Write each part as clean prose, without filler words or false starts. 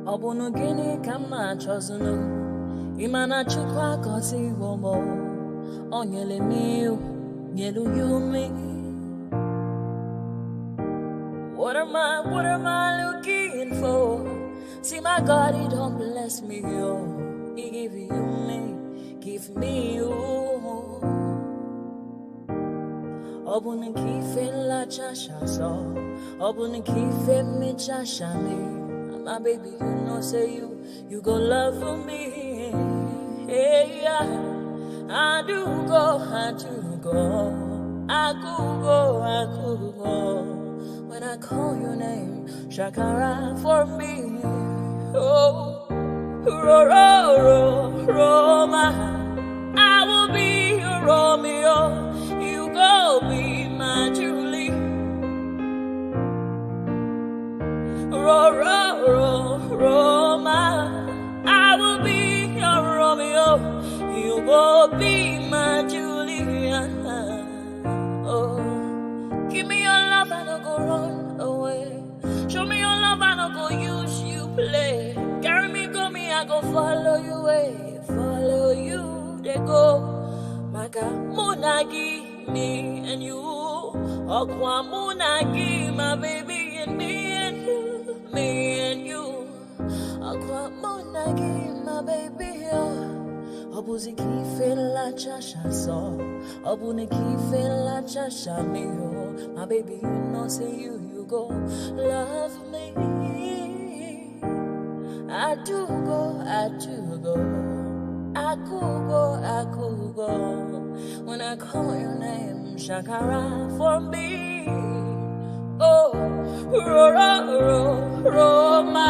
Obunu gini kama chozunu Imana chukwa kosi womo Onyele miu Nyelu yumi What am I looking for? See my God, he don't bless me, yo. He give you me, give me you. Obunu kife la chasha so Obunu kife me chasha me. My baby, you know, say you go love for me. Hey, yeah. I do go. I could go. When I call your name, Shakara for me. Oh, Roma. I will be your Romeo. You go be my Julie. Roma, I will be your Romeo. You will be my Julia. Oh, give me your love and I'll go run away. Show me your love and I'll go use you play. Carry me, go me, I go follow you way. Follow you, they go. Maka Munagi, me and you. Okwa Munagi, my baby and me and you. Me and you, Aqua Monagi, my baby. Obuzi kife la chasha so, Obuniki fe la chasha me. My baby, you know, say you go love me. I do go. I could go. When I call your name, Shakara for me. Oh, Roma,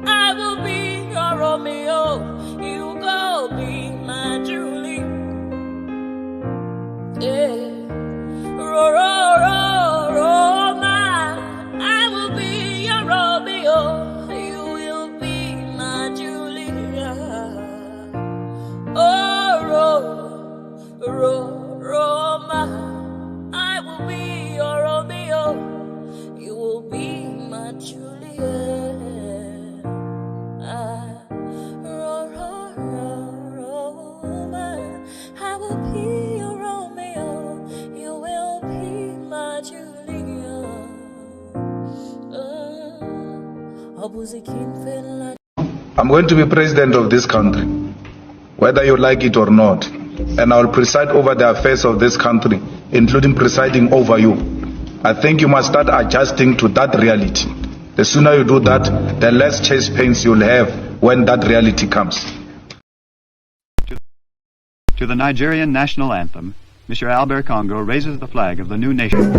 I will be your Romeo. You go be my Julie. Yeah, Roma, I will be your Romeo. You will be my Julia. Oh, Roma, I will be your Romeo. You will be my Juliet. Roma, I will be your Romeo. You will be my Juliet. I'm going to be president of this country, whether you like it or not, and I will preside over the affairs of this country, including presiding over you. I think you must start adjusting to that reality. The sooner you do that, the less chest pains you'll have when that reality comes. To the Nigerian national anthem, Mr. Albert Congo raises the flag of the new nation.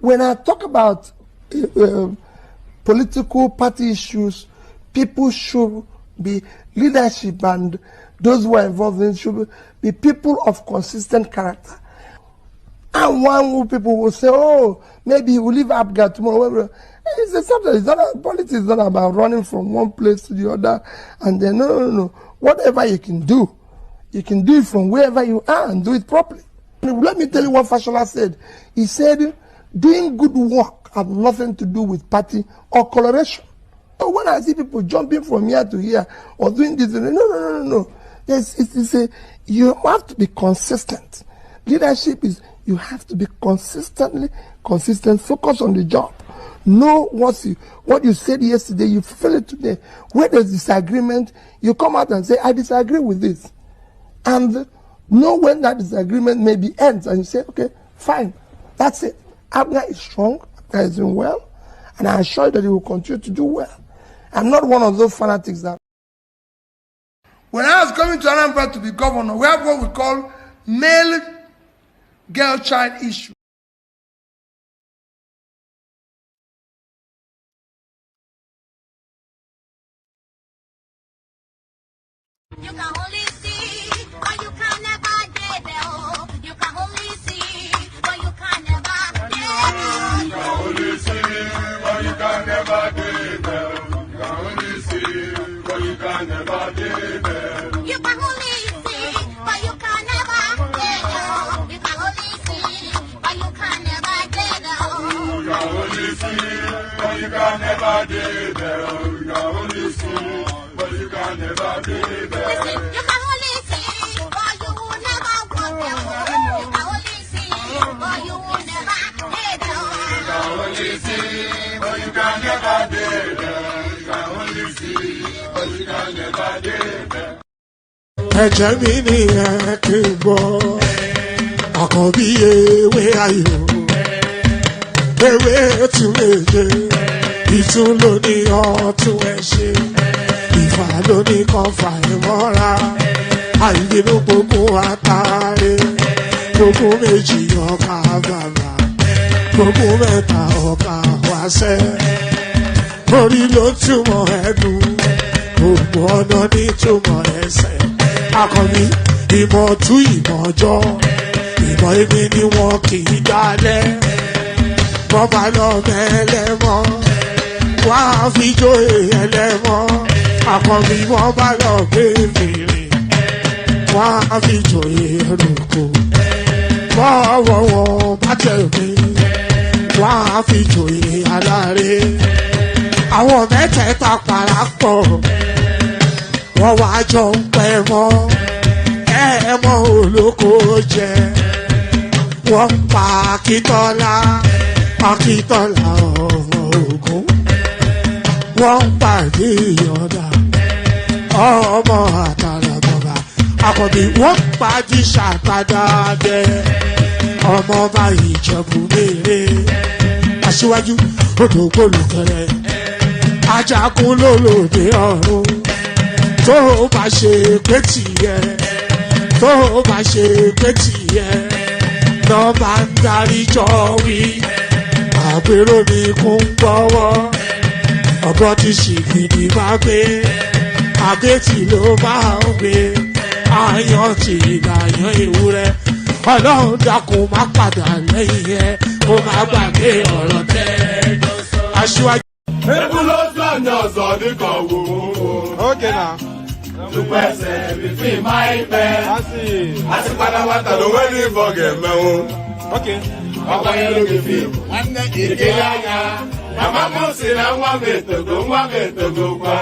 When I talk about political party issues, people should be leadership, and those who are involved in it should be people of consistent character. And one people will say, oh, maybe he will leave Abga tomorrow. It's a subject. It's not, politics is not about running from one place to the other. And then, no. Whatever you can do it from wherever you are and do it properly. Let me tell you what Fashola said. He said, doing good work had nothing to do with party or coloration. But when I see people jumping from here to here or doing this, no. You have to be consistent. Leadership is, you have to be consistent, focus on the job. Know what you said yesterday, you feel it today. Where there's disagreement, you come out and say, I disagree with this. And know when that disagreement maybe ends, and you say, okay, fine, that's it. Abner is strong, Abner is doing well, and I assure you that he will continue to do well. I'm not one of those fanatics that... When I was coming to Anambra to be governor, we have what we call male-girl-child issue. You can only see, but you can never get there. You can only see, but you can never get there. You can only see, but you can never get there. You can only see, but you can never get there. You can only see, but you can never get there. You can only see, but you can never get there. You can only see, but you can never get there. You can only see. But you can never be there. Listen, you can only see, but you will never walk there. You can only see, but you will never be there. You can only see, but you can never be there. You can only see, but you can never be there. Ẹ̀jẹ̀ mi ni ẹ kí n gbọ́, àkọ́bí ewé ayò, ewé tún lè jẹ, ìtún ló ní ọ̀tún ẹ̀ ṣe. Ìfà lóní kan fà ẹ́ mọ́ra, àìbínú gbogbo àtàrẹ, gbogbo méjì ọkà bàbà, gbogbo mẹ́ta ọkà wáṣẹ́. Orí ló túmọ̀ ẹnu, gbogbo ọ̀nà ní túmọ̀ ẹsẹ̀. Akọni ìmọ̀ tú ìmọ̀ ọjọ́, ìmọ̀ èmi ni wọn kì í dálẹ̀. Bọ́bá lọ mẹ́lẹ́mọ́, wá fi jóyè ẹlẹ́mọ́. Akọni wọn bá lọ gbé fèrè, wọn á fi jòyè ẹlòkò. Bọ́wọ́ wọn bá tẹ̀lé, wọn á fi jòyè aláre. Àwọn mẹ́tẹ̀ẹ̀ta parapọ̀, wọ́n wá jọ ń pẹ́ mọ́. Ẹ̀ẹ́mọ́ olóko jẹ, wọ́n pa Akíntọ́lá ọmọ Ògún. Wọ́n pàdé ìyọ̀dà ọmọ àtàràbọ̀bà. Àkọ́bí wọ́n pàdé ṣàtàdá dẹ ọmọ ọba Ìjẹ̀bú mèrè. Aṣíwájú odò gbólùkẹrẹ, ajagun lólòdì ọ̀run. Tó o bá ṣe pé tìyẹ, tó o bá ṣe pé tìyẹ, lọ́ bá ń darí jọ wí. Àpérò mi kún gbọ́wọ́, ọ̀bọ ti ṣìgìdì máa gbé, àgétì ló máa ń gbé, àyàn ti ìgbàyàn ewúrẹ́. Ọlọ́run dákun má padà lẹ́yìn ẹ̀, ó máa gbàgbé ọ̀rọ̀ tẹ́ aṣíwájú. Ebu ló sọ̀nà ọ̀sán nìkan wò ó. Okay now. Dúpẹ́ ẹsẹ̀ fífi máa ń pẹ́. Àti padà wá tàbí wọ́n ní ìfọ̀gẹ̀ mẹ́wọ́n. Okay. Ọkọ yẹn ló fi ìkéyà ya. Màmá mú sí na nwa m etogo kwa.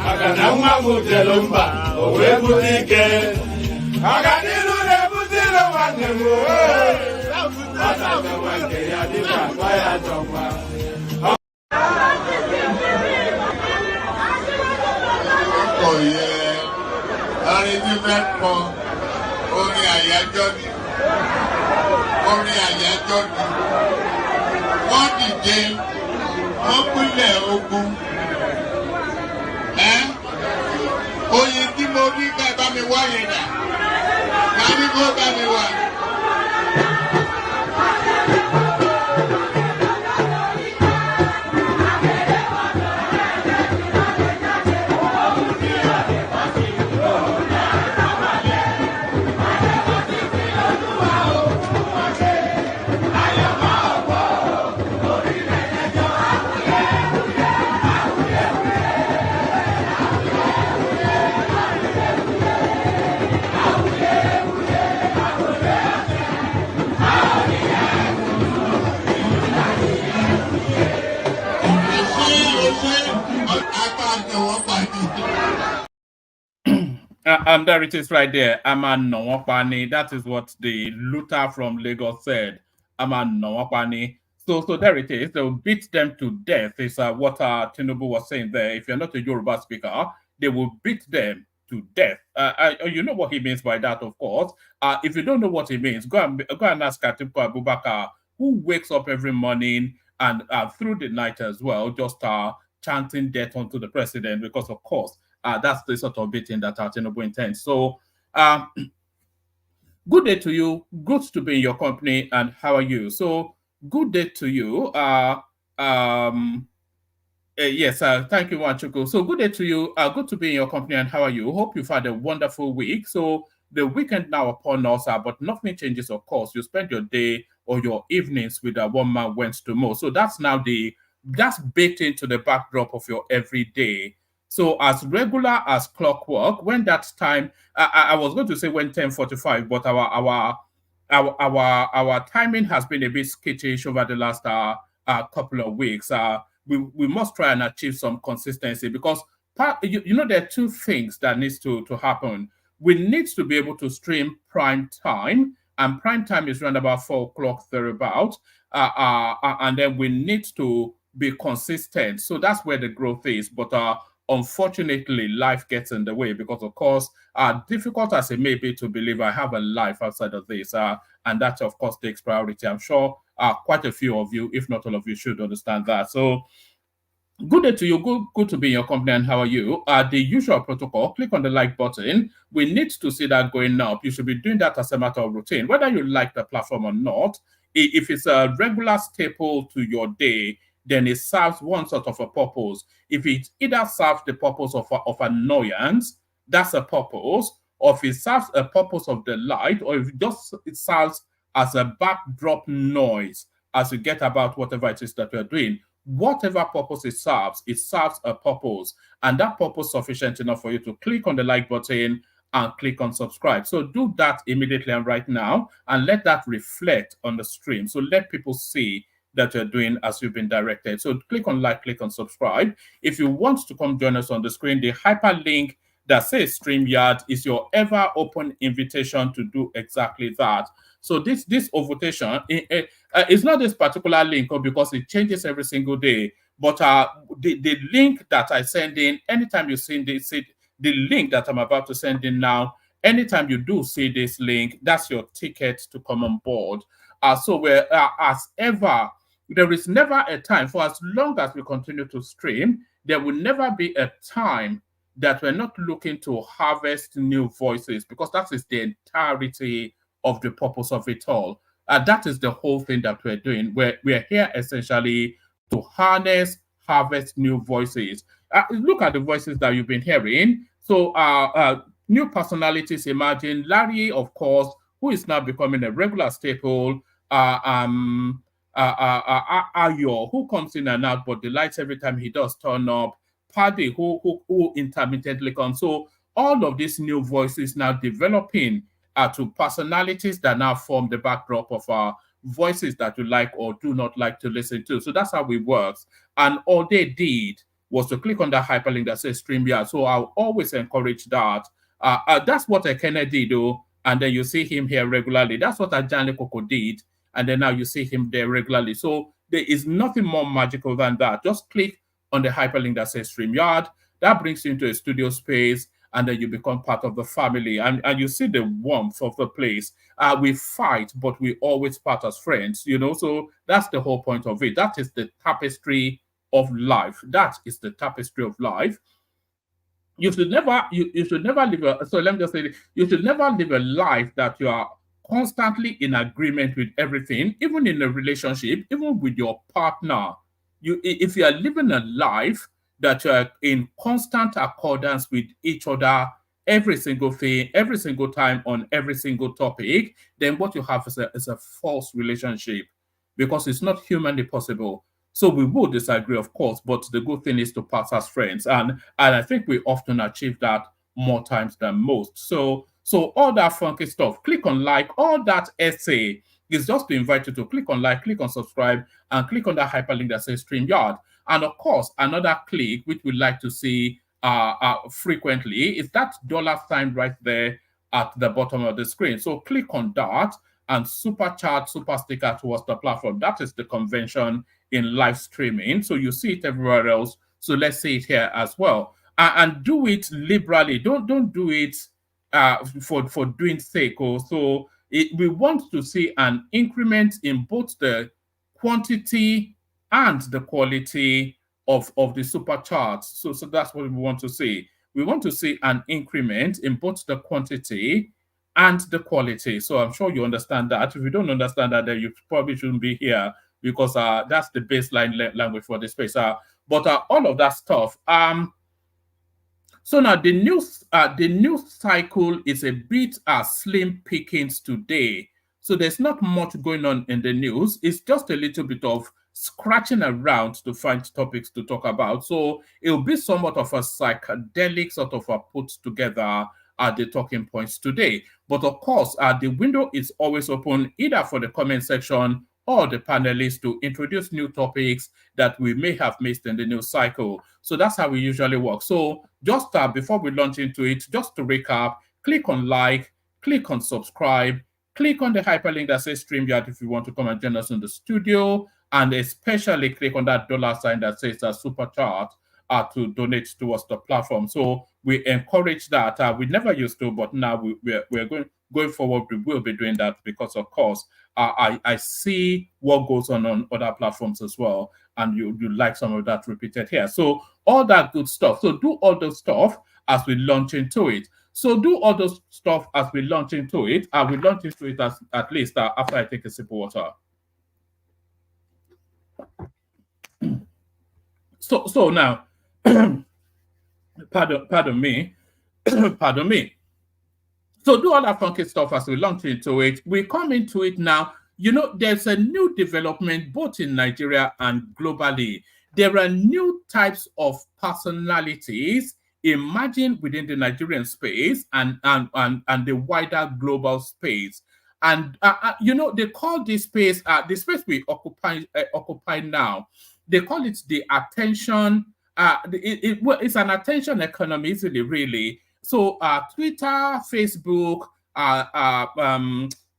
Maka na nwa m jelu mba, o wee bute ike. Ọganihu na-ebute ilo nwanne m. Ọ na-agbawa nke ya dịka akpa ya jọkwa. Láàrin tí fẹ́ kọ orin àyájọ́ ni, wọ́n dìde, wọ́n pínlẹ̀ ogun. Oyin tí mo rí ká bá mi wáyé dà, ká ní kó bá mi wá. And there it is right there. Aman Nwapani. That is what the looter from Lagos said. Aman Nwapani. So there it is. They'll beat them to death, is what Tinubu was saying there. If you're not a Yoruba speaker, they will beat them to death. You know what he means by that, of course. If you don't know what he means, go and ask Atiku Abubakar, who wakes up every morning and through the night as well, just chanting death onto the president, because, of course, that's the sort of beating that Tinubu intends. So, good day to you. Good to be in your company. And how are you? So, good day to you. Yes, thank you, Wanchuku. So, good day to you. Good to be in your company. And how are you? Hope you've had a wonderful week. So, the weekend now upon us, but nothing changes, of course. You spend your day or your evenings with a one man went to more. So, that's now that's baked into the backdrop of your everyday. So as regular as clockwork, when that time, I was going to say when 10:45, but our timing has been a bit skittish over the last couple of weeks. We must try and achieve some consistency, because you know there are two things that needs to happen. We need to be able to stream prime time, and prime time is around about 4 o'clock thereabout, and then we need to be consistent. So that's where the growth is. But unfortunately, life gets in the way, because, of course, difficult as it may be to believe, I have a life outside of this, and that, of course, takes priority. I'm sure quite a few of you, if not all of you, should understand that. So, good day to you. Good to be in your company. And how are you? The usual protocol, click on the like button. We need to see that going up. You should be doing that as a matter of routine, whether you like the platform or not. If it's a regular staple to your day, then it serves one sort of a purpose. If it either serves the purpose of annoyance, that's a purpose, or if it serves a purpose of delight, or if it serves as a backdrop noise as you get about whatever it is that you're doing, whatever purpose it serves a purpose, and that purpose sufficient enough for you to click on the like button and click on subscribe. So do that immediately and right now, and let that reflect on the stream. So let people see that you're doing as you've been directed. So click on like, click on subscribe. If you want to come join us on the screen, the hyperlink that says StreamYard is your ever open invitation to do exactly that. So this invitation it's not this particular link, because it changes every single day. But the link that I send in, anytime you see the link that I'm about to send in now, anytime you do see this link, that's your ticket to come on board. So we're as ever, there is never a time, for as long as we continue to stream, there will never be a time that we're not looking to harvest new voices, because that is the entirety of the purpose of it all. That is the whole thing that we're doing. We're here essentially to harvest new voices. Look at the voices that you've been hearing. So new personalities emerging. Larry, of course, who is now becoming a regular staple. Ayo, who comes in and out but delights every time he does turn up. Paddy, who intermittently comes. So all of these new voices now developing to personalities that now form the backdrop of our voices that you like or do not like to listen to. So that's how it works. And all they did was to click on that hyperlink that says StreamYard. So I'll always encourage that. That's what Ekene did, though. And then you see him here regularly. That's what Ajani Koko did. And then now you see him there regularly. So there is nothing more magical than that. Just click on the hyperlink that says StreamYard. That brings you into a studio space, and then you become part of the family. And you see the warmth of the place. We fight, but we always part as friends, So that's the whole point of it. That is the tapestry of life. That is the tapestry of life. You should never live so let me just say this. You should never live a life that you are constantly in agreement with everything, even in a relationship, even with your partner. If you are living a life that you are in constant accordance with each other, every single thing, every single time on every single topic, then what you have is a false relationship, because it's not humanly possible. So we will disagree, of course, but the good thing is to pass as friends. And I think we often achieve that more times than most. So all that funky stuff, click on like, all that essay is just to invite you to click on like, click on subscribe, and click on that hyperlink that says StreamYard. And of course, another click which we like to see frequently is that dollar sign right there at the bottom of the screen. So click on that and super chat, super sticker towards the platform. That is the convention in live streaming. So you see it everywhere else. So let's see it here as well. And do it liberally. Don't do it for doing sake. So we want to see an increment in both the quantity and the quality of the super charts. So that's what we want to see. We want to see an increment in both the quantity and the quality. So I'm sure you understand that. If you don't understand that, then you probably shouldn't be here because that's the baseline language for the space. But all of that stuff. So now the news cycle is a bit slim pickings today. So there's not much going on in the news. It's just a little bit of scratching around to find topics to talk about. So it'll be somewhat of a psychedelic sort of a put together the talking points today. But of course, the window is always open either for the comment section or the panelists to introduce new topics that we may have missed in the news cycle. So that's how we usually work. So just before we launch into it, just to recap, click on like, click on subscribe, click on the hyperlink that says StreamYard if you want to come and join us in the studio, and especially click on that dollar sign that says super chat to donate towards the platform. So we encourage that. We never used to, but now we're going forward. We will be doing that because, of course, I see what goes on other platforms as well, and you like some of that repeated here. So all that good stuff. So do all those stuff as we launch into it. So do all those stuff as we launch into it. We launch into it at least after I take a sip of water. So now, pardon me, pardon me. So do all that funky stuff as we launch into it. We come into it now. You know, there's a new development both in Nigeria and globally. There are new types of personalities emerging within the Nigerian space and the wider global space. And you know, they call this space the space we occupy now. They call it the attention. It's an attention economy, isn't it? Really. So Twitter, Facebook,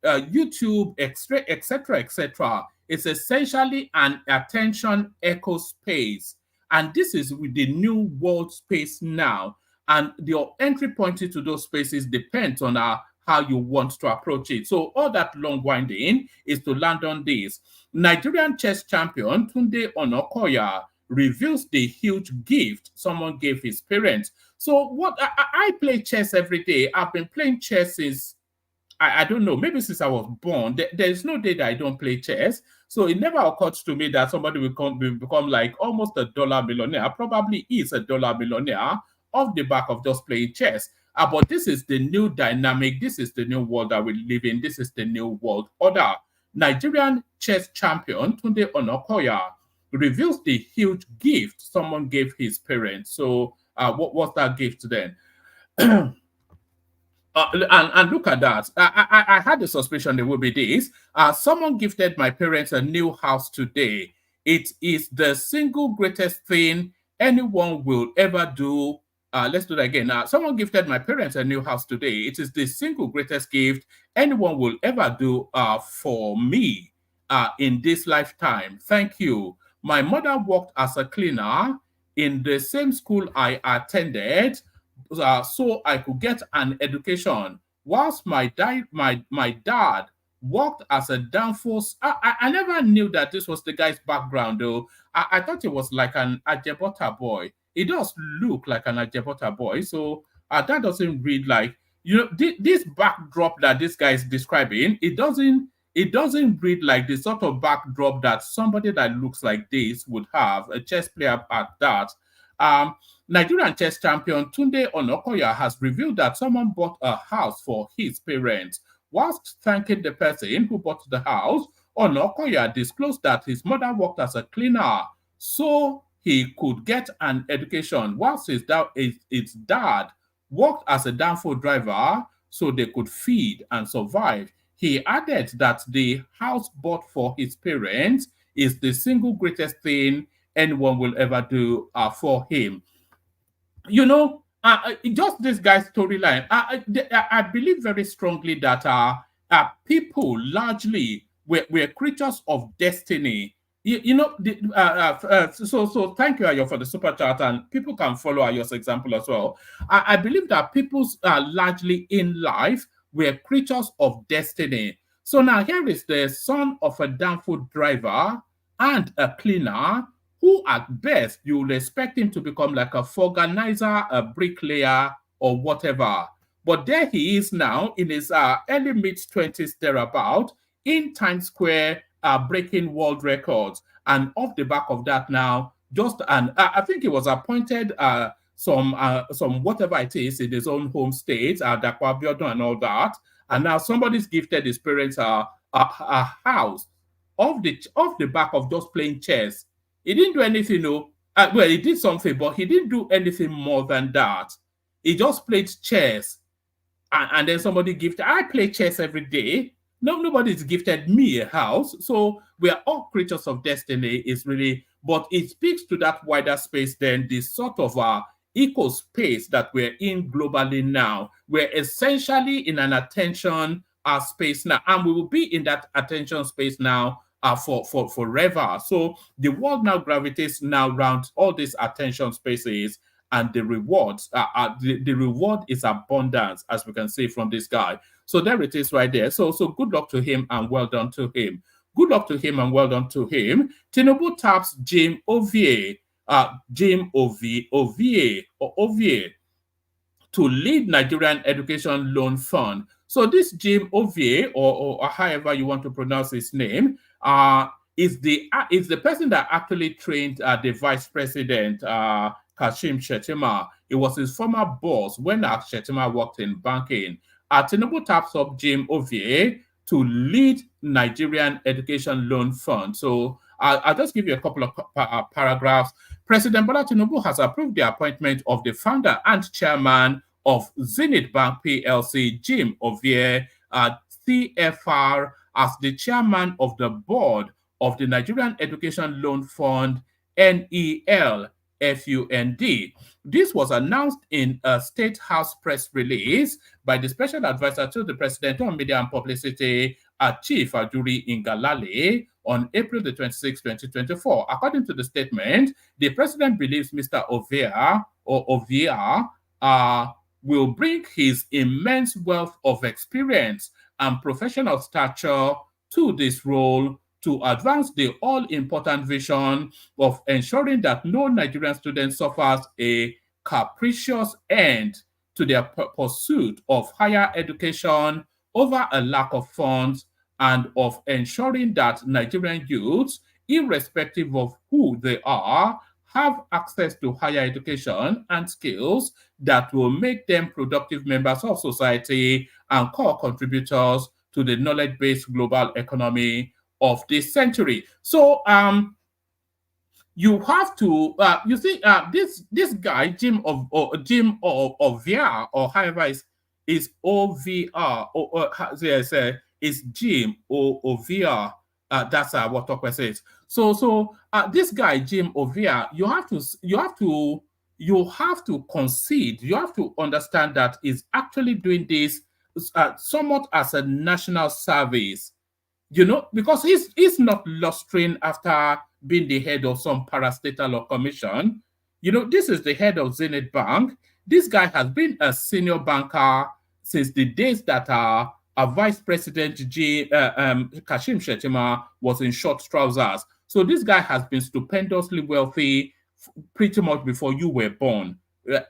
YouTube, etc., etc. It's essentially an attention echo space, and this is with the new world space now. And your entry point into those spaces depends on how you want to approach it. So all that long winding is to land on this. Nigerian chess champion Tunde Onokoya reveals the huge gift someone gave his parents. So what I play chess every day. I've been playing chess since I don't know, maybe since I was born. There's no day that I don't play chess. So it never occurred to me that somebody will become like almost a dollar millionaire. Probably is a dollar millionaire off the back of just playing chess. But this is the new dynamic. This is the new world that we live in. This is the new world order. Nigerian chess champion Tunde Onokoya reveals the huge gift someone gave his parents. So what was that gift then? And look at that. I had the suspicion it would be this. Someone gifted my parents a new house today. It is the single greatest thing anyone will ever do. Let's do that again. Someone gifted my parents a new house today. It is the single greatest gift anyone will ever do for me in this lifetime. Thank you. My mother worked as a cleaner in the same school I attended, so I could get an education. Whilst my dad worked as a danforth. I never knew that this was the guy's background, though. I thought it was like an Ajebota boy. It does look like an Ajebota boy, so that doesn't read like, you know, this backdrop that this guy is describing. It doesn't read like the sort of backdrop that somebody that looks like this would have, a chess player at that. Nigerian chess champion Tunde Onokoya has revealed that someone bought a house for his parents. Whilst thanking the person who bought the house, Onokoya disclosed that his mother worked as a cleaner so he could get an education, whilst his dad worked as a danfo driver so they could feed and survive. He added that the house bought for his parents is the single greatest thing anyone will ever do for him. Just this guy's storyline. I believe very strongly that people largely were creatures of destiny. So thank you, Ayo, for the super chat, and people can follow Ayo's example as well. I believe that people largely in life were creatures of destiny. So now here is the son of a downfoot driver and a cleaner who at best you will expect him to become like a organizer, a bricklayer, or whatever. But there he is now in his early mid-20s thereabout in Times Square, breaking world records. And off the back of that now, I think he was appointed some whatever it is in his own home state, Dakwa Abiodun and all that. And now somebody's gifted his parents a house off the back of just playing chess. He didn't do anything, well, he did something, but he didn't do anything more than that. He just played chess. And then somebody gifted, I play chess every day. Nobody's gifted me a house. So we are all creatures of destiny, is really, but it speaks to that wider space than the sort of eco space that we're in globally now. We're essentially in an attention space now, and we will be in that attention space now for forever. So the world now gravitates now around all these attention spaces, and the rewards the reward is abundance, as we can see from this guy. So there it is right there. So good luck to him and well done to him. Good luck to him and well done to him. Tinubu taps Jim Ovie to lead Nigerian Education Loan Fund. So this Jim Ovie, or however you want to pronounce his name, is the person that actually trained the Vice President Kashim Shettima. It was his former boss when Shettima worked in banking. Tinubu taps up Jim Ovie to lead Nigerian Education Loan Fund. So I'll just give you a couple of paragraphs. President Bola Tinubu has approved the appointment of the founder and chairman of Zenith Bank PLC, Jim Ovie, CFR, as the chairman of the board of the Nigerian Education Loan Fund, NEL. FUND. This was announced in a State House press release by the Special Advisor to the President on Media and Publicity, Chief Ajuri Ngalale, on April the 26th, 2024. According to the statement, the President believes Mr. Ovia will bring his immense wealth of experience and professional stature to this role to advance the all-important vision of ensuring that no Nigerian student suffers a capricious end to their pursuit of higher education over a lack of funds, and of ensuring that Nigerian youths, irrespective of who they are, have access to higher education and skills that will make them productive members of society and core contributors to the knowledge-based global economy of this century. So you have to you see this guy Jim Ovia, or however is OVR, or is Jim Ovia. That's what Tokwe says. So this guy Jim Ovia, you have to concede, you have to understand that he's actually doing this somewhat as a national service. Because he's not lustring after being the head of some parastatal or commission. This is the head of Zenith Bank. This guy has been a senior banker since the days that our Vice President Kashim Shettima was in short trousers. So this guy has been stupendously wealthy pretty much before you were born.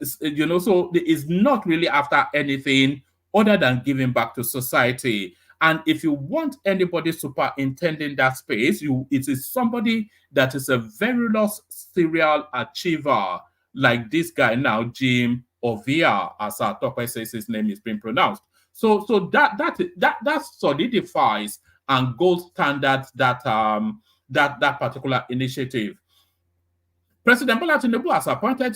So it's not really after anything other than giving back to society. And if you want anybody superintending that space, it is somebody that is a verilous serial achiever, like this guy now, Jim Ovia, as our Tokwe says his name is being pronounced. So that solidifies and gold standards that particular initiative. President Bola Tinubu has appointed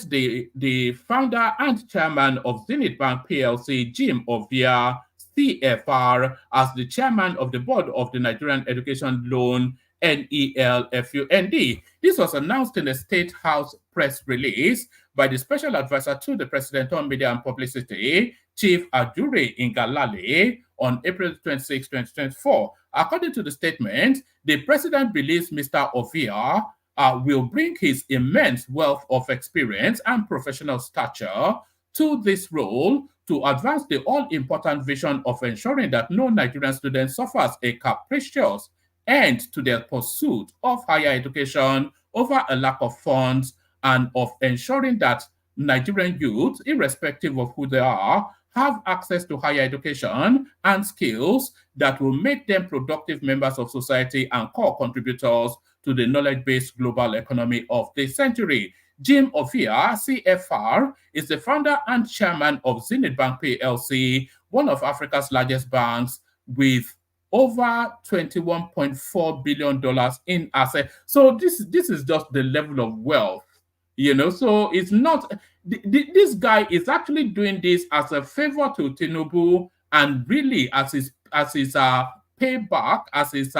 the founder and chairman of Zenith Bank PLC, Jim Ovia, CFR, as the chairman of the board of the Nigerian Education Loan NELFUND. This was announced in a State House press release by the Special Advisor to the President on Media and Publicity, Chief Adure Ingalale, on April 26, 2024. According to the statement, the President believes Mr. Ovia will bring his immense wealth of experience and professional stature to this role to advance the all-important vision of ensuring that no Nigerian student suffers a capricious end to their pursuit of higher education over a lack of funds, and of ensuring that Nigerian youth, irrespective of who they are, have access to higher education and skills that will make them productive members of society and core contributors to the knowledge-based global economy of the century. Jim Ovia, CFR, is the founder and chairman of Zenith Bank PLC, one of Africa's largest banks, with over $21.4 billion in assets. So this is just the level of wealth, So it's not, this guy is actually doing this as a favor to Tinubu, and really as his payback, as his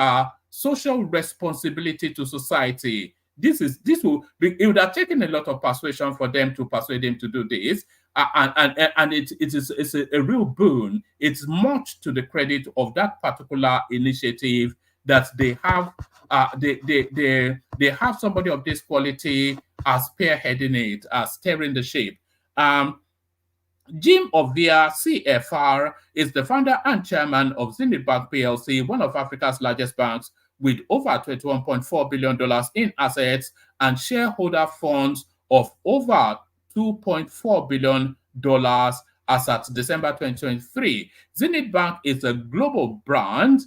social responsibility to society. It would have taken a lot of persuasion for them to persuade him to do this, and it's a real boon. It's much to the credit of that particular initiative that they have. They have somebody of this quality as spearheading it, as steering the ship. Jim Ovia, CFR, is the founder and chairman of Zenith Bank PLC, one of Africa's largest banks, with over $21.4 billion in assets and shareholder funds of over $2.4 billion as at December 2023. Zenith Bank is a global brand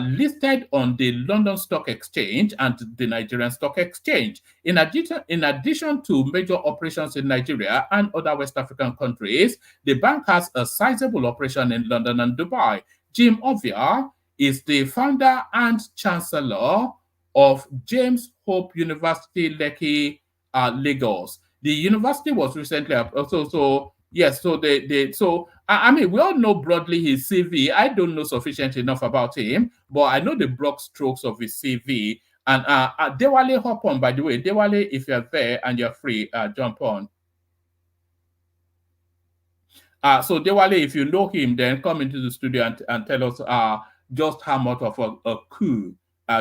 listed on the London Stock Exchange and the Nigerian Stock Exchange. In addition to major operations in Nigeria and other West African countries, the bank has a sizable operation in London and Dubai. Jim Ovia is the founder and chancellor of James Hope University, Lekki, Lagos. The university was recently I mean, we all know broadly his CV. I don't know sufficient enough about him, but I know the broad strokes of his CV. And Dewale, hop on, by the way. Dewale, if you're there and you're free, jump on. So Dewale, if you know him, then come into the studio and tell us just how much of a coup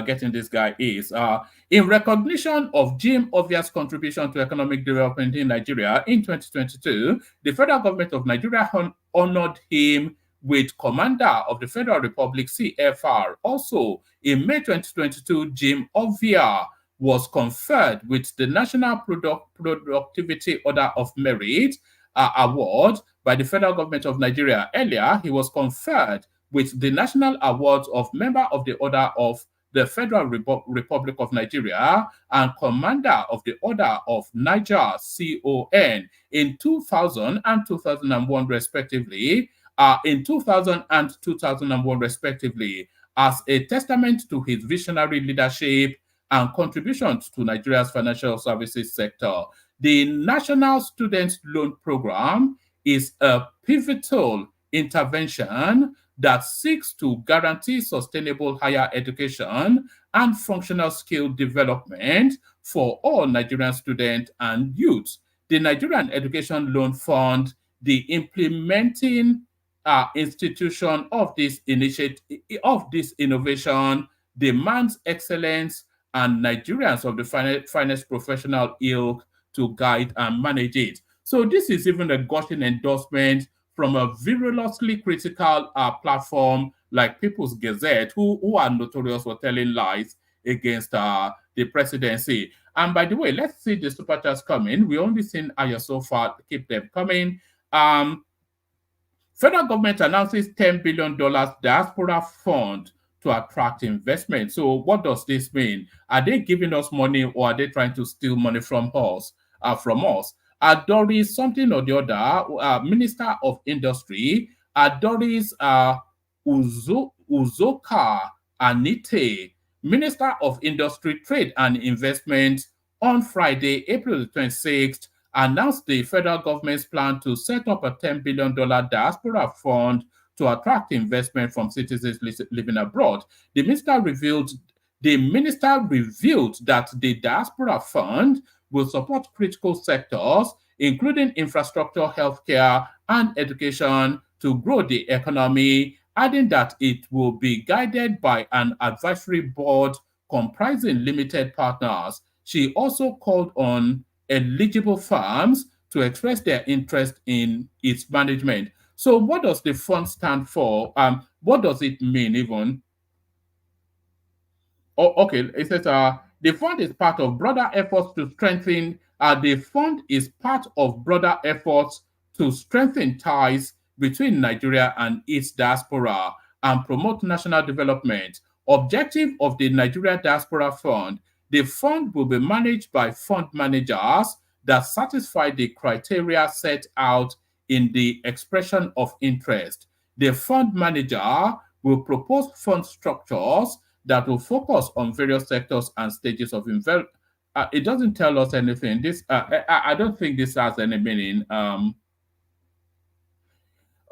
getting this guy is. In recognition of Jim Ovia's contribution to economic development in Nigeria in 2022, the federal government of Nigeria honored him with Commander of the Federal Republic, CFR. Also, in May 2022, Jim Ovia was conferred with the National Productivity Order of Merit Award by the federal government of Nigeria. Earlier, he was conferred with the National Awards of Member of the Order of the Federal Republic of Nigeria and Commander of the Order of Niger, CON, in 2000 and 2001, respectively, in 2000 and 2001, respectively, as a testament to his visionary leadership and contributions to Nigeria's financial services sector. The National Student Loan Program is a pivotal intervention that seeks to guarantee sustainable higher education and functional skill development for all Nigerian students and youth. The Nigerian Education Loan Fund, the implementing institution of this innovation, demands excellence and Nigerians of the finest professional ilk to guide and manage it. So this is even a gushing endorsement from a virulently critical platform like People's Gazette, who are notorious for telling lies against the presidency. And by the way, let's see the super chats coming. We only seen Aya so far. Keep them coming. Federal government announces $10 billion diaspora fund to attract investment. So what does this mean? Are they giving us money, or are they trying to steal money from us? Doris something or the other, Minister of Industry, Doris Uzoka Anite, Minister of Industry, Trade and Investment, on Friday, April 26th, announced the federal government's plan to set up a $10 billion diaspora fund to attract investment from citizens living abroad. The minister revealed The minister revealed that the Diaspora Fund will support critical sectors, including infrastructure, healthcare, and education, to grow the economy, adding that it will be guided by an advisory board comprising limited partners. She also called on eligible firms to express their interest in its management. So, what does the fund stand for? What does it mean, even? Oh, okay. It says the fund is part of broader efforts to strengthen. The fund is part of broader efforts to strengthen ties between Nigeria and its diaspora and promote national development. Objective of the Nigeria Diaspora Fund: the fund will be managed by fund managers that satisfy the criteria set out in the expression of interest. The fund manager will propose fund structures that will focus on various sectors and stages of investment. It doesn't tell us anything. This I don't think this has any meaning.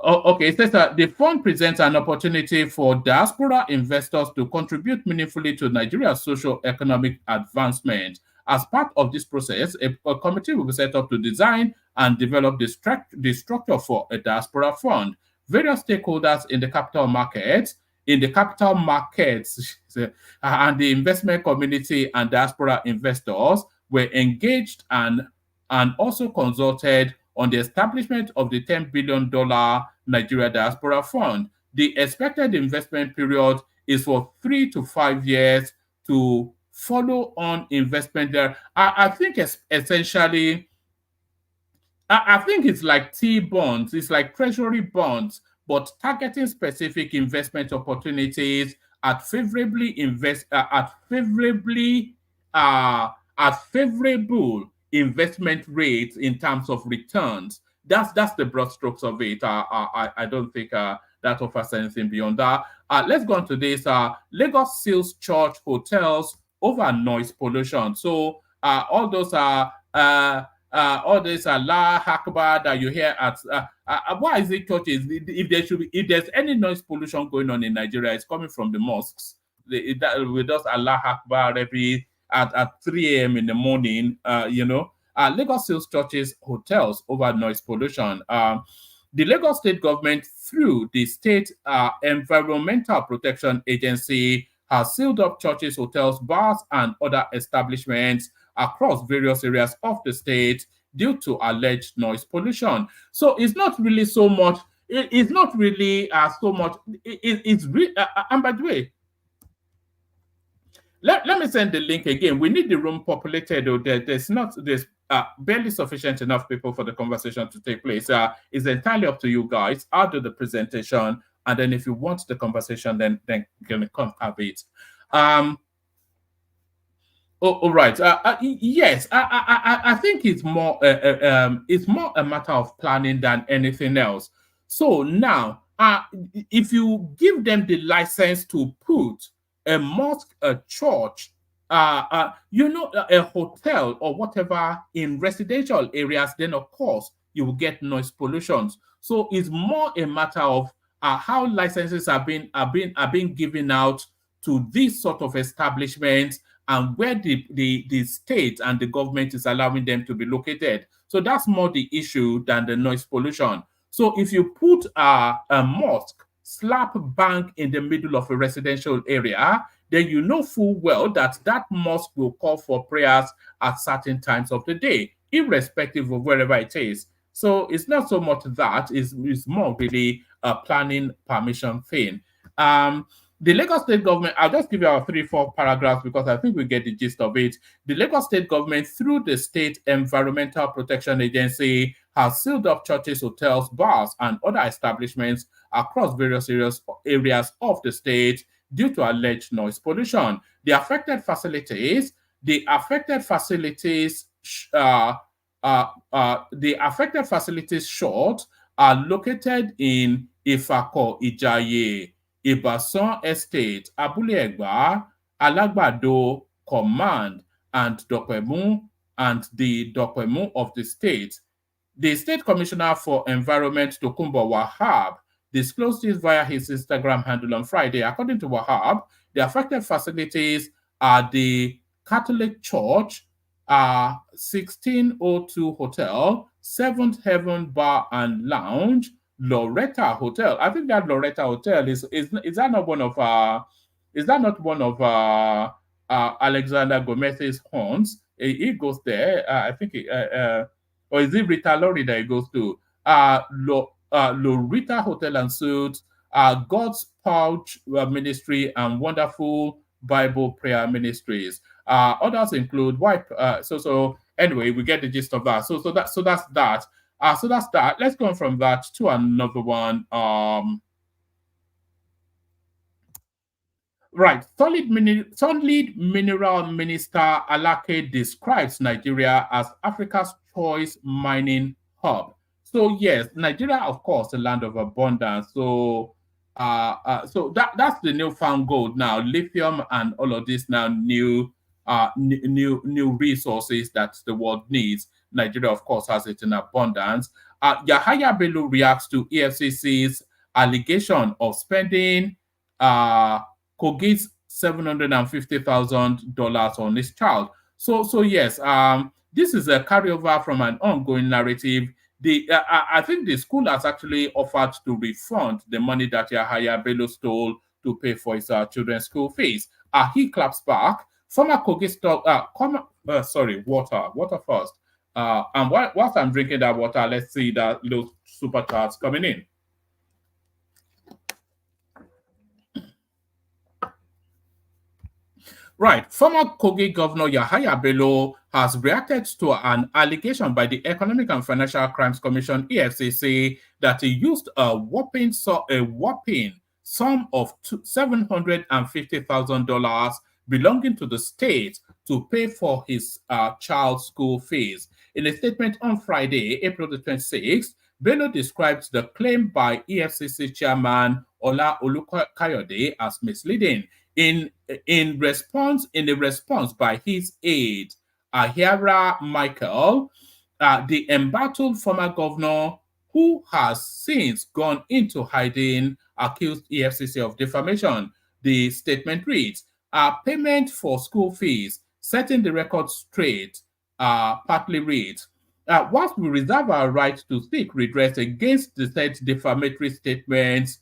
Okay, it says that the fund presents an opportunity for diaspora investors to contribute meaningfully to Nigeria's socio-economic advancement. As part of this process, a committee will be set up to design and develop the structure for a diaspora fund. Various stakeholders in the capital markets, and the investment community and diaspora investors were engaged and also consulted on the establishment of the $10 billion Nigeria Diaspora Fund. The expected investment period is for 3 to 5 years to follow on investment there. I think essentially, I think it's like T-bonds, it's like treasury bonds, but targeting specific investment opportunities at favorably at favorable investment rates in terms of returns. That's the broad strokes of it. I don't think that offers anything beyond that. Let's go on to this. Lagos seals church hotels over noise pollution. So all those are all this Allah Akbar that you hear at why is it churches? If there's any noise pollution going on in Nigeria, it's coming from the mosques. With us Allah Akbar every at 3 a.m. in the morning. Lagos seals churches, hotels over noise pollution. The Lagos state government, through the state environmental protection agency, has sealed up churches, hotels, bars, and other establishments across various areas of the state due to alleged noise pollution. So it's not really so much. It's not really so much. And by the way, let me send the link again. We need the room populated. There's barely sufficient enough people for the conversation to take place. It's entirely up to you guys. I'll do the presentation, and then if you want the conversation, then you can come have it. All right. Yes, I think it's more a matter of planning than anything else. So now, if you give them the license to put a mosque, a church, a hotel or whatever in residential areas, then of course you will get noise pollution. So it's more a matter of how licenses are being given out to these sort of establishments and where the state and the government is allowing them to be located. So that's more the issue than the noise pollution. So if you put a mosque slap bang in the middle of a residential area, then you know full well that mosque will call for prayers at certain times of the day, irrespective of wherever it is. So it's not so much that, it's more really a planning permission thing. The Lagos state government, I'll just give you our 3-4 paragraphs because I think we get the gist of it. The Lagos state government, through the state environmental protection agency, has sealed up churches, hotels, bars, and other establishments across various areas of the state due to alleged noise pollution. The affected facilities short are located in Ifako, Ijaye, Ibasan Estate, Abule Egba, Alagbado, Command, and Dopemu, and the Dopemu of the state. The State Commissioner for Environment, Tokunbo Wahab, disclosed this via his Instagram handle on Friday. According to Wahab, the affected facilities the Catholic Church, 1602 Hotel, Seventh Heaven Bar and Lounge, Loretta Hotel. I think that Loretta Hotel is that not one of Alexander Gomez's haunts? He goes there. I think or is it Rita Lori that he goes to? Loretta Hotel and Suites, God's Pouch Ministry, and Wonderful Bible Prayer Ministries. Others include so anyway, we get the gist of that. So that's that. So that's that. Let's go from that to another one. Right. Solid Mineral Minister Alake describes Nigeria as Africa's choice mining hub. So yes, Nigeria, of course, a land of abundance. So that's the newfound gold now, lithium and all of this now new resources that the world needs. Nigeria, of course, has it in abundance. Yahaya Bello reacts to EFCC's allegation of spending Kogi's $750,000 on his child. So yes, this is a carryover from an ongoing narrative. I think the school has actually offered to refund the money that Yahaya Bello stole to pay for his children's school fees. He claps back. Former Kogi water first. And whilst I'm drinking that water, let's see that those super chats coming in. Right. Former Kogi Governor Yahaya Bello has reacted to an allegation by the Economic and Financial Crimes Commission, EFCC, that he used a whopping sum of $750,000 belonging to the state to pay for his child's school fees. In a statement on Friday, April the 26th, Bello described the claim by EFCC Chairman Ola Olukayode as misleading. In a response by his aide, Ahira Michael, the embattled former governor, who has since gone into hiding, accused EFCC of defamation. The statement reads, payment for school fees, setting the record straight, partly reads, whilst we reserve our right to seek redress against the said defamatory statements,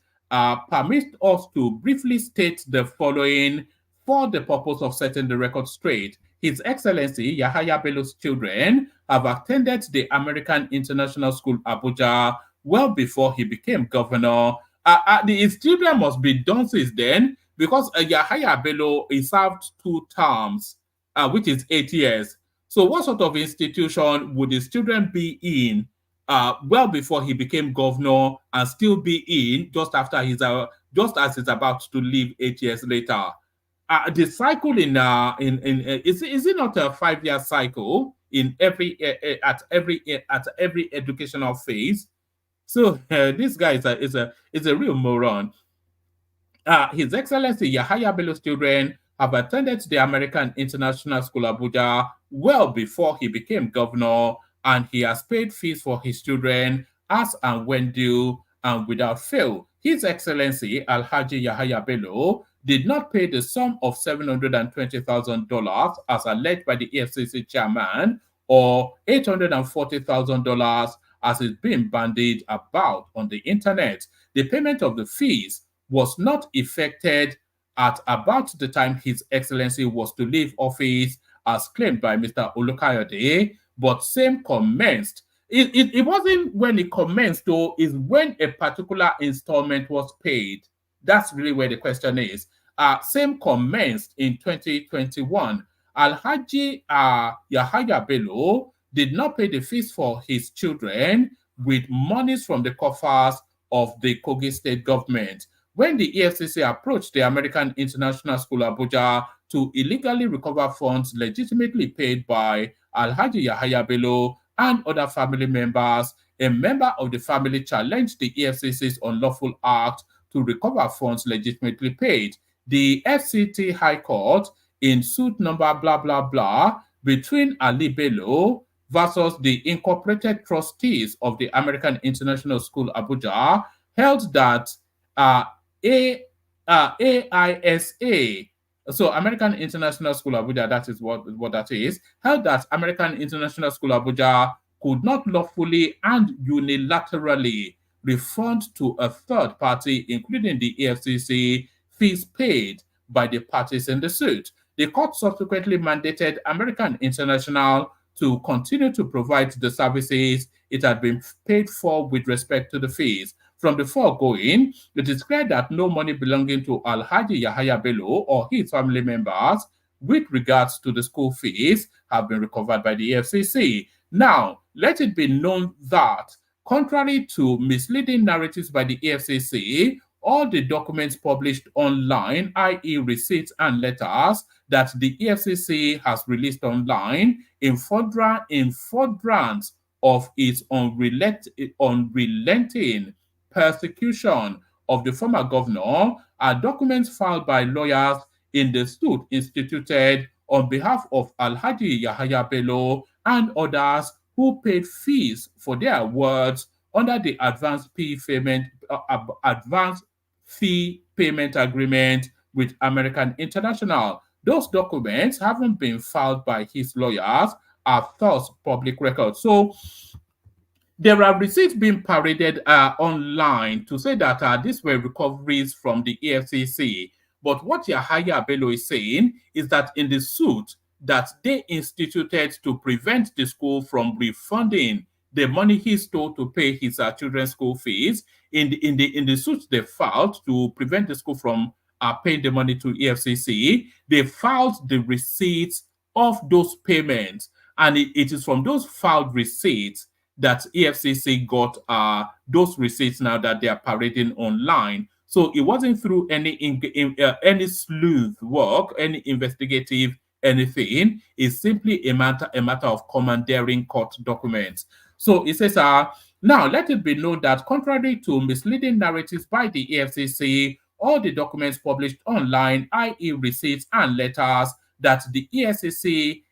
permit us to briefly state the following for the purpose of setting the record straight. His Excellency Yahaya Bello's children have attended the American International School Abuja well before he became governor. His children must be done since then, because Yahaya Bello served 2 terms, which is 8 years. So what sort of institution would his children be in well before he became governor and still be in just after just as he's about to leave 8 years later? The cycle is it not a 5-year cycle in at every educational phase? So this guy is a real moron. His Excellency Yahaya Bello's children have attended the American International School Abuja well before he became governor, and he has paid fees for his children as and when due and without fail. His Excellency Alhaji Yahaya Bello did not pay the sum of $720,000 as alleged by the EFCC chairman, or $840,000 as is being bandied about on the internet. The payment of the fees was not effected at about the time His Excellency was to leave office, as claimed by Mr. Olukayode, but same commenced. It wasn't when it commenced, though, is when a particular installment was paid. That's really where the question is. Same commenced in 2021. Alhaji Yahaya Bello did not pay the fees for his children with monies from the coffers of the Kogi state government. When the EFCC approached the American International School Abuja to illegally recover funds legitimately paid by Alhaji Yahaya Bello and other family members, a member of the family challenged the EFCC's unlawful act to recover funds legitimately paid. The FCT High Court, in suit number blah blah blah between Ali Bello versus the incorporated trustees of the American International School Abuja, held that AISA So American International School Abuja, that is what that is, held that American International School Abuja could not lawfully and unilaterally refund to a third party, including the EFCC, fees paid by the parties in the suit. The court subsequently mandated American International to continue to provide the services it had been paid for with respect to the fees. From the foregoing, it is clear that no money belonging to Alhaji Yahaya Bello or his family members with regards to the school fees have been recovered by the FCC. Now, let it be known that, contrary to misleading narratives by the EFCC, all the documents published online, i.e., receipts and letters that the EFCC has released online in furtherance of its unrelenting persecution of the former governor are documents filed by lawyers in the suit instituted on behalf of Alhaji Yahaya Bello and others who paid fees for their words under the advance fee payment agreement with American International. Those documents haven't been filed by his lawyers, are thus public records. So there are receipts being paraded online to say that these were recoveries from the EFCC. But what Yahaya Bello is saying is that in the suit that they instituted to prevent the school from refunding the money he stole to pay his children's school fees, in the suit they filed to prevent the school from paying the money to EFCC, they filed the receipts of those payments. And it is from those filed receipts that EFCC got those receipts now that they are parading online. So it wasn't through any sleuth work, any investigative anything. It's simply a matter of commandeering court documents. So it says, now let it be known that contrary to misleading narratives by the EFCC, all the documents published online, i.e., receipts and letters that the EFCC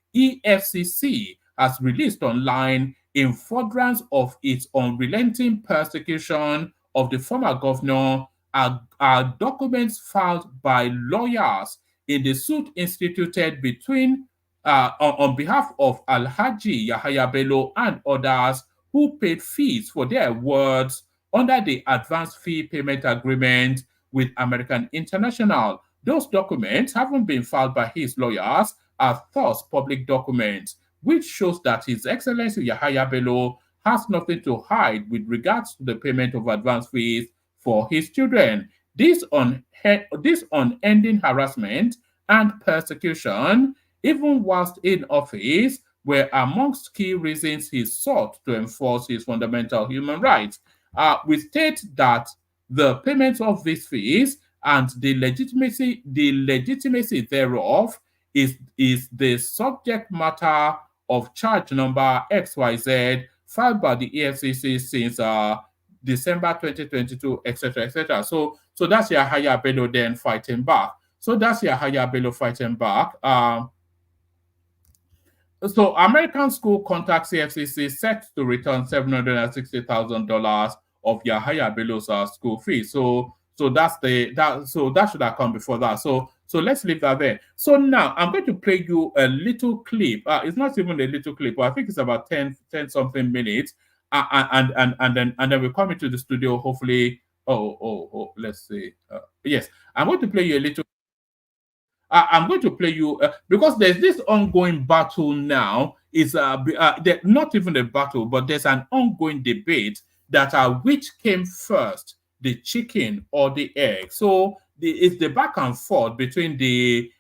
has released online in furtherance of its unrelenting persecution of the former governor are documents filed by lawyers in the suit instituted between on behalf of Alhaji Yahaya Bello and others who paid fees for their words under the advance fee payment agreement with American International. Those documents haven't been filed by his lawyers, are thus public documents, which shows that His Excellency Yahaya Bello has nothing to hide with regards to the payment of advance fees for his children. This unending harassment and persecution, even whilst in office, were amongst key reasons he sought to enforce his fundamental human rights. We state that the payment of these fees and the legitimacy thereof is the subject matter of charge number XYZ filed by the EFCC since December 2022, etc., etc. So that's Yahaya Bello then fighting back. So that's Yahaya Bello fighting back. So American school contacts EFCC set to return $760,000 of Yahaya Bello's school fee. So that should have come before that. So let's leave that there. So now I'm going to play you a little clip. It's not even a little clip, but I think it's about 10 something minutes. And then we come into the studio. Hopefully, let's see. Yes, I'm going to play you a little. I'm going to play you because there's this ongoing battle now. Is not even a battle, but there's an ongoing debate that which came first, the chicken or the egg. So it's the back and forth between the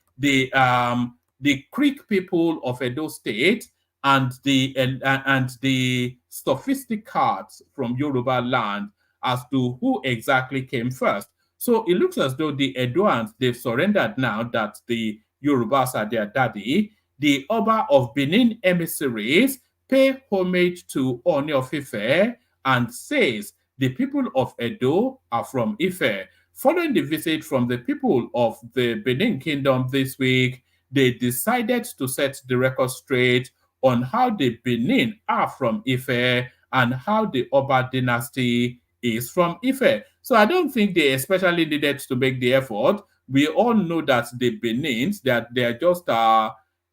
Creek people of Edo State and the sophisticates from Yoruba land as to who exactly came first. So it looks as though the Edoans, they've surrendered now that the Yorubas are their daddy. The Oba of Benin emissaries pay homage to Oni of Ife and says the people of Edo are from Ife. Following the visit from the people of the Benin Kingdom this week, they decided to set the record straight on how the Benin are from Ife and how the Oba dynasty is from Ife. So I don't think they especially needed to make the effort we all know that the Benins, they're just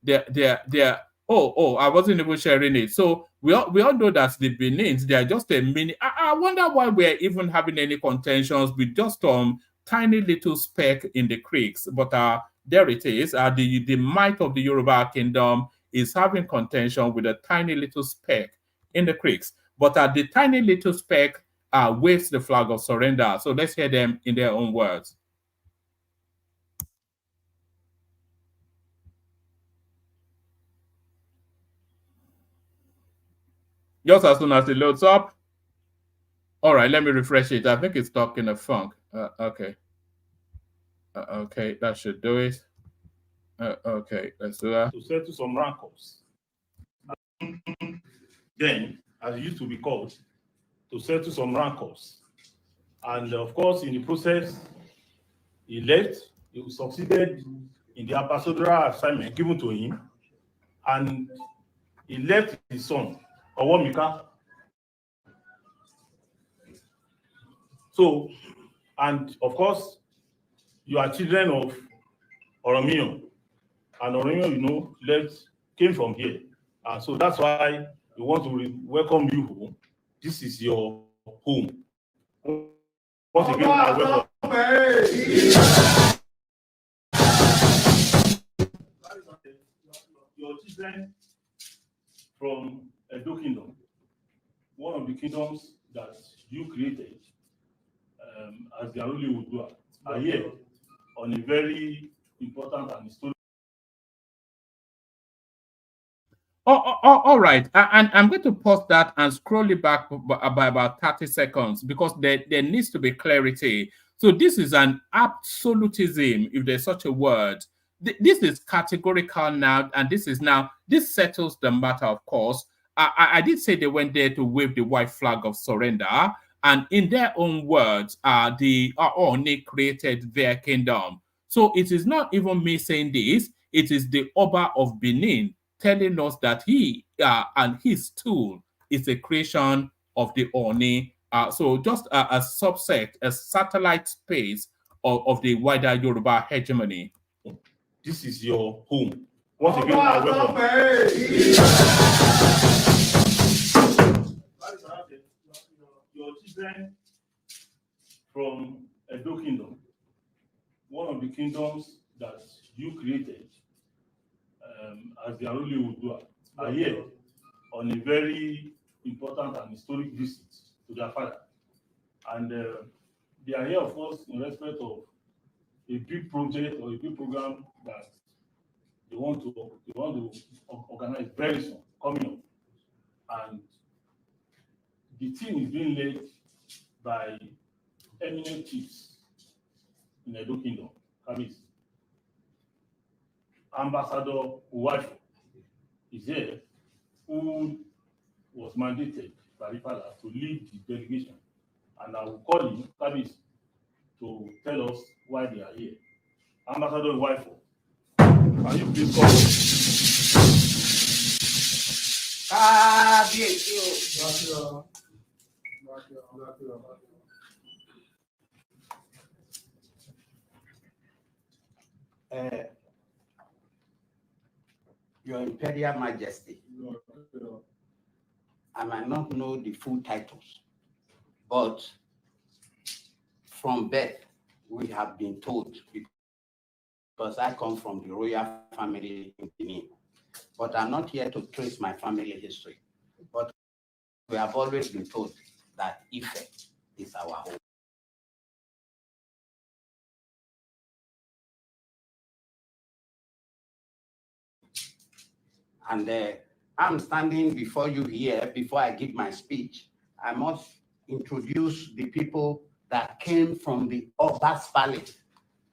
they're oh, I wasn't even sharing it. So we all know that the Benins, they are just a mini. I wonder why we're even having any contentions with just tiny little speck in the creeks. But there it is. The might of the Yoruba kingdom is having contention with a tiny little speck in the creeks. But the tiny little speck waves the flag of surrender. So let's hear them in their own words. Just as soon as it loads up. All right, let me refresh it. I think it's stuck in a funk. Okay. Okay, that should do it. Okay, let's do that. To settle some rancors. Then, as it used to be called, to settle some rancors. And of course, in the process, he left. He succeeded in the ambassadorial assignment given to him. And he left his son, Owomika. So, and of course, you are children of Oromiyan. And Oromiyan, came from here. And so that's why we want to welcome you home. This is your home. Once again, I welcome. Your children from Edo Kingdom, one of the kingdoms that you created as the Aruli Udua, are here on a very important and historic. All right. And I'm going to pause that and scroll it back by about 30 seconds because there needs to be clarity. So this is an absolutism, if there's such a word. This is categorical now, and this settles the matter, of course. I did say they went there to wave the white flag of surrender, and in their own words, the Oni created their kingdom. So it is not even me saying this, it is the Oba of Benin telling us that he and his tool is a creation of the Oni. So just a subset, a satellite space of the wider Yoruba hegemony. This is your home. Once again, I welcome. Your children from Edo Kingdom, one of the kingdoms that you created as the Aruli Udua, are here on a very important and historic visit to their father. And they are here, of course, in respect of a big project or a big program that they want to organize very soon, coming up. And the team is being led by eminent chiefs in Edo Kingdom, Kabis. Ambassador Uwaifo is here, who was mandated by the father to lead the delegation. And I will call him, Kabis, to tell us why they are here. Ambassador Uwaifo, can you please call us? Your Imperial Majesty, I might not know the full titles, but from birth, we have been told, because I come from the royal family in Benin, but I'm not here to trace my family history, but we have always been told that Ife is our home. And I'm standing before you here. Before I give my speech, I must introduce the people that came from the Obas Valley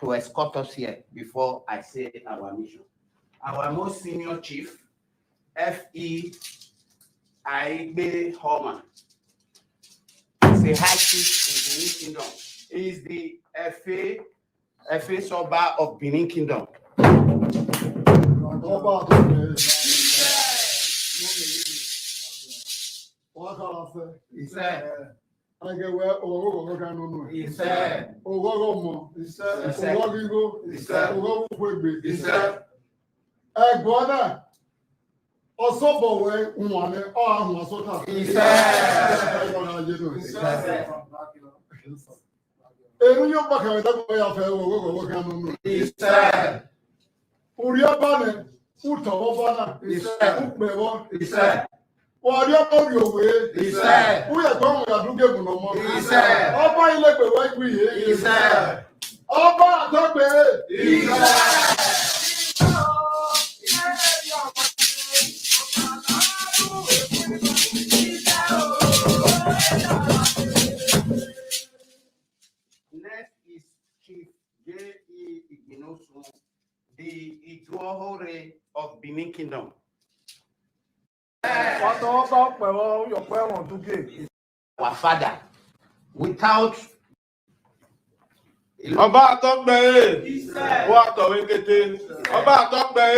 to escort us here before I say our mission. Our most senior chief, F.E. Aigbe Homan, is a high chief in Benin Kingdom. He is the F.A. Soba of Benin Kingdom. I get where Ogo no. He said. Ogo mo. He said. Ogo He said. Ogo Wegbe. He said. Gbọ́dọ̀ ọ̀sọ́bọ̀wé ńwọ̀nẹ́ ọ̀hún ọ̀sọ́ta. He said. Èrú yóò bá kẹ̀wé dákọ̀ ya fẹ́ owó kan nínú. He said. Orí ọba ni fútọ̀wọ́ bọ́nà. He said. Fúpẹ̀wọ́. He said. Wọ́n ọba orí òwe. He said. Wúyẹ̀ tó ń yàdúgbò ìbùnà mọ́. He said. Ọba ilé pẹ̀wọ́ ìpín yìí. He said. Ọba àtọ́gbẹ̀. He said. Next is Chief J.E. Iginosu, the Ijuohore of Benin Kingdom. Our father, without Ọba àtọ́gbẹ̀ wọ́n àtọ̀wé kété. Ọba àtọ́gbẹ̀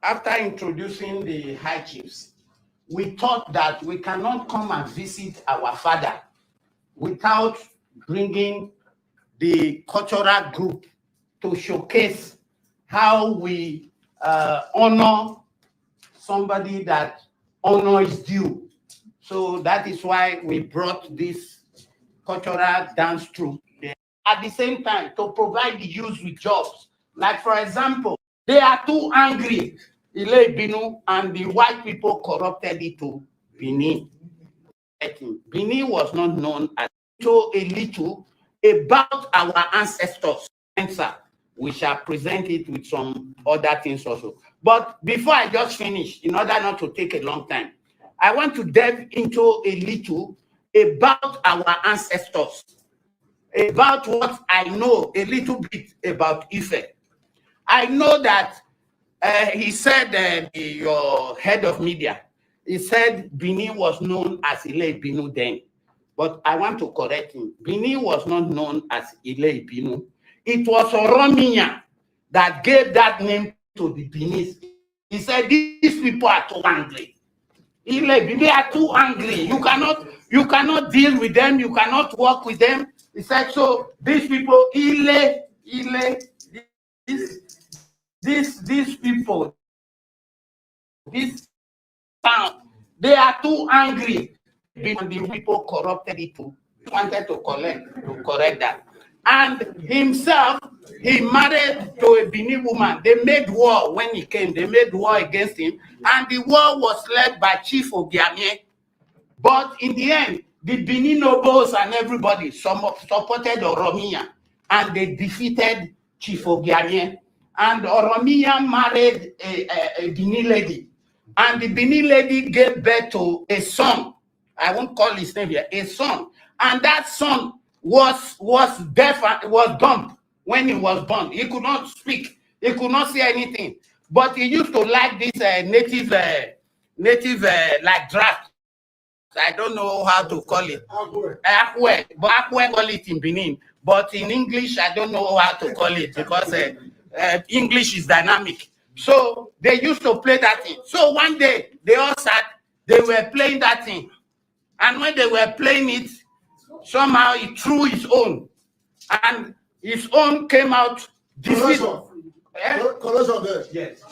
after introducing the high chiefs, we thought that we cannot come and visit our father without bringing the cultural group to showcase how we honor somebody that honor is due. So that is why we brought this cultural dance troupe there. At the same time, to provide the youth with jobs. Like, for example, they are too angry, Ile Binu, and the white people corrupted it to Benin. Benin was not known as so a little about our ancestors. We shall present it with some other things also. But before I just finish, in order not to take a long time, I want to delve into a little about our ancestors, about what I know a little bit about Ife. I know that he said, your head of media, he said Benin was known as Ile Binu then. But I want to correct him. Benin was not known as Ile Binu. It was Oromiya that gave that name to the Benin. He said, these people are too angry. They are too angry. You cannot deal with them. You cannot work with them. He said, so these people, these people, this town, they are too angry. And the people corrupted it too. He wanted to correct that. And himself, he married to a Benin woman. They made war when he came. They made war against him. And the war was led by Chief Ogiamie. But in the end, the Benin nobles and everybody supported Oromiya. And they defeated Chief Ogiamie. And Oromiya married a Benin lady. And the Benin lady gave birth to a son. I won't call his name here. A son. And that son was deaf and was dumb when he was born. He could not speak. He could not say anything. But he used to like this native like draft. I don't know how to call it. Akwe. But Akwe call it in Benin. But in English, I don't know how to call it because English is dynamic. So they used to play that thing. So one day they all sat. They were playing that thing. And when they were playing it, somehow he threw his own. And his own came out defeated. Correction there. Yes.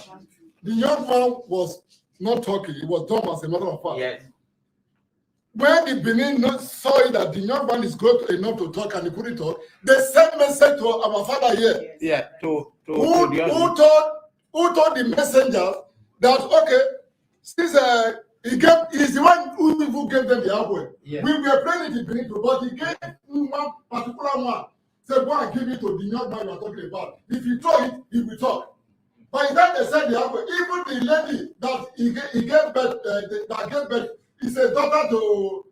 The young man was not talking. He was dumb as a matter of fact. Yes. When the Benin saw it that the young man is good enough to talk and he couldn't talk, they sent message to our father here. Yeah. Who told the messenger that, okay, since he's the one who gave them the apple. Yeah. We were playing it in Benin, but he gave one particular one. Said, go and give it to the young man you are talking about. If you throw it, he will talk. By the time they said the apple, even the lady that he gave birth, that gave birth, is a daughter to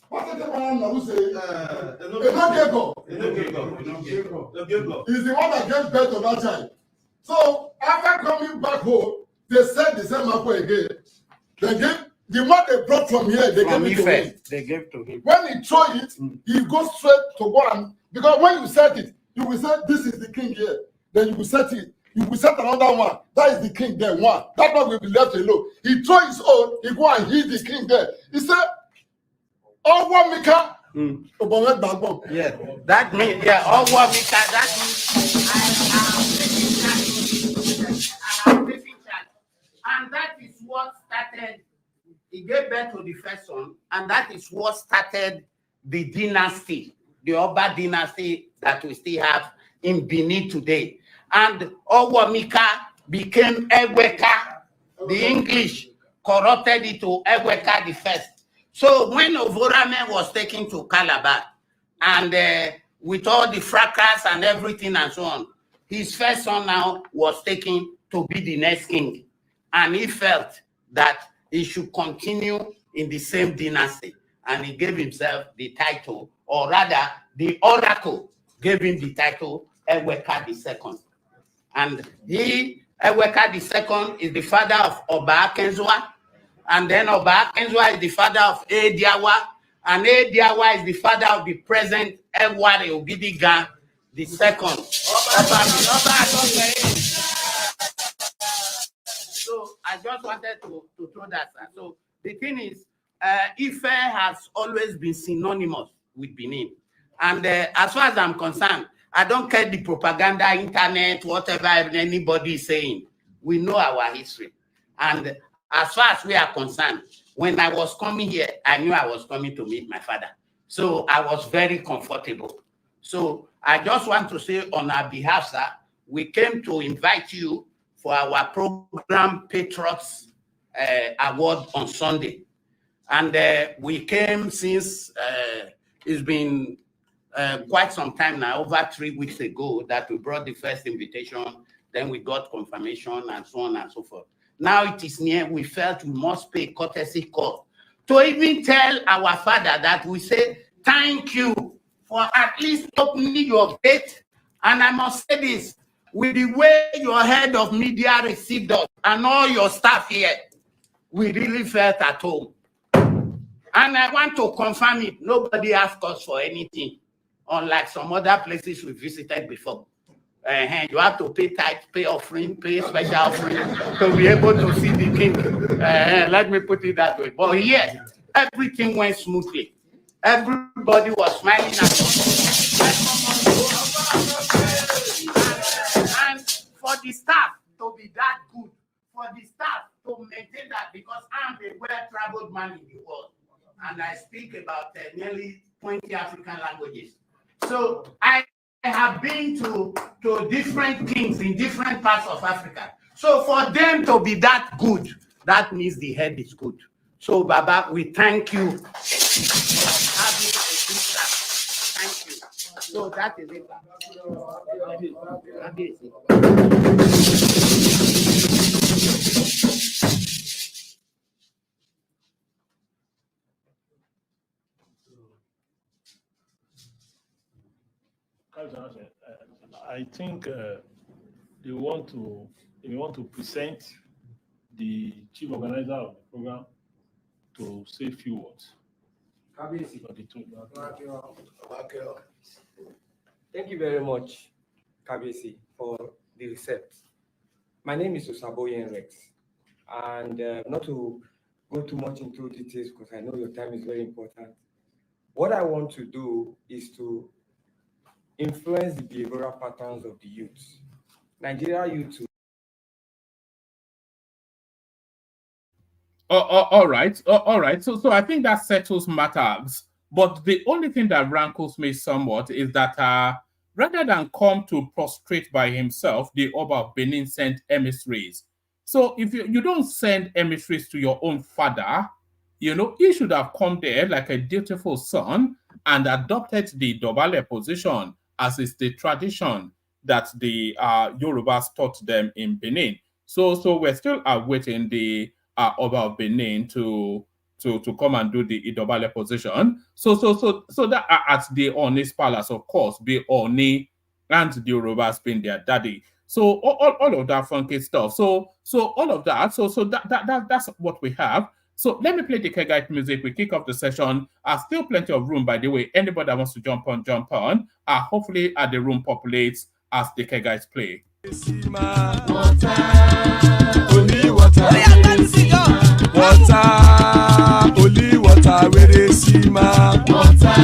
what's the one who say Enogego. He's the one that gave birth to that child. So after coming back home, they said the same apple again. They gave the one they brought from here, they gave it to him. They gave to him. When he throw it, he goes straight to one. Because when you set it, you will say, this is the king here. Then you will set it. you will set another one. That is the king there, one. That one will be left alone. He throw his own, he go and hit the king there. He said, oh, one Mika. Yeah, that means, yeah, all what Mika, that means I have taken charge. And that is what started, he gave birth to the first son, and that is what started the dynasty, the Oba dynasty that we still have in Benin today. And Owamika became Eweka. The English corrupted it to Eweka the first. So when Ovorame was taken to Calabar, and with all the fracas and everything and so on, his first son now was taken to be the next king. And he felt that he should continue in the same dynasty. And he gave himself the title, or rather, the oracle gave him the title Eweka II. And Eweka II is the father of Oba Akenzua, and then Oba Akenzua is the father of Ediawa, and Ediawa is the father of the present Eware Ogidiga II. So I just wanted to throw that. So the thing is, Ife has always been synonymous with Benin. And as far as I'm concerned, I don't care the propaganda, internet, whatever anybody is saying. We know our history. And as far as we are concerned, when I was coming here, I knew I was coming to meet my father. So I was very comfortable. So I just want to say on our behalf, sir, we came to invite you for our program Patriots Award on Sunday. And we came since it's been quite some time now, over 3 weeks ago, that we brought the first invitation, then we got confirmation and so on and so forth. Now it is near, we felt we must pay courtesy call to even tell our father that we say, thank you for at least opening your gate. And I must say this, with the way your head of media received us and all your staff here, we really felt at home. And I want to confirm it, nobody asked us for anything, unlike some other places we visited before. You have to pay tithe, pay offering, pay special offering to be able to see the king. Let me put it that way. But here, everything went smoothly. Everybody was smiling at us. And for the staff to be that good, for the staff to maintain that, because I'm a well-traveled man in the world, and I speak about nearly 20 African languages. So I have been to different kings in different parts of Africa. So for them to be that good, that means the head is good. So Baba, we thank you for having a good staff. Thank you. So that is it. I think they want to present the chief organizer of the program to say a few words. Thank you very much, Kabisi, for the recept. My name is Osaboyen Rex, and not to go too much into details because I know your time is very important. What I want to do is to influence the behavioral patterns of the youth. Nigeria youth. All right. So I think that settles matters. But the only thing that rankles me somewhat is that rather than come to prostrate by himself, the Oba of Benin sent emissaries. So if you don't send emissaries to your own father, he should have come there like a dutiful son and adopted the Dobale position, as is the tradition that the Yorubas taught them in Benin. So we're still awaiting the Oba of Benin to come and do the Idobale position. So that at the Oni's palace, of course, the Oni and the Yorubas being their daddy. So all of that funky stuff. So all of that. So that's what we have. So let me play the Kegite music. We kick off the session. Still plenty of room, by the way. Anybody that wants to jump on. Hopefully the room populates as the Kegites play. Water, only water. Water, only water. Where they see ma. Water,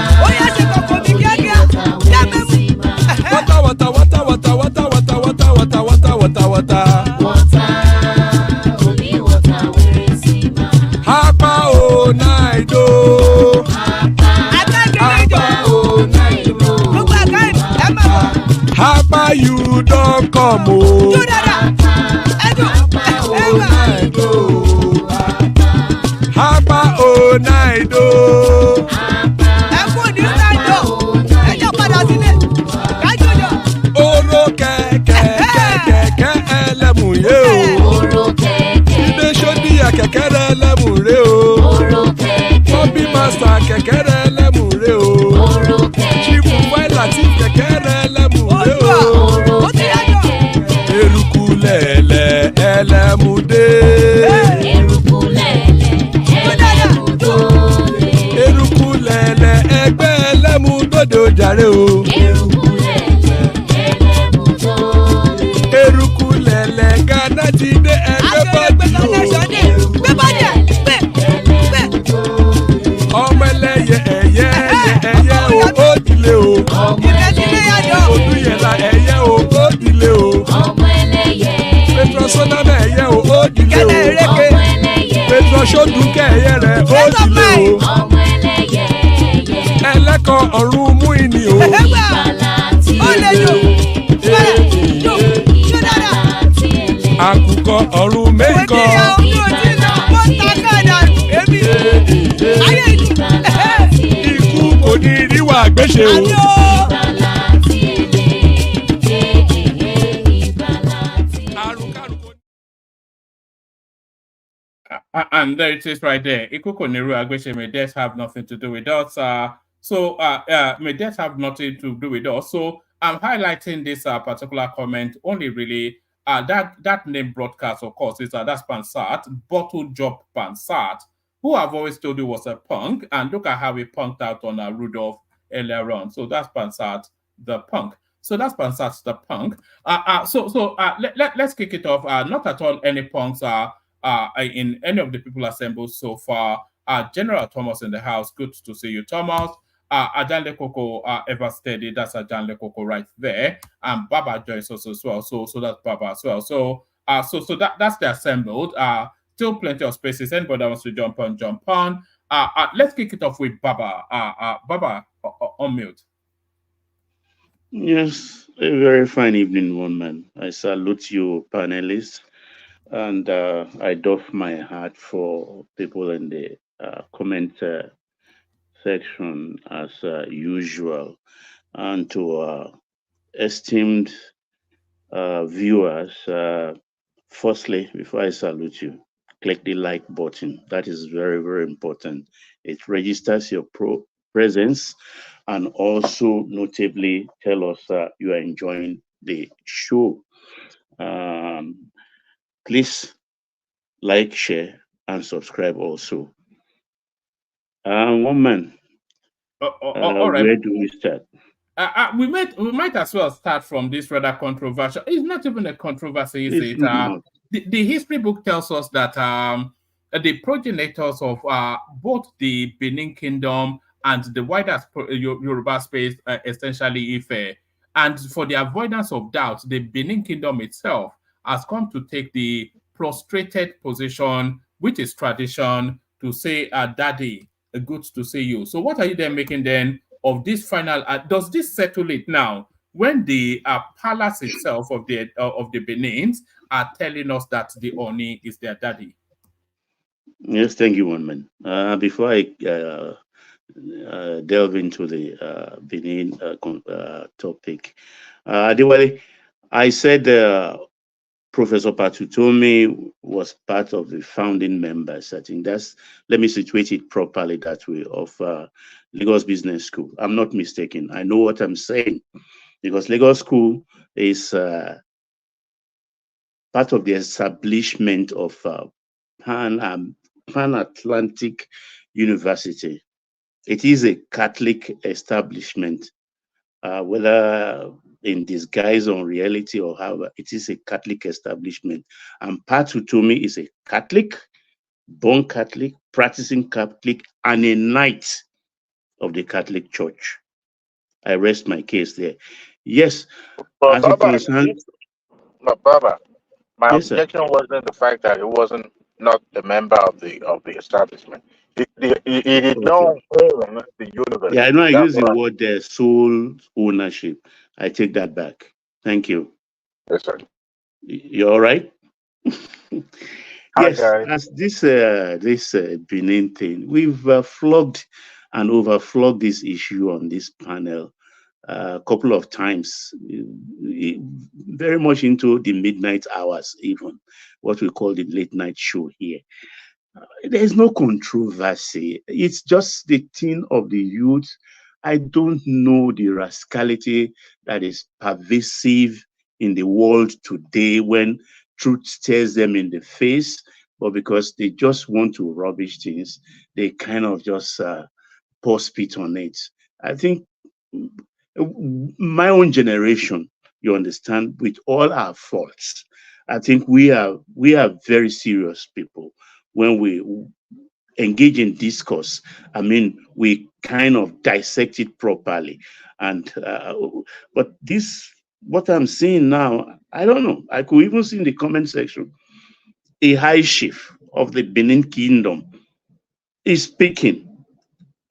water, water, water, water, water, water, water, water, water, water. Only water. Where they see ma. Hapa o naido. Hapa o naido. Hapa you don't come o. Hapa o naido. Oro kẹ̀kẹ́ ẹlẹ́mùrè o. Ibe sọ́díyà kẹ̀kẹ́ ẹlẹ́mùrè o. Bobby Master kẹ̀kẹ́ ẹlẹ́mùrè o. Chief Latif kẹ̀kẹ́ ẹlẹ́mùrè o. Eruku lẹ̀lẹ̀ ẹlẹ́mùdé. Eruku lẹ̀lẹ̀ ẹgbẹ́ ẹlẹ́mùdódò jàre o. Eruku lẹ̀lẹ̀ Ghana ti dé ẹgbẹ́ bọ́dì o. Ọmọ ẹlẹ́yẹ ẹyẹ o ó dilé o. Odúyẹ̀lá ẹyẹ o ó dilé o. Petrosoname ẹyẹ o ó dilé o. Petrosodunke ẹyẹ rẹ̀ ó dilé o. Ẹlẹ́kọ̀ ọ̀run mú ìní o. Àkùkọ ọ̀run mẹ́kọ. Ikú kò ní ríwà gbéṣe o. And there it is right there. Ikuko Neru Agbeche, may death have nothing to do with us. May death have nothing to do with us. So I'm highlighting this particular comment only really that name broadcast, of course, is that's Pansat, Bottle Job Pansat, who I've always told you was a punk. And look at how he punked out on Rudolph earlier on. So that's Pansat, the punk. So that's Pansat, the punk. Let's kick it off. Not at all any punks in any of the people assembled so far. General Thomas in the house. Good to see you, Thomas. Ajan Lekoko ever steady. That's Ajan Lekoko right there. And Baba Joyce also as well. So that's Baba as well. So that's the assembled. Still plenty of spaces. Anybody that wants to jump on. Let's kick it off with Baba. Baba, on mute. Yes, a very fine evening, one man. I salute you, panelists, and I doff my hat for people in the comment section as usual, and to esteemed viewers. Firstly, before I salute you, click the like button. That is very, very important. It registers your presence and also notably tell us you are enjoying the show. Please like, share, and subscribe also. One man, all right. Where do we start? We might as well start from this rather controversial. It's not even a controversy, is it? The history book tells us that the progenitors of both the Benin Kingdom and the wider Yoruba space, essentially Ife, and for the avoidance of doubt, the Benin Kingdom itself has come to take the prostrated position, which is tradition, to say, Daddy, good to see you. So what are you then making then of this final? Does this settle it now when the palace itself of the Benins are telling us that the Oni is their daddy? Yes, thank you, one man. Before I delve into the Benin topic, I said Professor Patutomi was part of the founding members. I think let me situate it properly that way, of Lagos Business School. I'm not mistaken. I know what I'm saying, because Lagos School is part of the establishment of Pan-Atlantic University. It is a Catholic establishment, whether in disguise on reality or however, it is a Catholic establishment. And Patu to me is a Catholic, born Catholic, practicing Catholic, and a knight of the Catholic Church. I rest my case there. Yes, But as it Baba, concerns, Baba, my yes, sir. objection wasn't the fact that it wasn't not a member of the establishment. He did Okay. not own the Yeah, I university. know I That's use the what I. word there, sole ownership. I take that back. Thank you. Yes, sir. You all right? Hi, Yes, guys. as this Benin thing, we've flogged and overflogged this issue on this panel a couple of times, very much into the midnight hours, even what we call the late night show here. There's no controversy. It's just the thing of the youth. I don't know the rascality that is pervasive in the world today when truth stares them in the face, but because they just want to rubbish things, they kind of just pour spit on it. I think my own generation, you understand, with all our faults, I think we are very serious people when we engage in discourse. I mean, we kind of dissect it properly. And but this, what I'm seeing now, I don't know. I could even see in the comment section a high chief of the Benin Kingdom is speaking,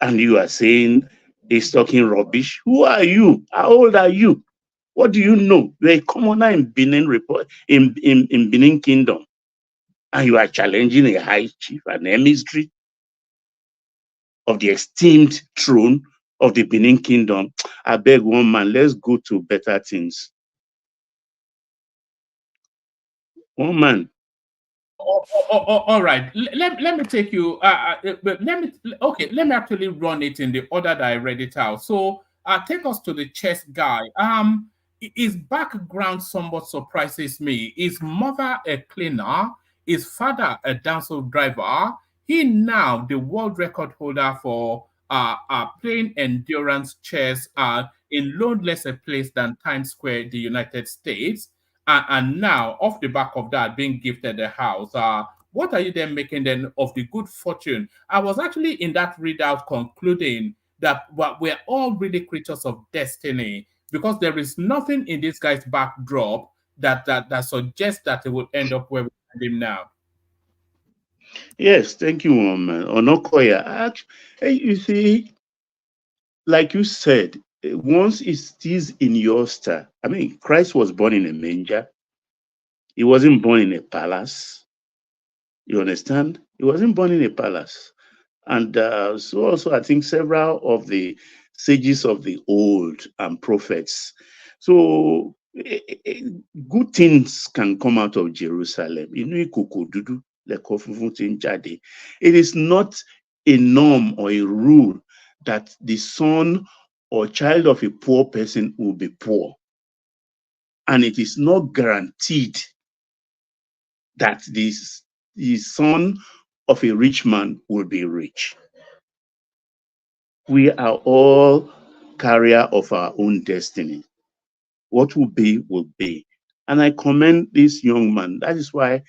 and you are saying he's talking rubbish. Who are you? How old are you? What do you know? You're a commoner in Benin report in Benin Kingdom, and you are challenging a high chief, an emissary of the esteemed throne of the Benin Kingdom. I beg one man, let's go to better things. One man. All right. Let me take you. But let me actually run it in the order that I read it out. So, take us to the chess guy. His background somewhat surprises me. His mother a cleaner, his father a dancer driver. He now the world record holder for playing endurance chess in no less a place than Times Square, the United States. And now, off the back of that, being gifted a house, what are you then making then of the good fortune? I was actually in that readout concluding that we're all really creatures of destiny because there is nothing in this guy's backdrop that suggests that he will end up where we find him now. Yes, thank you, man. Onokoya. You see, like you said, once it is in your star, I mean, Christ was born in a manger. He wasn't born in a palace. You understand? He wasn't born in a palace. And so also, I think several of the sages of the old and prophets. So good things can come out of Jerusalem. It is not a norm or a rule that the son or child of a poor person will be poor. And it is not guaranteed that the son of a rich man will be rich. We are all carrier of our own destiny. What will be, will be. And I commend this young man. That is why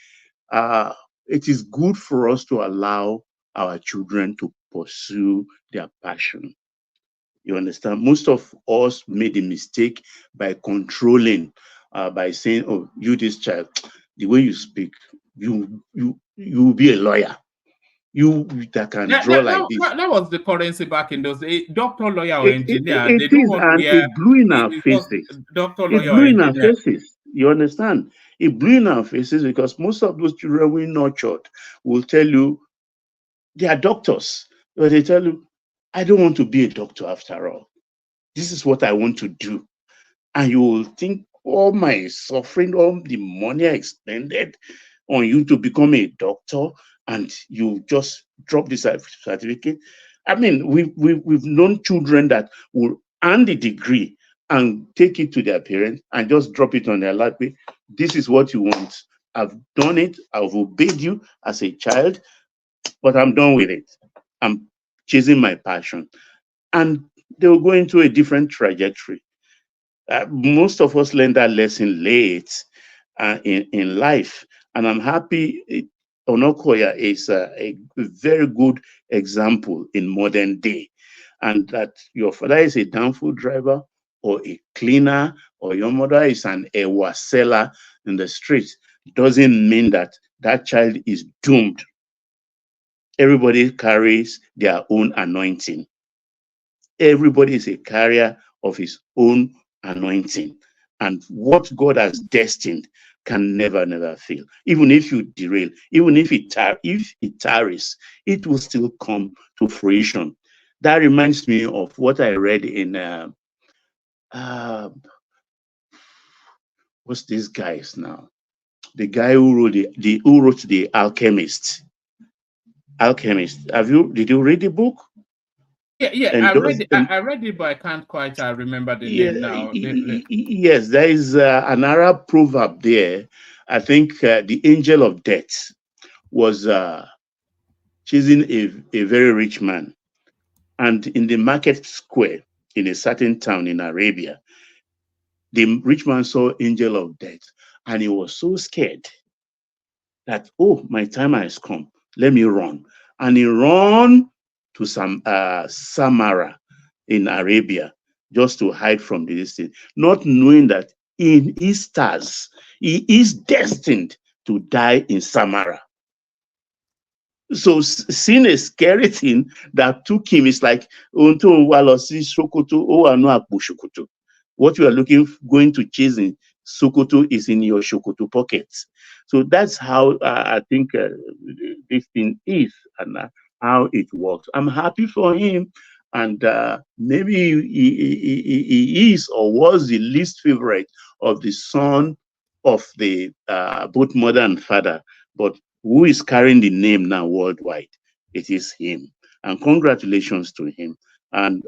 it is good for us to allow our children to pursue their passion. You understand? Most of us made a mistake by controlling, by saying, "Oh, you this child, the way you speak, you will be a lawyer. You that can draw like this." That was the currency back in those days. Doctor, lawyer, or engineer. It They don't is, want to and hear it blew in our because faces. doctor, It lawyer, or blew in our engineer. faces. You understand? It blew in our faces because most of those children we nurtured will tell you they are doctors, but they tell you, "I don't want to be a doctor after all. This is what I want to do." And you will think all my suffering, all the money I expended on you to become a doctor, and you just drop the certificate. I mean, we've known children that will earn the degree and take it to their parents and just drop it on their lap. This is what you want. I've done it. I've obeyed you as a child, but I'm done with it. I'm chasing my passion. And they'll go into a different trajectory. Most of us learn that lesson late in life. And I'm happy Onokoya is a very good example in modern day. And that your father is a downfall driver or a cleaner or your mother is an ewa seller in the street doesn't mean that that child is doomed. Everybody carries their own anointing. Everybody is a carrier of his own anointing. And what God has destined can never fail. Even if you derail, even if it tarries, it will still come to fruition. That reminds me of what I read in what's these guys now? The guy who wrote the Alchemist. Alchemist. Did you read the book? Yeah, And I read it, but I can't quite remember the name now. Yes, there is an Arab proverb there. I think the angel of death was chasing a very rich man. And in the market square in a certain town in Arabia, the rich man saw angel of death and he was so scared that, oh, my time has come. Let me run. And he ran to Samara in Arabia just to hide from the distance, not knowing that in his stars, he is destined to die in Samara. So seeing a scary thing that took him is like, what you are going to chase in Sokoto is in your Sokoto pockets. So that's how I think this thing is and how it works. I'm happy for him. And maybe he is or was the least favorite of the son of the both mother and father. But who is carrying the name now worldwide? It is him. And congratulations to him. And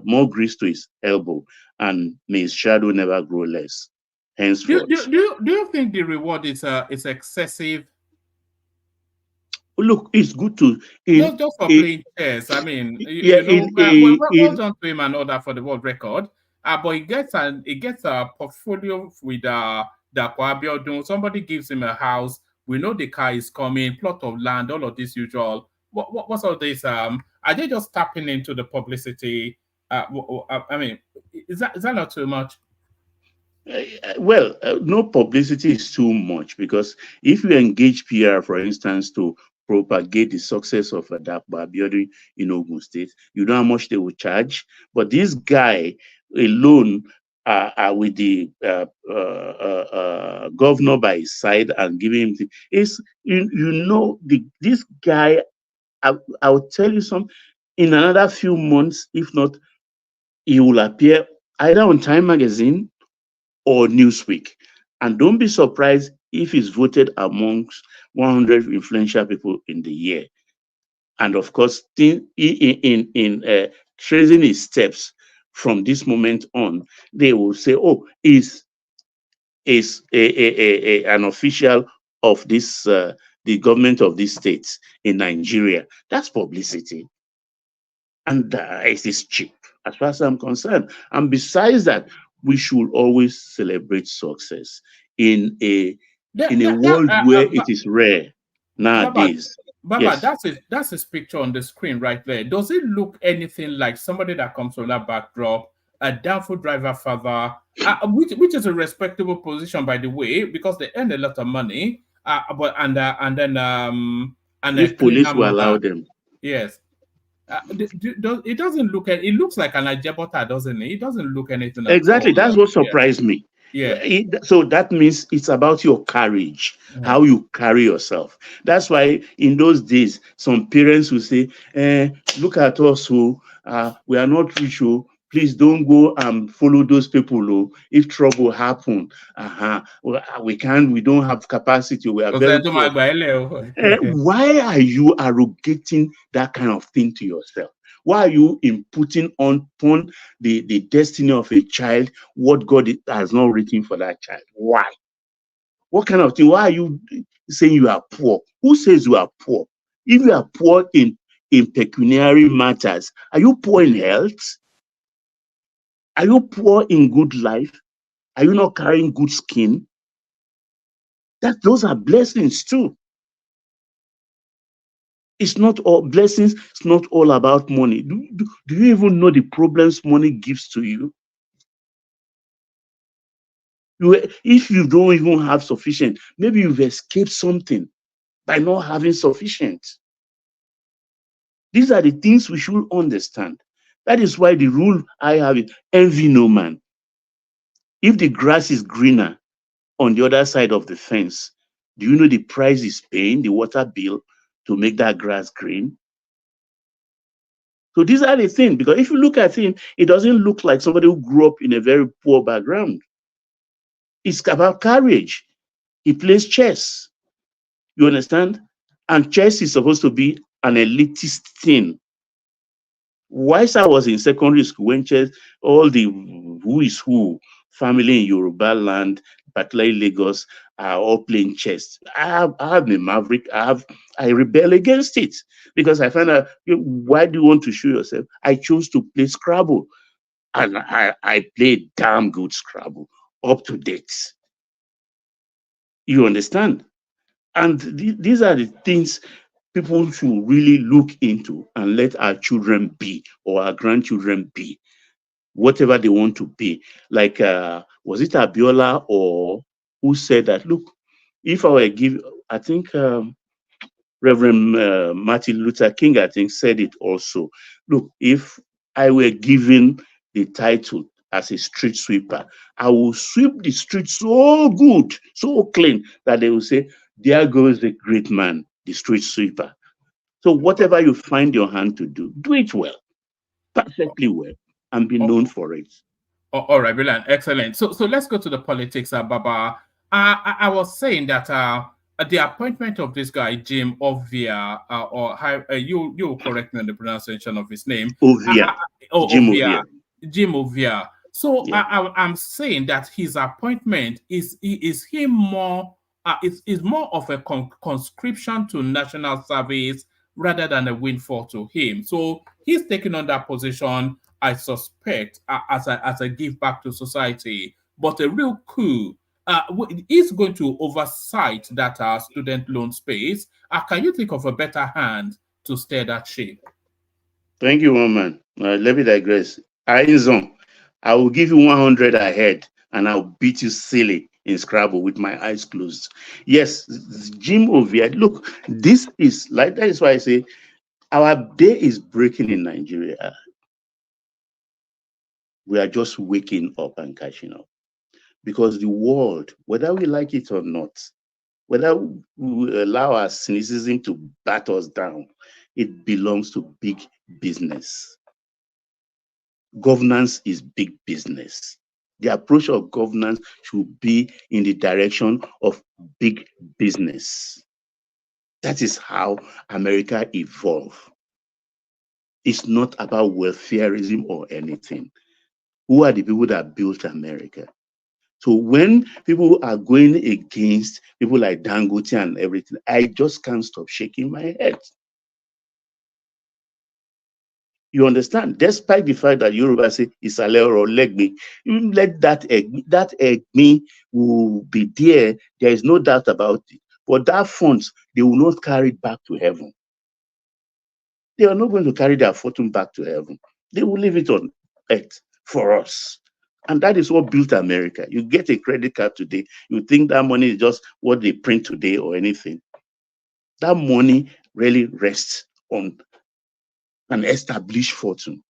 more grease to his elbow. And may his shadow never grow less. Henceforth. Do you think the reward is excessive? Look, it's good to just for playing chess. I mean, well done to him and all that for the world record. But he gets a portfolio with the Abiodun. Somebody gives him a house. We know the car is coming, plot of land, all of this usual. What's all this? Are they just tapping into the publicity? I mean, is that not too much? Well, no publicity is too much because if you engage PR, for instance, to propagate the success of Dakba Abiodun in Ogun State, you know how much they will charge. But this guy alone, with the governor by his side and giving him this guy. I will tell you something. In another few months, if not, he will appear either on Time Magazine or Newsweek. And don't be surprised if he's voted amongst 100 influential people in the year. And of course, in tracing his steps from this moment on, they will say, oh, is an official of this, the government of this state in Nigeria. That's publicity. And it is cheap, as far as I'm concerned. And besides that, we should always celebrate success in a world where it is rare nowadays. Baba, Yes. that's his picture on the screen right there. Does it look anything like somebody that comes from that backdrop, a downfall driver father, which is a respectable position, by the way, because they earn a lot of money. If police will allow them. Yes. It doesn't look. It looks like an Ajabota, doesn't it? It doesn't look anything. Exactly. That's what surprised me. Yeah. So that means it's about your courage, how you carry yourself. That's why in those days, some parents will say, look at us who we are not rich. Please don't go and follow those people. If trouble happen, we don't have capacity. We are very poor. Why are you arrogating that kind of thing to yourself? Why are you inputting upon the destiny of a child what God has not written for that child? Why? What kind of thing? Why are you saying you are poor? Who says you are poor? If you are poor in pecuniary matters, are you poor in health? Are you poor in good life? Are you not carrying good skin? Those are blessings too. It's not all blessings. It's not all about money. Do you even know the problems money gives to you? If you don't even have sufficient, maybe you've escaped something by not having sufficient. These are the things we should understand. That is why the rule I have is envy no man. If the grass is greener on the other side of the fence, do you know the price is paying, the water bill, to make that grass green? So these are the things, because if you look at him, it doesn't look like somebody who grew up in a very poor background. It's about courage. He plays chess. You understand? And chess is supposed to be an elitist thing. Whilst I was in secondary school, when chess, all the who is who family in Yoruba land, particularly Lagos, are all playing chess. I have a maverick. I rebel against it because I find out, why do you want to show yourself? I chose to play Scrabble, and I played damn good Scrabble, up to date. You understand? And these are the things people should really look into and let our children be, or our grandchildren be, whatever they want to be. Like, was it Abiola or who said that, look, if I were I think Reverend Martin Luther King, I think, said it also. Look, if I were given the title as a street sweeper, I will sweep the street so good, so clean, that they will say, there goes the great man, the street sweeper. So whatever you find your hand to do, do it well, perfectly well, and be known for it. All right, brilliant, excellent. So let's go to the politics, Baba. I was saying that the appointment of this guy Jim Ovia, you correct me on the pronunciation of his name. Ovia. Jim Ovia. Jim Ovia. So Yeah. I'm saying that his appointment is him more. Is more of a conscription to national service rather than a windfall to him. So he's taking on that position, I suspect, as a give back to society. But a real coup is going to oversight that student loan space. Can you think of a better hand to steer that ship? Thank you, woman. Let me digress. I will give you 100 ahead, and I'll beat you silly in Scrabble with my eyes closed. Yes, Jim Ovia. Look, this is like, that is why I say our day is breaking in Nigeria. We are just waking up and catching up, because the world, whether we like it or not, whether we allow our cynicism to bat us down, it belongs to big business. Governance is big business. The approach of governance should be in the direction of big business. That is how America evolved. It's not about welfareism or anything. Who are the people that built America? So when people are going against people like Dangote and everything, I just can't stop shaking my head. You understand? Despite the fact that Yoruba say Isale or Legbe, you let that egg me will be there. There is no doubt about it. But that funds, they will not carry it back to heaven. They are not going to carry their fortune back to heaven. They will leave it on earth for us. And that is what built America. You get a credit card today, you think that money is just what they print today or anything. That money really rests on an established fortune.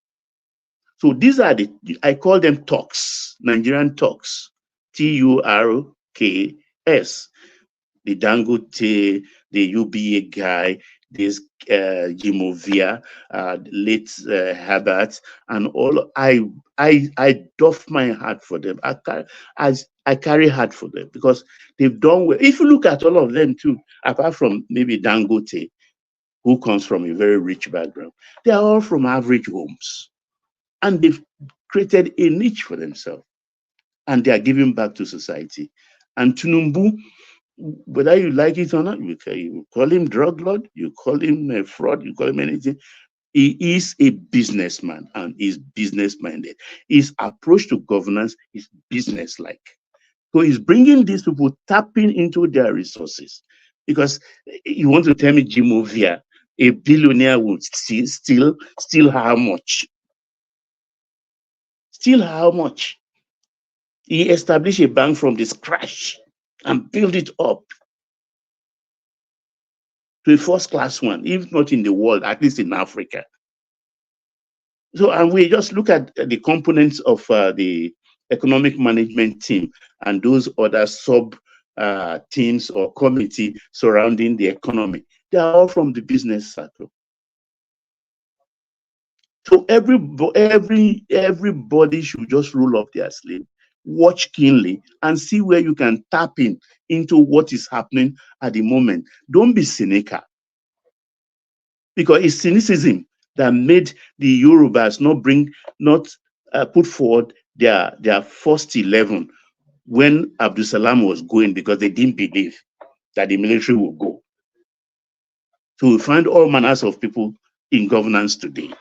So these are I call them talks, Nigerian talks, Turks. The Dangote, the UBA guy, this Jimovia, late Herbert, and all. I doff my heart for them. I carry heart for them because they've done well. If you look at all of them too, apart from maybe Dangote, who comes from a very rich background, they are all from average homes. And they've created a niche for themselves. And they are giving back to society. And Tinubu, whether you like it or not, you call him drug lord, you call him a fraud, you call him anything. He is a businessman and is business-minded. His approach to governance is business-like. So he's bringing these people, tapping into their resources. Because you want to tell me Jim Ovia, a billionaire, would steal how much? Steal how much? He established a bank from the scratch and built it up to a first-class one, if not in the world, at least in Africa. So, and we just look at the components of the economic management team and those other sub teams or committee surrounding the economy. They are all from the business circle. So everybody should just roll up their sleeve, watch keenly, and see where you can tap into what is happening at the moment. Don't be cynical, because it's cynicism that made the Yorubas not put forward their first 11 when Abdul Salam was going, because they didn't believe that the military would go. So we find all manners of people in governance today,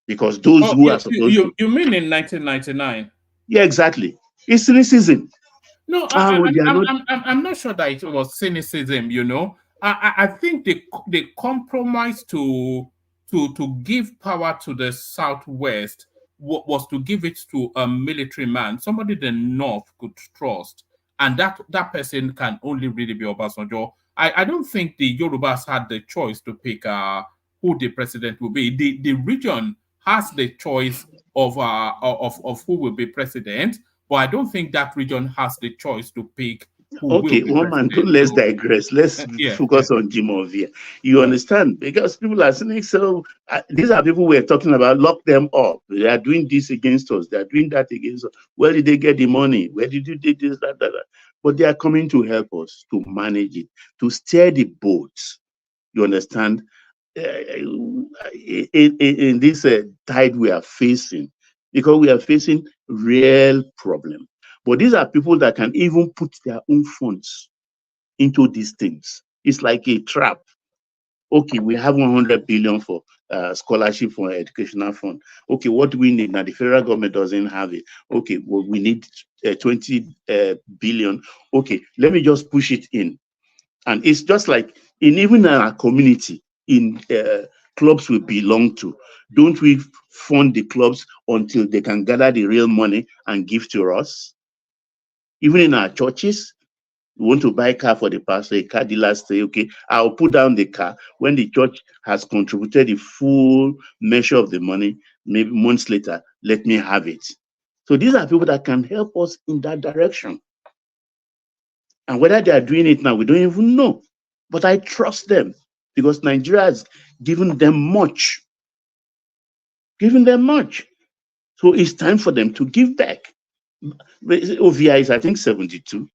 because those who are supposed to. You mean in 1999? Yeah, exactly. It's cynicism. No, I'm not sure that it was cynicism. You know, I think they compromised to give power to the Southwest was to give it to a military man, somebody the North could trust, and that person can only really be Obasanjo. I don't think the Yorubas had the choice to pick who the president will be. The region has the choice of who will be president, but I don't think that region has the choice to pick who will be president. Let's digress. Let's focus on Jim Ovia. You understand? Because people are saying, so these are people we're talking about, lock them up. They are doing this against us. They are doing that against us. Where did they get the money? Where did you do this, that? But they are coming to help us to manage it, to steer the boats. You understand? In this tide we are facing, because we are facing real problem. But these are people that can even put their own funds into these things. It's like a trap. Okay, we have 100 billion for scholarship for educational fund. Okay, what do we need? Now the federal government doesn't have it. Okay, well, we need 20 billion. Okay, let me just push it in. And it's just like even in our community, in clubs we belong to, don't we fund the clubs until they can gather the real money and give to us? Even in our churches, we want to buy a car for the pastor, a car dealer say, okay, I'll put down the car. When the church has contributed the full measure of the money, maybe months later, let me have it. So these are people that can help us in that direction. And whether they are doing it now, we don't even know. But I trust them, because Nigeria has given them much. Given them much. So it's time for them to give back. OVI is, I think, 72.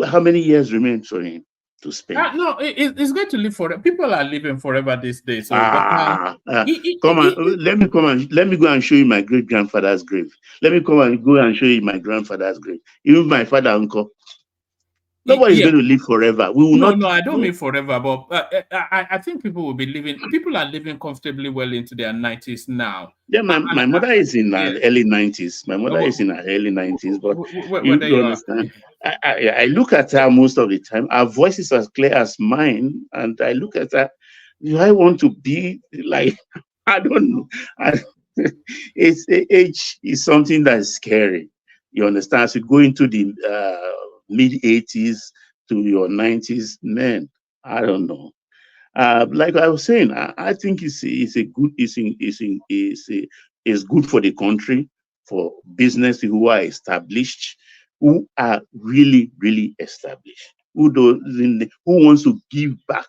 How many years remain for him to spend? No, it's going to live forever. People are living forever these days. So, come on, let me go and show you my great grandfather's grave. Let me go and show you my grandfather's grave. Even my father, uncle. Nobody's going to live forever. We will not. No, I don't mean forever, but I think people will be living. People are living comfortably well into their 90s now. Yeah, my mother is in her early 90s. My mother is in her early 90s, but you understand. I look at her most of the time. Her voice is as clear as mine, and I look at her. Do I want to be like? I don't know. Age is something that is scary. You understand? So go into the mid-80s to your 90s, man, I don't know. Like I was saying, I think it's good for the country, for business who are established, who are really, really established, who wants to give back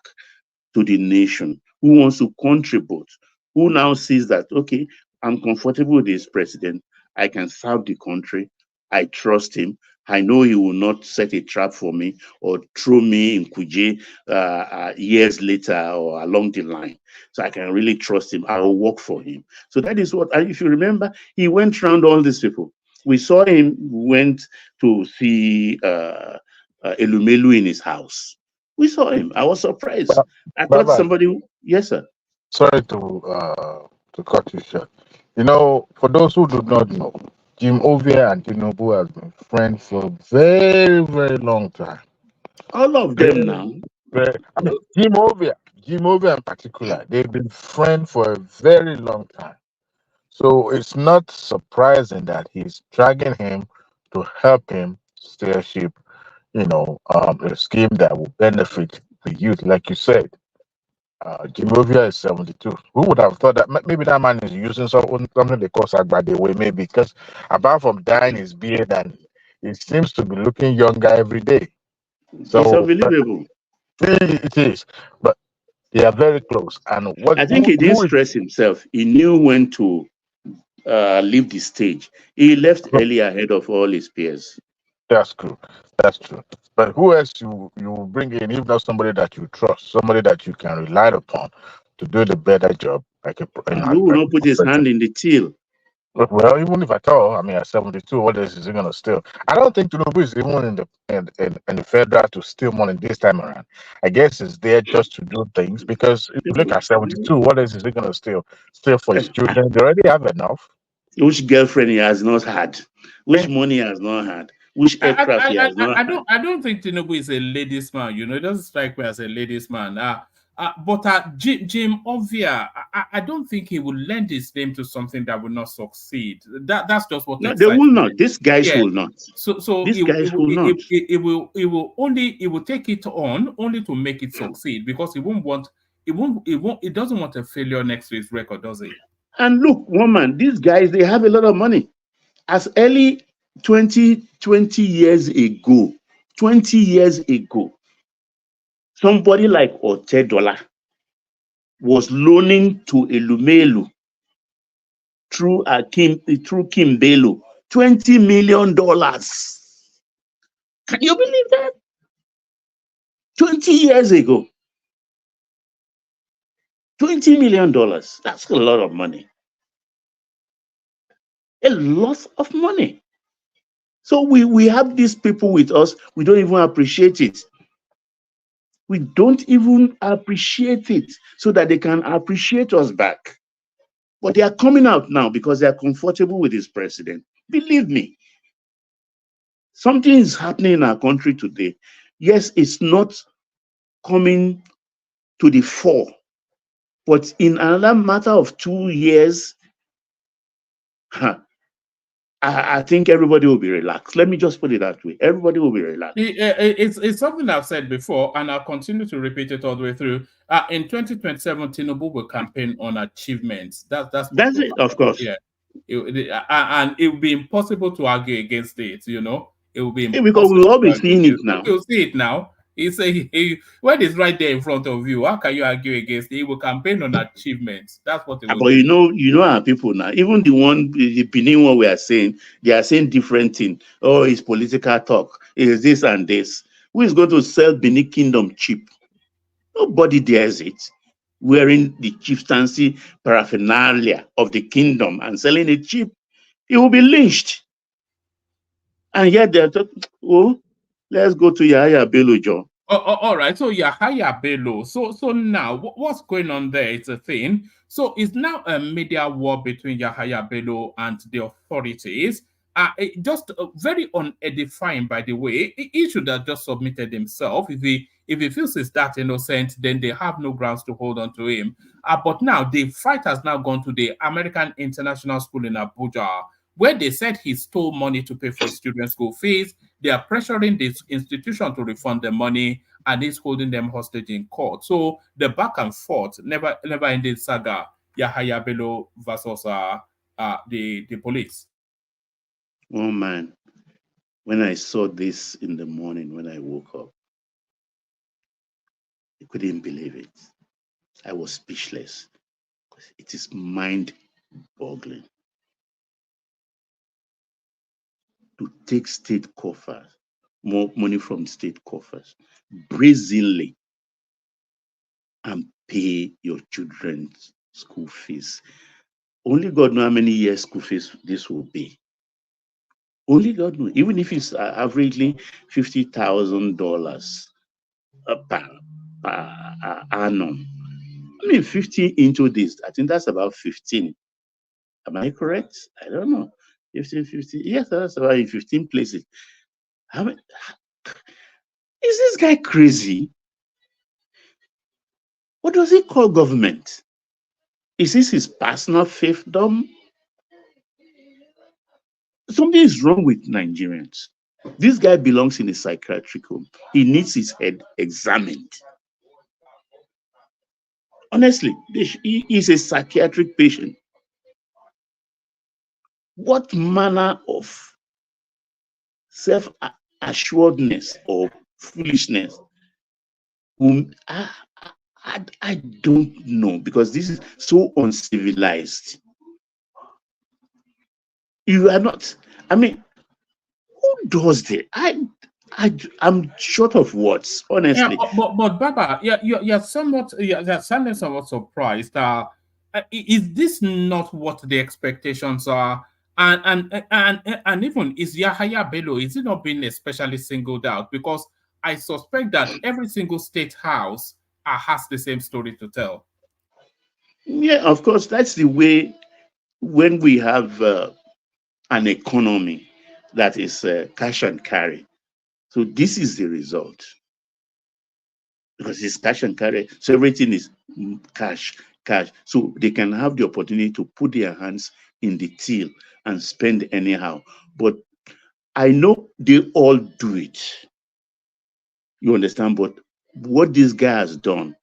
to the nation, who wants to contribute, who now sees that, okay, I'm comfortable with this president, I can serve the country, I trust him. I know he will not set a trap for me or throw me in Kuje years later or along the line. So I can really trust him. I will work for him. So that is what, if you remember, he went around all these people. We saw him went to see Elumelu in his house. We saw him. I was surprised. I thought somebody, yes, sir. Sorry to cut you short. You know, for those who do not know, Jim Ovia and Tinubu have been friends for a very, very long time. All of them now. I mean, Jim Ovia in particular, they've been friends for a very long time. So it's not surprising that he's dragging him to help him steership, a scheme that will benefit the youth, like you said. Jimovia is 72. Who would have thought that maybe that man is using something they call Sagbade way, maybe because apart from dyeing his beard, and he seems to be looking younger every day. So It's unbelievable. it is, but they are very close. And I think he didn't stress himself. He knew when to leave the stage. He left early ahead of all his peers. That's true. That's true. But who else you bring in if not somebody that you trust, somebody that you can rely upon to do the better job? And who will not put his hand in the till? Well, even if at all, I mean, at 72, what else is he going to steal? I don't think Tinubu is even in the federal to steal money this time around. I guess it's there just to do things because if you look at 72, what else is he going to steal? Steal for his children. They already have enough. Which girlfriend he has not had? Which money he has not had? Which aircraft he has not had? I don't think Tinubu is a ladies' man. You know, it doesn't strike me as a ladies' man. But Jim Ovia, I don't think he will lend his name to something that will not succeed. That's just what. No, they will not. These guys will not. So these guys will not. It will take it on only to make it succeed because it doesn't want a failure next to his record, does it? And look, woman, these guys, they have a lot of money. As early 20 years ago, somebody like Otedola was loaning to Elumelu through Kim Bello $20 million. Can you believe that? 20 years ago. $20 million. That's a lot of money. A lot of money. So we have these people with us. We don't even appreciate it. We don't even appreciate it so that they can appreciate us back. But they are coming out now because they are comfortable with this president. Believe me, something is happening in our country today. Yes, it's not coming to the fore, but in another matter of 2 years, I think everybody will be relaxed. Let me just put it that way. Everybody will be relaxed. It's something I've said before, and I'll continue to repeat it all the way through. In 2027, Tinubu will campaign on achievements. That's it, of course. Yeah. And it will be impossible to argue against it, you know. It will be impossible. Because we'll all be seeing it now. You'll see it now. When it's right there in front of you, how can you argue against it? He will campaign on achievements. That's what it will But do. you know our people now. Even the Benin one we are saying, they are saying different things. Oh, it's political talk. It's this and this. Who is going to sell Benin Kingdom cheap? Nobody dares it. Wearing the chieftaincy paraphernalia of the kingdom and selling it cheap. He will be lynched. And yet they're talking, oh, let's go to Yahaya Bello, Joe. All right. So Yahaya Bello. So now what's going on there? It's a thing. So it's now a media war between Yahaya Bello and the authorities. Just very unedifying, by the way. He should have just submitted himself. If he feels he's that innocent, then they have no grounds to hold on to him. But now the fight has now gone to the American International School in Abuja, where they said he stole money to pay for his students' school fees. They are pressuring this institution to refund the money, and he's holding them hostage in court. So the back and forth, never ending saga, Yahaya Bello versus the police. Oh man, when I saw this in the morning when I woke up, I couldn't believe it. I was speechless. It is mind-boggling. To take state coffers, more money from state coffers, brazenly, and pay your children's school fees. Only God knows how many years school fees this will be. Only God knows. Even if it's averagely $50,000 per annum. mean, 50 into this. I think that's about 15. Am I correct? I don't know. 15, 15. Yes, that's about in 15 places. How many? Is this guy crazy? What does he call government? Is this his personal fiefdom? Something is wrong with Nigerians. This guy belongs in a psychiatric home. He needs his head examined. Honestly, he is a psychiatric patient. What manner of self-assuredness or foolishness? I don't know, because this is so uncivilized. You are not. I mean, who does that? I'm short of words, honestly. Yeah, but Baba, you're sounding somewhat surprised. Is this not what the expectations are? And even is Yahaya Bello, is it not being especially singled out? Because I suspect that every single state house has the same story to tell. Yeah, of course, that's the way when we have an economy that is cash and carry. So this is the result, because it's cash and carry. So everything is cash. So they can have the opportunity to put their hands in the till and spend anyhow. But I know they all do it. You understand? But what this guy has done,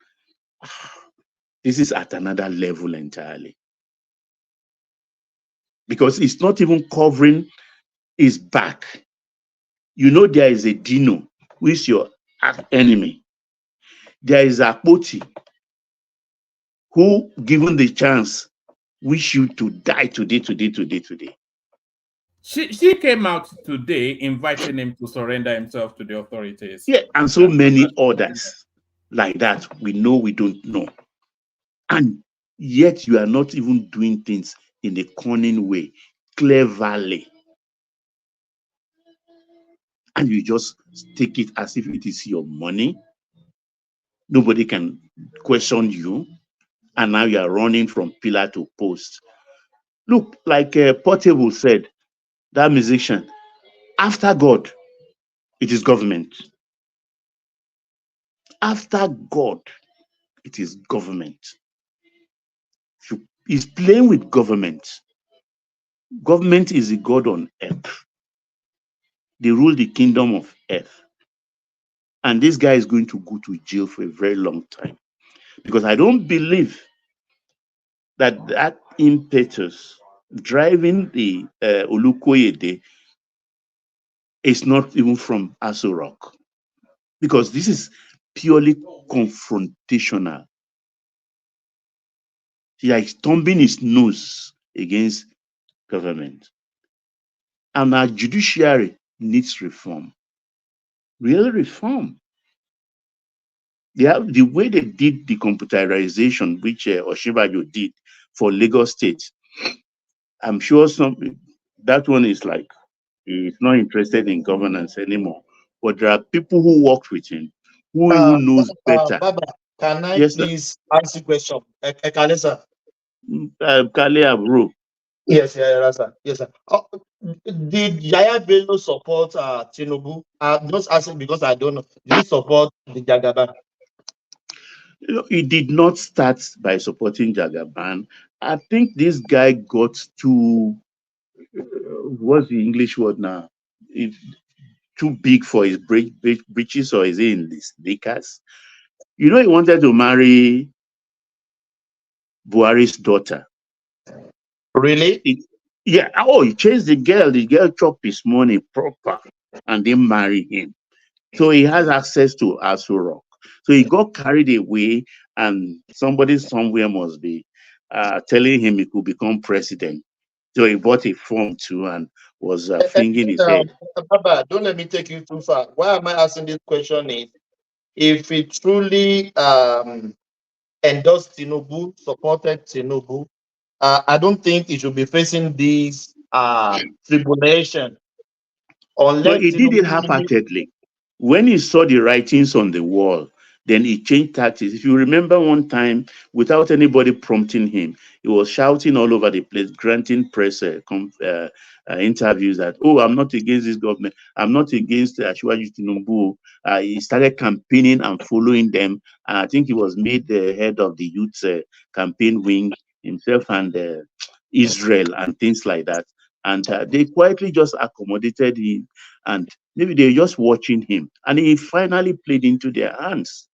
this is at another level entirely. Because it's not even covering his back. You know, there is a Dino who is your enemy. There is a Poti who, given the chance, wish you to die today. She came out today inviting him to surrender himself to the authorities. Yeah, and so many others like that we don't know. And yet you are not even doing things in a cunning way, cleverly. And you just take it as if it is your money. Nobody can question you. And now you are running from pillar to post. Look, like Portable said, that musician, after God, it is government. After God, it is government. He's playing with government. Government is the God on earth. They rule the kingdom of earth. And this guy is going to go to jail for a very long time. Because I don't believe that impetus driving the Olukoyede is not even from Aso Rock. Because this is purely confrontational. He is thumbing his nose against government. And our judiciary needs reform. Real reform. The way they did the computerization, which Oshibajo did for Lagos State, I'm sure that one is like, he's not interested in governance anymore. But there are people who worked with him, who even knows better. Baba, can I Yes, please ask you a question? Ekale, sir. Kale Abro. Yes, sir. Yes, sir. Did Yahaya Bello support Tinubu? I'm just asking because I don't know. Did he support the Jagaban? You know, he did not start by supporting Jagaban. I think this guy got too, what's the English word now? Too big for his breeches, or is he in his knickers? You know, he wanted to marry Buhari's daughter. Really? Yeah. Oh, he chased the girl. The girl chopped his money proper and they marry him. So he has access to Aso Rock. So he got carried away, and somebody somewhere must be telling him he could become president. So he bought a form too and was flinging his head. Baba, don't let me take you too far. Why am I asking this question is, if he truly endorsed Tinubu, supported Tinubu, I don't think he should be facing this tribulation. But he did it half-heartedly. When he saw the writings on the wall Then he changed tactics. If you remember one time, without anybody prompting him, he was shouting all over the place, granting press interviews that, oh, I'm not against this government. I'm not against Ashwaji Tinubu. He started campaigning and following them. And I think he was made the head of the youth campaign wing himself and Israel and things like that. And they quietly just accommodated him. And maybe they're just watching him. And he finally played into their hands.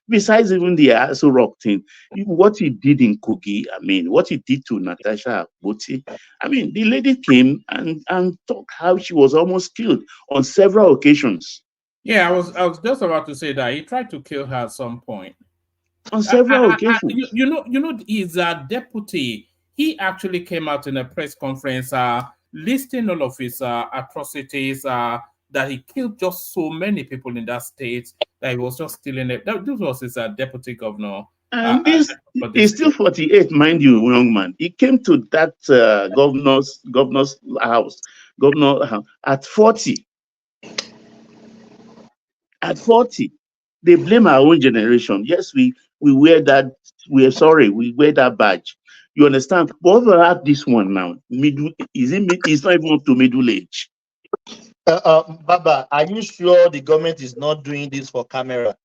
Besides even the Aso Rock thing, what he did in Kogi, I mean, what he did to Natasha Akpoti, I mean, the lady came and talked how she was almost killed on several occasions. Yeah, I was just about to say that he tried to kill her at some point. On several occasions. You know, he's a deputy. He actually came out in a press conference listing all of his atrocities, that he killed just so many people in that state that he was just stealing it. This was his deputy governor. And this is still 48, mind you, young man. He came to that governor's house, at 40. At 40, they blame our own generation. Yes, we wear that. We're sorry, we wear that badge. You understand? But overlap this one now. Middle is it? It's not even up to middle age. Baba, are you sure the government is not doing this for camera?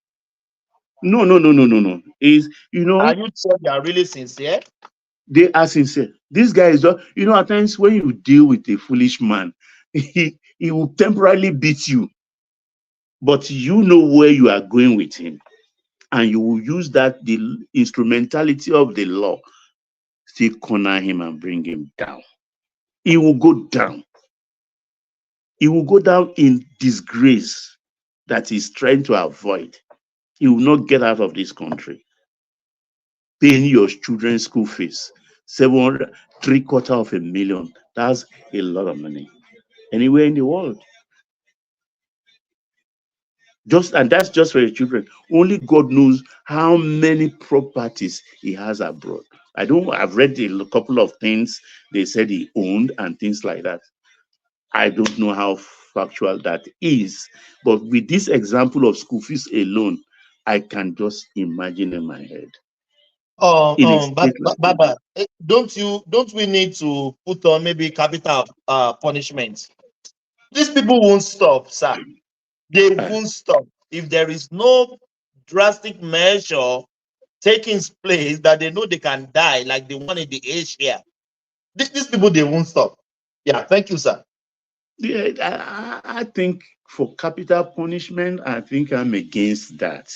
No. Is Are you sure they are really sincere? They are sincere. This guy is just, at times when you deal with a foolish man, he will temporarily beat you. But you know where you are going with him. And you will use that, the instrumentality of the law, still corner him and bring him down. He will go down. He will go down in disgrace that he's trying to avoid. He will not get out of this country. Paying your children's school fees, 700, $750,000. That's a lot of money. Anywhere in the world. And that's just for your children. Only God knows how many properties he has abroad. I've read a couple of things they said he owned and things like that. I don't know how factual that is, but with this example of school fees alone, I can just imagine in my head. Baba, don't we need to put on maybe capital punishment? These people won't stop, sir. They won't stop if there is no drastic measure taking place that they know they can die, like the one in the age here. These people, they won't stop. Yeah, thank you, sir. Yeah, I think for capital punishment, I think I'm against that.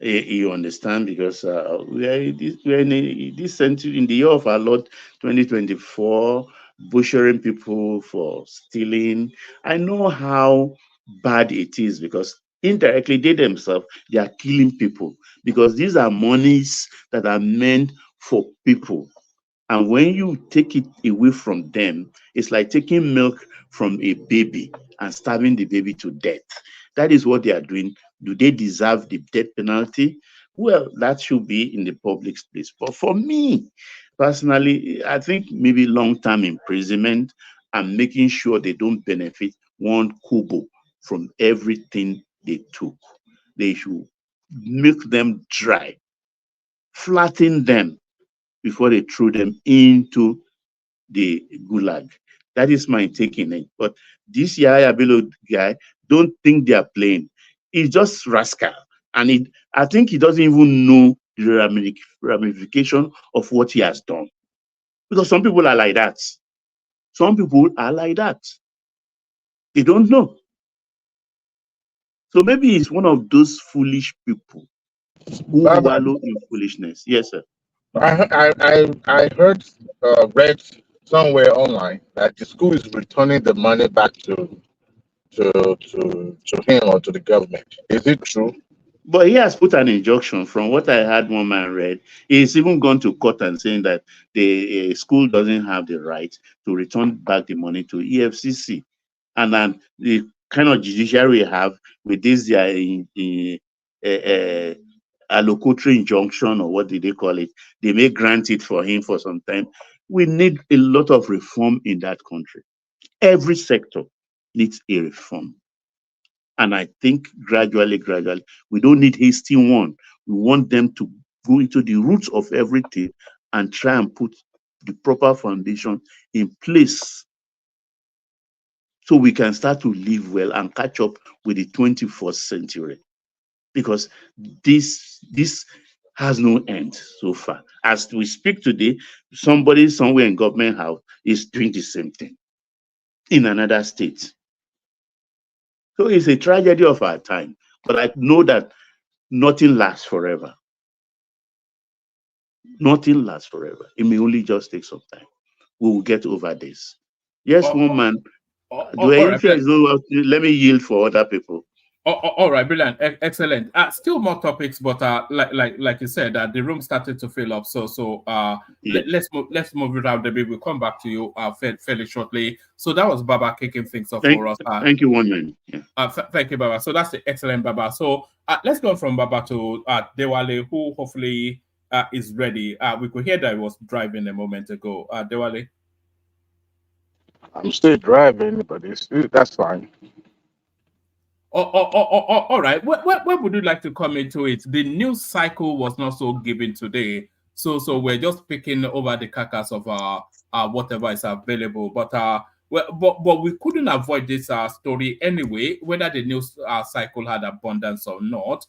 You understand? Because we're in this century, in the year of our Lord 2024, butchering people for stealing. I know how bad it is because indirectly they themselves, they are killing people because these are monies that are meant for people. And when you take it away from them, it's like taking milk from a baby and starving the baby to death. That is what they are doing. Do they deserve the death penalty? Well, that should be in the public space. But for me, personally, I think maybe long-term imprisonment and making sure they don't benefit one kobo from everything they took. They should milk them dry, flatten them before they throw them into the gulag. That is my taking it. But this Yahaya Bello guy, don't think they are playing. He's just rascal. And I think he doesn't even know the ramification of what he has done. Because some people are like that. Some people are like that. They don't know. So maybe he's one of those foolish people who wallow in foolishness. Yes, sir. I heard, read somewhere online that the school is returning the money back to him or to the government. Is it true? But he has put an injunction. From what I heard, one man read, he's even gone to court and saying that the school doesn't have the right to return back the money to EFCC. And then the kind of judiciary we have with this allocutory injunction, or what did they call it? They may grant it for him for some time. We need a lot of reform in that country. Every sector needs a reform. And I think gradually, we don't need hasty one. We want them to go into the roots of everything and try and put the proper foundation in place so we can start to live well and catch up with the 21st century. Because this has no end so far. As we speak today, somebody somewhere in government house is doing the same thing in another state. So it's a tragedy of our time. But I know that nothing lasts forever. Nothing lasts forever. It may only just take some time. We will get over this. Yes, one man. Do I all right, feel as though let me yield for other people? All right, brilliant, excellent. Still more topics, but like you said, the room started to fill up. So let's move it out a bit. We'll come back to you fairly shortly. So that was Baba kicking things off for us. Thank you, one man. Yeah. Thank you, Baba. So that's the excellent Baba. So let's go from Baba to Dewale, who hopefully is ready. We could hear that he was driving a moment ago. Dewale. I'm still driving, but that's fine. All right. Where would you like to come into it? The news cycle was not so given today, so we're just picking over the carcass of whatever is available. But we couldn't avoid this story anyway, whether the news cycle had abundance or not.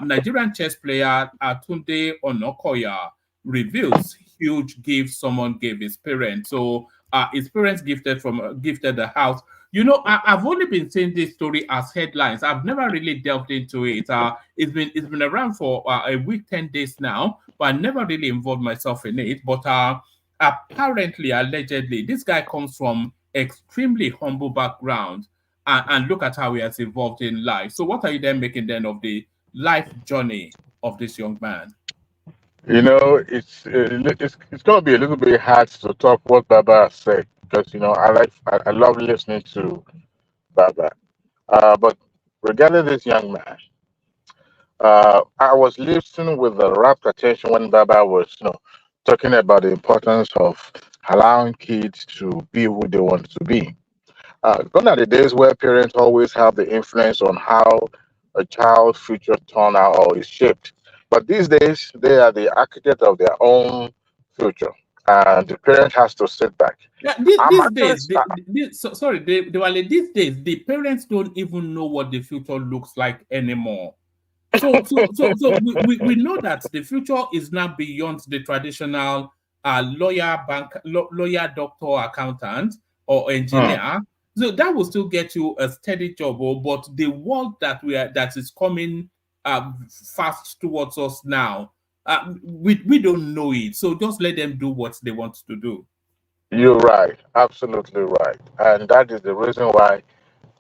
Nigerian chess player Tunde Onokoya reveals huge gift someone gave his parents. So his parents gifted the house. You know, I've only been seeing this story as headlines. I've never really delved into it. It's been around for a week, 10 days now, but I never really involved myself in it. But apparently, allegedly, this guy comes from extremely humble background, and look at how he has evolved in life. So, what are you then making then of the life journey of this young man? You know, it's going to be a little bit hard to talk what Baba said because I love listening to Baba. But regarding this young man, I was listening with the rapt attention when Baba was talking about the importance of allowing kids to be who they want to be. Gone are the days where parents always have the influence on how a child's future turn out or is shaped. But these days, they are the architect of their own future, and the parent has to sit back. Yeah, I'm these actually, days, these days, the parents don't even know what the future looks like anymore. So we know that the future is now beyond the traditional lawyer, doctor, accountant, or engineer. So that will still get you a steady job, but the world that is coming fast towards us now, we don't know it. So just let them do what they want to do. You're right, absolutely right. And that is the reason why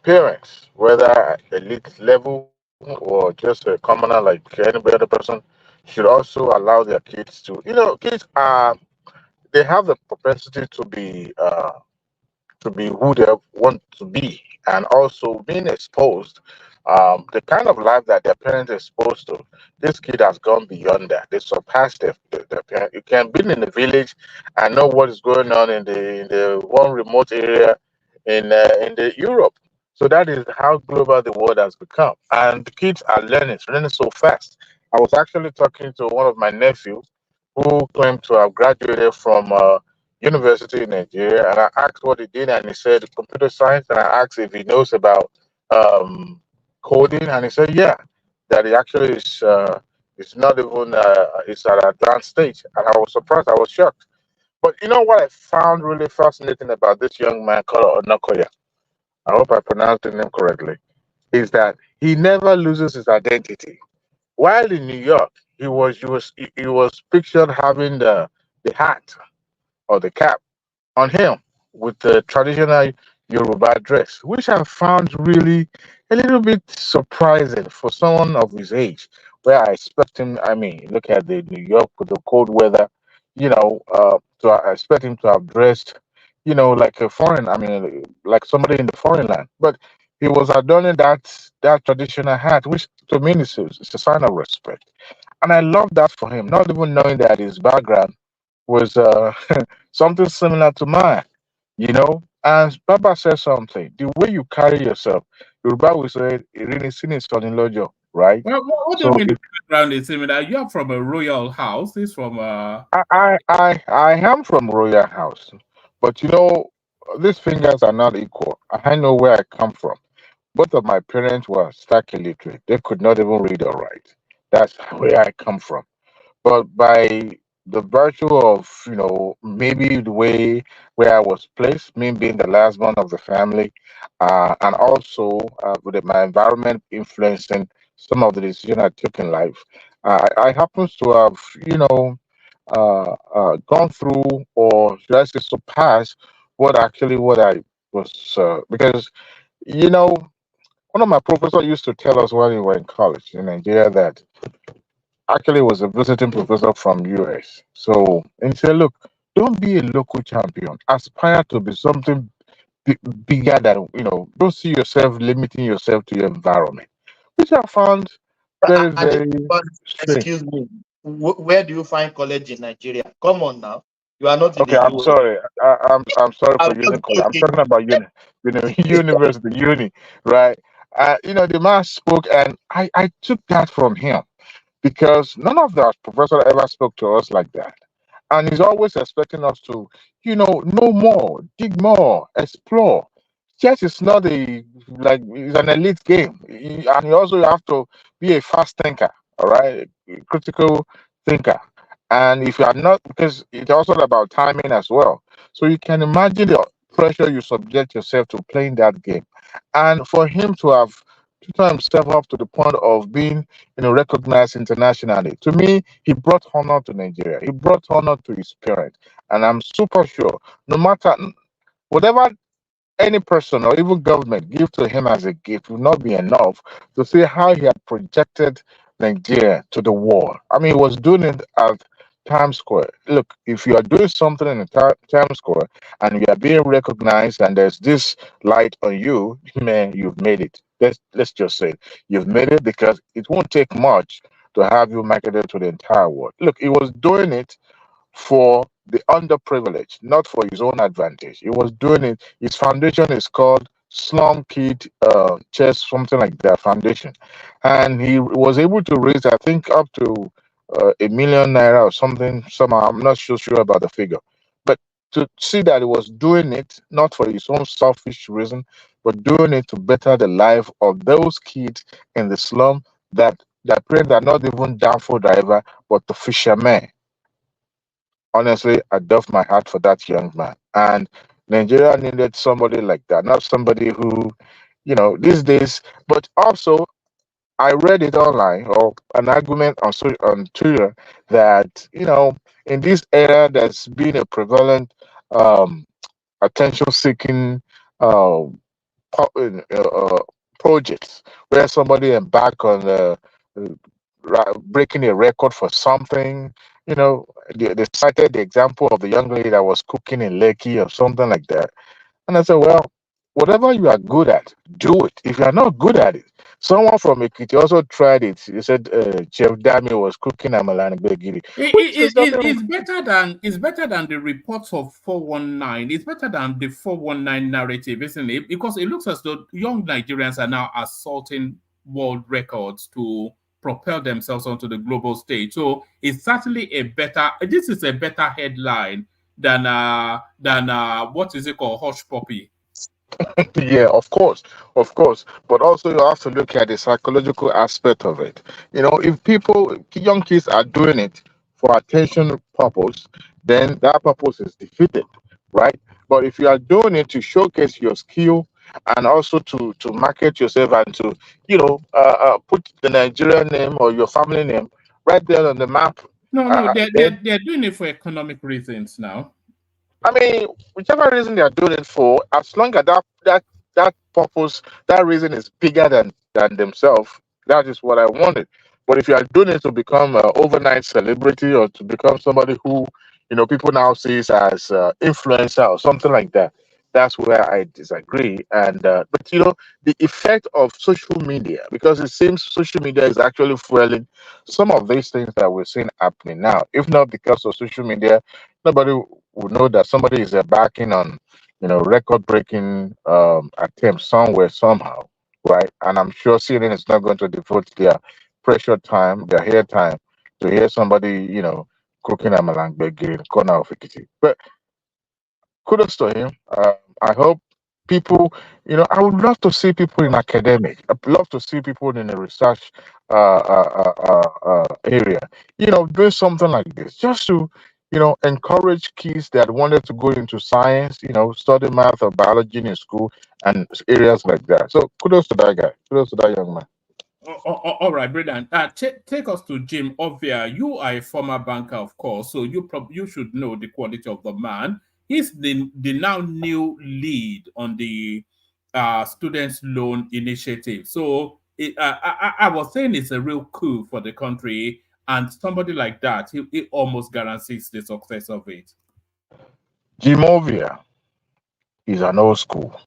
parents, whether at elite level or just a commoner like any other person, should also allow their kids to, kids are, they have the propensity to be who they want to be, and also being exposed. The kind of life that their parents are exposed to, this kid has gone beyond that. They surpassed their parents. You can be in the village and know what is going on in the one remote area in the Europe. So that is how global the world has become, and the kids are learning so fast. I was actually talking to one of my nephews who claimed to have graduated from university in Nigeria, and I asked what he did, and he said computer science. And I asked if he knows about um, coding, and he said yeah, that he actually is. It's not even. It's at an advanced stage, and I was surprised. I was shocked. But you know what I found really fascinating about this young man called Onakoya? I hope I pronounced the name correctly. Is that he never loses his identity. While in New York, he was pictured having the hat or the cap on him with the traditional Yoruba dress, which I found really a little bit surprising for someone of his age. Where I expect him, I mean, look at the New York with the cold weather, so I expect him to have dressed, like a foreign, I mean, like somebody in the foreign land. But he was adorning that traditional hat, which to me is a sign of respect. And I love that for him, not even knowing that his background was something similar to mine. And Baba said something. The way you carry yourself Yoruba will say, "Irini sin is son-in-law job," right? Well, what do you So mean the background is similar? You are from a royal house. He's from I am from royal house, but these fingers are not equal. I know where I come from. Both of my parents were stark illiterate. They could not even read or write. That's where I come from. But by the virtue of maybe the way where I was placed, me being the last one of the family, and also with my environment influencing some of the decisions I took in life, I happens to have gone through, or should I say surpassed, what I was, because you know one of my professors used to tell us when we were in college in Nigeria that actually was a visiting professor from US. So, and he said, look, don't be a local champion. Aspire to be something bigger than, don't see yourself limiting yourself to your environment, which I found very, very But strange. excuse me, where do you find college in Nigeria? Come on now, you are not in Okay, the I'm US. sorry. I'm sorry I'm for using just color. I'm joking. talking about university, uni, right? The man spoke, and I took that from him because none of the professor ever spoke to us like that. And he's always expecting us to, know more, dig more, explore. Chess is not it's an elite game. And you also have to be a fast thinker, all right, a critical thinker. And if you are not, because it's also about timing as well. So you can imagine the pressure you subject yourself to playing that game. And for him to have to himself up to the point of being recognized internationally. To me, he brought honor to Nigeria. He brought honor to his parents. And I'm super sure, no matter whatever any person or even government give to him as a gift will not be enough to see how he had projected Nigeria to the world. I mean, he was doing it at Times Square. Look, if you are doing something in the Times Square and you are being recognized and there's this light on you, man, you've made it. Let's just say it. You've made it because it won't take much to have you marketed to the entire world. Look, he was doing it for the underprivileged, not for his own advantage. He was doing it. His foundation is called Slum Kid Chess, something like that foundation, and he was able to raise, I think, up to ₦1 million or something. Somehow, I'm not so sure about the figure, but to see that he was doing it not for his own selfish reason, but doing it to better the life of those kids in the slum that their parents are not even downfall driver, but the fishermen. Honestly, I doff my hat for that young man. And Nigeria needed somebody like that, not somebody who, these days. But also, I read it online or an argument on Twitter that in this era there's been a prevalent attention-seeking uh, projects where somebody embark on breaking a record for something. They cited the example of the young lady that was cooking in Lekki or something like that. And I said, well, whatever you are good at, do it. If you are not good at it, someone from Ekiti also tried it. He said Chef Dami was cooking amala and gbegiri, which is nothing. it's better than the reports of 419. It's better than the 419 narrative, isn't it? Because it looks as though young Nigerians are now assaulting world records to propel themselves onto the global stage. So it's certainly this is a better headline than what is it called, hush puppy. Yeah, of course. But also you have to look at the psychological aspect of it. If young kids are doing it for attention purpose, then that purpose is defeated, right? But if you are doing it to showcase your skill and also to market yourself and to, put the Nigerian name or your family name right there on the map, No, then they're doing it for economic reasons now. I mean, whichever reason they are doing it for, as long as that purpose, that reason is bigger than themselves, that is what I wanted. But if you are doing it to become an overnight celebrity or to become somebody who, people now sees as influencer or something like that, that's where I disagree. And but the effect of social media, because it seems social media is actually fueling some of these things that we're seeing happening now. If not because of social media, nobody would know that somebody is backing on, record-breaking attempts somewhere somehow. right? And I'm sure CNN is not going to devote their pressure time, their hair time, to hear somebody, cooking a malangbegi in the corner of Ekiti. But kudos to him. I hope people, I would love to see people in academic. I'd love to see people in the research area, doing something like this, just to, encourage kids that wanted to go into science, study math or biology in school and areas like that. So kudos to that guy. Kudos to that young man. All right, Brendan. Take us to Jim Ovia. You are a former banker, of course, so you should know the quality of the man. He's the now new lead on the students' loan initiative. So I was saying it's a real coup for the country, and somebody like that, he almost guarantees the success of it. Jimovia is an old school.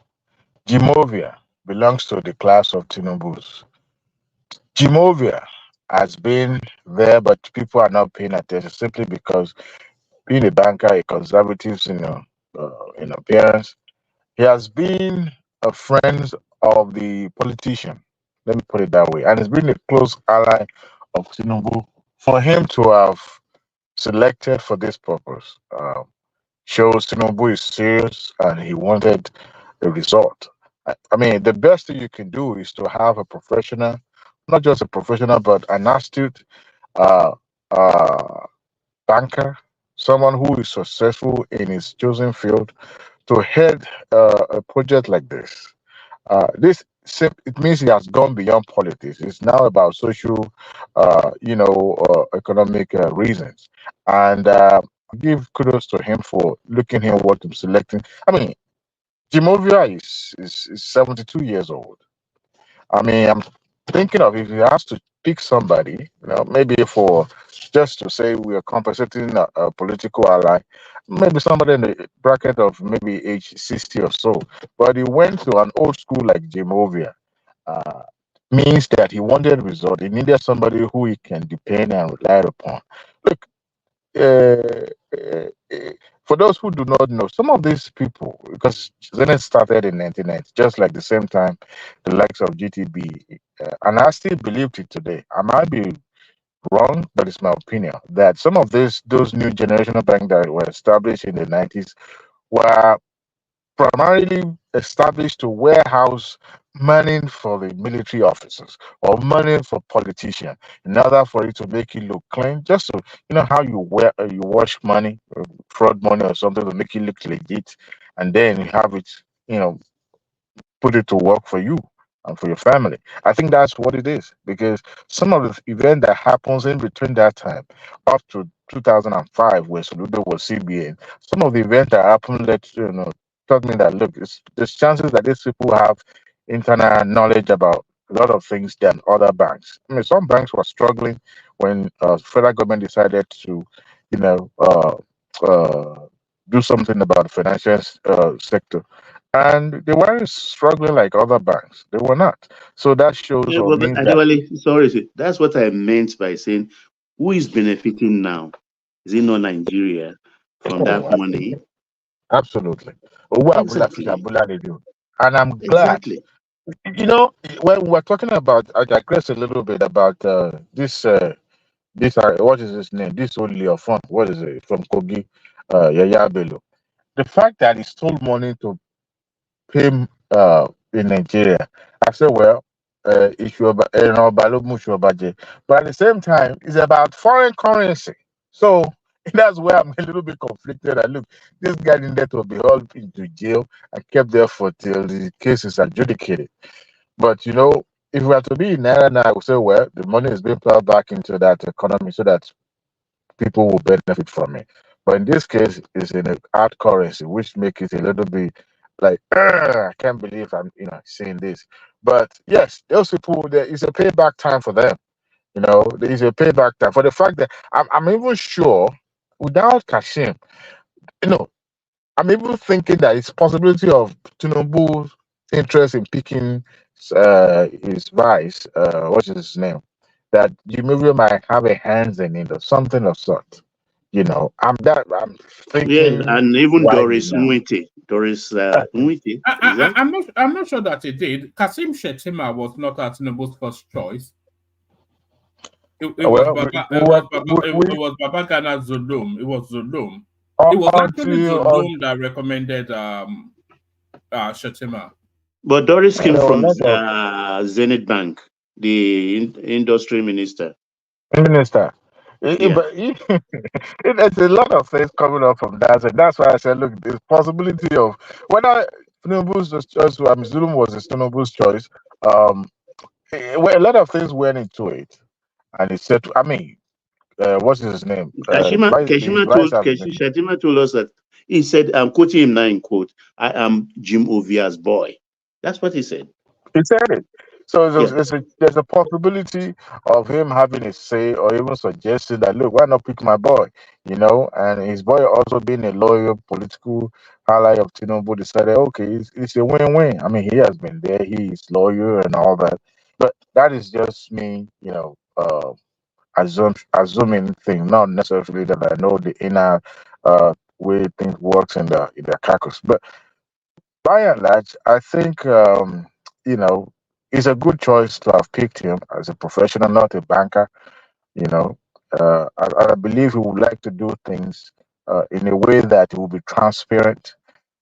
Jimovia belongs to the class of Tinubu's. Jimovia has been there, but people are not paying attention simply because being a banker, a conservative, in appearance, he has been a friend of the politician. Let me put it that way, and he's been a close ally of Tinubu. For him to have selected for this purpose shows Tinubu is serious and he wanted a result. I mean, the best thing you can do is to have a professional, not just a professional, but an astute uh, uh, banker, someone who is successful in his chosen field to head a project like this. It means he has gone beyond politics. It's now about social, economic reasons. And give kudos to him for looking at what I'm selecting. I mean, Jimovia is 72 years old. I mean, I'm thinking of if he has to pick somebody, maybe for just to say we are compensating a political ally, maybe somebody in the bracket of maybe age 60 or so. But he went to an old school like Jimovia. Uh, Means that he wanted result. He needed somebody who he can depend and rely upon. Look, uh, uh, uh, for those who do not know, some of these people, because Zenith started in 1990, just like the same time the likes of GTB, and I still believe it today. I might be wrong, but it's my opinion that some of those new generational banks that were established in the 90s were primarily established to warehouse money for the military officers or money for politicians in order for it to make it look clean, just so how you wash money, fraud money or something to make it look legit, and then you have it, you know put it to work for you and for your family. I think that's what it is, because some of the event that happens in between that time up to 2005 when Soludo was CBN, some of the events that happened taught me that look, there's chances that these people have internal knowledge about a lot of things than other banks. I mean, some banks were struggling when federal government decided to, you know, uh, uh, do something about the financial sector, and they weren't struggling like other banks. They were not. So that shows Yeah, or but means that. Adewale, sorry, that's what I meant by saying who is benefiting now? Is it not Nigeria from Oh, that money? absolutely. Owo Abula Fish Exactly. Abula they do. And I'm glad. Exactly. You know, when we're talking about, I digress a little bit about what is his name? This only of fun. What is it from Kogi? Yahaya Bello. The fact that he stole money to him in Nigeria. I said, well, Balogun Shobaje. But at the same time, it's about foreign currency. So that's where I'm a little bit conflicted. And look, this guy needed to be hauled into jail and kept there for till the case is adjudicated. But if we are to be in Naira now, I would say, well, the money is being plowed back into that economy so that people will benefit from it. But in this case, it's in a hard currency, which makes it a little bit like, I can't believe I'm, saying this. But yes, those people, there is a payback time for them. There is a payback time for the fact that I'm even sure without Kashim, you know, I'm even thinking that it's possibility of Tinubu's interest in picking his vice, what is his name, that Jimmy might have a hands in it or something of sort. I'm thinking. Yes, and even widely Doris now. Nwite. Doris Nwite. Is that? I'm not sure that it did. Kasim Shettima was not at Tinubu's first choice. It was Babagana Zulum. It was Zulum. It was actually Zulum that recommended Shettima. But Doris came from Zenith Bank, the industry minister. Minister. Yeah. But there's a lot of things coming up from that. And that's why I said, look, the possibility of whether Tinubu's choice, Zulum was Tinubu's choice. Well, a lot of things went into it, and he said, what's his name? Shettima told us that he said, I'm quoting him now in quote, I am Jim Ovia's boy. That's what he said. He said it. So there's a possibility of him having a say or even suggesting that, look, why not pick my boy? And his boy also being a loyal political ally of Tinubu decided, okay, it's a win-win. He has been there, he is loyal and all that. But that is just me, assuming thing, not necessarily that I know the inner way things works in the caucus. But by and large, I think it's a good choice to have picked him as a professional, not a banker. I believe he would like to do things in a way that it will be transparent.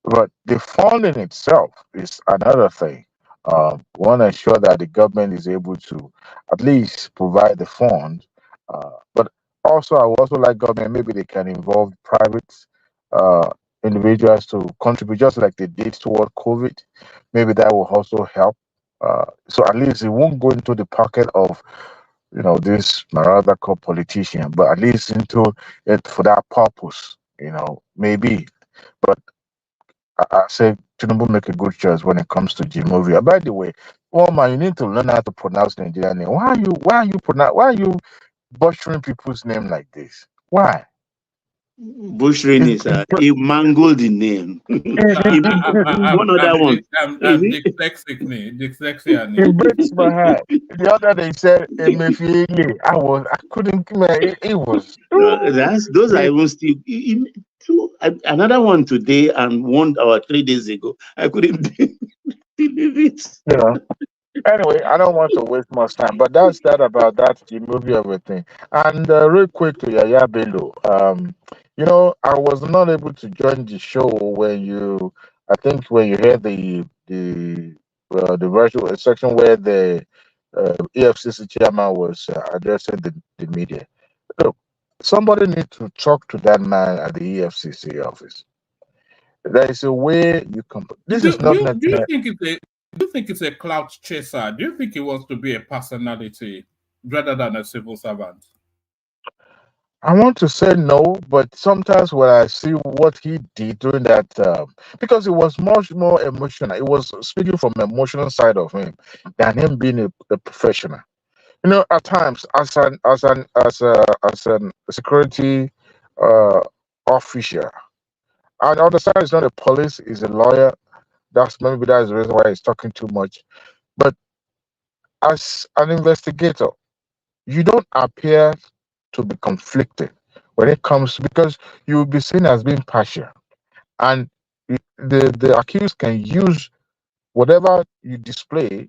But the funding itself is another thing. We want to ensure that the government is able to at least provide the funds. But also, I would also like government, maybe they can involve private uh, individuals to contribute, just like they did toward COVID. Maybe that will also help. So at least it won't go into the pocket of this Marada called politician, but at least into it for that purpose, maybe. But I say Tinubu make a good choice when it comes to Jimovia. By the way, man, you need to learn how to pronounce Nigerian name. Why are you butchering people's name like this? Why? Butchering is he mangled the name. One other one. I'm dyslexic. Dyslexia. It breaks my heart. The other day said Emefiele. I couldn't. It was. Those are even still. Another one today and one or 3 days ago. I couldn't believe it. Anyway, I don't want to waste much time, but that's that about that movie everything. And real quick to Yahaya Bello. I was not able to join the show when you heard the virtual section where the EFCC chairman was addressing the media. Look, somebody needs to talk to that man at the EFCC office. There is a way you can. This is not. Do you think it's a clout chaser? Do you think he wants to be a personality rather than a civil servant? I want to say no, but sometimes when I see what he did during that, because it was much more emotional. It was speaking from the emotional side of him than him being a professional. At times, as a security official, and on the side, it's not a police; is a lawyer. That's the reason why he's talking too much. But as an investigator, you don't appear to be conflicted when it comes, because you will be seen as being partial, and the accused can use whatever you display.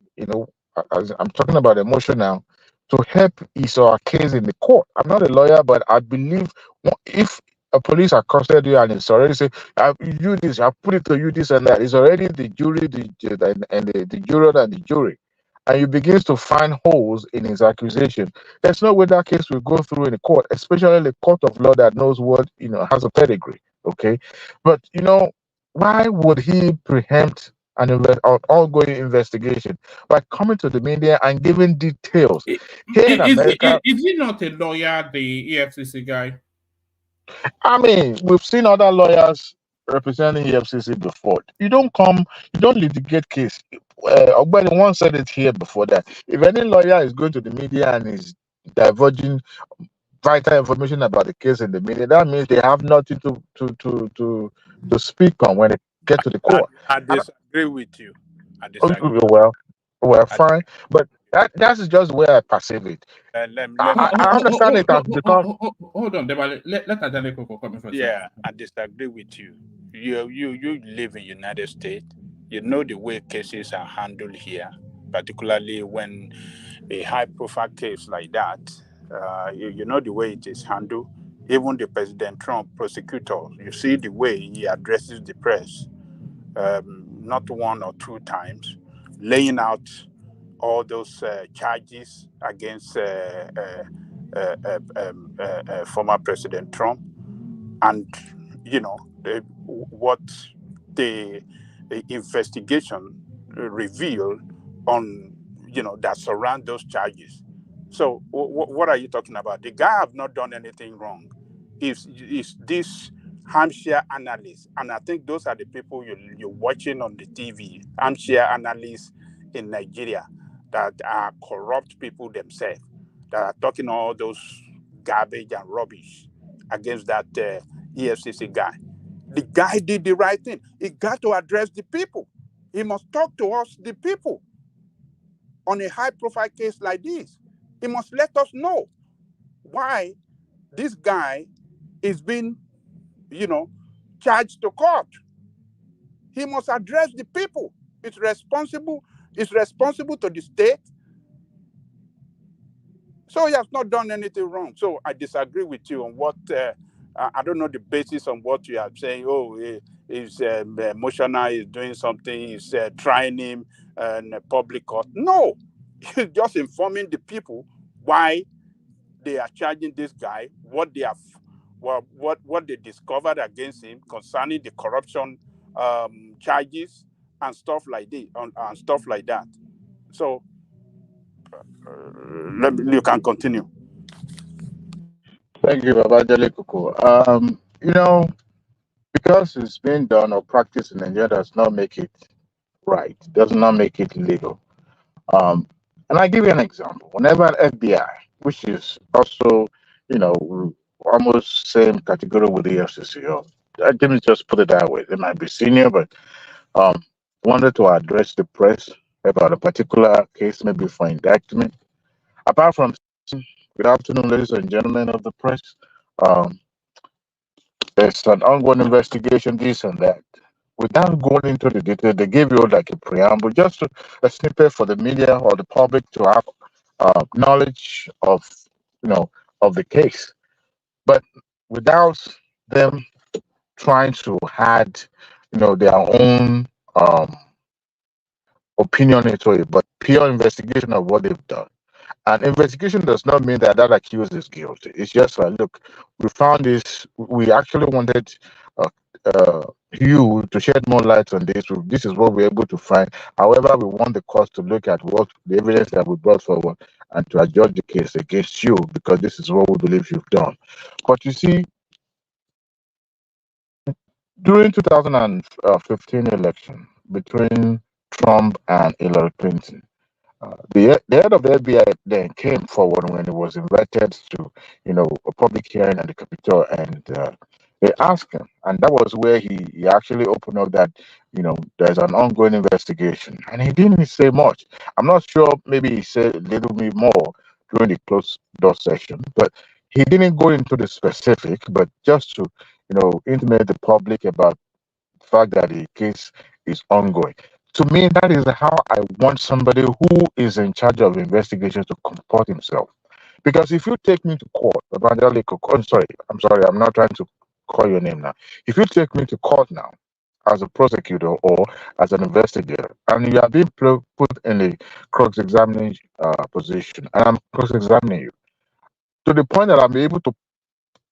As I'm talking about emotion now, to help his or her case in the court. I'm not a lawyer, but I believe if a police accosted you and it's already say, you this, I put it to you this and that, it's already the jury, the juror and the jury, and you begins to find holes in his accusation. There's no way that case will go through in the court, especially the court of law that knows what has a pedigree. Okay, but why would he preempt an ongoing investigation by coming to the media and giving details? Here in America, is he not a lawyer, the EFCC guy? We've seen other lawyers representing EFCC before. You don't litigate case. Ogbeni once said it here before that if any lawyer is going to the media and is divulging vital information about the case in the media, that means they have nothing to speak on when they get to the court. I disagree with you. I disagree. Well, fine. But That's just the way I perceive it. I understand it has become. Hold on, Debale. Let Ajane Koko come in for a Yeah, second. I disagree with you. You live in United States. You know the way cases are handled here, particularly when a high-profile case like that. You know the way it is handled. Even the President Trump prosecutor, you see the way he addresses the press, not one or two times, laying out all those charges against former President Trump, and what the investigation revealed on that surround those charges. So what are you talking about? The guy have not done anything wrong. Is this Hampshire analyst, and I think those are the people you're watching on the TV, Hampshire analysts in Nigeria that are corrupt people themselves, that are talking all those garbage and rubbish against that EFCC guy. The guy did the right thing. He got to address the people. He must talk to us, the people, on a high-profile case like this. He must let us know why this guy is being, charged to court. He must address the people. It's responsible to the state. So he has not done anything wrong. So I disagree with you on what I don't know the basis on what you are saying. Oh, he's emotional, he's doing something, he's trying him in a public court. No, he's just informing the people why they are charging this guy, what they have, what they discovered against him concerning the corruption charges and stuff like this, and stuff like that. So you can continue. Thank you, Babajale Kuku. Because it's been done or practiced in Nigeria does not make it right, does not make it legal. And I give you an example. Whenever FBI, which is also, almost same category with the FCC, or let me just put it that way. They might be senior, but um, wanted to address the press about a particular case, maybe for indictment. Apart from, good afternoon, ladies and gentlemen of the press. Um, there's an ongoing investigation, this and that. Without going into the detail, they give you like a preamble, just a snippet for the media or the public to have knowledge of, of the case. But without them trying to add, their own opinion into it, but pure investigation of what they've done. And investigation does not mean that accused is guilty. It's just like, look, we found this. We actually wanted you to shed more light on this. This is what we're able to find. However, we want the court to look at what the evidence that we brought forward and to adjudge the case against you because this is what we believe you've done. But you see, during 2015 election between Trump and Hillary Clinton, the head of the FBI then came forward when he was invited to, a public hearing at the Capitol, and they asked him, and that was where he actually opened up that, there's an ongoing investigation, and he didn't say much. I'm not sure, maybe he said a little bit more during the closed door session, but he didn't go into the specific, but just to, intimate the public about the fact that the case is ongoing. To me, that is how I want somebody who is in charge of investigations to comport himself. Because if you take me to court, I'm sorry, I'm not trying to call your name now. If you take me to court now as a prosecutor or as an investigator, and you are being put in a cross-examining position, and I'm cross-examining you, to the point that I'm able to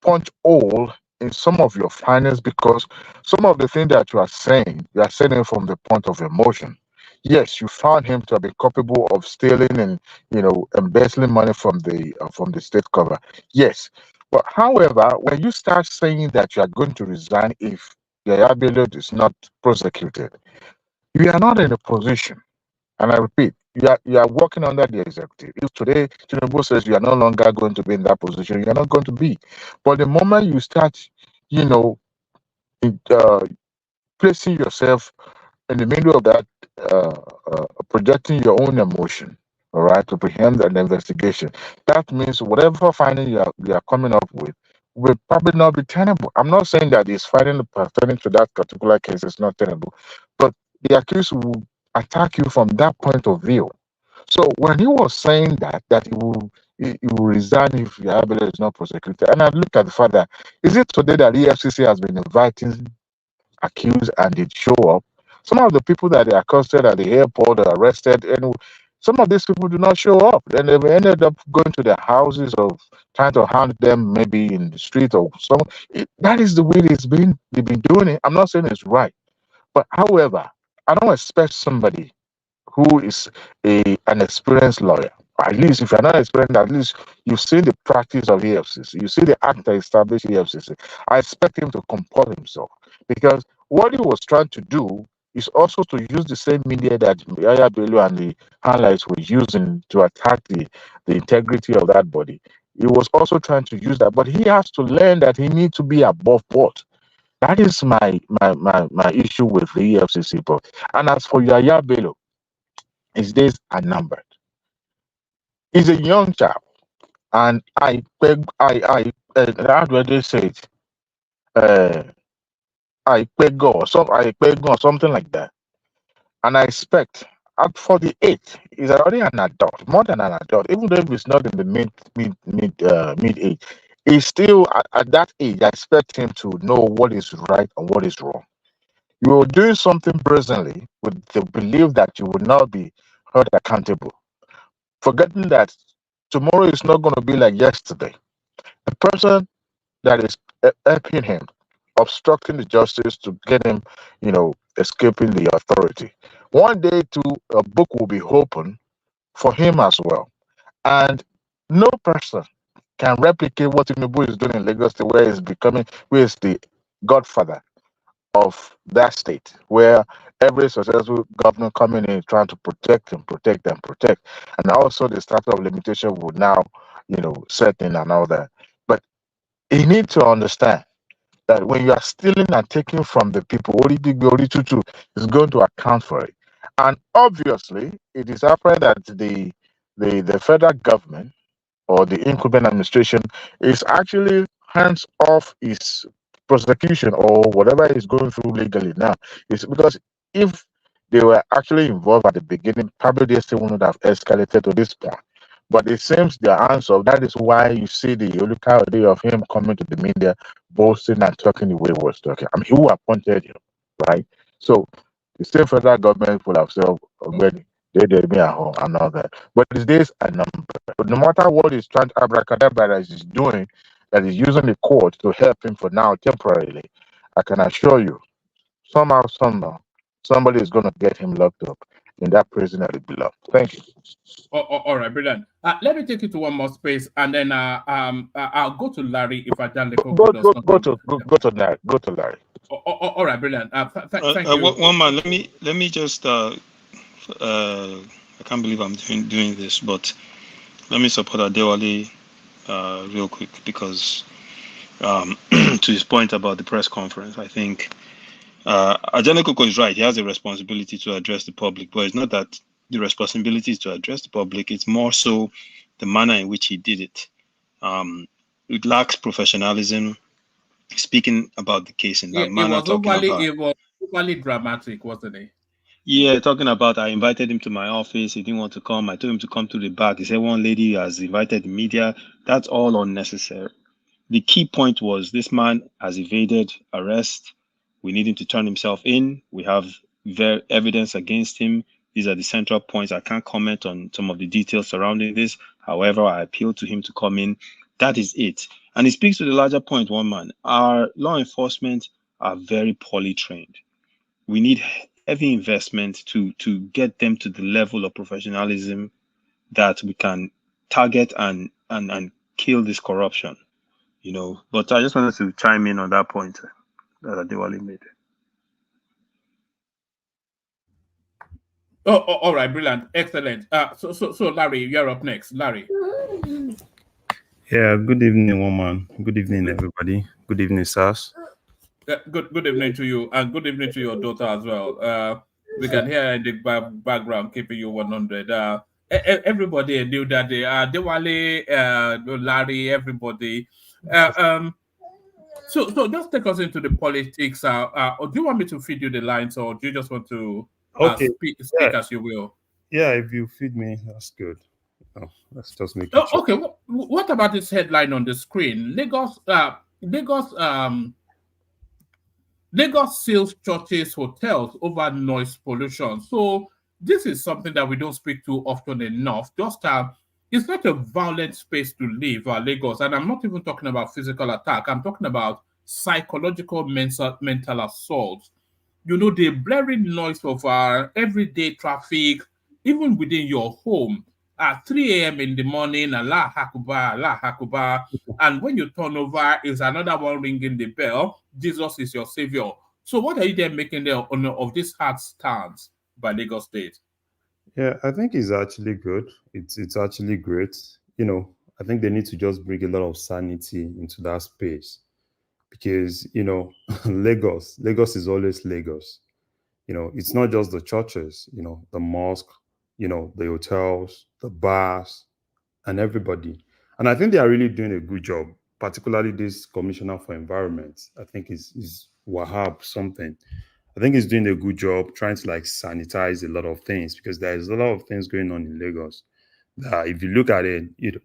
punch hole in some of your findings because some of the things that you are saying it from the point of emotion. Yes, you found him to be culpable of stealing and embezzling money from the state cover. Yes, but however, when you start saying that you are going to resign if Yahaya Bello is not prosecuted, you are not in a position. And I repeat, you are working under the executive. If today Tinubu says you are no longer going to be in that position, you are not going to be. But the moment you start, placing yourself in the middle of that, projecting your own emotion, all right, to preempt an investigation. That means whatever finding you are coming up with will probably not be tenable. I'm not saying that his finding pertaining to that particular case is not tenable, but the accused will attack you from that point of view. So when he was saying that he will resign if Yahaya Bello is not prosecuted, and I look at the fact that is it today that EFCC has been inviting accused and they show up? Some of the people that they accosted at the airport are arrested, and some of these people do not show up. And they've ended up going to their houses or trying to hunt them maybe in the street or some. That is the way they've been doing it. I'm not saying it's right, but however, I don't expect somebody who is an experienced lawyer. At least if you're not experienced, at least you've seen the practice of EFCC. You see the act that established EFCC. I expect him to comport himself because what he was trying to do is also to use the same media that Yahaya Bello and the highlights were using to attack the integrity of that body. He was also trying to use that, but he has to learn that he needs to be above board. That is my issue with the EFCC. And as for Yahaya Bello, his days are numbered. He's a young child, and how do they say it? I beg God, or something like that. And I expect at 48, he's already an adult, more than an adult, even though he's not in the mid age. He's still at that age. I expect him to know what is right and what is wrong. You are doing something presently with the belief that you will not be held accountable, forgetting that tomorrow is not going to be like yesterday. The person that is helping him, obstructing the justice to get him, escaping the authority. One day, too, a book will be open for him as well. And no person can replicate what Tinubu is doing in Lagos State, where he's the godfather of that state, where every successful governor coming in trying to protect and protect. And also the statute of limitation would now, set in and all that. But you need to understand that when you are stealing and taking from the people, Tutu is going to account for it. And obviously, it is apparent that the federal government or the incumbent administration is actually hands off its prosecution or whatever is going through legally now. It's because if they were actually involved at the beginning, probably they still wouldn't have escalated to this point. But it seems their answer, that is why you see the Oluka day of him coming to the media, boasting and talking the way he was talking. I mean, who appointed him, right? So the same federal government will have said, already, they did me at home and all that. But these days are numbered. But no matter what he's trying to abracadabra that he's doing, that he's using the court to help him for now temporarily, I can assure you, somehow, somebody is going to get him locked up in that prison that he belongs. Thank you. All right, brilliant. Let me take you to one more space, and then I'll go to Larry if I can. Go to Larry. All right, brilliant. Thank you. One man, let me just I can't believe I'm doing this, but let me support Adewale real quick because to his point about the press conference, I think Ajane Koko is right. He has a responsibility to address the public, but it's not that the responsibility is to address the public. It's more so the manner in which he did it. It lacks professionalism. Speaking about the case in that manner, it was overly dramatic, wasn't it? Yeah, talking about I invited him to my office. He didn't want to come. I told him to come to the back. He said one lady has invited the media. That's all unnecessary. The key point was this man has evaded arrest. We need him to turn himself in. We have evidence against him. These are the central points. I can't comment on some of the details surrounding this. However, I appeal to him to come in. That is it. And it speaks to the larger point, one man. Our law enforcement are very poorly trained. We need heavy investment to get them to the level of professionalism that we can target and kill this corruption. But I just wanted to chime in on that point that Adewale made. All right, brilliant, excellent. So Larry, you're up next. Larry. Yeah, good evening, woman. Good evening, everybody. Good evening, sirs. Good evening to you, and good evening to your daughter as well. We can hear in the background keeping you 100. everybody knew that they are Dewale, Larry, everybody. So just take us into the politics. Or do you want me to feed you the lines, or do you just want to Okay. speak as you will? Yeah, if you feed me, that's good. Oh, let's just make it short. Okay. What about this headline on the screen? Lagos seals churches, hotels over noise pollution. So this is something that we don't speak to often enough. It's not a violent space to live, Lagos. And I'm not even talking about physical attack. I'm talking about psychological mental assault. The blaring noise of everyday traffic, even within your home at 3 a.m. in the morning, Allah Akbar, Allah Akbar. And when you turn over, is another one ringing the bell. Jesus is your savior. So what are you then making there of this hard stance by Lagos State? Yeah, I think it's actually good. It's actually great. I think they need to just bring a lot of sanity into that space because Lagos is always Lagos. It's not just the churches, the mosque, the hotels, the bars, and everybody. And I think they are really doing a good job, particularly this commissioner for environment. I think is Wahab something. I think he's doing a good job trying to like sanitize a lot of things because there is a lot of things going on in Lagos. That if you look at it, you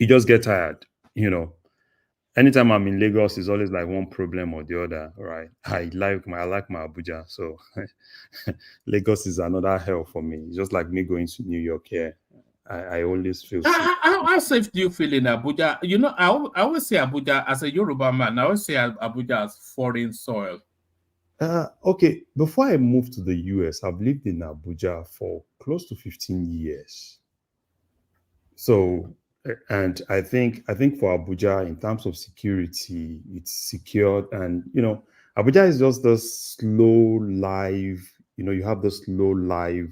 just get tired. Anytime I'm in Lagos, it's always like one problem or the other, right? I like my Abuja, so Lagos is another hell for me. It's just like me going to New York here. I always feel sick. How safe do you feel in Abuja? I always say Abuja as a Yoruba man. I always say Abuja as foreign soil. Okay, before I moved to the US, I've lived in Abuja for close to 15 years. So, and I think for Abuja, in terms of security, it's secured, and Abuja is just the slow life. You have the slow life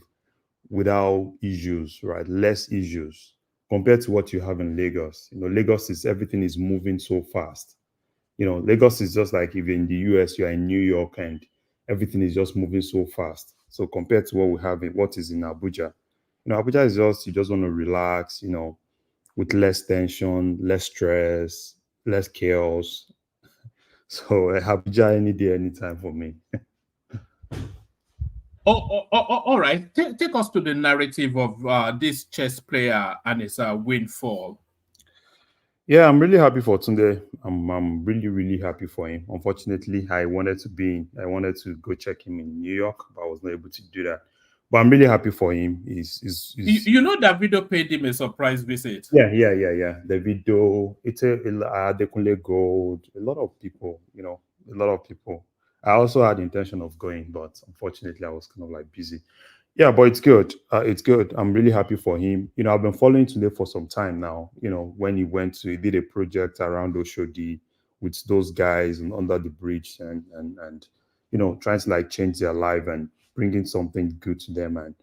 without issues, right? Less issues compared to what you have in Lagos. Lagos is everything is moving so fast. Lagos is just like if you're in the US, you're in New York, and everything is just moving so fast. So compared to what is in Abuja, Abuja is just you just want to relax, with less tension, less stress, less chaos. So Abuja any day, anytime for me. All right. Take us to the narrative of this chess player and his windfall. Yeah, I'm really happy for Tunde. I'm really, really happy for him. Unfortunately, I wanted to go check him in New York, but I was not able to do that. But I'm really happy for him. Davido paid him a surprise visit. Yeah. Davido, Adekunle Gold, a lot of people, a lot of people. I also had the intention of going, but unfortunately, I was kind of like busy. Yeah, but it's good. It's good. I'm really happy for him. I've been following Tunde for some time now. When he did a project around Oshodi with those guys and under the bridge and trying to like change their life and bringing something good to them, and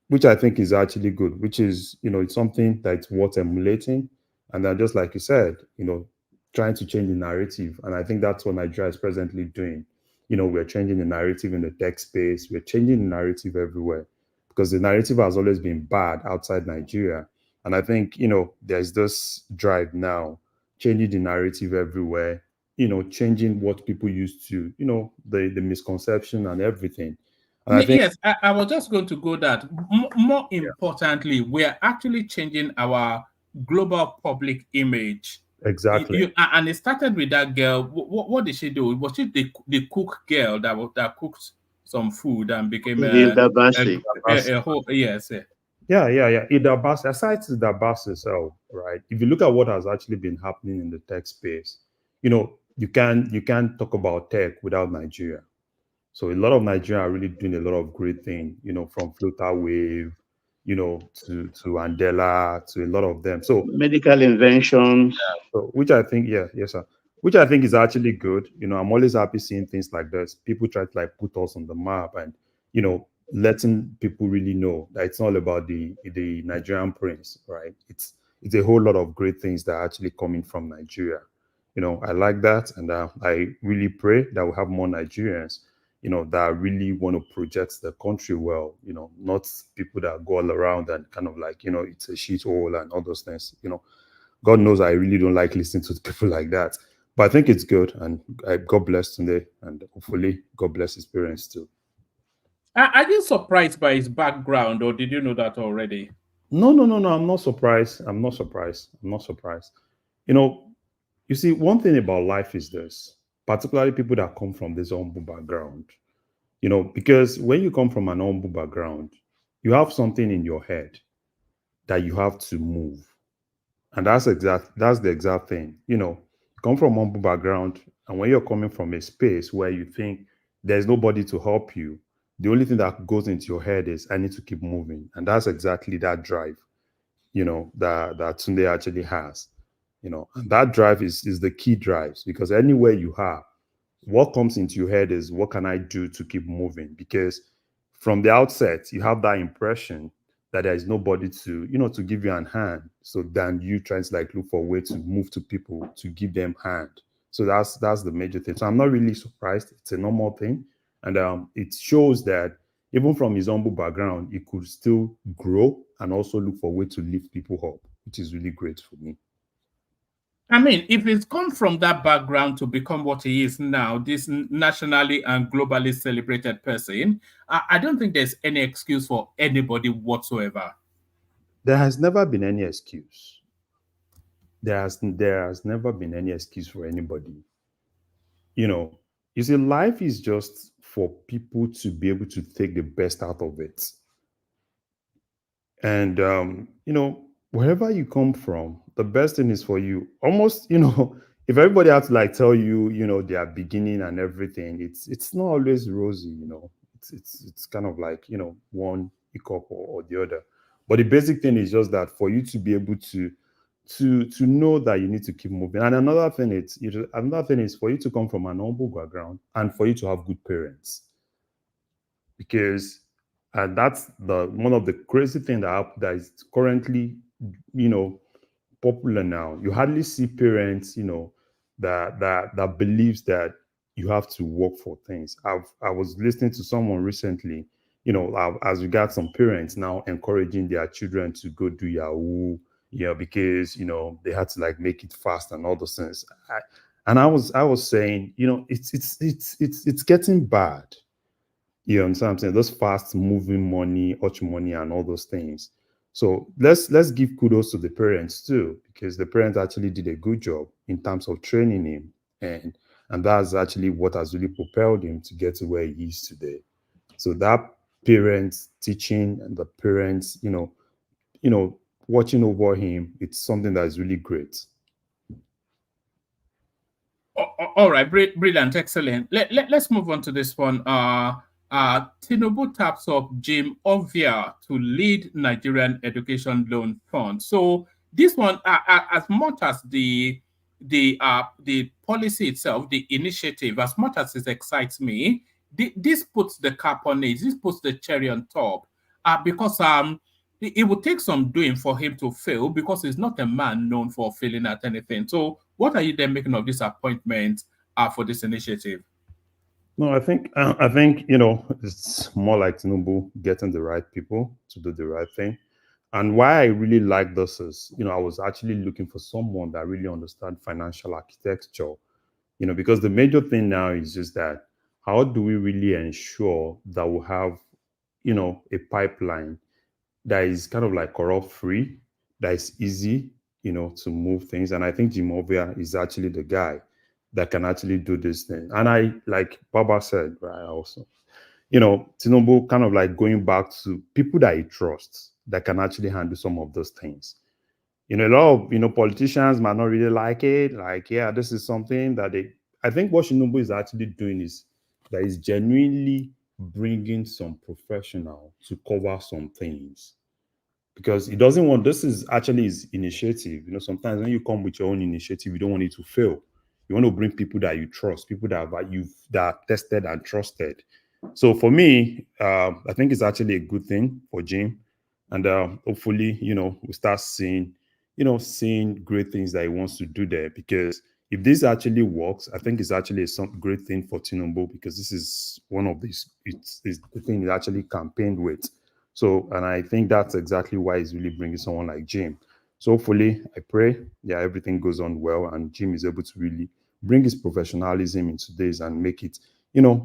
which I think is actually good, which is it's something that's worth emulating. And then just like you said, trying to change the narrative. And I think that's what Nigeria is presently doing. We're changing the narrative in the tech space. We're changing the narrative everywhere because the narrative has always been bad outside Nigeria. And I think, there's this drive now, changing the narrative everywhere, changing what people used to, the misconception and everything. And I think, yes, I was just going to go that. More importantly, we're actually changing our global public image. Exactly. And it started with that girl. What did she do? Was she the cook girl that cooked some food and became Hilda Basi. a whole? Yes. Yeah. Ida Basi, aside to the Basi itself, right? If you look at what has actually been happening in the tech space, you can't talk about tech without Nigeria. So a lot of Nigeria are really doing a lot of great things, from Floater Wave, to Andela, to a lot of them. So medical inventions. So, which I think, yes, sir. Which I think is actually good. I'm always happy seeing things like this. People try to like put us on the map and, letting people really know that it's not about the Nigerian prince, right? It's a whole lot of great things that are actually coming from Nigeria. I like that, and I really pray that we have more Nigerians, that really want to project the country well, not people that go all around and kind of like, it's a shithole and all those things, God knows I really don't like listening to people like that. But I think it's good, and God bless today, and hopefully God bless his parents too. Are you surprised by his background, or did you know that already? No, I'm not surprised. I'm not surprised. You see, one thing about life is this, particularly people that come from this humble background, because when you come from an humble background, you have something in your head that you have to move. And that's the exact thing. You come from humble background, and when you're coming from a space where you think there's nobody to help you, the only thing that goes into your head is I need to keep moving. And that's exactly that drive, that Tunde actually has. And that drive is the key drives, because anywhere you are, what comes into your head is what can I do to keep moving? Because from the outset, you have that impression that there is nobody to give you a hand. So then you try to like look for a way to move to people to give them hand. So that's the major thing. So I'm not really surprised. It's a normal thing. And it shows that even from his humble background, he could still grow and also look for a way to lift people up, which is really great for me. I mean, if he's come from that background to become what he is now, this nationally and globally celebrated person, I don't think there's any excuse for anybody whatsoever. There has never been any excuse. There has never been any excuse for anybody. You see, life is just for people to be able to take the best out of it. And wherever you come from, the best thing is for you. Almost, if everybody had to like tell you, their beginning and everything, it's not always rosy. It's kind of like one hiccup or the other. But the basic thing is just that for you to be able to know that you need to keep moving. And another thing is for you to come from an humble background and for you to have good parents, because that's the one of the crazy things that is currently popular now. You hardly see parents that believes that you have to work for things. I was listening to someone recently, as regards some parents now encouraging their children to go do Yahoo, because they had to like make it fast and all those things. I was saying, it's getting bad. You understand what I'm saying? Those fast moving money, hush money, and all those things. So let's give kudos to the parents too, because the parents actually did a good job in terms of training him, and that's actually what has really propelled him to get to where he is today. So that parents teaching and the parents, watching over him, it's something that is really great. All right, brilliant, excellent. Let's move on to this one. Tinubu taps up Jim Ovia to lead Nigerian Education Loan Fund. So this one, as much as the policy itself, the initiative, as much as it excites me, this puts the cap on it. This puts the cherry on top, because it would take some doing for him to fail, because he's not a man known for failing at anything. So what are you then making of this appointment for this initiative? No, I think it's more like Tinubu getting the right people to do the right thing. And why I really like this is, I was actually looking for someone that really understands financial architecture, because the major thing now is just that how do we really ensure that we have, a pipeline that is kind of like corrupt free, that is easy, to move things. And I think Jim Ovia is actually the guy that can actually do this thing. And I, like Baba said, right, also, Tinubu kind of like going back to people that he trusts that can actually handle some of those things. A lot of, politicians might not really like it. Like, yeah, this is something that I think what Tinubu is actually doing is that is genuinely bringing some professional to cover some things, because he doesn't want, this is actually his initiative. Sometimes when you come with your own initiative, you don't want it to fail. You want to bring people that you trust, people that are tested and trusted. So for me, I think it's actually a good thing for Jim, and hopefully, we start seeing great things that he wants to do there, because if this actually works, I think it's actually some great thing for Tinubu, because this is one of these, it's the thing he actually campaigned with. So, and I think that's exactly why he's really bringing someone like Jim. So hopefully, I pray, yeah, everything goes on well, and Jim is able to really bring his professionalism into this and make it,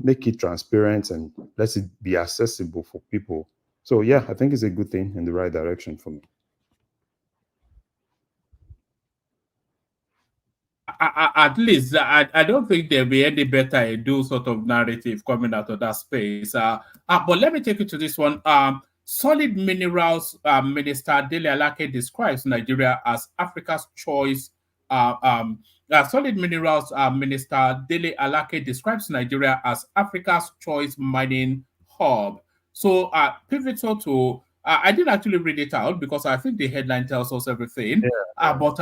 make it transparent and let it be accessible for people. So yeah, I think it's a good thing in the right direction for me. At least I don't think there'll be any better do sort of narrative coming out of that space. But let me take you to this one. Solid Minerals Minister Dele Alake describes Nigeria as Africa's choice. Solid Minerals Minister Dele Alake describes Nigeria as Africa's choice mining hub. So pivotal to I didn't actually read it out because I think the headline tells us everything. But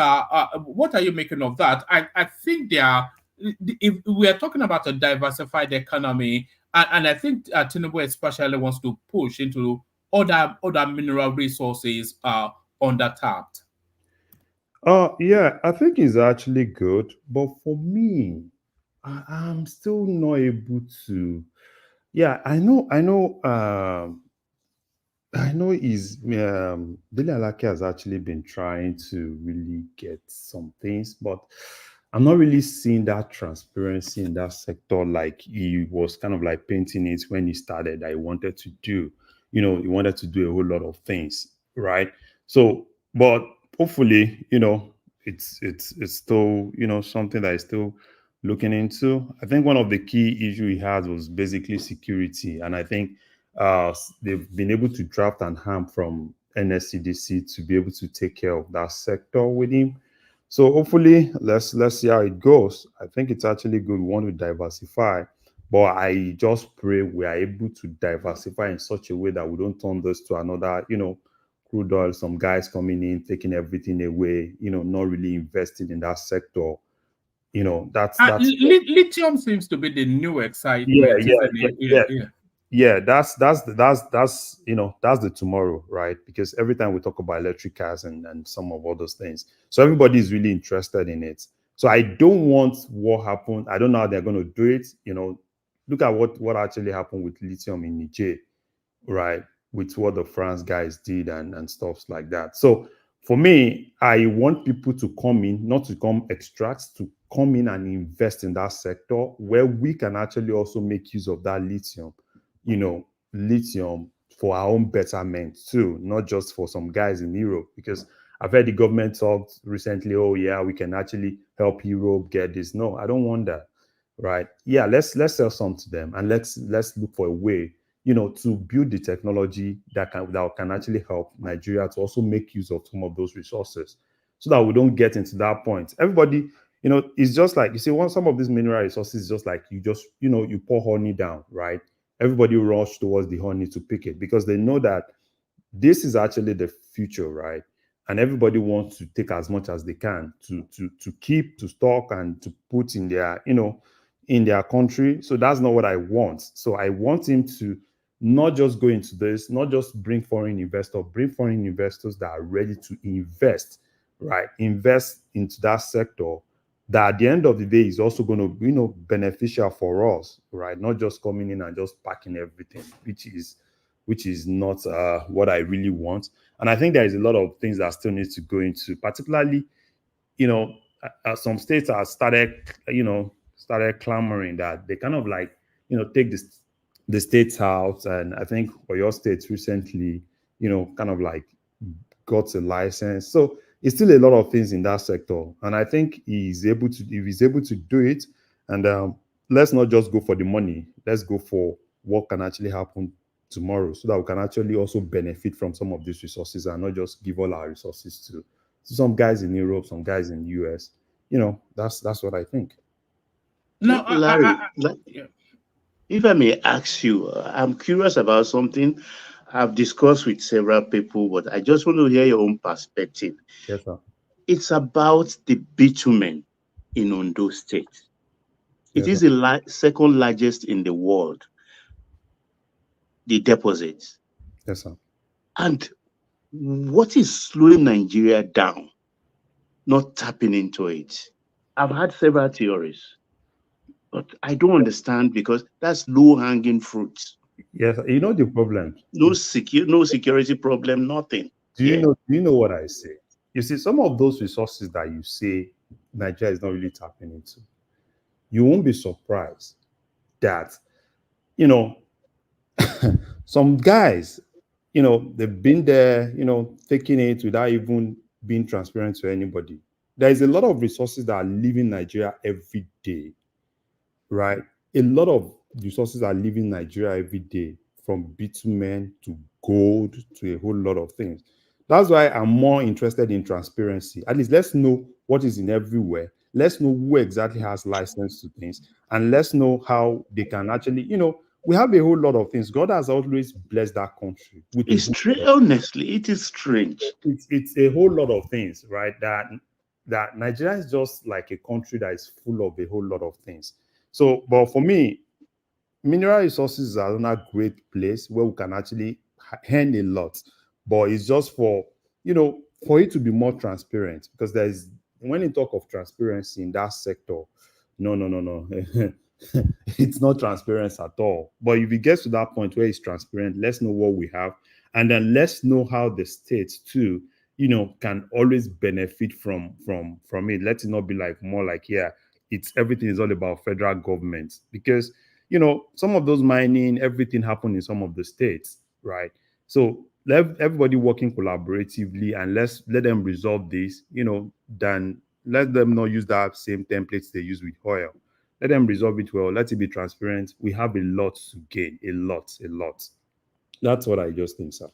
what are you making of that? I think they are. If we are talking about a diversified economy, and I think Tinubu especially wants to push into other mineral resources undertapped. Yeah, I think it's actually good, but for me, I'm still not able to. Yeah, I know. I know Dele Alake has actually been trying to really get some things, but I'm not really seeing that transparency in that sector like he was kind of like painting it when he started that he wanted to do. He wanted to do a whole lot of things, right? So, but hopefully, it's still, something that is still looking into. I think one of the key issue he had was basically security, and I think they've been able to draft an arm from NSCDC to be able to take care of that sector with him. So hopefully, let's see how it goes. I think it's actually good. We want to diversify, but I just pray we are able to diversify in such a way that we don't turn this to another, crude oil. Some guys coming in, taking everything away, not really investing in that sector. That's Lithium seems to be the new excitement, isn't it? Yeah, that's the tomorrow, right? Because every time we talk about electric cars and some of all those things, so everybody is really interested in it. So I don't want what happened. I don't know how they're going to do it. Look at what actually happened with lithium in Niger, right? With what the France guys did and stuff like that. So for me, I want people to come in, not to come extract, to come in and invest in that sector where we can actually also make use of that lithium, lithium for our own betterment too, not just for some guys in Europe. Because I've heard the government talked recently, oh yeah, we can actually help Europe get this. No, I don't want that, right? Yeah, let's sell some to them, and let's look for a way, to build the technology that can actually help Nigeria to also make use of some of those resources, so that we don't get into that point. Everybody, it's just like, you see, some of these mineral resources is just like you pour honey down, right? Everybody rush towards the honey to pick it because they know that this is actually the future, right? And everybody wants to take as much as they can to keep, to stock, and to put in their, in their country. So that's not what I want. So I want him to not just go into this, not just bring foreign investors that are ready to invest, right? Invest into that sector that at the end of the day is also going to be, beneficial for us, right? Not just coming in and just packing everything, which is not what I really want. And I think there is a lot of things that still need to go into, particularly, some states have started clamoring that they kind of like, take the states out. And I think for your states recently, kind of like got a license. So it's still a lot of things in that sector. And I think if he's able to do it, and let's not just go for the money, let's go for what can actually happen tomorrow, so that we can actually also benefit from some of these resources and not just give all our resources to some guys in Europe, some guys in the US. That's what I think. No, Larry, if I may ask you, I'm curious about something I've discussed with several people, but I just want to hear your own perspective. Yes, sir. It's about the bitumen in Ondo State. It Yes, is the second largest in the world, the deposits. Yes, sir. And what is slowing Nigeria down, not tapping into it? I've had several theories, but I don't understand because that's low-hanging fruit. Yes, you know the problem. No security problem, nothing. Do you know what I say? You see, some of those resources that you say Nigeria is not really tapping into, you won't be surprised that, you know, some guys, you know, they've been there, you know, taking it without even being transparent to anybody. There is a lot of resources that are leaving Nigeria every day, right? A lot of resources are leaving Nigeria every day, from bitumen to gold to a whole lot of things. That's why I'm more interested in transparency. At least let's know what is in everywhere. Let's know who exactly has license to things, and let's know how they can actually, you know, we have a whole lot of things. God has always blessed that country with Honestly, it is strange. It's a whole lot of things, right? That Nigeria is just like a country that is full of a whole lot of things. So, but for me, mineral resources are another great place where we can actually earn a lot, but it's just for, you know, for it to be more transparent, because there's, when you talk of transparency in that sector, no, it's not transparent at all. But if it gets to that point where it's transparent, let's know what we have, and then let's know how the states too, you know, can always benefit from it. Let it not be like more like, yeah, it's everything is all about federal government, because, you know, some of those mining, everything happened in some of the states, right? So let everybody working collaboratively, and let them resolve this, you know, than let them not use that same templates they use with oil. Let them resolve it well. Let it be transparent. We have a lot to gain, a lot. That's what I just think, sir.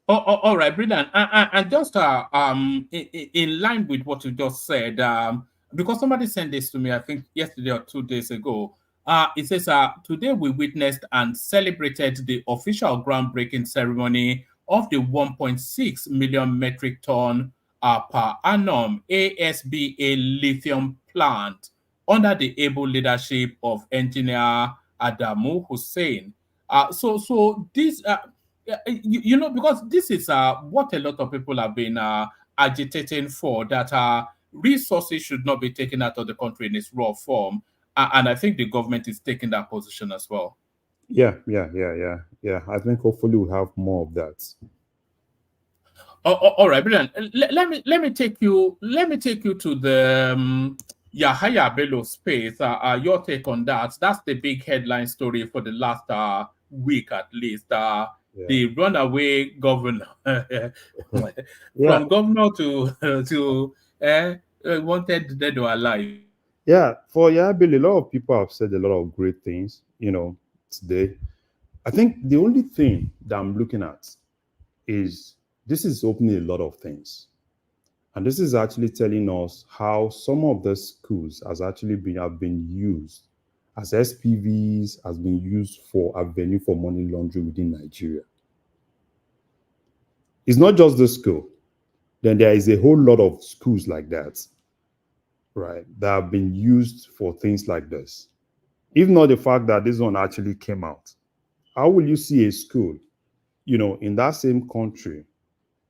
All right, brilliant. And just in line with what you just said, because somebody sent this to me, I think yesterday or 2 days ago. It says, today we witnessed and celebrated the official groundbreaking ceremony of the 1.6 million metric ton per annum ASBA lithium plant under the able leadership of engineer Adamu Hussein. So this, you know, because this is what a lot of people have been agitating for, that resources should not be taken out of the country in its raw form. And I think the government is taking that position as well. Yeah. I think hopefully we'll have more of that. All right, brilliant. Let me take you to the Yahaya Bello space. Your take on that? That's the big headline story for the last week at least. The runaway governor, from governor to wanted dead or alive. Yeah, for Yahaya, a lot of people have said a lot of great things, you know, today. I think the only thing that I'm looking at is this is opening a lot of things. And this is actually telling us how some of the schools have been used as SPVs, has been used for a venue for money laundering within Nigeria. It's not just the school. Then there is a whole lot of schools like that, right, that have been used for things like this. If not the fact that this one actually came out, how will you see a school, you know, in that same country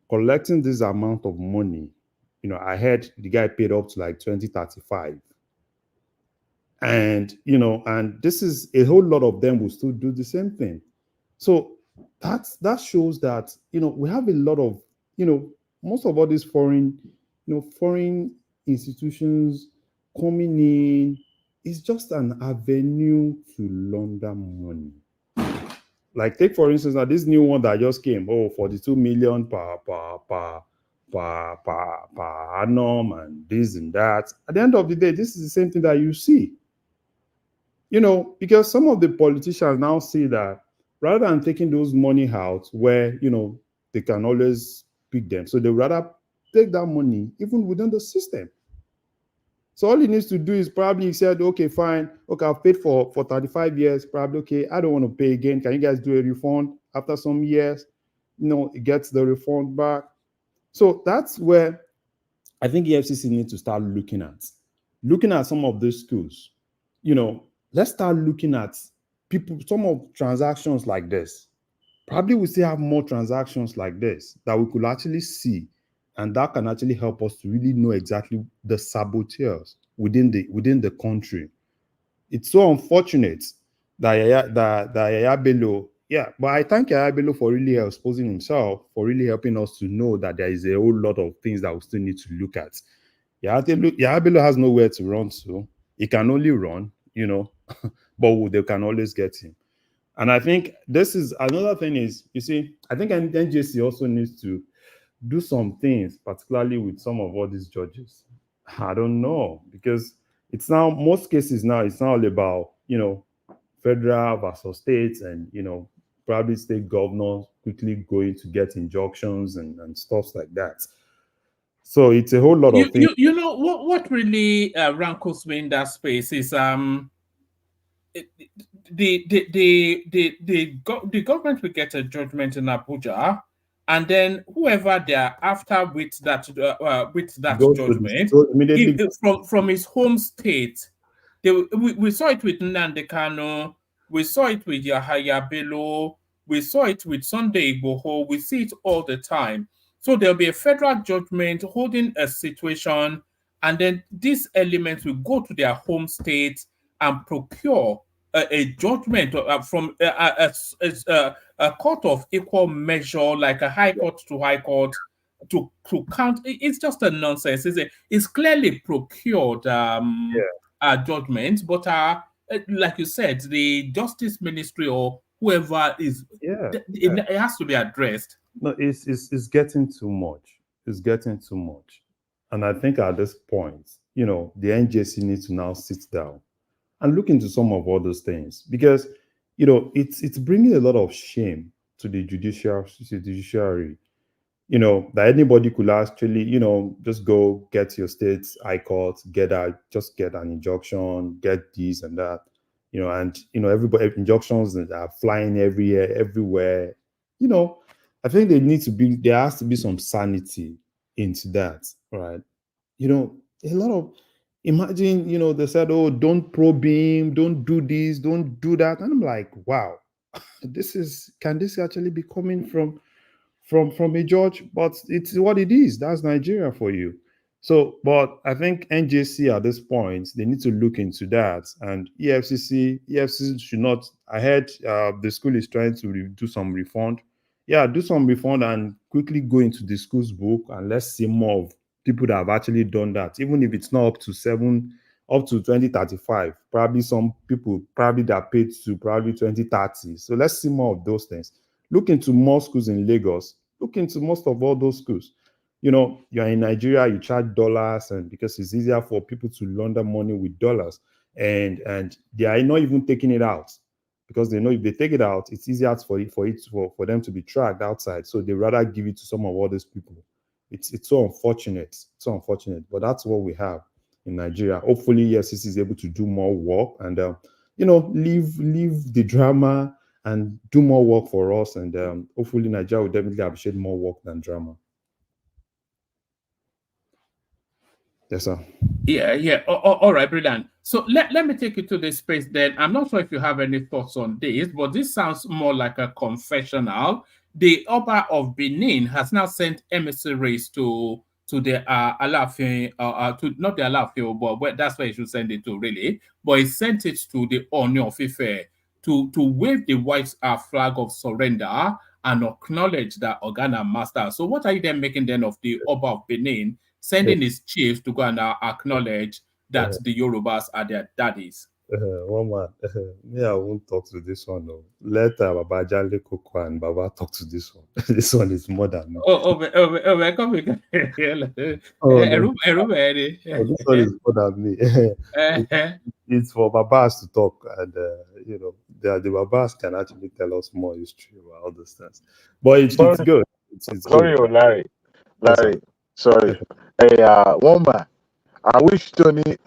collecting this amount of money? You know, I heard the guy paid up to like 2035. And, you know, and this is a whole lot of them will still do the same thing. So that shows that, you know, we have a lot of, you know, most of all these foreign institutions coming in is just an avenue to launder money. Like, take for instance, now this new one that just came, 42 million per annum and this and that. At the end of the day, this is the same thing that you see. You know, because some of the politicians now see that rather than taking those money out where, you know, they can always pick them, so they rather take that money even within the system. So all he needs to do is probably he said, okay, fine, okay, I've paid for 35 years, probably, okay, I don't want to pay again. Can you guys do a refund after some years? You know, it gets the refund back. So that's where I think EFCC needs to start looking at some of those schools. You know, let's start looking at people, some of transactions like this. Probably we still have more transactions like this that we could actually see And that can actually help us to really know exactly the saboteurs within the country. It's so unfortunate that Yahaya Bello, but I thank Yahaya Bello for really exposing himself, for really helping us to know that there is a whole lot of things that we still need to look at. Yahaya Bello has nowhere to run to. He can only run, but they can always get him. And I think this is another thing is, you see, I think NJC also needs to do some things, particularly with some of all these judges. I don't know, because it's now, most cases now, it's not all about, federal versus states and, probably state governors quickly going to get injunctions and stuff like that. So it's a whole lot of things. You know what really rankles me in that space is the government will get a judgment in Abuja, and then whoever they are after with that judgment, immediately from his home state. We saw it with Nnamdi Kanu, we saw it with Yahaya Bello, we saw it with Sunday Igboho, we see it all the time. So there'll be a federal judgment holding a situation, and then these elements will go to their home state and procure a judgment from a court of equal measure, like a high court to high court, to count. It's just a nonsense. It's clearly procured judgment, but like you said, the Justice Ministry or whoever is, it has to be addressed. No, it's getting too much. It's getting too much. And I think at this point, the NJC needs to now sit down and look into some of all those things, because, it's bringing a lot of shame to the judiciary, that anybody could actually, just go get your state's high court, get an injunction, get this and that, and, everybody, injunctions that are flying everywhere. I think there has to be some sanity into that, right? A lot of, imagine, they said, oh, don't probe him, don't do this, don't do that. And I'm like, wow, can this actually be coming from a judge? But it's what it is. That's Nigeria for you. So, but I think NJC at this point, they need to look into that. And EFCC should not, I heard the school is trying to do some refund. Yeah, do some refund and quickly go into the school's book, and let's see more of people that have actually done that, even if it's not up to 2035. Probably some people that paid to probably 2030. So let's see more of those things. Look into more schools in Lagos. Look into most of all those schools. You're in Nigeria, you charge dollars, and because it's easier for people to launder money with dollars, and they are not even taking it out, because they know if they take it out, it's easier for them to be tracked outside. So they rather give it to some of all these people. It's so unfortunate. It's so unfortunate, but that's what we have in Nigeria. Hopefully, EFCC is able to do more work and leave the drama and do more work for us. And hopefully, Nigeria will definitely appreciate more work than drama. Yes, sir. Yeah. All right, brilliant. So let me take you to this space then. I'm not sure if you have any thoughts on this, but this sounds more like a confessional. The Oba of Benin has now sent emissaries to the Alaafin, to not the Alaafin, but that's where he should send it to, really. But he sent it to the Ooni of Ife to wave the white flag of surrender and acknowledge that Organa master. So what are you then making then of the Oba of Benin sending his chiefs to go and acknowledge that the Yorubas are their daddies? One man, me, I won't talk to this one. No. Let Baba Jale Koko and Baba talk to this one. This one is more than me. Come here. This one is more than me. It's for Babas to talk, and the Babas can actually tell us more history about all those things. But it's good. It's sorry, good. Larry. Sorry. Hey, Womba, I wish Tony,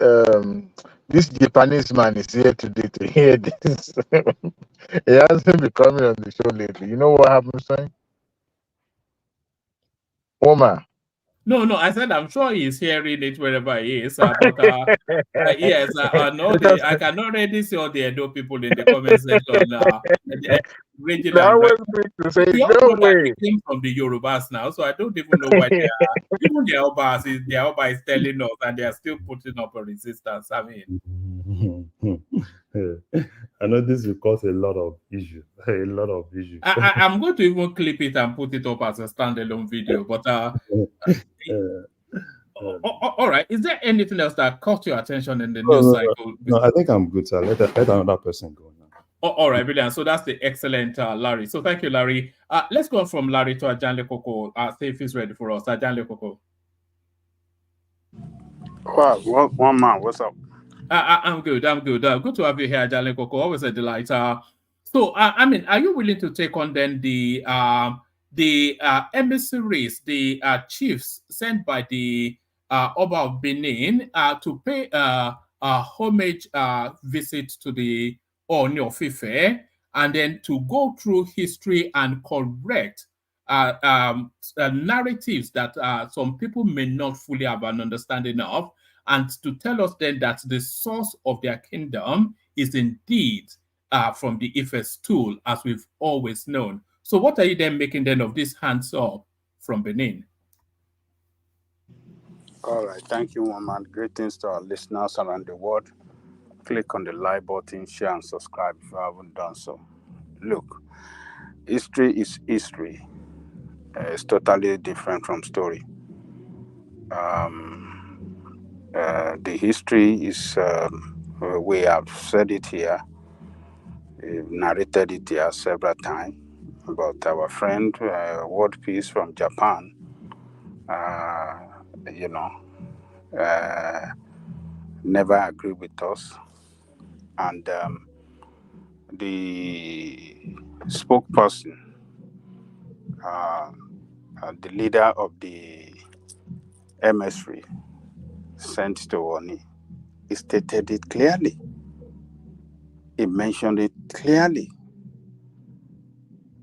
this Japanese man is here today to hear this. He hasn't been coming on the show lately. You know what happened, son? Womba. No, I said I'm sure he's hearing it wherever he is. But yes, I can already see all the Edo people in the comment section. raging They and always writing. need to say, We all no know that way. they came from the Yorubas now, so I don't even know why they are. Even their Oba is telling us, and they are still putting up a resistance. I mean, I know this will cause a lot of issues. A lot of issues. I'm going to even clip it and put it up as a standalone video. But all right, is there anything else that caught your attention in the No, news no, cycle? no, I think I'm good, sir. Let another person go now. All right, brilliant. So that's the excellent Larry. So thank you, Larry. Let's go from Larry to Ajanle Koko. See if he's ready for us. Ajanle Koko. Wow, one man, what's up? I'm good. Good to have you here, Ajanle Koko. Always a delight. I mean, are you willing to take on then the emissaries, the chiefs sent by the Oba of Benin to pay a homage visit to the Ooni of Ife, and then to go through history and correct narratives that some people may not fully have an understanding of, and to tell us then that the source of their kingdom is indeed from the Ife stool, as we've always known. So what are you then making then of this hands up from Benin? All right, thank you, one man. Greetings to our listeners around the world. Click on the like button, share, and subscribe if you haven't done so. Look, history is history. It's totally different from story. The history is, we have said it here, we've narrated it here several times about our friend, World Peace from Japan, you know, never agreed with us. And the spokesperson, the leader of the emissary sent to Oni, he stated it clearly. He mentioned it clearly.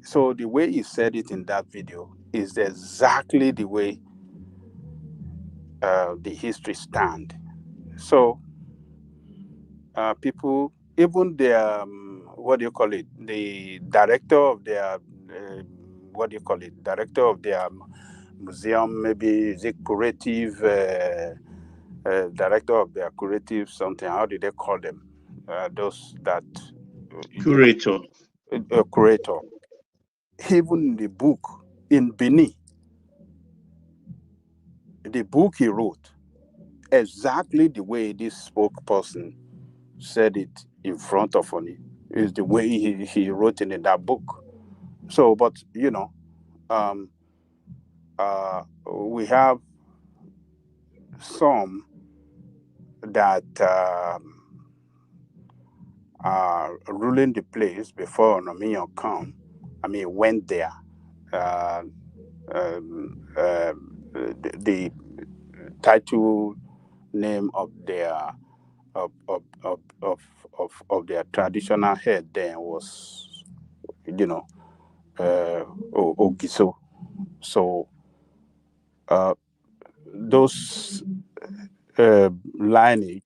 So the way he said it in that video is exactly the way the history stand. So people, even the what do you call it? The director of their what do you call it? Director of their museum, maybe is it curative? Director of their curative something. How do they call them? Those that Curator. Curator. Even in the book in Benin, the book he wrote, exactly the way this spokesperson said it in front of Oni is the way he wrote it in that book. So, but we have some that are ruling the place before Onomio come. I mean, went there. The title name of their of their traditional head then was, Ogiso. So those lineage,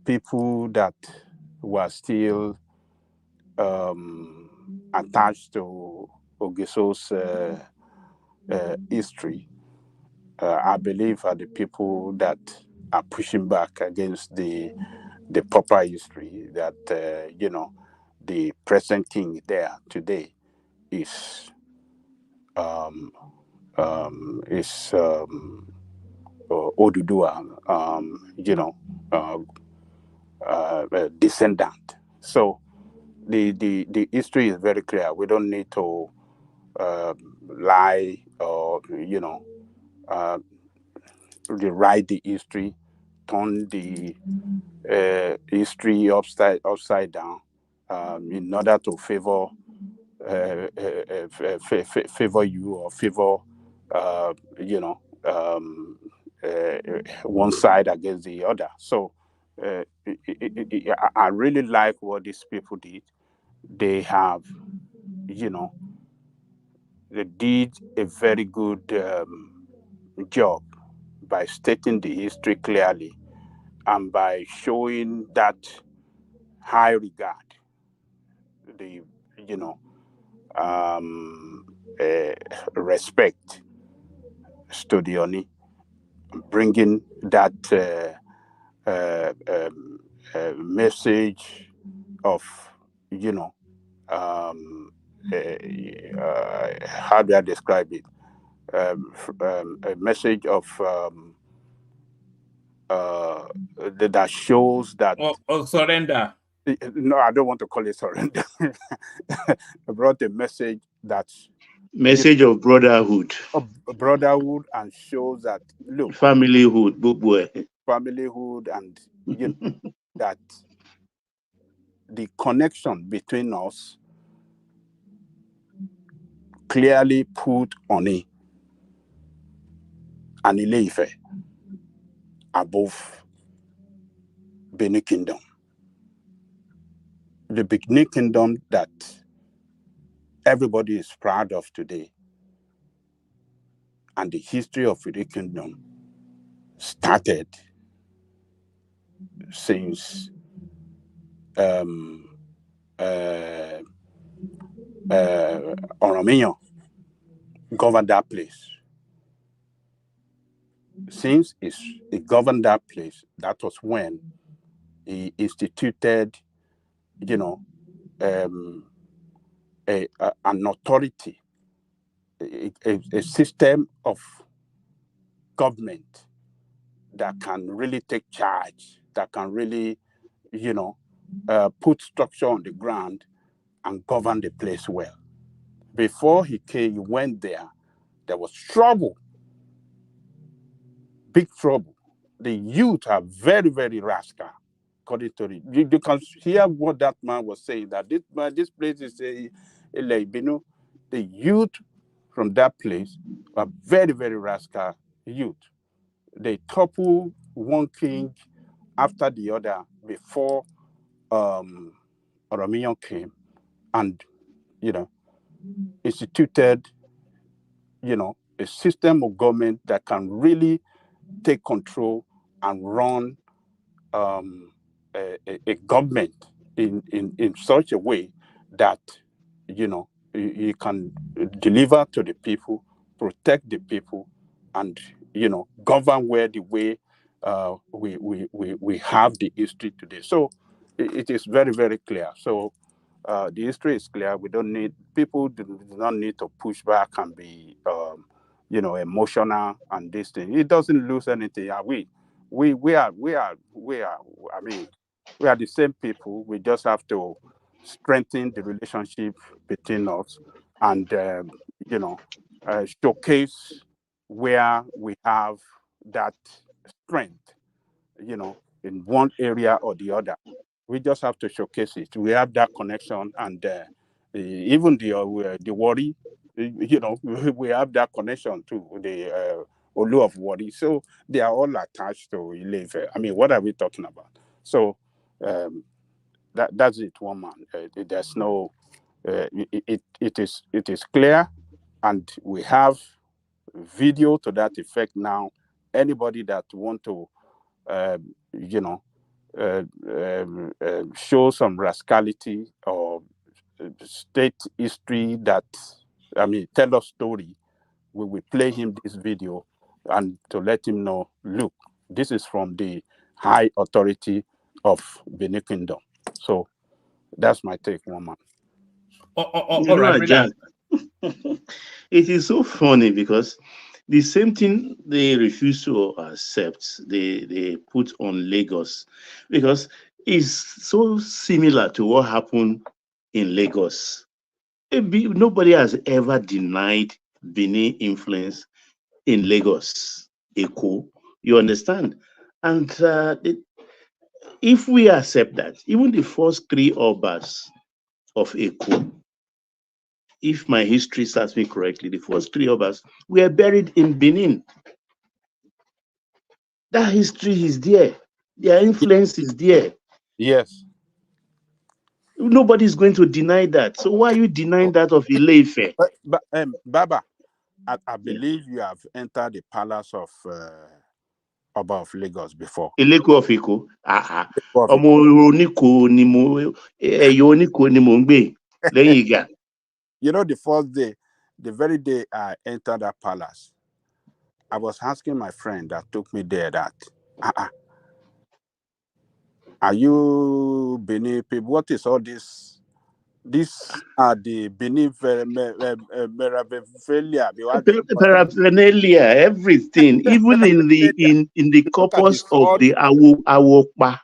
people that were still attached to Ogiso's history, I believe are the people that are pushing back against the proper history that the present king there today is Oduduwa, descendant. So the history is very clear. We don't need to lie or rewrite the history, turn the history upside down in order to favor favor you or favor one side against the other. So I really like what these people did. They have, they did a very good job by stating the history clearly and by showing that high regard the respect Studioni, bringing that message of how do I describe it? A message of that shows that surrender. No, I don't want to call it surrender. I brought a message that's Message of brotherhood. Brotherhood, and shows that look, familyhood, familyhood, and that the connection between us clearly put on an Ile-Ife above Benin Kingdom. The Benin Kingdom that everybody is proud of today, and the history of the kingdom started since Oromiyan governed that place. Since he governed that place, that was when he instituted, an authority, a system of government that can really take charge, that can really, put structure on the ground and govern the place well. Before he came, he went there was trouble, big trouble. The youth are very, very rascal, according to it. You can hear what that man was saying, that this place is a Leibino. The youth from that place are very, very rascal youth. They topple one king after the other before Oromiyan came and, instituted, a system of government that can really take control and run a government in such a way that, you can deliver to the people, protect the people, and, govern where the way we have the history today. So it is very, very clear. So the history is clear. People do not need to push back and be, emotional and this thing. It doesn't lose anything. We are the same people. We just have to strengthen the relationship between us and, showcase where we have that strength, in one area or the other. We just have to showcase it. We have that connection, and even the worry, we have that connection to the Olu of Worry. So they are all attached to Ile-Ife. What are we talking about? So that's it, one man. There's no. It is clear, and we have video to that effect now. Anybody that want to, show some rascality or state history tell us story, we will play him this video and to let him know, look, this is from the high authority of Benin Kingdom. So that's my take, one man. All right, Jack. It is so funny because the same thing they refuse to accept, they put on Lagos, because it's so similar to what happened in Lagos. Nobody has ever denied Benin influence in Lagos, Eko. You understand? And if we accept that, even the first 3 Obas of Eko, if my history serves me correctly, the first 3 of us were buried in Benin. That history is there. Their influence is there. Yes. Nobody is going to deny that. So why are you denying that of Ile-Ife? But Baba, I believe you have entered the palace of Oba of Lagos before. Ileko of Eko. Omo Oniko ni mo Ngbe. There you go. You know, the first day, the very day I entered that palace, I was asking my friend that took me there that, are you Benin people? What is all this? These are the Benin Meravalia. Paraphernalia, everything, even in the Look at the corpus of sword. the Awokpa.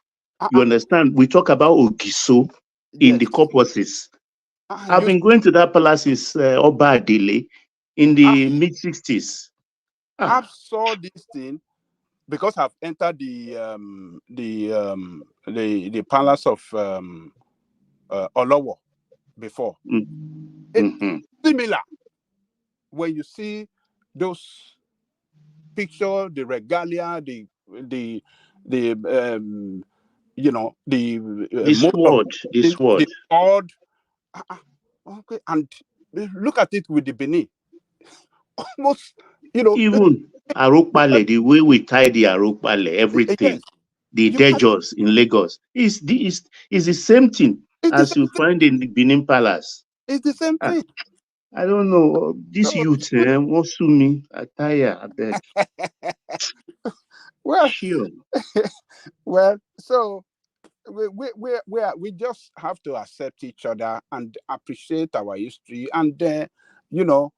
You understand? We talk about Ogiso in the Yes. corpuses. I've You been going to that palace since Oba Adele in the mid-60s. I saw this thing because I've entered the palace of Olowo before. Mm-hmm. Similar when you see those picture, the regalia, the you know, the The most of sword, the the sword. sword. Okay, and look at it with the Benin. Almost, you know, Even Arukpale, the way we tie the Arukpale, everything, yes, the you can. dejos in Lagos, is the same thing It's the as you same thing. find in the Benin Palace. It's the same Ah, thing. I don't know. This So, youth, won't sue me. I tire, I beg. well, Sure. well, so we just have to accept each other and appreciate our history and you know,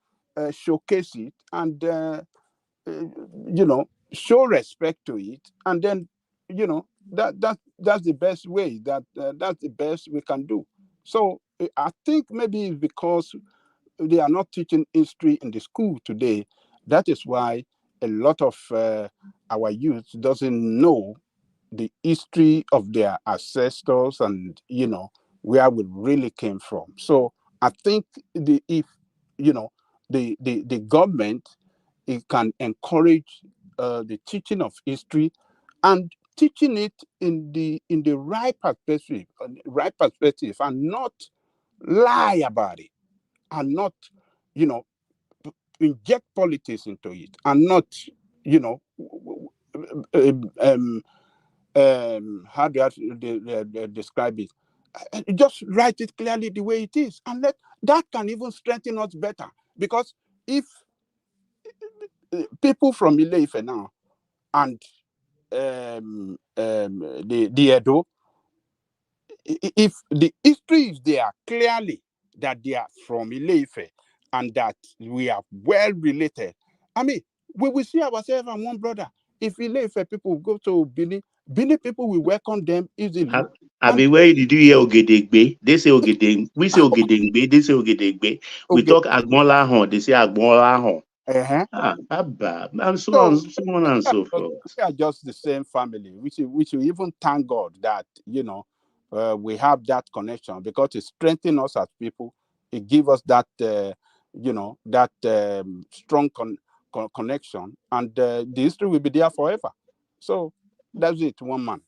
showcase it and you know, show respect to it, and then you know that's the best way, that's the best we can do. So I think maybe it's because they are not teaching history in the school today. That is why a lot of our youth doesn't know the history of their ancestors and you know where we really came from. So I think if you know the government, it can encourage the teaching of history and teaching it in the right perspective, and not lie about it, and not you know inject politics into it, and not you know how do I describe it? Just write it clearly the way it is, and that can even strengthen us better. Because if people from Ile-Ife now and the Edo, if the history is there clearly that they are from Ile-Ife and that we are well related, I mean, we will see ourselves as one brother. If Ile-Ife people go to Benin, Benin people will welcome them easily. I mean, where did you hear Ogedegbe? They say Ogedengbe. We say Ogedengbe. They say Ogedegbe. We talk Agmonlahon. They say Agmonlahon. Abba, and so on and so forth. We are just the same family. We should even thank God that you know we have that connection, because it strengthens us as people. It gives us that you know that strong connection, and the history will be there forever. So that's it. One man.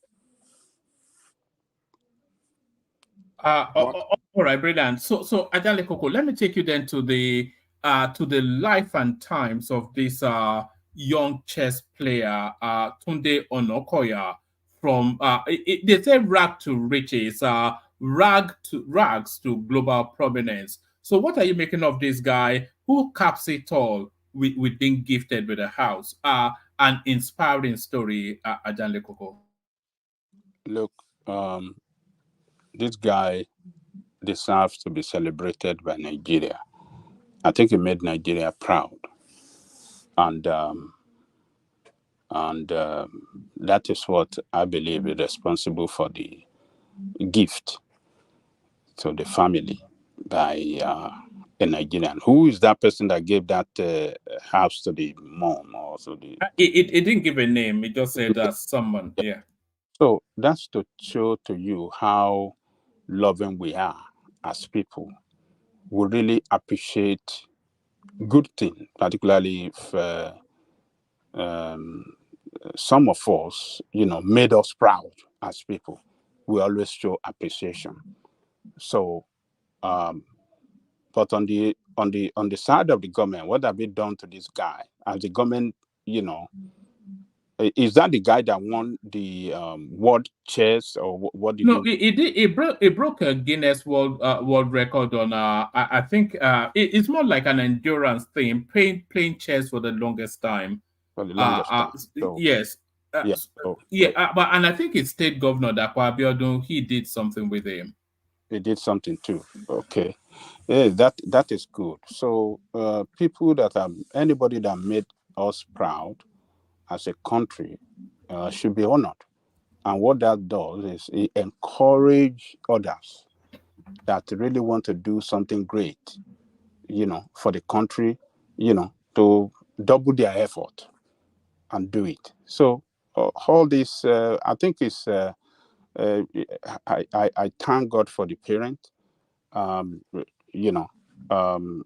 All right, brilliant. So Ajale Koko, let me take you then to the life and times of this young chess player, Tunde Onokoya, from they say rag to riches, rags to global prominence. So what are you making of this guy who caps it all with being gifted with a house? An inspiring story, Ajale Koko. Look, this guy deserves to be celebrated by Nigeria. I think he made Nigeria proud, and that is what I believe is responsible for the gift to the family by a Nigerian. Who is that person that gave that house to the mom or to the? It didn't give a name. It just said someone. Yeah. So that's to show to you how loving we are as people. We really appreciate good things, particularly if some of us, you know, made us proud as people. We always show appreciation. So, but on the side of the government, what have they done to this guy? Has the government, you know, Is that the guy that won the world chess, or what did No, he? it broke a Guinness world record on I think it's more like an endurance thing, playing chess for the longest time. For the longest time. So, Yes. yeah. But and I think it's state governor Dapo Abiodun, he did something with him. He did something too. Okay. Yeah, that is good. So people that are anybody that made us proud as a country should be honored. And what that does is it encourage others that really want to do something great, for the country, to double their effort and do it. So all this, I think is, I thank God for the parent, you know, um,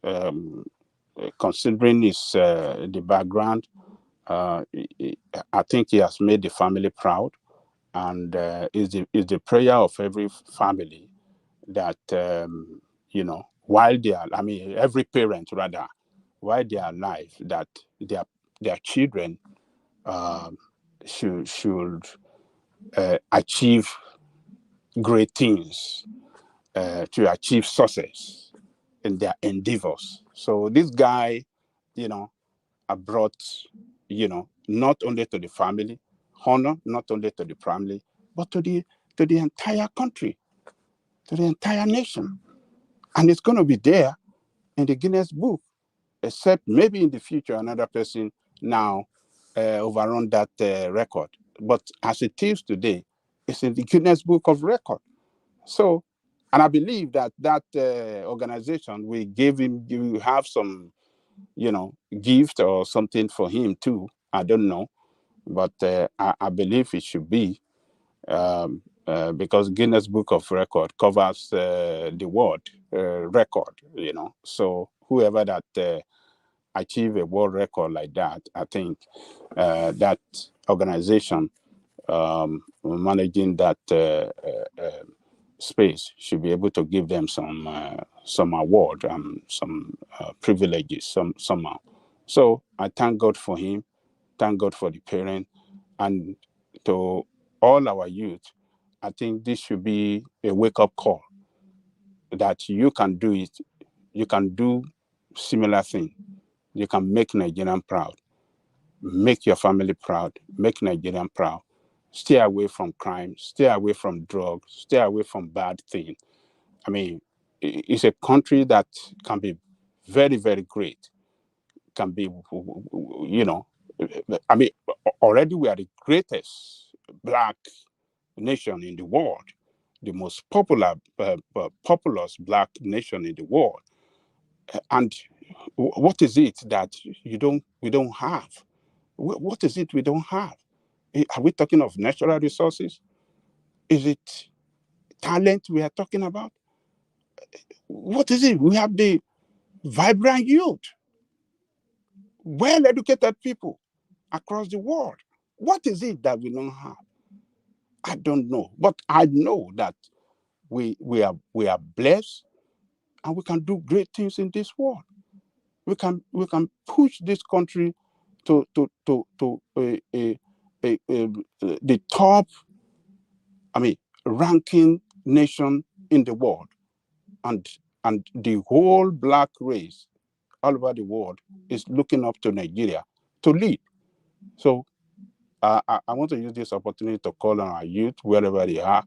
um, considering his the background, I think he has made the family proud, and is the prayer of every family that while they are, I mean, every parent rather, while they are alive, that their children should achieve great things, to achieve success in their endeavors. So this guy, I brought, not only to the family, honor, not only to the family, but to the entire country, to the entire nation. And it's going to be there in the Guinness Book, except maybe in the future another person now overrun that record. But as it is today, it's in the Guinness Book of Record. So, and I believe that organization will give him, you have some, gift or something for him too. I don't know, but I believe it should be, because Guinness Book of Record covers the world record, So whoever that achieve a world record like that, I think that organization managing that space should be able to give them some award and some privileges somehow. So I thank God for him, thank God for the parent, and to all our youth. I think this should be a wake-up call that you can do it. You can do similar thing. You can make Nigerian proud, make your family proud, make Nigerian proud. Stay away from crime, stay away from drugs, stay away from bad things. I mean, it's a country that can be very, very great. Can be, I mean, already we are the greatest Black nation in the world, the most populous Black nation in the world. And what is it that we don't have? What is it we don't have? Are we talking of natural resources? Is it talent we are talking about? What is it? We have the vibrant youth, well-educated people across the world. What is it that we don't have? I don't know, but I know that we are blessed, and we can do great things in this world. We can push this country to the top, I mean, ranking nation in the world, and the whole Black race all over the world is looking up to Nigeria to lead. So I want to use this opportunity to call on our youth, wherever they are.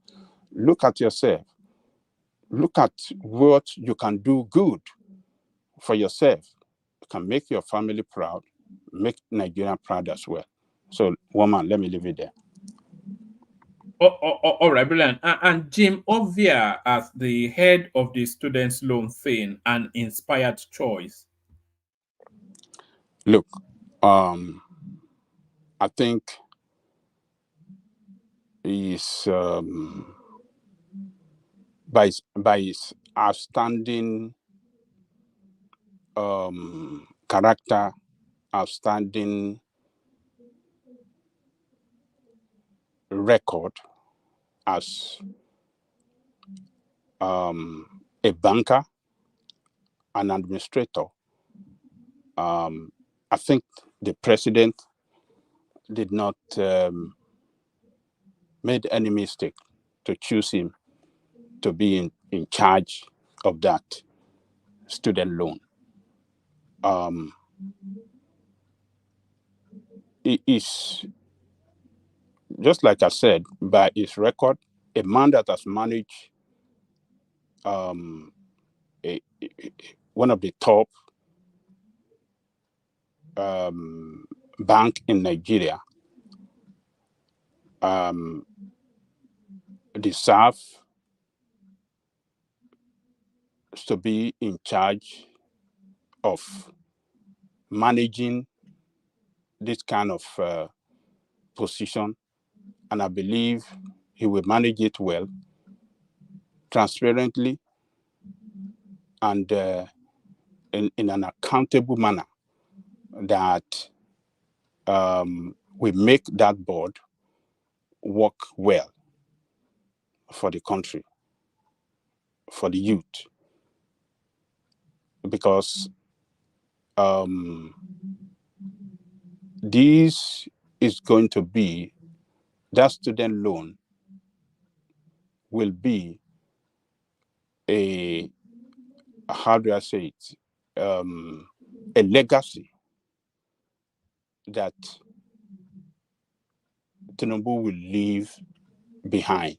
Look at yourself. Look at what you can do good for yourself. You can make your family proud, make Nigeria proud as well. So, woman, let me leave it there. All right, brilliant. And Jim Ovia, as the head of the Students' Loan thing, an inspired choice. Look, I think he's by his outstanding character, outstanding record as a banker, an administrator. I think the president did not made any mistake to choose him to be in charge of that student loan. It is, just like I said, by his record, a man that has managed one of the top bank in Nigeria deserve to be in charge of managing this kind of position, and I believe he will manage it well, transparently, and in an accountable manner that will make that board work well for the country, for the youth, because this is going to be, that student loan will be a, how do I say it, a legacy that Tinubu will leave behind.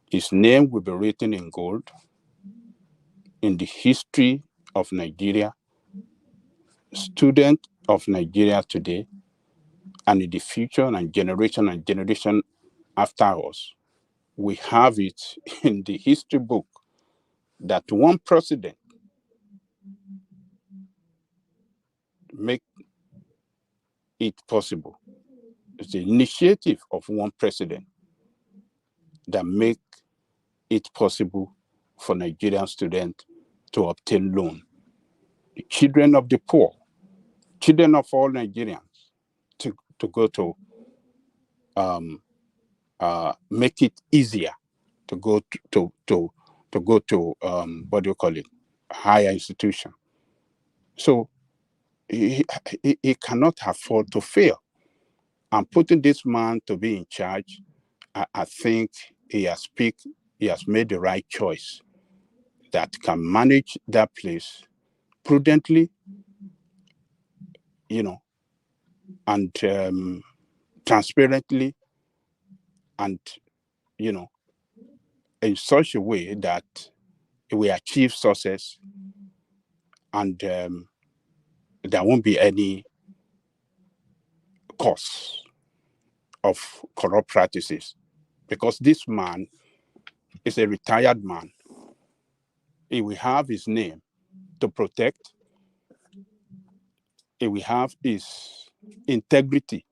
His name will be written in gold in the history of Nigeria, student of Nigeria today, and in the future and generation after us. We have it in the history book that one president make it possible. It's the initiative of one president that make it possible for Nigerian students to obtain loan. The children of the poor, children of all Nigerians, to go to make it easier to go to what do you call it, higher institution. So he cannot afford to fail. And putting this man to be in charge, I think he has made the right choice that can manage that place prudently, and transparently, and in such a way that we achieve success, and there won't be any cause of corrupt practices, because this man is a retired man. He will have his name to protect. He will have his integrity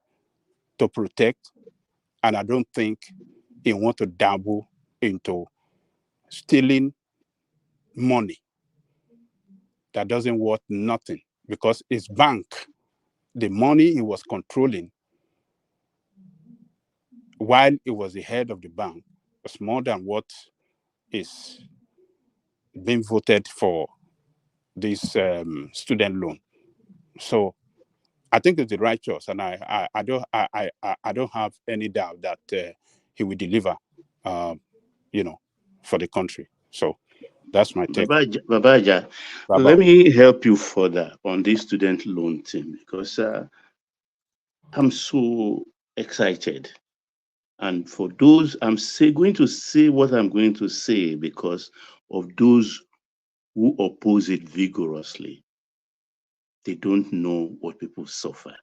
to protect, and I don't think he want to dabble into stealing money that doesn't worth nothing, because his bank, the money he was controlling while he was the head of the bank, was more than what is being voted for this student loan. So I think it's the right choice, and I don't have any doubt that he will deliver, for the country. So that's my take. Babaja, let me help you further on this student loan thing, because I'm so excited. And for those, going to say what I'm going to say because of those who oppose it vigorously. They don't know what people suffered.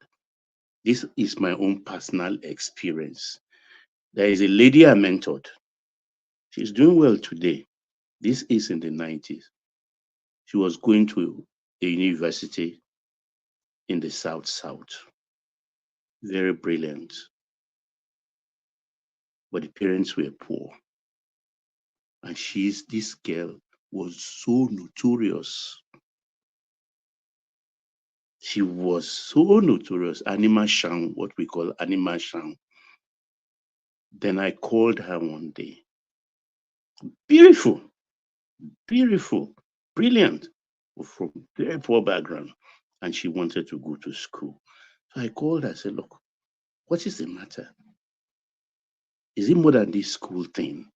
This is my own personal experience. There is a lady I mentored. She's doing well today. This is in the 90s. She was going to a university in the South. Very brilliant. But the parents were poor. And this girl was so notorious. She was so notorious, Anima Shang, what we call Anima Shang. Then I called her one day. Beautiful, brilliant, from very poor background. And she wanted to go to school. So I called her, I said, look, what is the matter? Is it more than this school thing?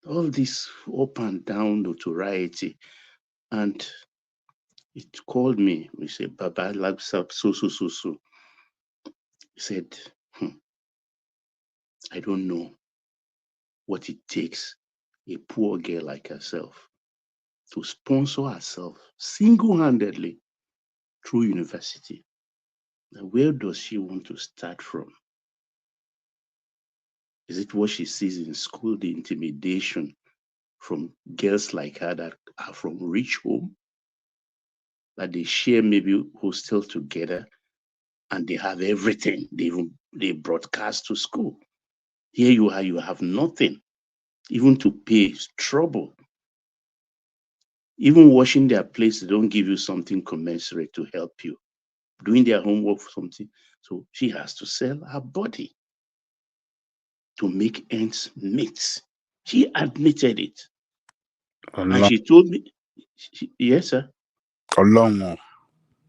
All this up and down notoriety. And it called me. We said, Baba, like so. He said, I don't know what it takes a poor girl like herself to sponsor herself single-handedly through university. Now, where does she want to start from? Is it what she sees in school, the intimidation from girls like her that are from rich home, that they share maybe hostel together and they have everything they broadcast to school? Here you are, you have nothing, even to pay is trouble. Even washing their plates, they don't give you something commensurate to help you. Doing their homework for something. So she has to sell her body to make ends meet. She admitted it. And she told me, yes, sir.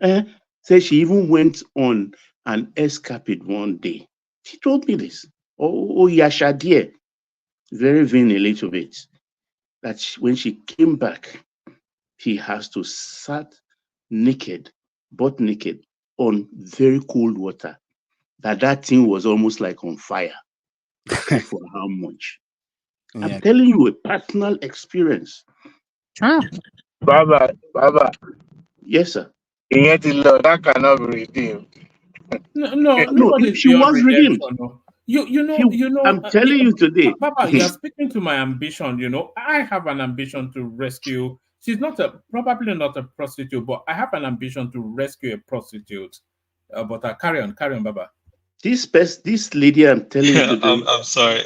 Said she even went on an escapade one day. She told me this. Oh, Yasha dear. Very vain a little bit. That when she came back, she has to sat naked, butt naked, on very cold water. That thing was almost like on fire. For how much? I'm telling you a personal experience. Baba. Yes, sir. That cannot be redeemed. No, No, nobody's she beyond was redeemed. redemption. No. You know. I'm telling you today. Papa, you are speaking to my ambition. You know, I have an ambition to rescue. She's probably not a prostitute, but I have an ambition to rescue a prostitute. But carry on, Baba. This lady, I'm telling you today.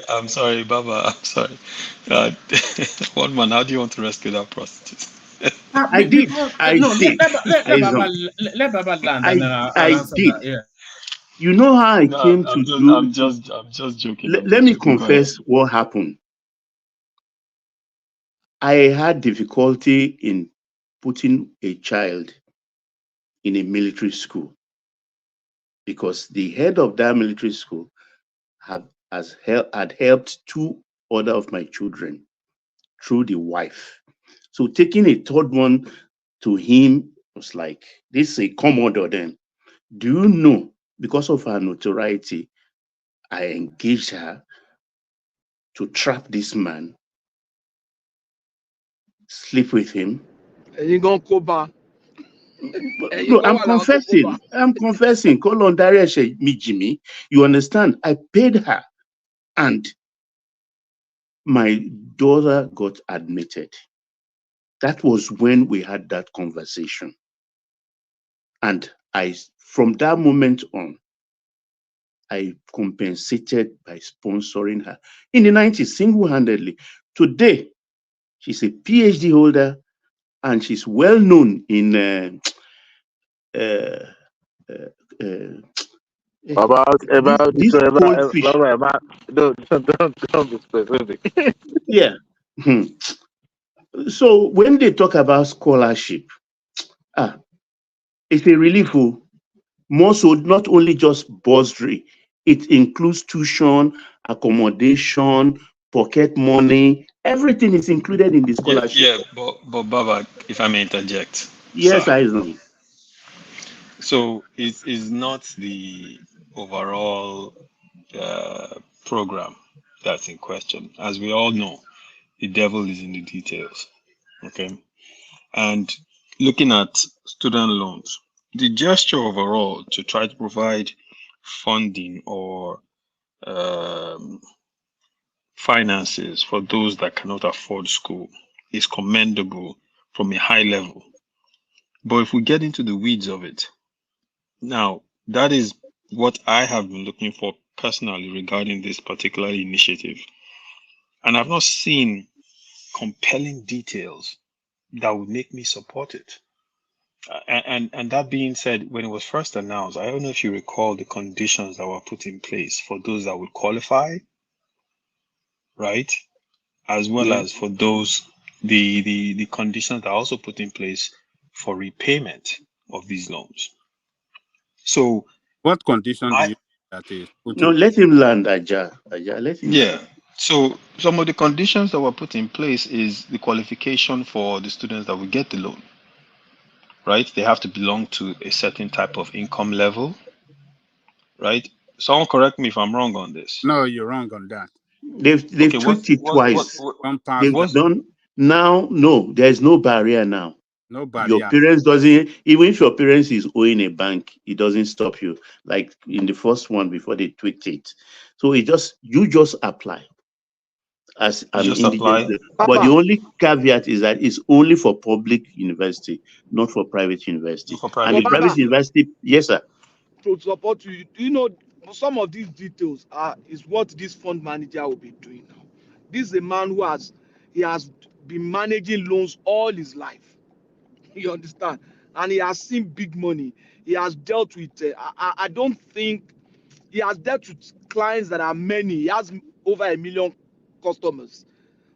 I'm sorry, Baba. I'm sorry. One man, how do you want to rescue that prostitute? I did. Let Baba land and then I'll answer did. that. Yeah. You know how I came to do. I'm just joking. Let me confess what happened. I had difficulty in putting a child in a military school because the head of that military school had helped two other of my children through the wife. So taking a third one to him was like, this is a commodore then. Do you know, because of her notoriety, I engaged her to trap this man, sleep with him. You gonna go back? No, I'm confessing. Call on Daria me, Jimmy. You understand? I paid her, and my daughter got admitted. That was when we had that conversation. And from that moment on, I compensated by sponsoring her in the 90s single-handedly. Today, she's a PhD holder and she's well known in Don't be specific. Yeah. So when they talk about scholarship, it's a relief. More so, not only just bursary, it includes tuition, accommodation, pocket money. Everything is included in the scholarship. Yeah, but Baba, if I may interject. Yes, sir. I know. So it is not the overall program that's in question. As we all know, the devil is in the details. Okay. And looking at student loans, the gesture overall to try to provide funding or finances for those that cannot afford school is commendable from a high level. But if we get into the weeds of it, now that is what I have been looking for personally regarding this particular initiative. And I've not seen compelling details that would make me support it. And that being said, when it was first announced, I don't know if you recall the conditions that were put in place for those that would qualify, right? As well as for those the conditions that are also put in place for repayment of these loans. So what condition do you that is put No, in? let him land, Aja. Aja, let him yeah. land. So some of the conditions that were put in place is the qualification for the students that will get the loan, right? They have to belong to a certain type of income level, right? Someone correct me if I'm wrong on this. No, you're wrong on that. They've Okay, tweaked it twice. One They've person, done now. No, there's no barrier now. no Your barrier. parents doesn't, even if your parents is owing a bank, it doesn't stop you. Like in the first one before they tweaked it. So you just apply as You an just indigent. apply. But the only caveat is that it's only for public university, not for private university. For And private the private university. university, yes, sir. To support you, do you know some of these details is what this fund manager will be doing now. This is a man who has been managing loans all his life. You understand? And he has seen big money. He has dealt with. I don't think he has dealt with clients that are many. He has over 1 million customers.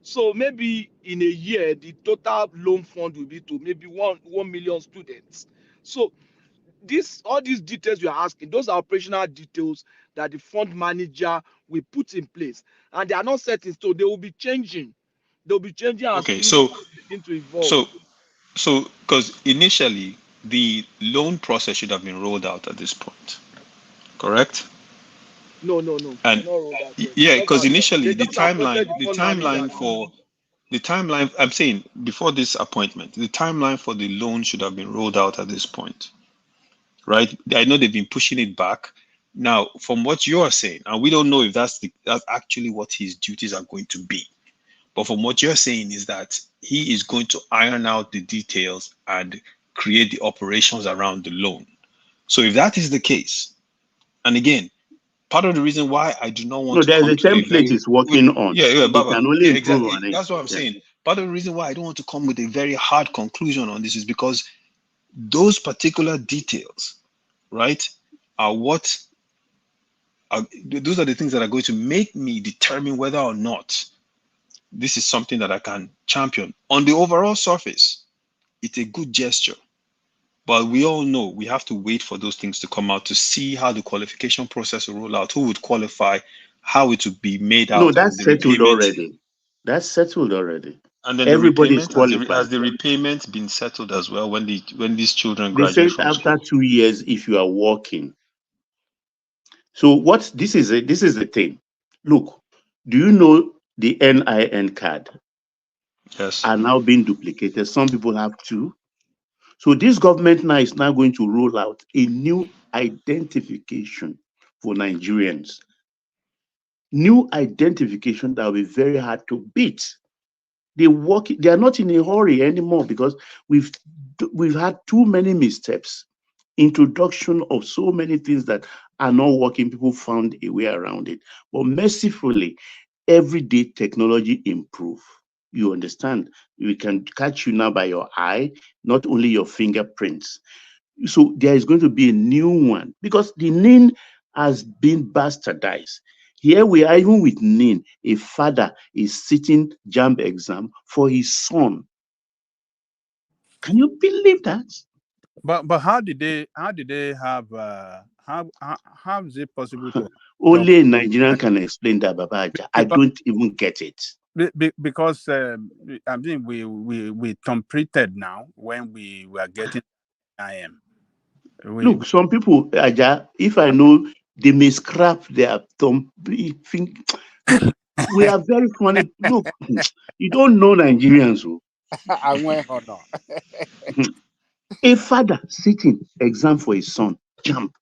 So maybe in a year, the total loan fund will be to maybe 1 million students. So all these details you're asking, those are operational details that the fund manager will put in place, and they are not set in stone. They will be changing. They'll be changing as Okay, things begin to evolve. so because initially the loan process should have been rolled out at this point, correct? No. And It's not rolled out yet. yeah, because initially They just appointed the fund manager. the timeline, I'm saying before this appointment, the timeline for the loan should have been rolled out at this point, right? I know they've been pushing it back. Now, from what you are saying, and we don't know if that's actually what his duties are going to be, but from what you're saying is that he is going to iron out the details and create the operations around the loan. So if that is the case, and again, part of the reason why I do not want No, to there's come a to a template very it's working on. They Baba, can only yeah, improve exactly. on it. That's what I'm Yeah. saying. Part of the reason why I don't want to come with a very hard conclusion on this is because those particular details, right, are those are the things that are going to make me determine whether or not this is something that I can champion. On the overall surface, it's a good gesture. But we all know we have to wait for those things to come out to see how the qualification process will roll out, who would qualify, how it would be made No, out, and that's the settled repayment. already. That's settled already. And then the Everybody is repayment, qualified. has the repayment been settled as well when these children They graduate said from after school? 2 years, if you are working. So this is the thing. Look, do you know the NIN card Yes. are now being duplicated? Some people have two. So this government now is now going to roll out a new identification for Nigerians. New identification that will be very hard to beat. They are not in a hurry anymore because we've had too many missteps. Introduction of so many things that are not working, people found a way around it. But mercifully, everyday technology improve. You understand? We can catch you now by your eye, not only your fingerprints. So there is going to be a new one because the NIN has been bastardized. Here we are, even with NIN, a father is sitting JAMB exam for his son. Can you believe that? But how did they have how is it possible to Only a Nigerian can explain that, Baba Aja. I don't even get it. because I mean we completed now when we were getting IM. Look, some people, Aja, if I know, they may scrap their thumb. Look, we are very funny. Look, you don't know Nigerians. I went or not. A father sitting exam for his son, jump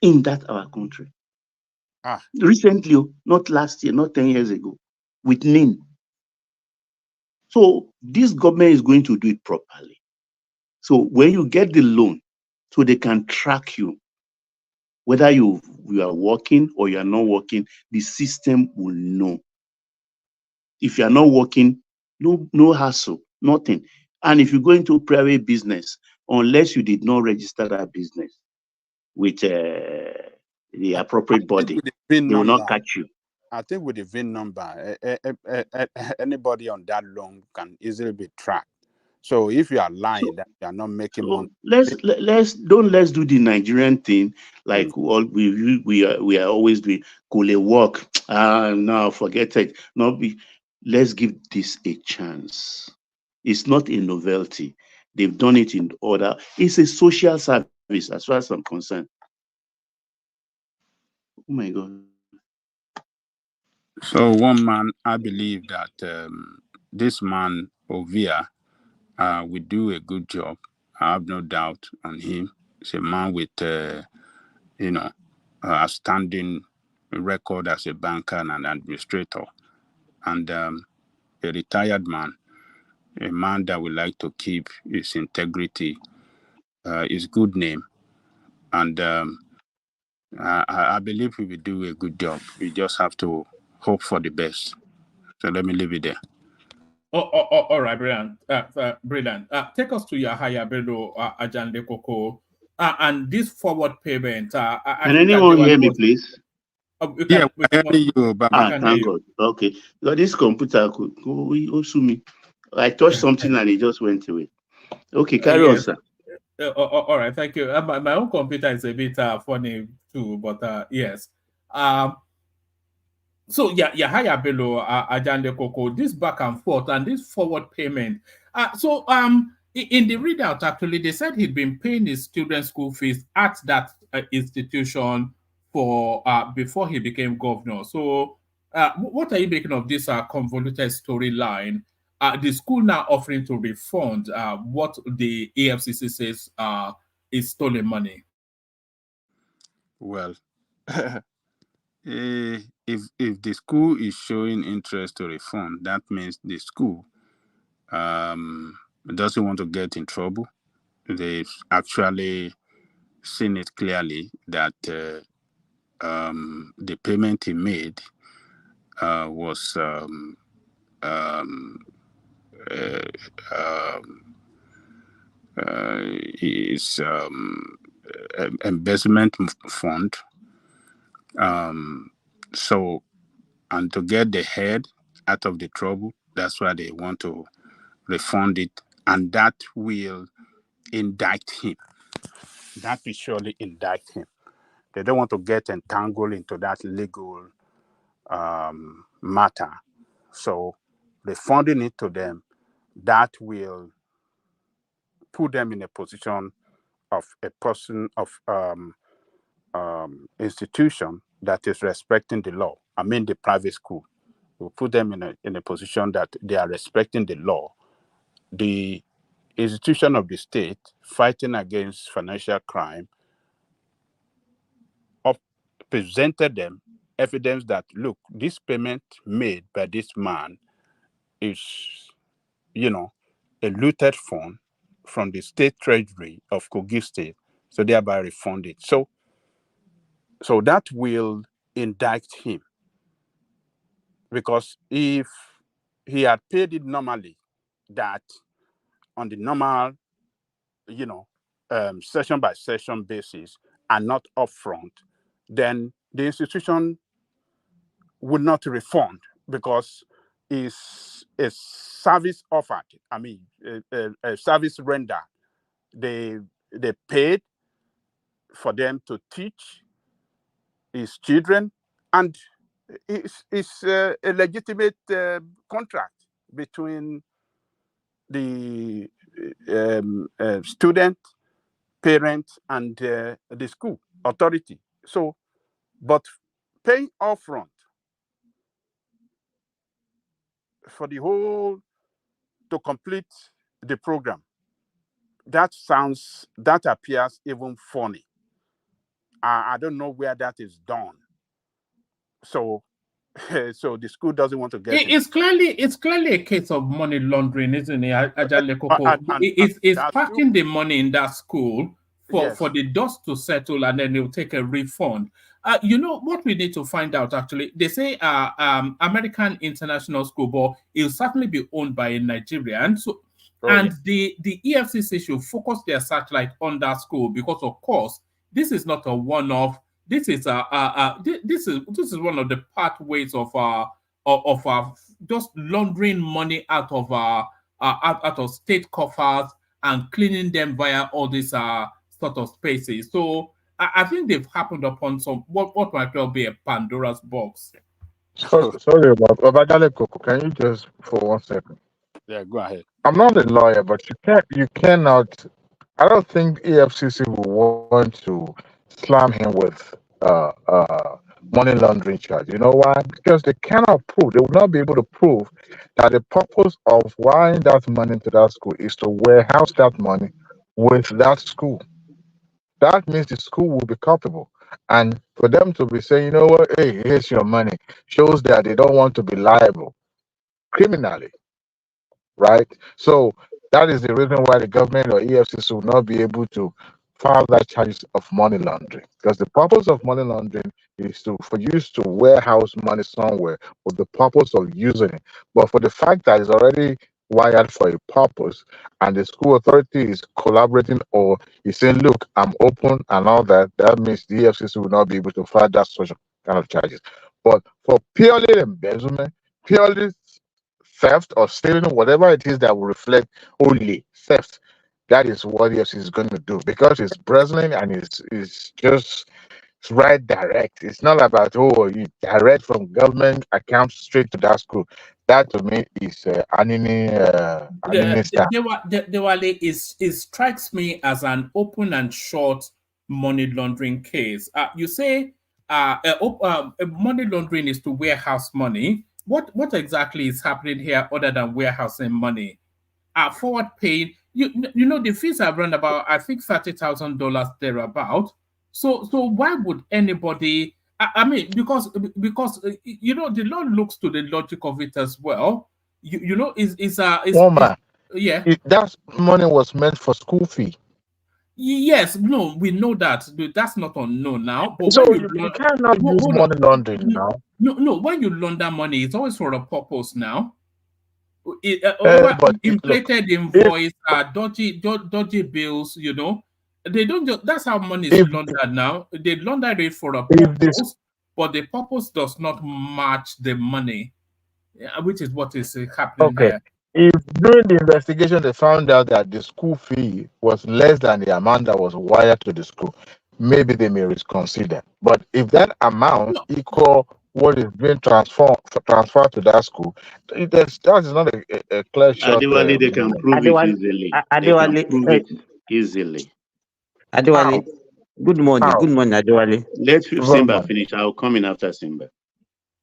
in that our country. Recently, not last year, not 10 years ago, with NIN. So this government is going to do it properly. So when you get the loan, so they can track you, whether you are working or you are not working, the system will know. If you are not working, no hassle, nothing. And if you go into private business, unless you did not register that business with the appropriate body, they will not catch you. I think with the VIN number, anybody on that loan can easily be tracked. So if you are lying that you are not making money, let's do the Nigerian thing like all we are always doing. Could work? No, forget it. Let's give this a chance. It's not a novelty. They've done it in order. It's a social service, as far as I'm concerned. Oh my God. so one man, I believe that this man Ovia will do a good job. I have no doubt on him. He's a man with outstanding record as a banker and an administrator, and a retired man, a man that would like to keep his integrity, his good name, and I believe he will do a good job. We just have to hope for the best. So let me leave it there. All right, brilliant. Brilliant. Take us to Yahaya Bello, Ajande Koko, and this forward payment. I Can think anyone Ajewale hear me, was. please? Yeah, we're hearing you, Baba. We can hear Thank you. God. Okay. Because this computer could also me. I touched something and it just went away. Okay, carry on, Yes. sir. All right, thank you. My own computer is a bit funny too, but yes. So Yahaya Bello, Ajande Koko, this back and forth and this forward payment. In the readout, actually, they said he'd been paying his student school fees at that institution for before he became governor. So, what are you making of this convoluted storyline? The school now offering to refund what the EFCC says is stolen money. Well, if the school is showing interest to refund, that means the school doesn't want to get in trouble. They've actually seen it clearly that the payment he made was his embezzlement fund. So, and to get the head out of the trouble, that's why they want to refund it, and that will indict him. That will surely indict him. They don't want to get entangled into that legal matter. So refunding it to them, that will put them in a position of a person of institution that is respecting the law. I mean, the private school will put them in a position that they are respecting the law. The institution of the state fighting against financial crime presented them evidence that, look, this payment made by this man is, a looted fund from the state treasury of Kogi State, so thereby refunded. So that will indict him, because if he had paid it normally, that on the normal, session by session basis and not upfront, then the institution would not refund, because it's a service offered. I mean, a service render. They paid for them to teach his children, and it's a legitimate contract between the student, parent, and the school authority. So, but paying upfront for the whole to complete the program, that appears even funny. I don't know where that is done. So so the school doesn't want to get it. It's clearly a case of money laundering, isn't it, Ajale Koko? It's parking the money in that school for the dust to settle, and then they'll take a refund. What we need to find out, actually, they say American International School, but it'll certainly be owned by a Nigerian. So, the EFCC should focus their searchlight on that school, because, of course, this is not a one-off. This is this is one of the pathways of just laundering money out of out of state coffers and cleaning them via all these sort of spaces. So I think they've happened upon some what might well be a Pandora's box. Sorry about Obadale Koko. Can you just for 1 second? Yeah, go ahead. I'm not a lawyer, but you cannot. I don't think EFCC will want to slam him with money laundering charge. You know why? Because they cannot prove. They will not be able to prove that the purpose of wiring that money to that school is to warehouse that money with that school. That means the school will be culpable. And for them to be saying, you know what, hey, here's your money, shows that they don't want to be liable criminally, right? So that is the reason why the government or EFCC will not be able to file that charges of money laundering. Because the purpose of money laundering is for you to warehouse money somewhere with the purpose of using it. But for the fact that it's already wired for a purpose and the school authority is collaborating or is saying, look, I'm open and all that, that means the EFCC will not be able to file that social kind of charges. But for purely embezzlement, purely theft or stealing, whatever it is that will reflect only theft, that is what EFCC is going to do because it's bristling and it's just it's right direct. It's not about you direct from government accounts straight to that school. That to me is anime style. Dewale it strikes me as an open and short money laundering case. You say money laundering is to warehouse money. What exactly is happening here other than warehousing money? Forward paying. You know the fees are around about I think $30,000 thereabout. So why would anybody? I mean because you know the law looks to the logic of it as well. You know is Woman, yeah. that money was meant for school fee. Yes, no, we know that. That's not unknown now. But So when you cannot use hold on. money laundering now. No, when you launder money, it's always for a purpose now. But look, Inflated invoice, dodgy bills, you know. They don't just, that's how money is if laundered now. They launder it for a if this purpose, but the purpose does not match the money, which is what is happening okay, here. if during the investigation they found out that the school fee was less than the amount that was wired to the school, maybe they may reconsider. But if that amount equal what is being transferred to that school, that is not a clear shot. Adewale, they can prove it Adewale, easily. They can Adewale, prove it easily. Adewale. Good morning. How? Good morning, Adewale. Let Simba Roman. finish. I'll come in after Simba.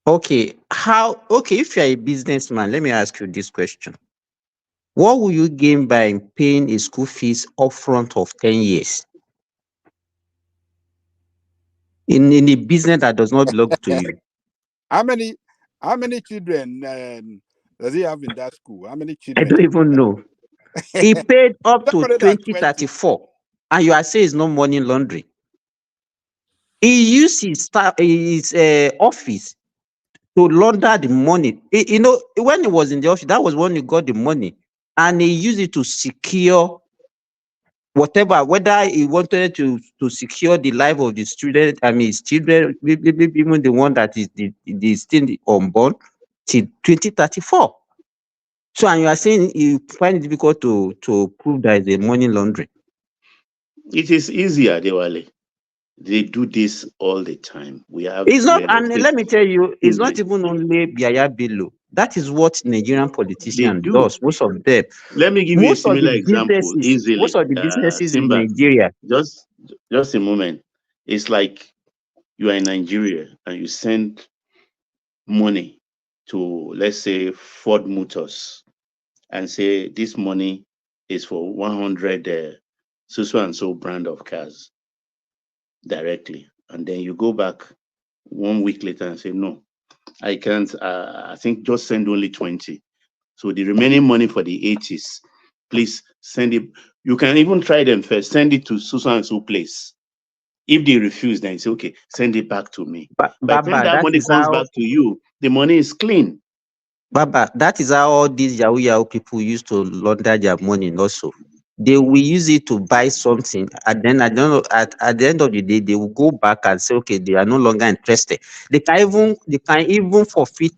Okay, if you're a businessman, let me ask you this question. What will you gain by paying a school fees upfront of 10 years? In a business that does not belong to you? How many children does he have in that school? How many I children? don't even know. He paid up to Somebody that 2034, and you are saying it's no money laundering. He used his office to launder the money. You know, when he was in the office, that was when he got the money, and he used it to secure whatever, whether he wanted to secure the life of the student, I mean, his children, maybe even the one that is still unborn, till 2034. So, and you are saying you find it difficult to prove that it's a money laundering? It is easier, Adewale. They do this all the time. We have It's not, real and estate. let me tell you, it's not even only Yahaya Bello. That is what Nigerian They politicians do. does, most of them. Let me give you a Most of the similar example businesses, most easily. of the businesses in Simba, Nigeria. just a moment. It's like you are in Nigeria and you send money to, let's say, Ford Motors and say this money is for 100 so and so brand of cars directly. And then you go back 1 week later and say, no, I can't. I think just send only 20. So the remaining money for the 80s, please send it. You can even try them first. Send it to so and so place. If they refuse, then say, okay, send it back to me. By the time that money comes back to you, the money is clean. Baba, that is how all these Yahoo people used to launder their money also. They will use it to buy something, and then I don't know, at the end of the day, they will go back and say, okay, they are no longer interested. They can even forfeit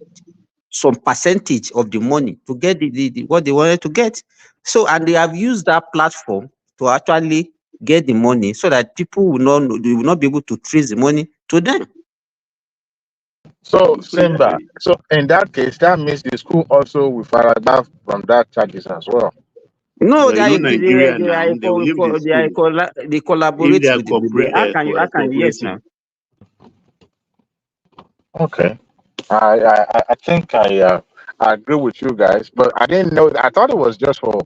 some percentage of the money to get the what they wanted to get. So, and they have used that platform to actually get the money so that people will not know, they will not be able to trace the money to them. So Simba, so in that case, that means the school also will paragraph from that charges as well. No, Well, you know, Nigeria now, they will leave the school. they If collaborate they are with how can you, yes now. cooperating. Okay. I think I agree with you guys, but I didn't know. I thought it was just for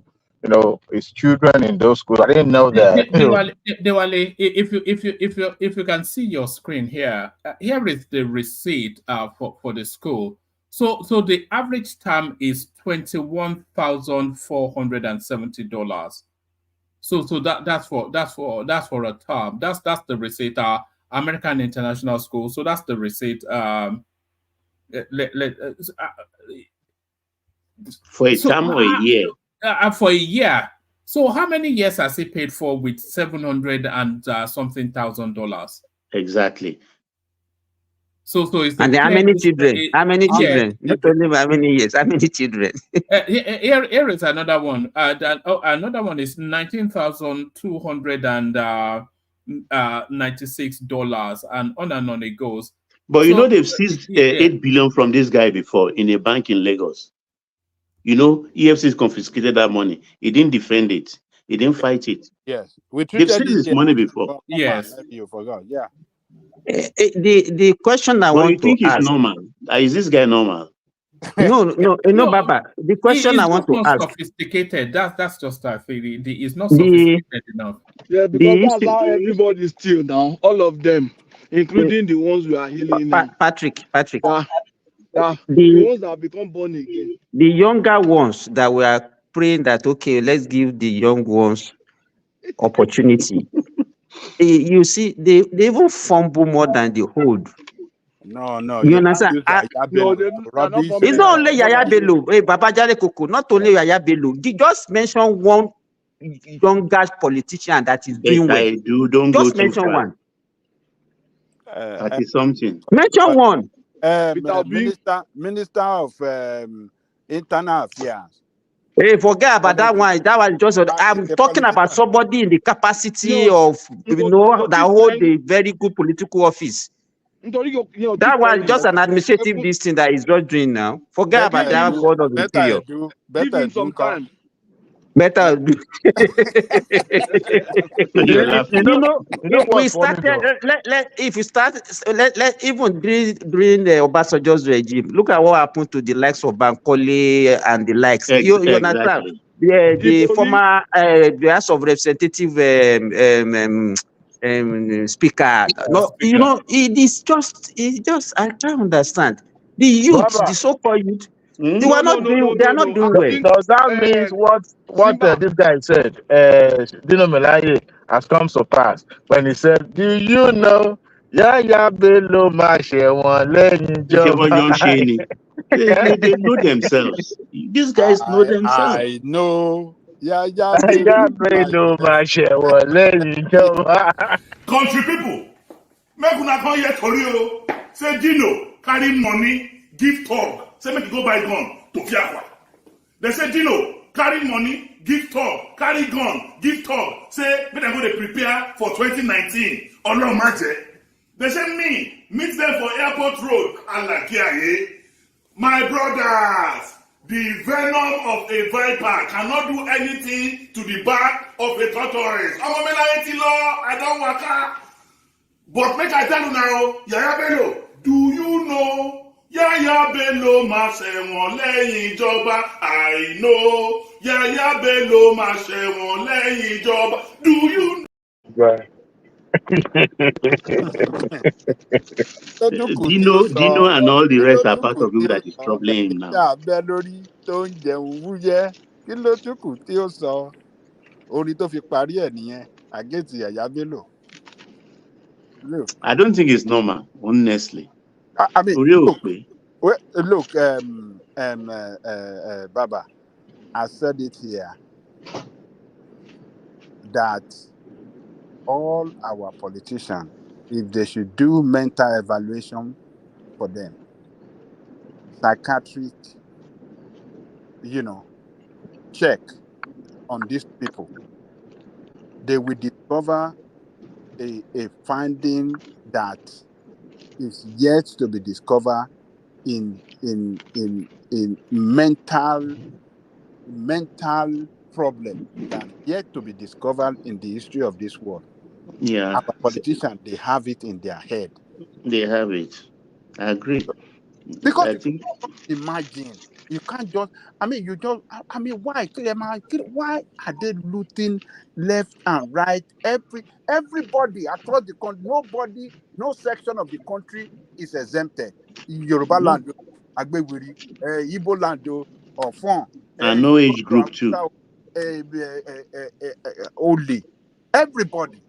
his children in those schools. I didn't know that. Diwali, if you can see your screen here, here is the receipt for the school. So the average term is $21,470. So that's for a term. That's the receipt. American International School. So that's the receipt. For a term or a year? For a year. So how many years has he paid for with $700 and something thousand? Exactly. So it's and how many children? How many yes, children? Not only how many years, how many children? here is another one. Another one is $19,296, and on it goes. But you know they've seized 8 billion from this guy before in a bank in Lagos. You know, EFC's confiscated that money. He didn't defend it. He didn't fight it. Yes, we They've treated seized his money before. Yes, you forgot. Yeah. The question I But want you think to it's ask. normal? Is this guy normal? No, Baba. The question I want to not ask. sophisticated. That's just I feel it's not The sophisticated enough. Yeah, because that's how everybody steal now. All of them, including the ones we are healing now. Patrick. The The ones that have become born again. the younger ones that we are praying that okay, let's give the young ones opportunity. You see, they even fumble more than the old. No, You you understand? use Yahaya Bello. Rubbish. It's not only Yahaya Bello. Hey, Baba Jare Koko, not only Yahaya Bello. Just mention one younger politician that is doing well. Don't go Just too mention far. one. 30 something. Mention one. Minister of Internal Affairs. Hey, forget about that one. That was just. I'm talking about somebody in the capacity of that hold a very good political office. That one just an administrative this thing that he's just doing now. Forget about that God of the interior. Give him some time. Better. If we started, if we start, let even during the Obasanjo's regime, look at what happened to the likes of Bankole and the likes. You understand? The former the House of Representative speaker. No, it is just. I can't understand. The youth, Baba. the so-called youth, they are not doing well. Does that mean what this guy said, Dino Melaye, has come to pass when he said, "Do you know Yahaya Bello máa ṣẹ̀wọ̀n lẹ́yìn ìjọba"? They know themselves. These guys know themselves. I know. Yahaya Bello máa ṣẹ̀wọ̀n lẹ́yìn ìjọba. Country people, make una come here tori o. Say Dino carry money, give talk, say make you go buy gun to Fiakwa. They say Dino carry money, give talk, carry gun, give talk, say make dem go dey prepare for 2019. Ọlọ́run má jẹ́. They say me meet them for airport road Alakiaye. My brothers, the venom of a viper cannot do anything to the back of a tortoise. Ọmọ mi láyé ti lọ, I don waka. But make I tell you now, Yahaya Bello, do you know Yahaya Bello máa ṣẹ̀wọ̀n lẹ́yìn ìjọba? I know Yahaya Bello máa ṣẹ̀wọ̀n lẹ́yìn ìjọba. Do you know? Right. Dino and all the rest are part of people that is troubling him now. Abẹ́ lórí tó ń jẹun wúyẹ́ kí ló tún kù tí ó sọ orin tó fi parí ẹ̀ nìyẹn àgẹ́tì Yahaya Bello. I don't think it's normal, honestly. I mean, look, Baba, I said it here that all our politicians, if they should do mental evaluation for them, psychiatric, check on these people, they will discover a finding that is yet to be discovered in mental problem that yet to be discovered in the history of this world. Yeah, Our politicians, they have it in their head. they have it. I agree. Because I you think cannot imagine. You can't just, why? Why are they looting left and right? Everybody across the country, nobody, no section of the country is exempted. Yoruba no, land, Agbewiri, Igbo land, Ofon, and no age group too. Only. Everybody.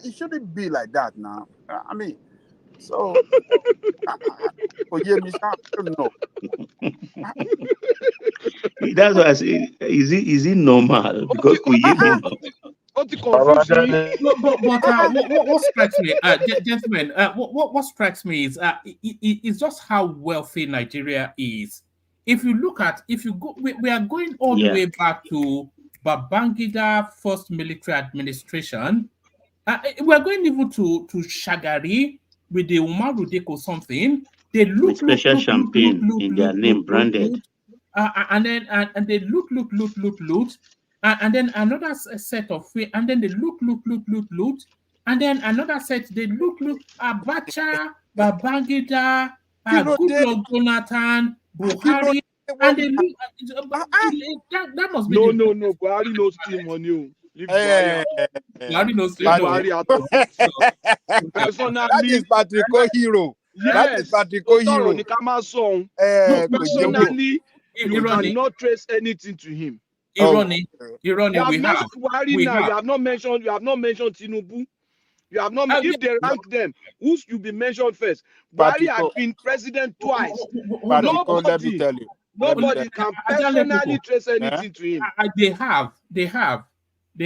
It shouldn't be like that now. So, I don't know. That's why I say, is it normal? Because could you me now? Ó ti confuse yín. What strikes me, gentlemen, what strikes me is it's just how wealthy Nigeria is. If you go, we are going all the Yeah, way back to Babangida first military administration. We are going even to Shagari with the Umaru Deko something. They with loot, special champagne in their name branded. and then and they loot, and then another set of and then they loot, and then another set they loot. Abacha, Babangida, Kí ló dé? Goodluck Jonathan, Kí ló Buhari, dé? and they loot. That must be No, the no, no. Buhari no steal money. Oh. Leave Buhari Eh, out. Buhari knows Leave no. Buhari out of it. That is Personally, Patrico hero. That is yes. Patrico Ó tọrọ hero. ní ká má sọ òun. No, Kò yé mi. Personally, you Irony, cannot trace anything to him. irony, You irony. have We have, mentioned Buhari we now. have. You have not mentioned Tinubu. You have not. Uh, If they No, rank them, who should be mentioned first? Buhari has Patrico, been president twice. Hold on. Patrico, let me Nobody, tell you. Let me tell nobody can Ajale personally people. trace you. anything to him. They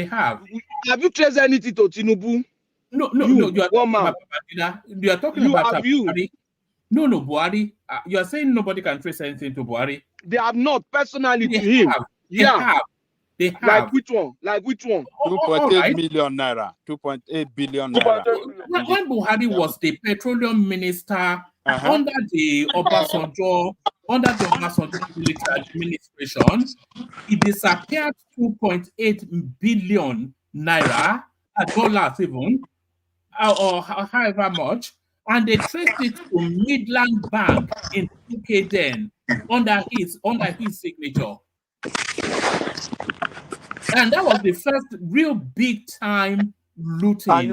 have. Have you traced anything to Tinubu? No. You, You are one talking man. about Babangida. You are talking You about have you. Buhari. No, Buhari. You are saying nobody can trace anything to Buhari. They have not personally They to him. have. Yeah. They Like have. which one? Like which one? All 2.8 right. million naira, 2.8 billion naira. When Buhari was the petroleum minister under the Obasanjo military administration, he disappeared 2.8 billion naira, dollars even, or however much, and they traced it to Midland Bank in UK then under his signature. And that was the first real big time looting. And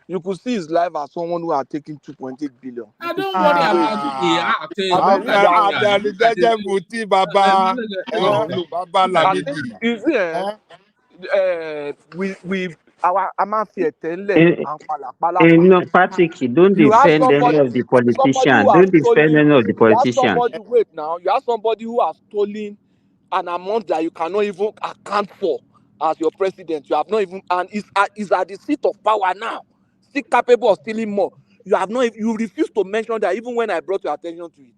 you could see his life as someone who had taken 2.8 billion. I don't worry about the act. Look at Adalijaje Baba. No. Baba Lamidi. You see, we our Amafia Eh, no, Patrick, don't you have defend any of the somebody who politicians. has Don't defend stolen. any of the You have politicians. somebody. Wait now. You have somebody who has stolen an amount that you cannot even account for as your president. You have not even, and is at the seat of power now, still capable of stealing more. You have not. You refuse to mention that even when I brought your attention to it.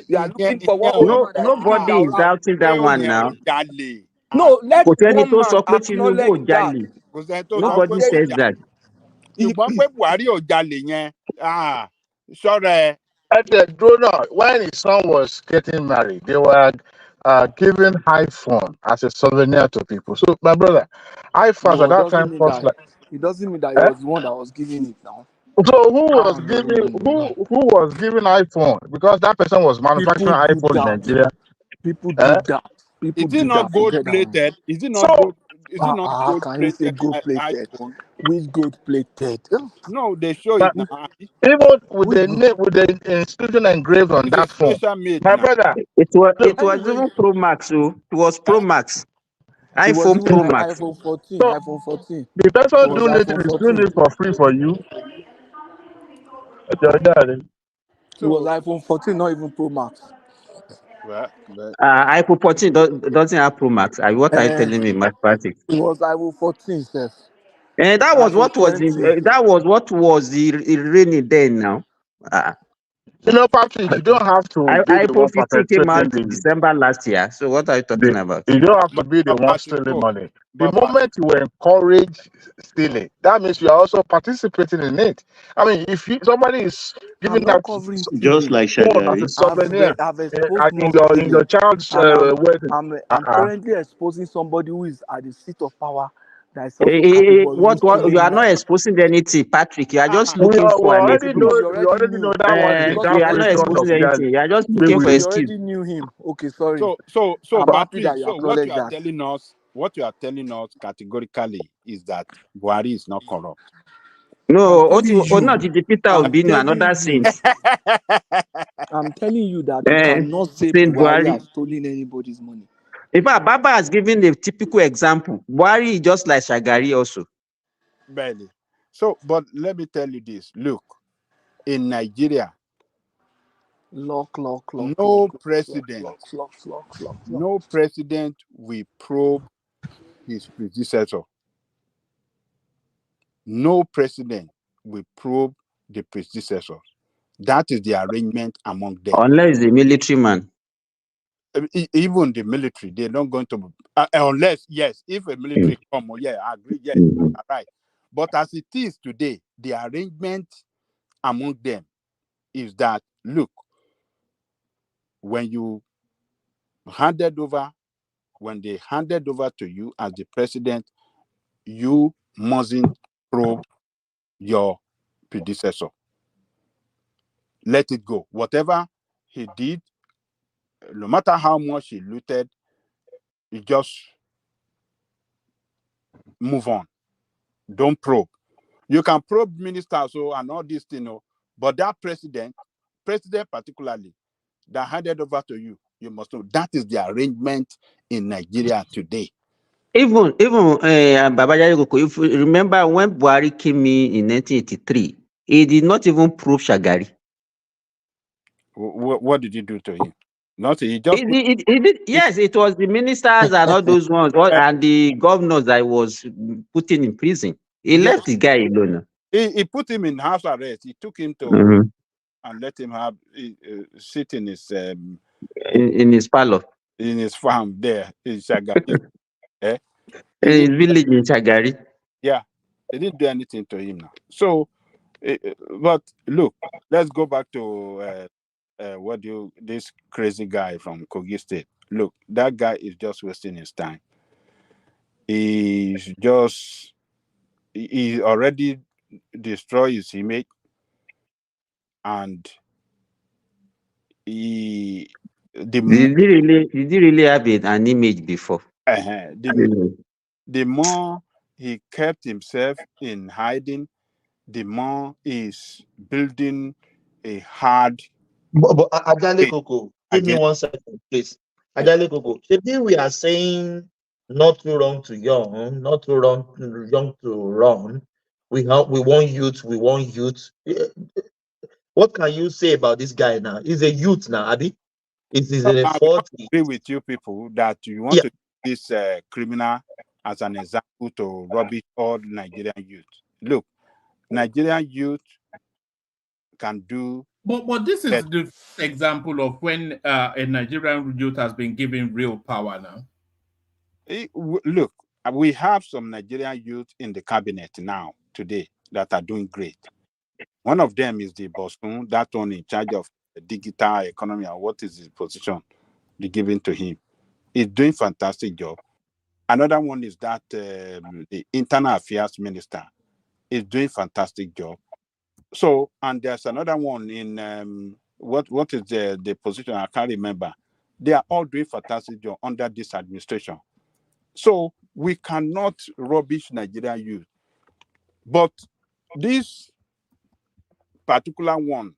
You are looking for one old No, man that is kicking nobody is down. doubting that one now. No, let Kò sẹ́ni one tó man sọ pé Tinubu ò acknowledge that. jalè. Kò sẹ́ni tó sọ Nobody pé says that. ṣùgbọ́n pé Buhari ò jalè yẹn ṣọ́ra ẹ. At the donor, when his son was getting married, they were giving iPhone as a souvenir to people. So, my brother, iPhones No, at that time cost like. it doesn't mean that he Eh? was the one that was giving it now. So who was giving iPhone? Because that person was manufacturing iPhone in Nigeria. People Eh? do that. People Is it do not that. gold Forget that one. plated? Is it not So gold? Is it not gold Can you say plated gold plated? iPhone? Which gold plated? No, they show but it now. even with the name, with the institution engraved on It's a that phone, special made my now. brother. It was Anyway, even Pro Max. So it was Pro Max. it was iPhone even Pro Max. iPhone 14. So iPhone 14. the It person was doing it iPhone is doing 14. it for free for you. It was So, iPhone 14, not even Pro Max. well, but iPhone 14 doesn't have Pro Max. What are you Eh, telling me, Matt Patrick? it was iPhone 14, sir. And that was iPhone what was 20. the reigning then now. You know, Patrick, you don't have to be the iPhone one 15 came perpetrating out the December last year. So what are you talking about? you don't have to But, be the but one Patrick, stealing oh, money. The but Patrick, moment you encourage stealing, that means you are also participating in it. I mean, if somebody is I'm giving not out covering Just stealing. like phone as a Shagari. souvenir I've exposed in more your stealing, child's and wedding, I'm currently exposing somebody who is at the seat of power that is Eh, also eh, eh, categorically what you stealing are not money. exposing anything, Patrick. You are just Uh-uh. looking for an already know Because excuse. you already that one is because You you are not already self-creation knew of exposing him. Charlie. anything. You are just They looking will for Because you excuse. already knew him. Okay, sorry. so I'm happy Patrick, that you so what acknowledge you are that. telling us, categorically is that Buhari is not corrupt. I'm No, telling not you. the Peter I'm Obinu, telling another you. saint. I'm telling you that you Eh, cannot say Saint Buhari Buhari. has stolen anybody's money. In fact, Baba has given a typical example. Buhari is just like Shagari also. Barely. So, but let me tell you this. Look, in Nigeria, Lock, no president, lock. no president will probe his predecessor. No president will probe the predecessors. That is the arrangement among them. Unless the military man. Even the military, they're not going to, unless, yes, if a military come, yeah, I agree, yes, Mhm. all right. But as it is today, the arrangement among them is that, look, when they handed over to you as the president, you mustn't probe your predecessor. Let it go. Whatever he did, no matter how much he looted, you just move on. Don't probe. You can probe ministers and all these things, but that president particularly, that handed over to you, you must know that is the arrangement in Nigeria today. Even Baba Yayoko, if you remember when Buhari came in 1983, he did not even prove Shagari. What did you do to him? Nothing. He just He did, yes, it was the ministers and all those ones, and the governors that was putting in prison. He yes. left the guy alone. He put him in house arrest. He took him to Mhm. and let him have sit in his In his parlor, in his farm there in Shagari. Eh? in his village in Shagari. Yeah, they didn't do anything to him now. So, but look, let's go back to this crazy guy from Kogi State. Look, that guy is just wasting his time. He already destroyed his image, and he Did he really have an image before? the more he kept himself in hiding, the more he's building a hard But Ajale case Koko, give me against. 1 second, please. Ajale Koko, maybe we are saying not too wrong to young, not too young to run. We want youth, we want youth. What can you say about this guy now? He's a youth now, Abi. He's in a I will not 40. agree with you people that you want Yeah. to use this criminal as an example to rubbish all Nigerian youth. Look, Nigerian youth can do. But this is better. the example of when a Nigerian youth has been given real power now. Look, we have some Nigerian youth in the cabinet now, today, that are doing great. One of them is the Bosun, that one in charge of the digital economy, and what is his position they given to him. He's doing fantastic job. Another one is that the internal affairs minister is doing fantastic job. So, and there's another one in what is the position? I can't remember. They are all doing fantastic job under this administration. So we cannot rubbish Nigerian youth. But this particular one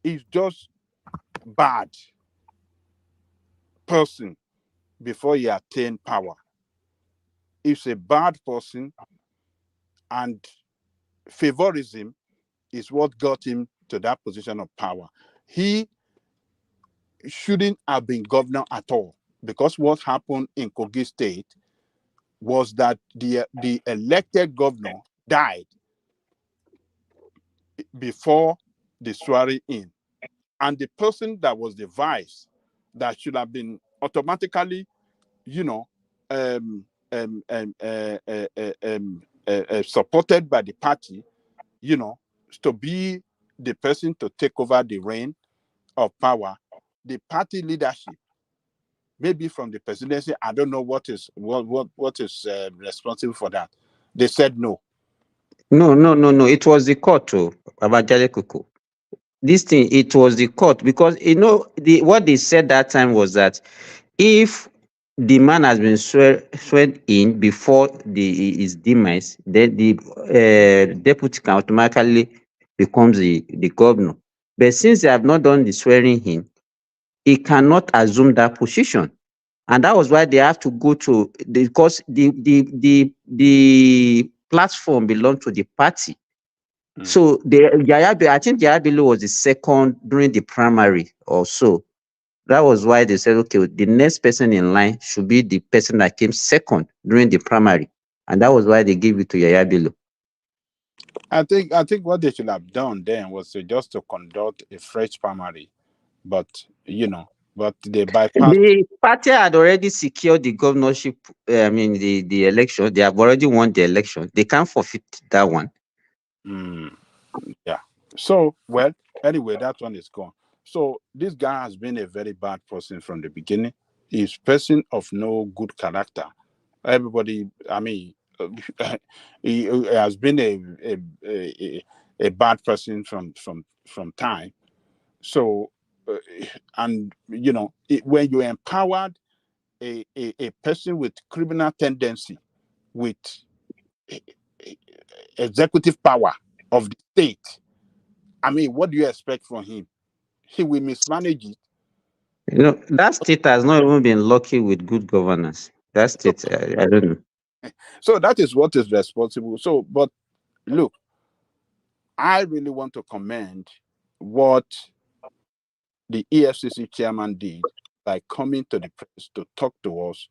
is just bad person before he attained power. He's a bad person, and favorism is what got him to that position of power. He shouldn't have been governor at all, because what happened in Kogi State was that the elected governor died before the swearing in. And the person that was the vice that should have been automatically, supported by the party, to be the person to take over the reign of power, the party leadership, maybe from the presidency, I don't know what is responsible for that. They said no. No. It was the court, too, Babajale Kuku. This thing, it was the court, because what they said that time was that if the man has been sworn in before his demise, then the deputy can automatically becomes the governor. But since they have not done the swearing in, he cannot assume that position. And that was why they have to go to because the platform belonged to the party. So I think Yahaya Bello was the second during the primary or so. That was why they said, okay, the next person in line should be the person that came second during the primary. And that was why they gave it to Yahaya Bello. I think what they should have done then was just to conduct a fresh primary. But they bypassed. The party had already secured the governorship, the election. They have already won the election. They can't forfeit that one. Yeah. So, well, anyway, that one is gone. So this guy has been a very bad person from the beginning. He's a person of no good character. Everybody, he has been a bad person from time. So, when you empowered a person with criminal tendency, with executive power of the state, what do you expect from him? He will mismanage it. That state has not even been lucky with good governance. That state, I don't know. So that is what is responsible. So, but look, I really want to commend what the EFCC chairman did by coming to the press to talk to us,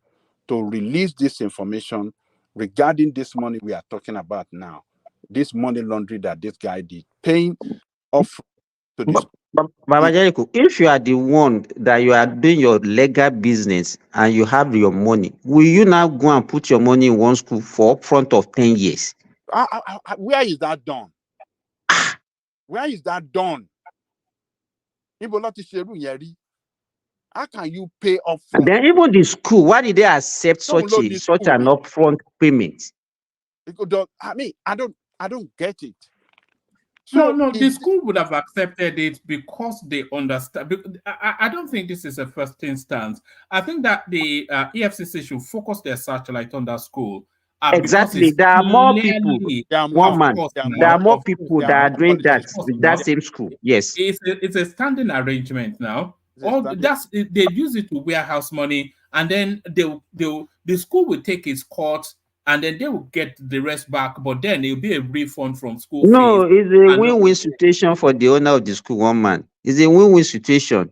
to release this information regarding this money we are talking about now, this money laundering that this guy did, paying off to this. Baba Jericho, if you are the one that you are doing your legal business and you have your money, will you now go and put your money in one school for upfront of 10 years? Where is that done? Where is that done? How can you pay upfront? Then even the school, why did they accept such an upfront payment? I don't get it. So, no, the school would have accepted it because they understand. I don't think this is a first instance. I think that the EFCC should focus their searchlight on that school. Exactly. There are more people. There are more people that are doing that with that same school. Yes. It's a standing arrangement now. They use it to warehouse money, and then the school will take its cut, and then they will get the rest back, but then it will be a refund from school fees. No, it's a win-win situation for the owner of the school, one man. It's a win-win situation.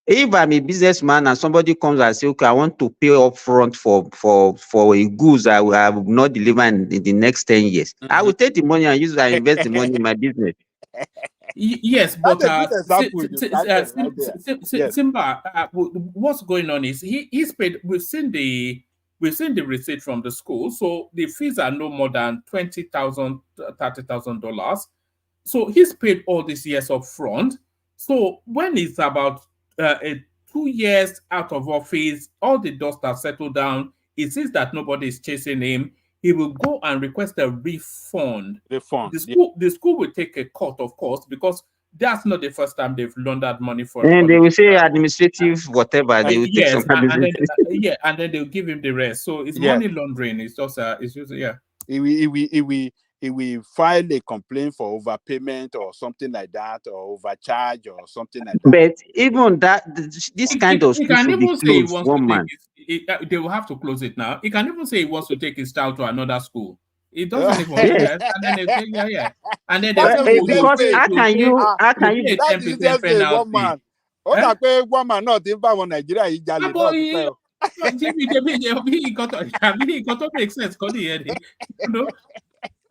If I'm a businessman and somebody comes and says, okay, I want to pay upfront for a goods I will not deliver in the next 10 years, I will take the money and use it and invest the money in my business. Yes, but Simba, what's going on is he's paid. We've seen the receipt from the school, so the fees are no more than $20,000, $30,000. So he's paid all these years up front. So when it's about 2 years out of office, all the dust has settled down. He sees that nobody is chasing him. He will go and request a refund. The school will take a cut, of course, because that's not the first time they've laundered money for. And they will say administrative whatever. They will take some and then they'll give him the rest. So it's money laundering. It's just He will file a complaint for overpayment or something like that, or overcharge or something like that. But even that, this kind of school should be closed. One man. They will have to close it now. He can even say he wants to take his child to another school. It doesn't even and then they say, and then they because how can you that is just a one man. One man not in power Nigeria. He got to make sense. You know?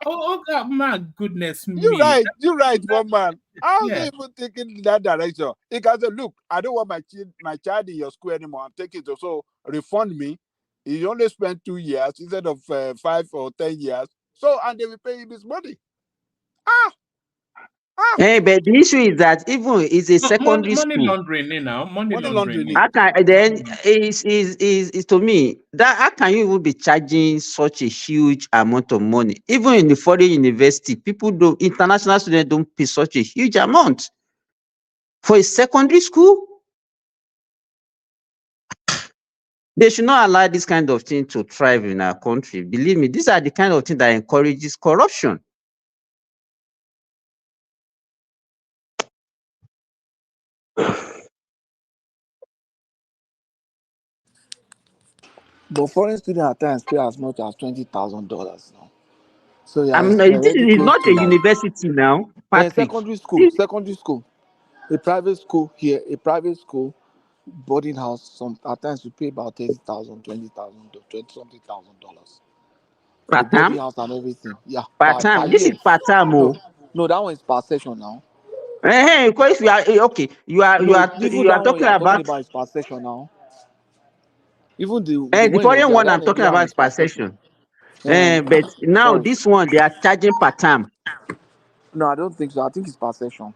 Oh, God, my goodness You're me. right. You're right, one man. I was Yeah. even thinking in that direction. He can say, look, I don't want my child in your school anymore. I'm taking it. So refund me. He only spent 2 years instead of 5 or 10 years. So, and they will pay him his money. But the issue is that even it's a Money, secondary money school. laundering now. Money Money laundering. laundering. How can then is to me that how can you even be charging such a huge amount of money? Even in the foreign university, people don't international students don't pay such a huge amount for a secondary school. They should not allow this kind of thing to thrive in our country. Believe me, these are the kind of thing that encourages corruption. But foreign students at times pay as much as $20,000 now. So yeah, I mean, it's this already is close not to a like university now, Patrick. secondary school, a private school here, a private school, boarding house. Some at times we pay about 30,000, 20,000, $20-something thousand Per with boarding term, house and everything. Yeah, per per term. This is year. per term. No, Oh. no, that one is per session now. Because you are okay, No, even you are that one you talking are talking about about is per session now. Even the the one in foreign Nigeria, one that I'm talking Nigeria about one is is per per session. session. But now Sorry. this one they are charging per term. No, I don't think so. I think it's per session.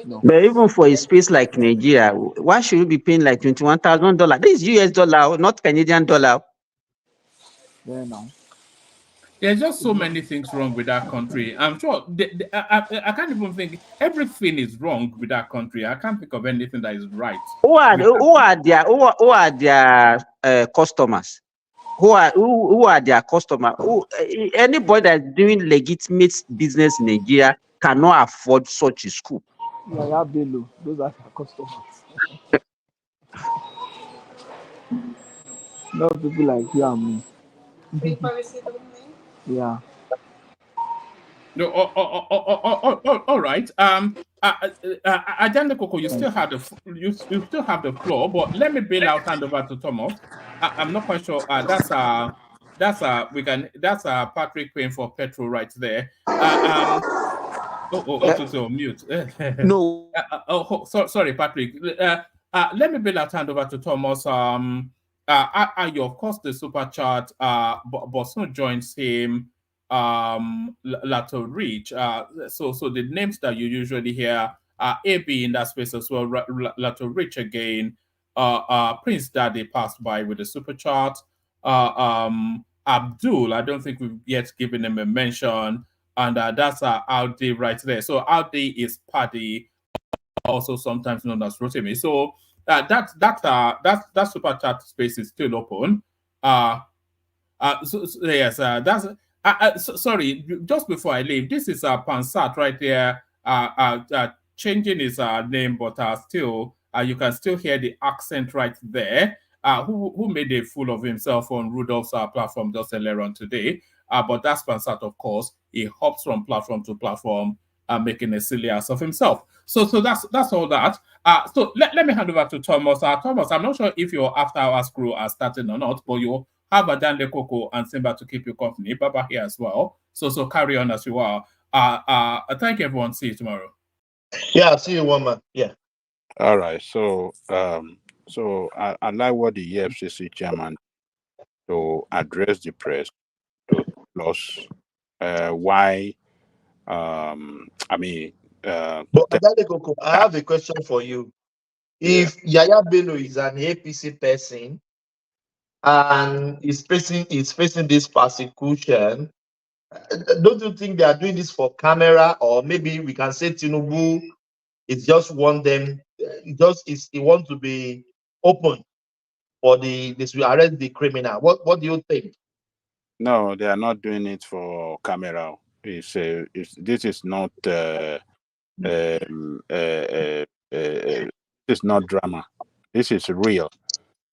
No. But even for a space like Nigeria, why should you be paying like $21,000? This is US dollar, not Canadian dollar. Yeah, now. There's just so many things wrong with that country. I'm sure I can't even think everything is wrong with that country. I can't think of anything that is right with that country. Who are their customers? Who are their customers? Anybody that's doing legitimate business in Nigeria cannot afford such a school. Yahaya Bello, those are their customers. Not people like you and me. Yeah. No, all right. Ajanda Coco, you Thank still you. have you still have the floor, but let me bail out hand over to Thomas. I'm not quite sure. That's Patrick paying for petrol right there. So mute. No. Sorry, Patrick. Let me bail out hand over to Thomas. Of course, the super chat. Bosun joins him. Lato Rich. So the names that you usually hear are AB in that space as well. Lato Rich again. Prince Daddy passed by with the super chat. Abdul, I don't think we've yet given him a mention, and that's Audi right there. So Audi is Paddy, also sometimes known as Rotimi. So that super chat space is still open. Yes, that's. Sorry, just before I leave, this is Pansat right there. Changing his name, but still, you can still hear the accent right there. Who made a fool of himself on Rudolph's platform just earlier on today? But that's Pansat, of course. He hops from platform to platform, making a silly ass of himself. So that's all that. So let me hand over to Thomas. Thomas, I'm not sure if your after hours crew are starting or not, but you have Adande Coco and Simba to keep you company. Baba here as well. So carry on as you are. Thank you, everyone. See you tomorrow. Yeah, see you, woman. Yeah. All right. So I like what the EFCC chairman to address the press to tell us why. I mean, But Adale Koko, I have a question for you. yeah. If Yahaya Bello is an APC person and is facing this persecution, don't you think they are doing this for camera, or maybe we can say Tinubu is just want them, he wants to be open for this to arrest the criminal. What do you think? No, they are not doing it for camera. This is not this is not drama. This is real.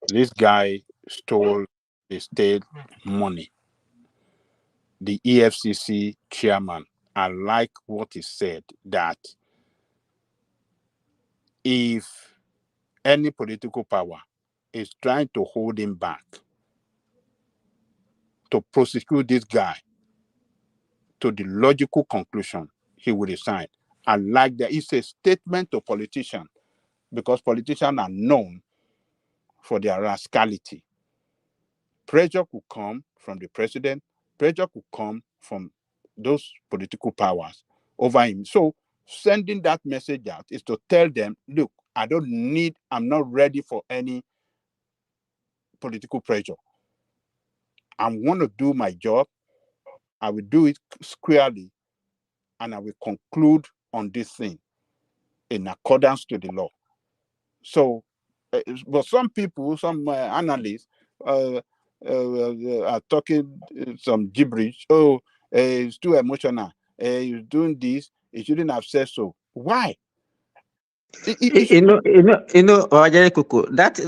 This guy stole the state money. The EFCC chairman, I like what he said, that if any political power is trying to hold him back, to prosecute this guy to the logical conclusion, he will resign. I like that. It's a statement to politicians, because politicians are known for their rascality. Pressure could come from the president, pressure could come from those political powers over him. So sending that message out is to tell them, look, I'm not ready for any political pressure. I want to do my job. I will do it squarely, and I will conclude on this thing in accordance to the law. So, but some people, some analysts are talking some gibberish. Oh, it's too emotional. He's doing this. He shouldn't have said so. Why? Ojere Koko, that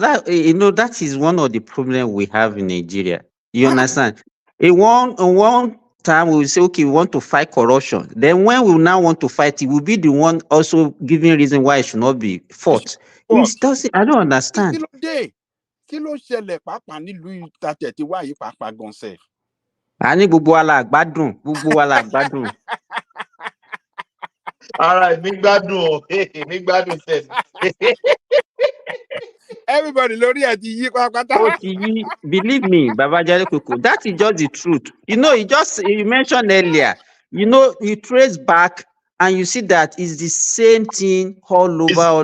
is one of the problems we have in Nigeria. You understand? In one time we will say, okay, we want to fight corruption. Then when we now want to fight it, will be the one also giving reason why it should not be fought. It doesn't. I don't understand. Kí ló ṣẹlẹ̀ pàápàá nílùú ìtàtẹ̀ tí wà yìí pàápàá gan sef? A ní gbogbo wa la gbádùn, gbogbo wa la gbádùn. All right, mi gbádùn o, mi gbádùn sef. Everybody lórí ẹ̀ ti yí pátápátá. Oh, believe me, Baba Jare Koko, that is just the truth. You mentioned earlier, you trace back and you see that it's the same thing all over.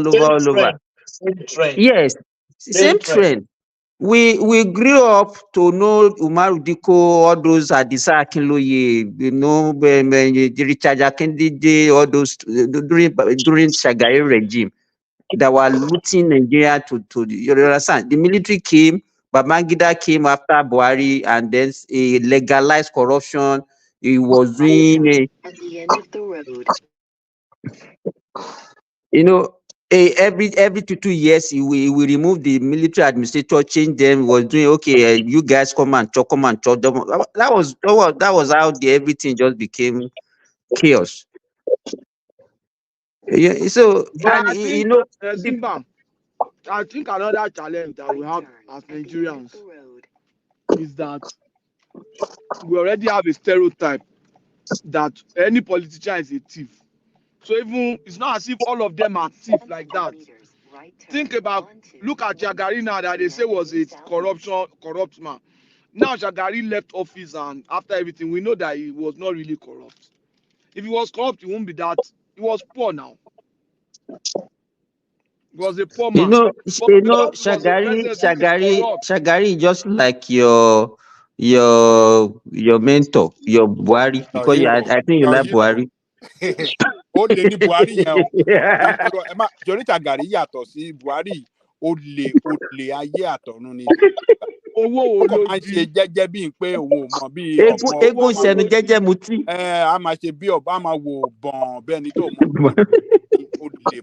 Same trend. Yes, same trend. We grew up to know Umaru Diko, all those Adisa Akinloye, Richard Akindele, all those during Shagari regime that were looting Nigeria to you understand. The military came, Babangida came after Buhari, and then he legalized corruption. He was doing at the end of the road. Every 2 years we remove the military administrator, change them. Was doing okay. You guys come and chop. That was how everything just became chaos. Yeah. So But I think, Simba, I think another challenge that we have as Nigerians is that we already have a stereotype that any politician is a thief. So even it's not as if all of them are thief like that. Look at Shagari now that they say was a corrupt man. Now Shagari left office, and after everything, we know that he was not really corrupt. If he was corrupt, he wouldn't be that. He was poor now. He was a poor man. Shagari just like your mentor, your Buhari, because I think you like Buhari. Ó lè ní Buhari yẹn o. Jọ̀rí Shagari yàtọ̀ sí Buhari, ó lè ayé àtọ̀run ni. Owó kò máa ń ṣe jẹ́jẹ́ bíi pé òun ò mọ bí ọ̀bọ. Eégún ìṣẹ́nu jẹ́jẹ́ mutí. A máa ṣe bí ọ̀bọ, a máa wò bọ̀n bẹ́ẹ̀ ni tó mọ ó lè.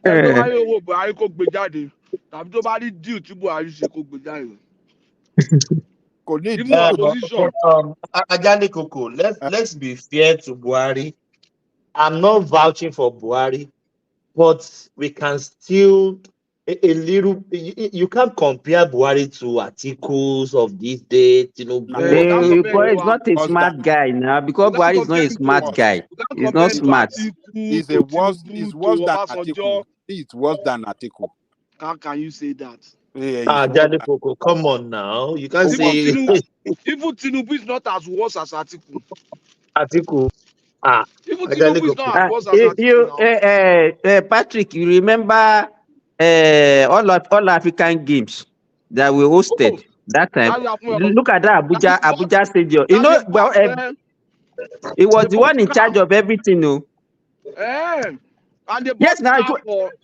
Ẹgbẹ́ wáyé owó Buhari kó gbé jáde, tàbí tó bá rí díù tí Buhari ṣe kó gbé jáde. Kò ní ìdí opposition. Ajani Koko, let's be fair to Buhari. I'm not vouching for Buhari, but we can still a little. You can't compare Buhari to articles of this date, Because he's not a smart guy now. Because Buhari is not a smart guy. He's not smart. He's worse than Atiku. It's worse than Atiku. How can you say that? Ajani Koko, come on now. You can't say even Tinubu is not as worse as Atiku. Atiku. Even Tinubu is not as worse as Atiku. Patrick, you remember all African games that we hosted that time? Look at that Abuja Stadium. It was the one in charge of everything, Yes, now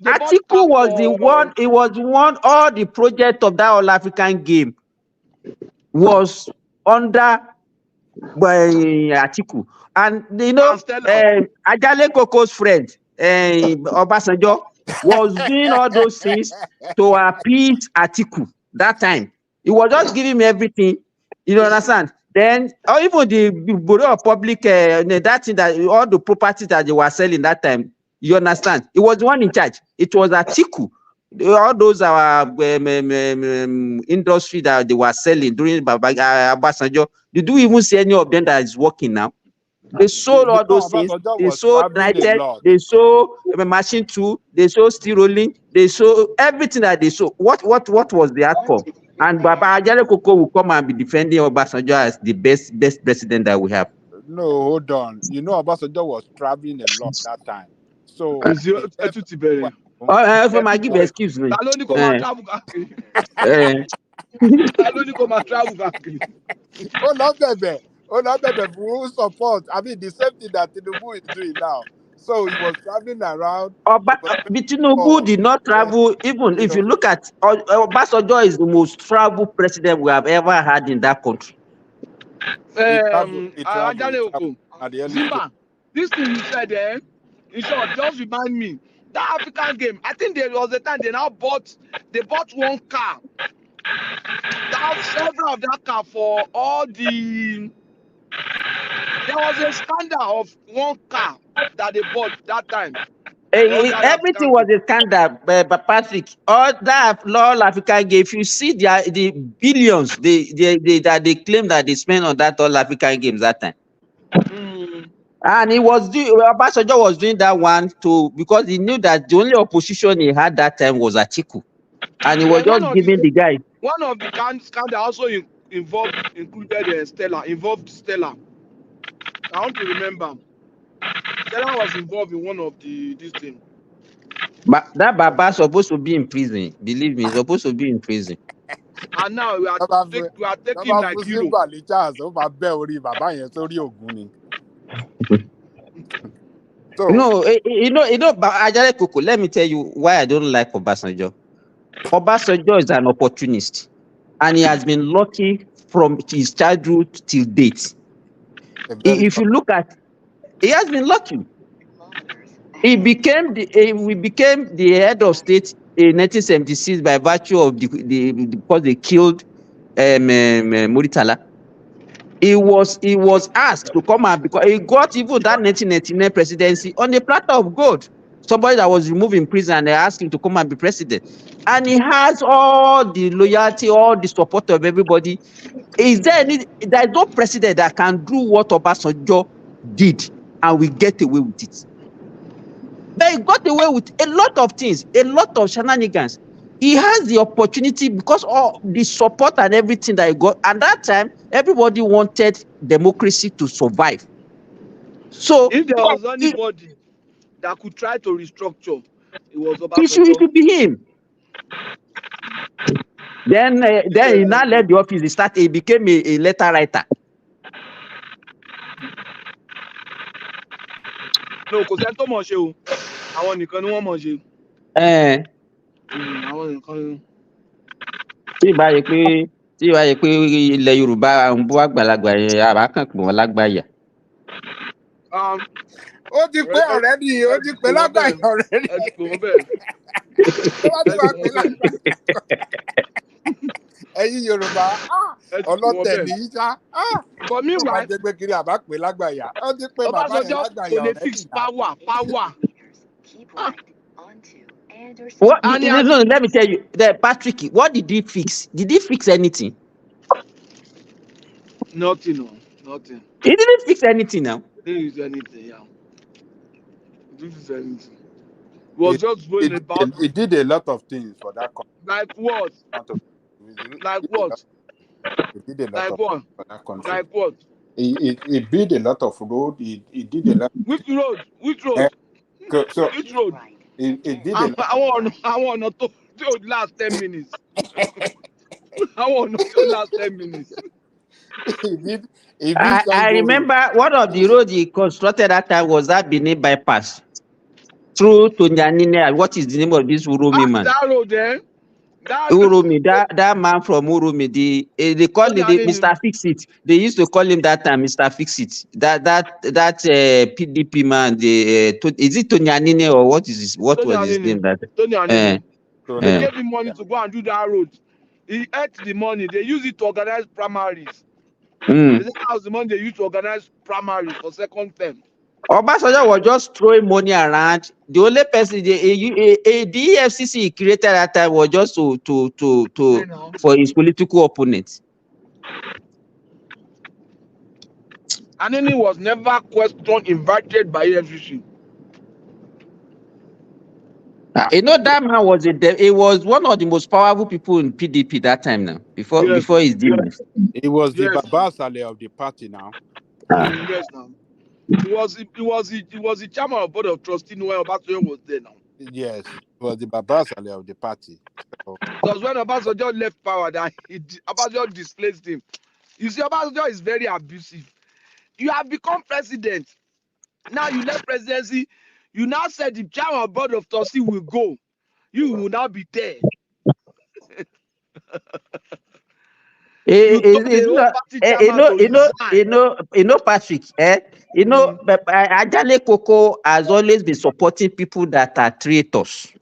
Atiku was the one. It was one. All the project of that All African game was under Atiku, and Ajale Koko's friend Obasanjo was doing all those things to appease Atiku. That time, he was just giving me everything. You understand? Then, or even the Bureau of Public, that thing that all the properties that they were selling that time. You understand? It was the one in charge. It was Atiku All those our industry that they were selling during Obasanjo, did you even see any of them that is working now? They sold all those things. Obasanjo They was sold traveling a United. lot. They sold machine tool. They sold steel rolling. They sold everything that they sold. What was the outcome? And Baba Ajale Koko will come and be defending Obasanjo as the best president that we have. No, hold on. You know, Obasanjo was traveling a lot that time. So, From I give excuse me. Oh, not baby. Oh, not baby. Who support? I mean, the same thing that Tinubu is doing now. So he was traveling around. Tinubu did not travel. Even if you look at Obasanjo is the most traveled president we have ever had in that country. He traveled at the early stage. Zuma, this thing you said there, in short, just remind me that African game. I think there was a time they bought one car. That several of that car for all the. There was a scandal of one car that they bought that time. Everything was a scandal, but Patrick. All African game. If you see the billions that they claim that they spent on that all African games that time. And Obasanjo was doing that one too because he knew that the only opposition he had that time was Atiku, and he was just giving the guy. One of the scandal also included Stella. I want to remember. Stella was involved in one of this thing. But that Baba supposed to be in prison. Believe me, he's supposed to be in prison. And now we are taking like hero. No, Ajale Koko, let me tell you why I don't like Obasanjo. Obasanjo is an opportunist, and he has been lucky from his childhood till date. If you look at, he has been lucky. We became the head of state in 1976 by virtue of because they killed Muritala. He was asked to come out because he got even that 1999 presidency on a platter of gold. Somebody that was removed in prison, and they asked him to come and be president. And he has all the loyalty, all the support of everybody. There is no president that can do what Obasanjo did and we get away with it. But he got away with a lot of things, a lot of shenanigans. He has the opportunity because of the support and everything that he got. At that time, everybody wanted democracy to survive. So if there was anybody that could try to restructure, it was it should be him. Then he now left the office. He became a letter writer. No, kò sẹ́ni tó mọ̀ ṣe o. Àwọn nìkan ni wọ́n mọ̀ ṣe. Àwọn nìkan. Tí ìbá yẹ pé ilẹ̀ Yorùbá ń bú àgbàlagbà yẹn, àbá kàn pé wọ́n lágbàáyà. Ó ti pé already, ó ti pé lágbàáyà already. Ẹ ti pè wọ́n bẹ́ẹ̀. Ẹ̀yin Yorùbá, ọlọ́tẹ̀ ní í ṣá. For me, right? Ó máa jẹ́ pé kiri àbá pé lágbàáyà. Ó ti pé bàbá yẹn lágbàáyà already. Fix power. What? No, let me tell you, Patrick, what did he fix? Did he fix anything? Nothing. He didn't fix anything now. He didn't use anything, yeah. He didn't use anything. He was just going about. He did a lot of things for that country. Like what? Like what? He did a lot for that country. Like what? He built a lot of road. He did a lot. Which road? Which road? He did a lot. I want to last 10 minutes. I want to last 10 minutes. I remember one of the roads he constructed that time was that Benin bypass through Tonyanine. What is the name of this Urumi man? That road there. Urumi, that man from Urumi, they call him Mr. Fix It. They used to call him that time Mr. Fix It. That PDP man, is it Tonyanine or what is this? What was his name? Tonyanine. They gave him money to go and do that road. He ate the money. They use it to organize primaries. That was the money they used to organize primaries for second term. Obasanjo was just throwing money around. The only person, the EFCC he created at that time was just for his political opponents. Anini was never questioned, invited by EFCC. You know that man was he was one of the most powerful people in PDP that time now. Before his demise. He was the Yes. Baba Saleh of the party now. Yes, now. He was the chairman of board of trustees when Obasanjo was there now. Yes, he was the Baba Saleh of the party. So, It was when Obasanjo left power that Obasanjo displaced him. You see, Obasanjo is very abusive. You have become president. Now you left presidency. You now said the chairman of board of trustees will go. You will now be there. You told the whole party chairman to resign. Patrick. Ajale Koko has always been supporting people that are traitors.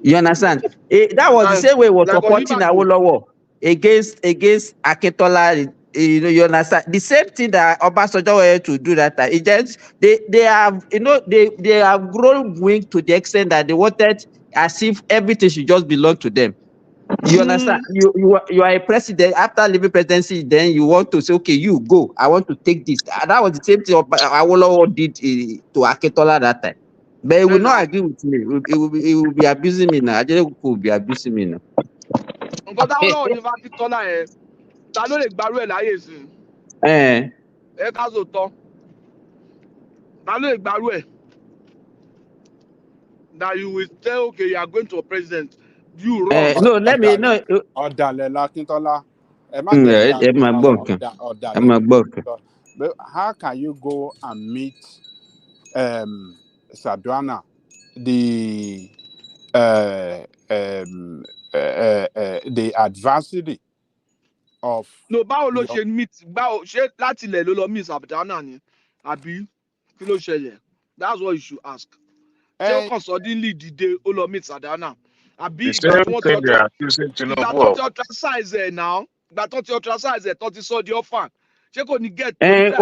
You understand? That was the same way he was supporting Awolowo against Akintola. You understand? The same thing that Obasanjo wanted to do that time. It just they have they have grown wing to the extent that they wanted as if everything should just belong to them. You understand? You are a president. After leaving presidency, then you want to say, okay, you go. I want to take this. That was the same thing Awolowo did to Akintola that time. But he will not agree with me. He will be abusing me now. Ajele will be abusing me now. Nǹkan táwọn náà ní Akíntọ́lá yẹn ta ló lè gbarú ẹ̀ láyè sí i. Ẹ ká sọ tán ta ló lè gbarú ẹ̀ that you will say okay you are going to a president you run. No, let me no. Ọ̀dàlẹ̀ l'Akíntọ́lá. But how can you go and meet Sardauna, the adversary of? No, báwo ló ṣe meet báwo ṣé láti ilẹ̀ ló lọ meet Sardauna ni àbí kí ló ṣẹlẹ̀? That's what you should ask. Ṣé ó kàn suddenly dìde ó lọ meet Sardauna àbí ìgbà tí wọ́n ti ostracize ẹ̀ now ìgbà tó ti ostracize ẹ̀ tó ti sọ di orphan ṣé kò ní get. The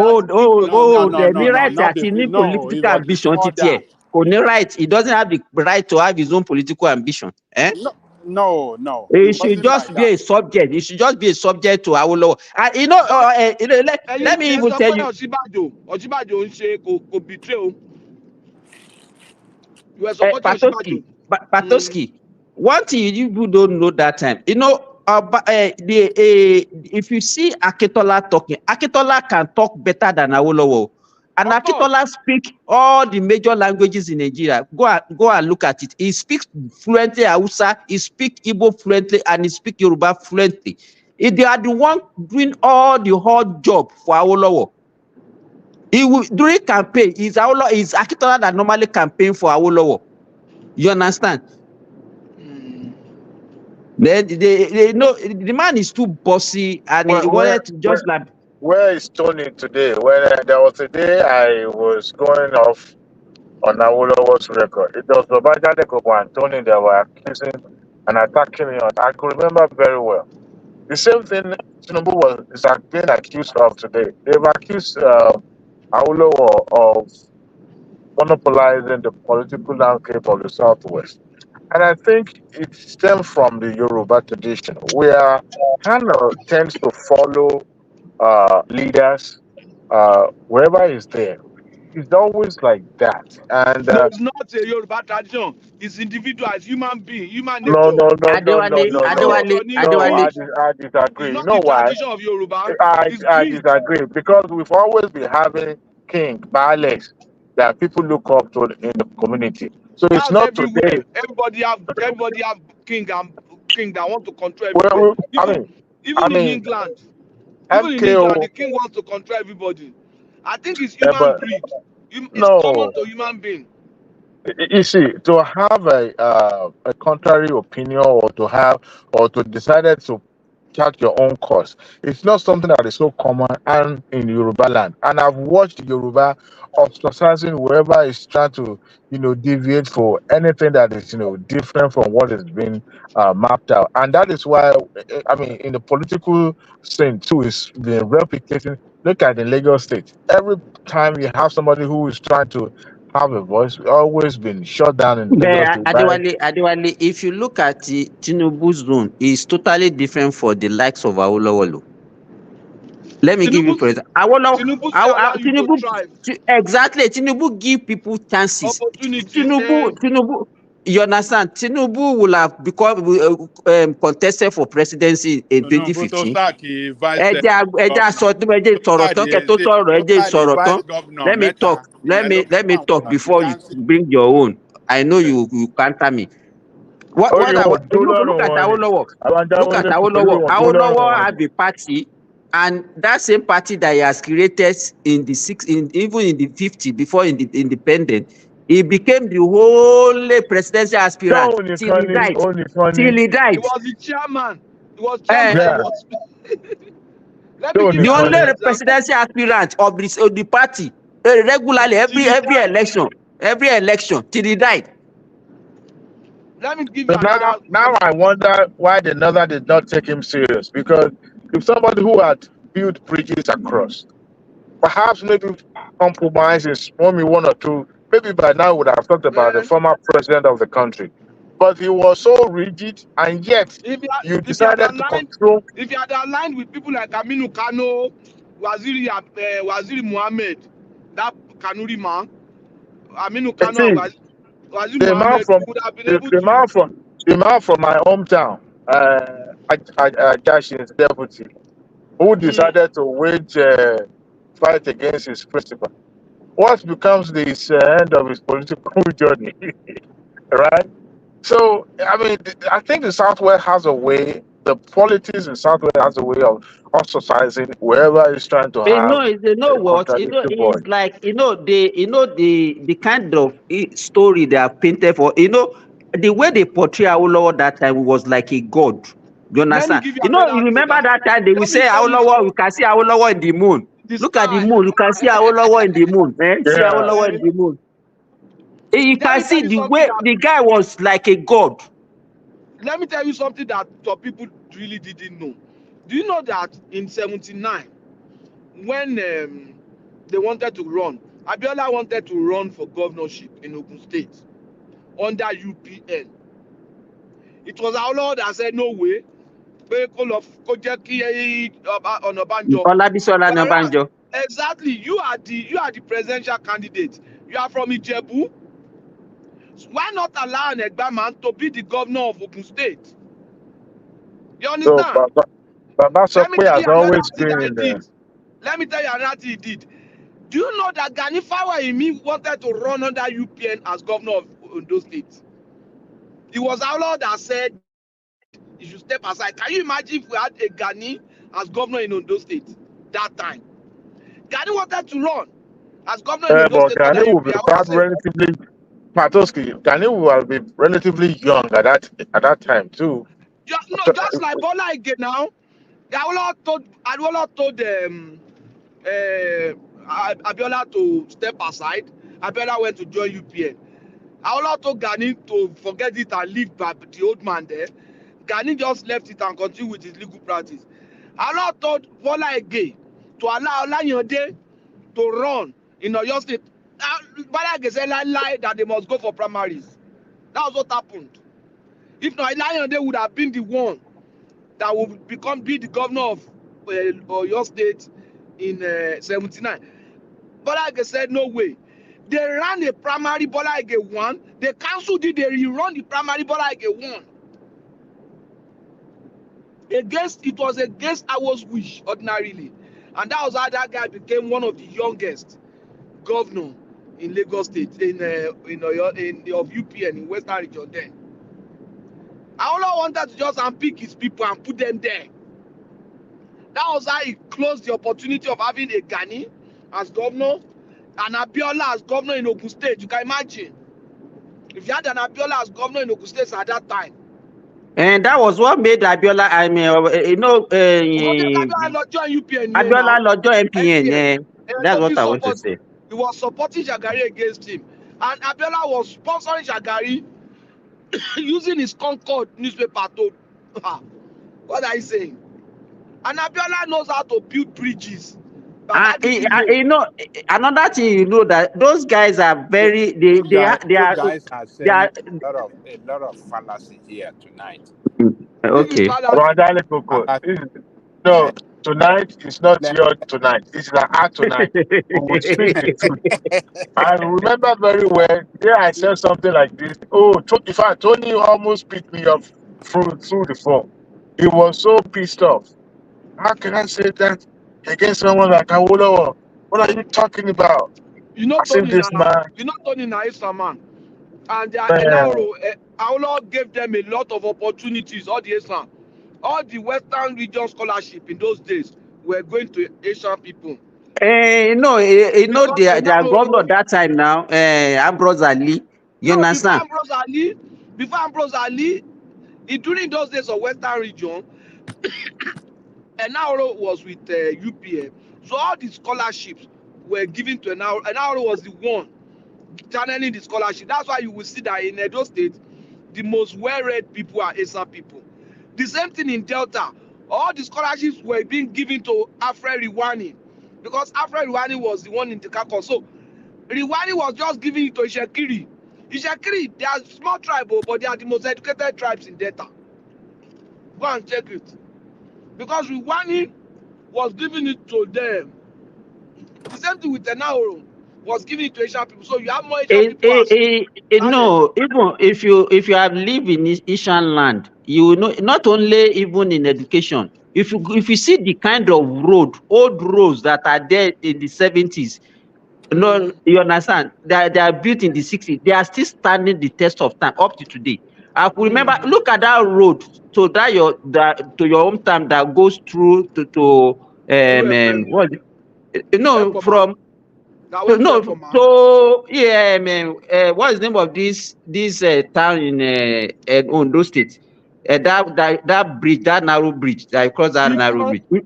right àti ní political ambition títí ẹ̀ kò ní right. He doesn't have the right to have his own political ambition. No. He should just be a subject. He should just be a subject to Awolowo. And let me even tell you. Ọ̀ṣínbàjò ń ṣe kò betray o. You were supporting Ọ̀ṣínbàjò. Patoski, one thing you don't know that time, if you see Akintola talking, Akintola can talk better than Awolowo. And Akintola speak all the major languages in Nigeria. Go and look at it. He speaks fluently Hausa, he speaks Igbo fluently, and he speaks Yoruba fluently. They are the one doing all the hard job for Awolowo. During campaign, is Akintola that normally campaign for Awolowo. You understand? The man is too bossy, and he wanted to just like. Where is Tony today? When there was a day I was going off on Awolowo's record. It was Babajide Koko and Tony that were accusing and attacking me. I could remember very well. The same thing Tinubu is being accused of today. They've accused Awolowo of monopolizing the political landscape of the Southwest. And I think it stems from the Yoruba tradition, where kind of tends to follow leaders wherever he's there. It's always like that. And it's not a Yoruba tradition. It's individual, it's human being, human nature. No, I disagree. You know why? Tradition of Yoruba. I disagree, because we've always been having king, Baales, that people look up to in the community. So it's not today. Everybody have king that want to control everybody. Even in England, the king wants to control everybody. I think it's human breed. It's common to human being. You see, to have a contrary opinion or to decide to chart your own course, it's not something that is so common and in Yoruba land. And I've watched Yoruba ostracizing whoever is trying to, deviate for anything that is, different from what has been mapped out. And that is why, in the political scene too, it's been replicating Look at the Lagos State. Every time you have somebody who is trying to have a voice, always been shut down in Lagos But State by. Adewale, if you look at the Tinubu's zone, it's totally different for the likes of Awolowo. Let me give you for example. Tinubu still allow you to thrive. Exactly. Tinubu give people chances. Opportunities. Eh? You understand? Tinubu will have become contested for presidency in Tinubu to 2015. start vice governor. Vice governor Let me meta. talk. Let me talk before you bring your own. I know you counter me. What Only I one want, tó look lọ́rùn at wọn ni. Awolowo. Look Àbájáwé at ní pẹ̀lú Awolowo. wọn tó lọ́rùn Awolowo wọn have ni. a party, and that same party that he has created in the even in the 50 before in the independent, he became the whole presidential aspirant Ṣé òun till nìkan he ni died. òun nìkan ni? Till he He died. was the chairman. He was chairman. Yeah. He was. Let Ṣé me òun give The you nìkan only another ni? example. presidential aspirant of the party regularly Till he every died. election till he died. Let me give you So another. now I wonder why the Northern did not take him serious. Because if somebody who had built bridges across, perhaps maybe compromises, only one or two, maybe by now would have talked about the former president of the country. But he was so rigid, and yet If you you had decided to aligned, control. if you had aligned with people like Aminu Kano, Waziri Muhammad, that Kanuri man, Aminu You Kano see, and Waziri the man Muhammad, from would have been the, able the to. man from the man from my hometown, Jashin's deputy, who decided to wage fight against his principal. What becomes the end of his political journey, right? So, I mean, I think the Southwest has a way, the politics in Southwest has a way of ostracizing whoever is trying to have You know a what? contradictory voice. It's like the kind of story they are painted for. The way they portray Awolowo that time was like a god. You Let me understand? give you You another remember thing. that time they will Let me say tell you Awolowo, you can see Awolowo in the moon. the Look at the sky. moon, you can see Awolowo in the moon. See Yeah. Awolowo in the moon. You Let can me tell see you the something way the guy was like a god. Let me tell you something that some people really didn't know. Do you know that in 79, when they wanted to run, Abiola wanted to run for governorship in Ogun State under UPN. It was our Lord that said, no way. Olabisola Whereas, Nabanjo. exactly, you are the presidential candidate. You are from Ijebu. Why not allow an Egba man to be the governor of Ogun State? You So, understand? Baba Let me Sokwe tell has you another always thing that he been there. did. Let me tell you another thing he did. Do you know that Gani Fawehinmi wanted to run under UPN as governor of Ondo State? It was our Lord that said you should step aside. Can you imagine if we had a Gani as governor in Ondo State that time? Gani wanted to run as governor in Ondo But State under Gani will be UPN. I quite was saying, relatively, Patoski, Gani will be relatively young at that time too. just like Bola again now. Awolowo told Abiola to step aside. Abiola went to join UPN. Awolowo told Gani to forget it and leave the old man there. Gani just left it and continued with his legal practice. Awolowo told Bola again to allow Olayande to run in Oyo State. Bola again said lie that they must go for primaries. That was what happened. If not, Olayande would have been the one that would be the governor of Oyo State in 79. Bola Ige said no way. They ran a primary, Bola Ige won. The council did, they rerun the primary, Bola Ige won. It was against Awo's wish ordinarily. And that was how that guy became one of the youngest governor in Lagos State, of UPN in Western Region then. Awolowo wanted to just unpick his people and put them there. That was how he closed the opportunity of having a Gani as governor and Abiola as governor in Ogun State. You can imagine. If you had an Abiola as governor in Ogun State at that time. And that was what made Abiola, Abiola Lojo UPN Abiola now. Lojo MPN. Yeah. That's So what I want to say. he was supporting Shagari against him. And Abiola was sponsoring Shagari using his Concord newspaper to what are you saying? And Abiola knows how to build bridges You know, another thing, you know, that those guys are very You they guys, are they saying are a lot of fallacy here tonight. okay. Rwandale Coco, no, tonight is not your tonight. This is our tonight. We will speak the truth. I remember very well. Yeah, I said something like this. Oh, in fact, Tony almost picked me up through the phone. He was so pissed off. How can I say that against someone like Awolowo? What are you talking about? You know I said, Tony this now. man, You know Tony now is a man. And man, Aolo gave them a lot of opportunities, all the Asian. All the Western region scholarship in those days were going to Asian people. You know, Because their governor that time now, Ambrose Ali. You no, before understand? Ambrose Ali, during those days of Western region, Enaoro was with UPM. So all the scholarships were given to Enaoro. Enaoro was the one channeling the scholarship. That's why you will see that in Edo State, the most well-read people are Esa people. The same thing in Delta. All the scholarships were being given to Alfred Riwani because Alfred Riwani was the one in the Kakon. So Riwani was just giving it to Ishekiri. Ishekiri, they are small tribe, but they are the most educated tribes in Delta. Go and check it. Because Riwani was giving it to them. The same thing with Tenaoro was giving it to Asian people. So you have more Asian people as No, even if you have lived in Ishan land, you know, not only even in education. If you see the kind of old roads that are there in the 70s, no, you understand? They are built in the 60s. They are still standing the test of time up to today. I could remember. Look at that road to your hometown that goes through to what? No, from no, so yeah, what is the name of this town in Ondo State? That bridge, that narrow bridge, that cross that narrow bridge. That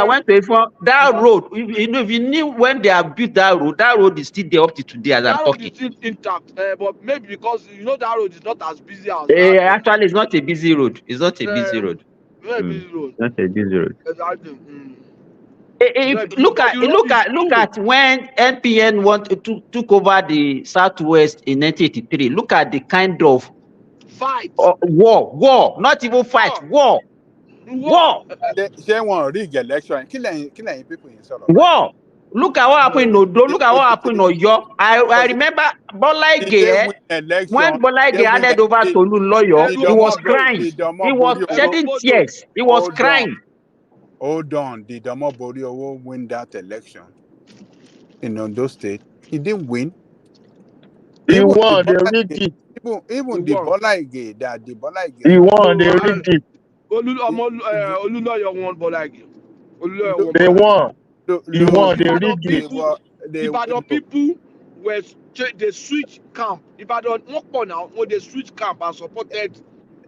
went to Ifon, that road. You know, if you knew when they have built that road is still there up to today as I'm that road talking. is still intact, but maybe because you know that road is not as busy as Actually, it's not a busy road. It's not a busy road. very busy road. Not a busy road. Exactly. Look at when NPN took over the Southwest in 1983. Look at the kind of fight, war, not even fight, war. Ṣé wọn rig election? Kí lẹ́yìn people yìí sọ̀rọ̀ báyìí? War. Look at what happened in Odo. Look at what happened in Oyo. I remember Bola Ige, when Bola Ige handed over to Oluloyo, he was crying. He was shedding tears. He was crying. Hold on. Did Omo Boriowo win that election in Ondo State? He didn't win. He won. They rigged it. Even the Bola Ige, the Bola Ige. He won. They rigged it. Oluloyo won Bola Ige. They won. He won. They rigged it. Ibadan people were they switch camp. Ibadan now when they switch camp and supported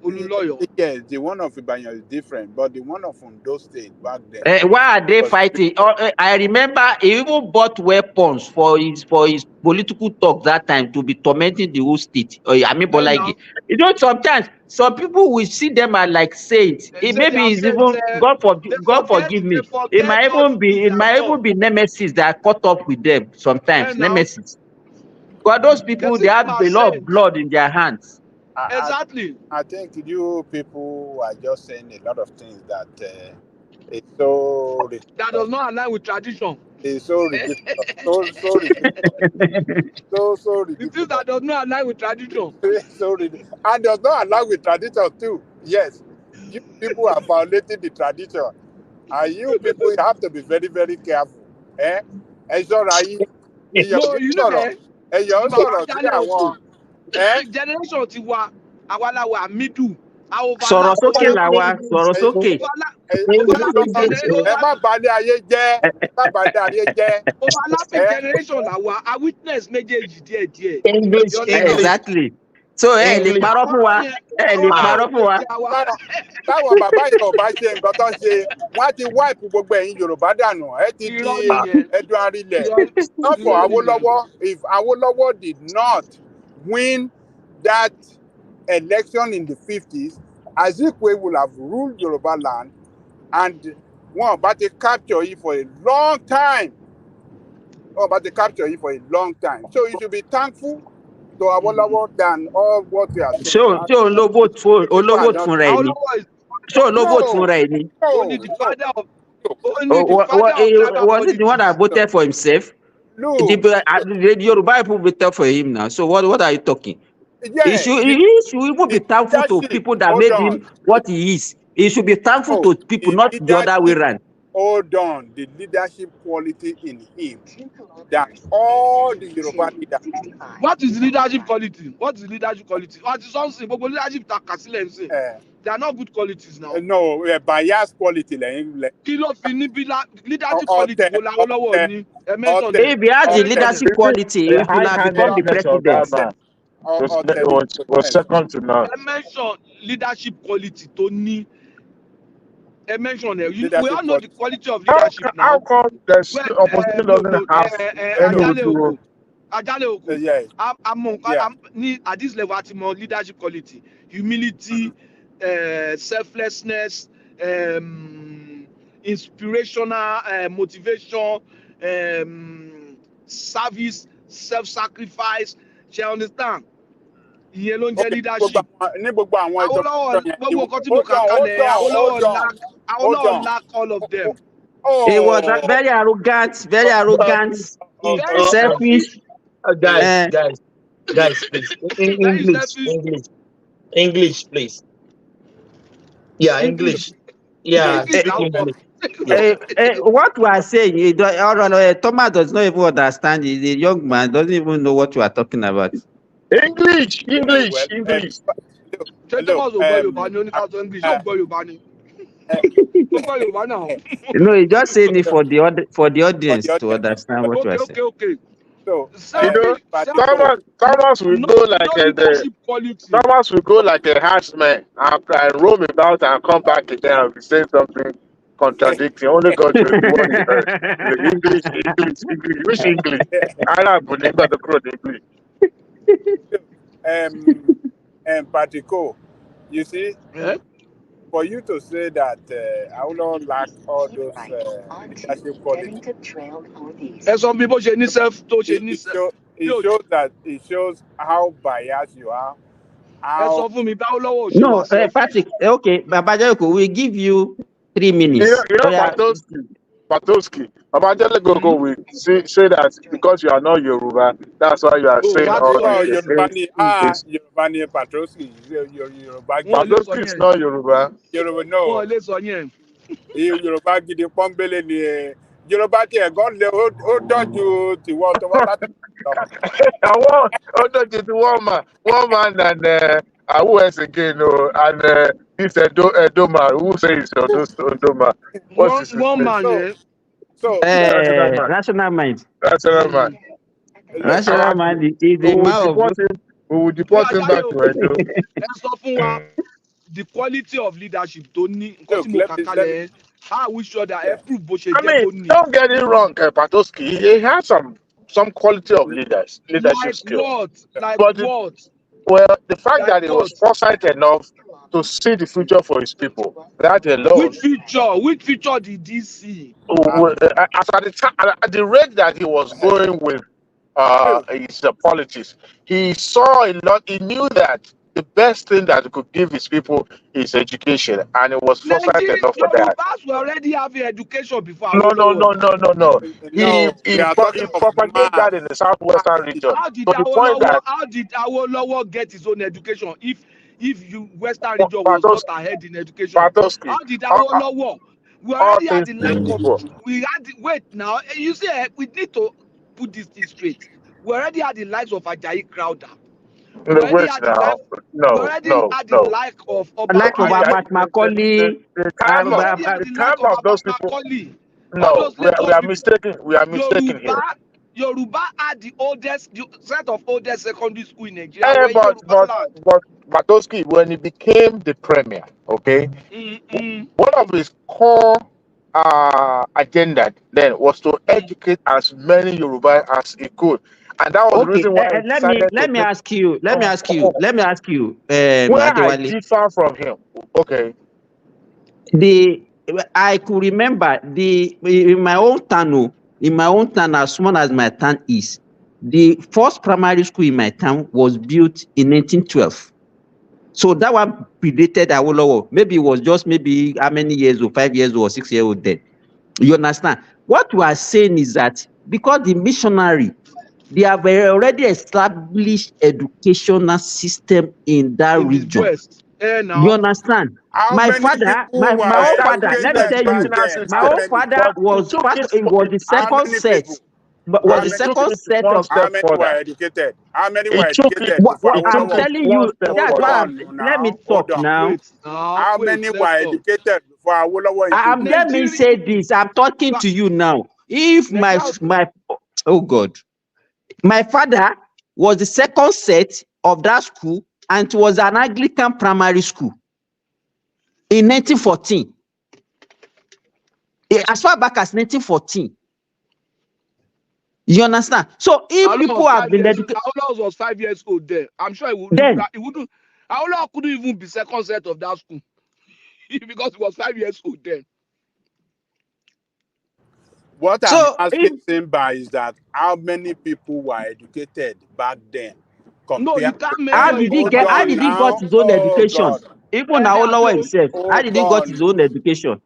Oluloyo. Yes, the one of Ibadan is different, but the one of Ondo State back then. Why are they fighting? I remember he even bought weapons for his political talk that time to be tormenting the whole state. I mean, Bola Ige. You know, sometimes some people will see them as like saints. Maybe it's even God forgive me. It might even be nemesis that caught up with them sometimes. Nemesis. But those people, they have a lot of blood in their hands. Exactly. I think you people are just saying a lot of things that it's so ridiculous. That does not align with tradition. It's so ridiculous. so ridiculous. So ridiculous. It is that does not align with tradition. So ridiculous. And does not align with tradition too. Yes. You people are violating the tradition. And you people have to be very, very careful. No, you know that. Generation Tiwa, Awalawa, Midu. Sọ̀rọ̀ sókè làwa, sọ̀rọ̀ sókè. Overlapping generation làwa, I witness méjèèjì díẹ̀. Exactly. So lè parọ́ fún wa. Lè parọ́ fún wa. Táwọn bàbá yẹn ò bá ṣe nǹkan tó ń ṣe, wọ́n á ti wipe gbogbo ẹ̀yin Yorùbá dànù. Ẹ ti di ẹdun arinlẹ̀. Not for Awolowo. If Awolowo did not win that election in the 50s, Azikwe would have ruled Yoruba land, and One, but they capture you for a long time. Oh, but they capture you for a long time. So you should be thankful to Awolowo than all what you are saying. Ṣé òun ló vote fún People are not. fúnra ẹ̀ ni? Ṣé òun ló vote No, fúnra ẹ̀ ni? Only the father of only the father of tribal Was it the one that politics. voted for himself? No. The Yoruba people voted for him now. So what are you talking? Yeah, He should even be thankful to people that made him what he is. He should be thankful to people, not the other way around. Hold on, the leadership quality in him than all the Yoruba leaders. What is leadership quality? What is leadership quality? What is something? But leadership they are not good qualities now. No, bias quality. Kí ló fi ní leadership quality wo la lọ́wọ́ ní mention. If he has the leadership quality, he should have become the president. Was second to none. Mention leadership quality tó ní. Mention we all know the quality of leadership now. How come the opposition doesn't have any rule? Ajale Oko. At this level, at more leadership quality, humility, selflessness, inspirational motivation, service, self-sacrifice. You understand? Ìyẹn ló ń jẹ́ leadership. Awolowo lack all of them. He was very arrogant, selfish. Guys, please. English, please. English. Yeah, English. What we are saying, Thomas does not even understand. He's a young man, doesn't even know what you are talking about. English. No, he just saying it for the audience to understand what you are saying. Okay. So, Thomas will go like a herdsman and roam about and come back again and be saying something contradicting. Only God will be one he heard. English. Which English? Arab will never the crowd English. Patico, you see, for you to say that I will not lack all those leadership qualities. Some people it shows how biased you are. No, Patrick. Okay, Babajeko, we give you 3 minutes. Patowski. Babajele Gogo will say that because you are not Yoruba, that's why you are saying all this. Yoruba Patowski. Patowski is not Yoruba. Yoruba no. Yoruba gidi pọ́nbélé ni Yoruba tí ẹ̀gán lé ó dọ́jú tiwọ́ tó wá láti. Ó dọ́jú ti one man and who else again? And this Edoma, who says Edoma? What's his one name? Man, Rational mind. Rational mind. Rational mind is the man of. We will deport him back to Edo. The quality of leadership don't need. How we sure that approve Boshe. Don't get it wrong, Patowski. He has some quality of leadership skills. Like what? Well, the fact that he was foresight enough to see the future for his people, that alone. Which future did he see? At the rate that he was going with his politics, he saw a lot. He knew that the best thing that he could give his people is education, and it was foresight enough for that. We already have education before. No. He propagated that in the southwestern region. How did Awolowo get his own education if you Western region was not ahead in education? How did Awolowo? We already had the lack of. Wait now. You see, we need to put this thing straight. We already had the likes of Ajayi Crowther. We already had the lack of Macaulay. The time of those people. No, we are mistaken. We are mistaken here. Yoruba had the set of oldest secondary school in Nigeria. But Patowski, when he became the premier, okay, one of his core agenda then was to educate as many Yoruba as he could, and that was the reason why. Let me ask you. Where I differ from him, okay. I could remember in my own town, as small as my town is, the first primary school in my town was built in 1912. So that one predated Awolowo. Maybe it was just maybe how many years old, 5 years old or 6 years old then. You understand? What we are saying is that because the missionary, they have already established educational system in that in the region. West. You Now, understand? How My many father, people my were own father, let me educated tell back you, educational then? my How system, own many? father but it was took part, it it was the How second many set, people? but was How but the it many took second it people? set one of How step many were further. educated? How many were It took it educated before it I'm took Awolowo? it telling one you, step that's Hold why further. let me hold talk on. now. How many were let's talk. educated before Awolowo introduced? Let me say this. I'm talking to you now. If my oh God, my father was the second set of that school, and it was an Anglican primary school in 1914. As far back as 1914. You understand? So if Aula people was have 5 been years. educated, Aula was 5 years old then. I'm sure then he wouldn't. Aula couldn't even be second set of that school because he was 5 years old then. What I'm so asking if Simba is that how many people were educated back then No, you compared can't to how measure then? did it he in Hold get? How on did he population. got now. his own Oh education? God. Even Awolowo himself, how did Hold he got his on. own education?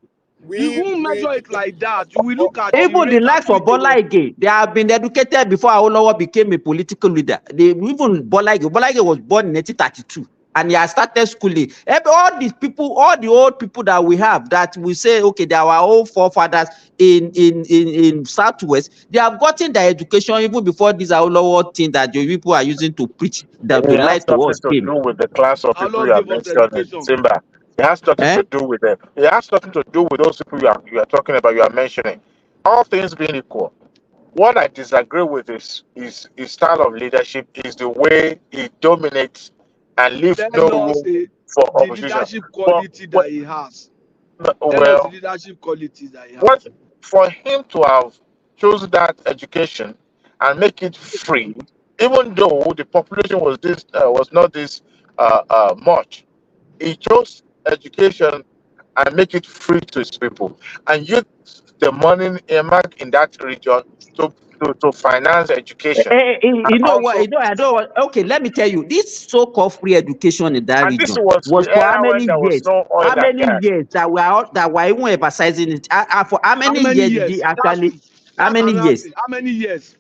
You We won't we measure it like that. You will look at the Even the rate at likes of which they Bola were. Ige, they have been educated before Awolowo became a political leader. Even Bola Ige was born in 1932, and he has started schooling. All these people, all the old people that we have, that we say, okay, they are our old forefathers in Southwest, they have gotten their education even before this Awolowo thing that the people are using to preach that to It lie has to nothing us to came. do with the class of people Aula you are gave us mentioning, education. Simba. It has nothing Eh? to do with them. It has nothing to do with those people you are talking about, you are mentioning. All things being equal, what I disagree with is his style of leadership, is the way he dominates and leaves no Tell us room for the opposition. leadership But quality that he has. Tell us the well, leadership qualities that he has. what for him to have chosen that education and make it free, even though the population was not this much, he chose education and make it free to his people and use the money earmarked in that region to finance education. And You know what? also, I don't. Okay, let me tell you. This so-called free education in that and this region was was the for how era when many there was years? no oil How and many gas. years that were even emphasizing it? For how How many many years did he years? actually? How That's many another years? thing. How many years?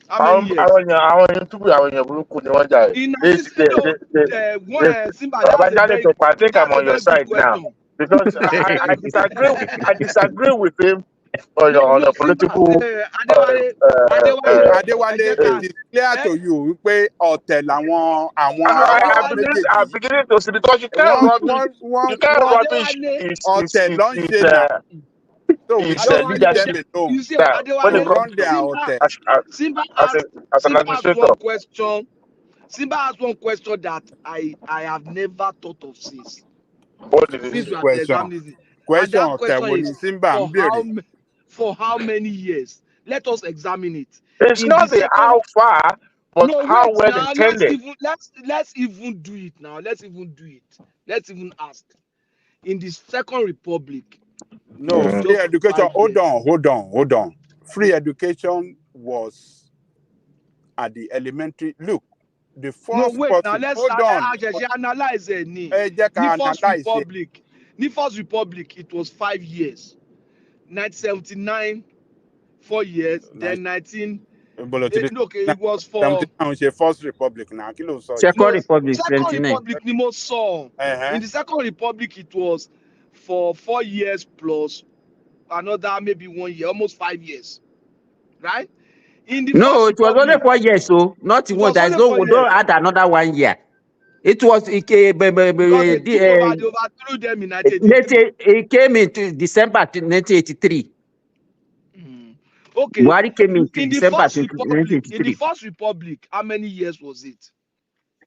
How many years? Àwọn èèyàn túbú àwọn èèyàn burúkú ni wọ́n jà ẹ̀. In 19 no, Simba, Janitor, I think I'm that's a on your very good side now question. because That's a very I disagree with him on no, the Simba, political. Adewale, It is clear to you pé ọ̀tẹ̀ làwọn I'm méjèèjì. beginning to see because you can't rubbish ọ̀tẹ̀ ló ń ṣe now. So we just leave them alone you see, when to it Adewale, comes run to their hotel. Simba as an asked administrator. one question. Simba asked one question that I have never thought of since. What did he Since say? we are Question examining it. And question that ọ̀tẹ̀ question wo ni is Simba ń béèrè? for how many years? Let us examine it. It's In the not the second how far, but no, how wait well now. intended. Let's even do it now. Let's even do it. Let's even ask. In the Second Republic, it No, was free just education. 5 years. Hold on. Free education was at the elementary. Look, the No, first wait now. person. Let's Hold on. actually analyze it. Ẹ jẹ́ The ká First analyze it. Republic. The First Republic, it was 5 years. 1979, 4 years. Then 19. Okay, it was for 79 ṣe first republic náà kí ló ń sọ yìí. Second no Republic, Second 29. Republic ni mo sọ. In the Second Republic, it was for 4 years plus another maybe 1 year, almost 5 years, right? In the No, First it was only Republic, 4 years. So not it one. was There is only no. 4 We don't years add another 1 year. It was because they overthrew them in 1983. it came into December 1983. Okay, Buhari came into in the December First Republic, 1983. how many years was it?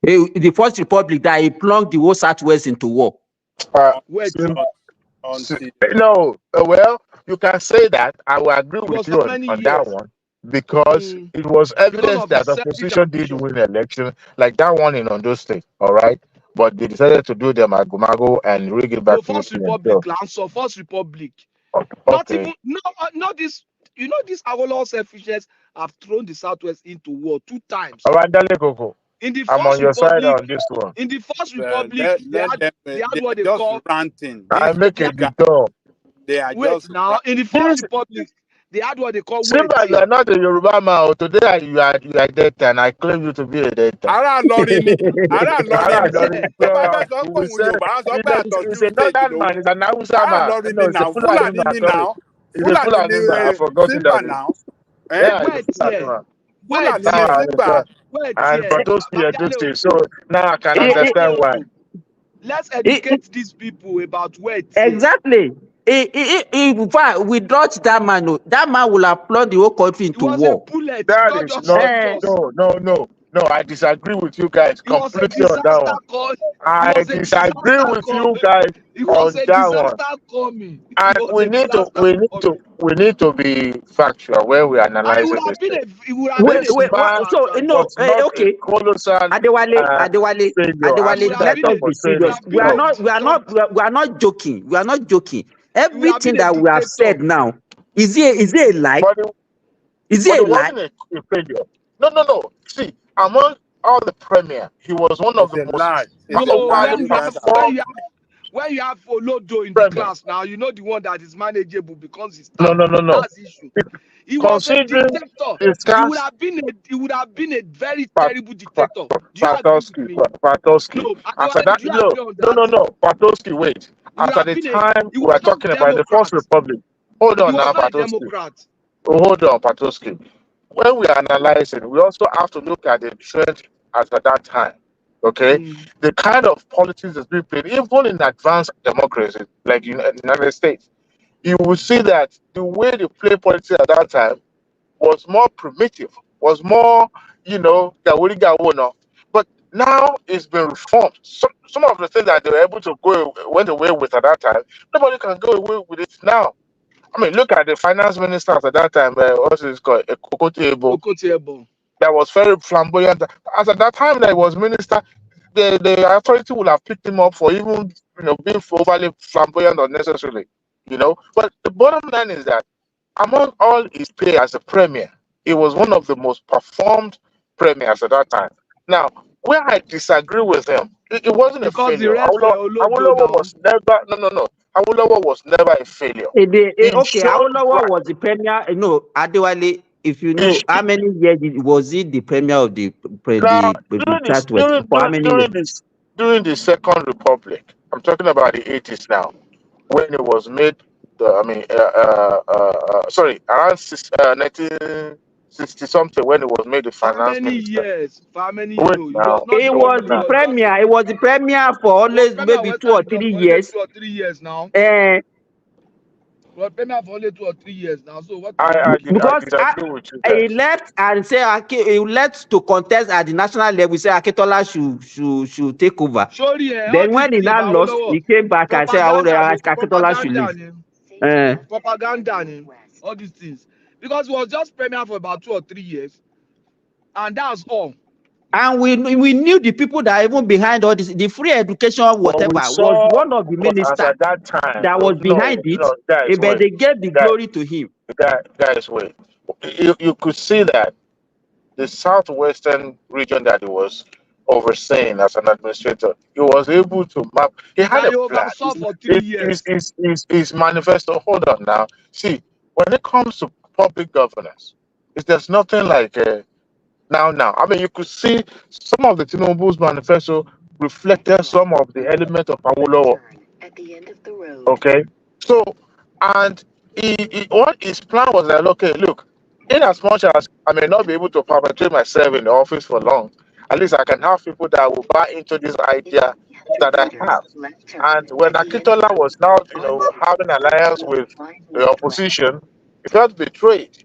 The First Republic that he plunged the whole Southwest into war. Wait, No, well, you can say that. I will agree it with was you how many on that years? one because it was Because evidence of the that selfish opposition did ambition. win election, like that one in Ondo State. All right, but they decided to do the mago and rig it back So to the First Republic, themselves. land, so First Republic. Not Okay. even not this. You know, these Awolowo selfishness have thrown the Southwest into war 2 times. Awandale Koko, In the I'm on First your side Republic, on this one. they Let them, had what they just call. ranting. I These make They a had, detour. they are wait just now. In the First This Republic, they had what they call Simba, you are not a Yoruba man. Today you are dead and I claim you to be a dead. Ará Ìlọrin ni ará Ìlọrin ni tó bá fẹ́ sọ pé We òun said Yorùbá á sọ pé it's àtọ̀ṣù a state northern man, lòun it's an Hausa ará man. Ìlọrin No, ni it's a now Fulani Fúlàní man, ni sorry. now It's a Fúlàní ni Fulani man. I've forgotten Simba that. now Yeah, it's a Wait Fulani here. man. Wait Fúlàní ni here. Simba. Wait And here. for those people do Babajale say, so now I can Babajale understand why. Let's educate these people about where it's Exactly. In fact, we dodged that man. Oh, that man will have plunged the whole country It into was a war. bullet, That not is just not, soldiers. no. I disagree with you guys It was a completely on that disaster one. call. It I was a disagree disaster with call. you guys It was on a that one. disaster coming. It And was a disaster coming. we need to be factual when we And analyze this thing. it would have been a This man So no, was not a okay. colossal Adewale, failure as you guys let us be serious. We are not, joking. We are not joking. It would have Everything been a that we have dictator. said now, is it a lie? Is But it it a lie? wasn't a failure. No. See, among all the premier, he was one of It's the a most lie. It's a No, lie. when you have performed when you have Olodo in the premier. class now, you know the one that is manageable because he's No. That's the issue. He was a Considering dictator. his He would cast, have been a very terrible dictator. Do you agree with Patowski. me? No, After Adewale, that, do you agree on that? no. Patowski, wait. He would After have the been time he we are was not talking about the Democrat. First Republic, hold He on was now, not a Patowski. Democrat. Hold on, Patowski. When we are analyzing, we also have to look at the trend at that time. Okay, the kind of politics that's being played, even in advanced democracy, like in the United States, you will see that the way they play politics at that time was more primitive, was more, gawuri. But now it's been reformed. Some of the things that they were able to went away with at that time, nobody can go away with it now. I mean, look at the finance ministers at that time. What's it called? Okotiebo. That was very flamboyant. As at that time that he was minister, the authority would have picked him up for even being overly flamboyant unnecessarily. But the bottom line is that among all his pay as a premier, he was one of the most performed premiers at that time. Now, where I disagree with him, it wasn't a Because the failure. rest were Olodo Awolowo now. was never no. Awolowo was never a failure. Okay, Showed Awolowo was the premier. No, Adewale, if you know how many years was he the premier of the Now, the Southwest for how many years? during the Second Republic, I'm talking about the 80s now, when it was made. Sorry, around 1960 something, when it was made the For how finance many minister. years? For how many Wait no? It now, was not He the was premier, the it was just premier. He was the premier for always Premier maybe 2 or 3 for only years. 2 or 3 years now. Premier for only 2 or 3 years now. So what are you talking Because disagree with you he guys. left and say he left to contest at the national level. Say Akitola should take over. Sorry, all Then this when he thing now about lost, Awolowo, he came back and said Akitola should leave. Propaganda, all these things. Because he was just premier for about 2 or 3 years, and that's all. And we knew the people that are even behind all this. The free education, whatever, was one of the But as ministers at that time, that was behind it. guys, But they gave the guys, glory to him. guys, wait. You could see that the southwestern region that he was overseeing as an administrator, he was able to map. He had That a you plan. oversaw for 3 years. His manifesto. Hold on now. See, when it comes to public governance, there's nothing like now. I mean, you could see some of the Tinubu's manifesto reflected some of the elements of Awolowo. Okay, so and what his plan was that, okay, look, in as much as I may not be able to perpetrate myself in the office for long, at least I can have people that will buy into this idea that I have. And when Akitola was now, having alliance with the opposition, he felt betrayed.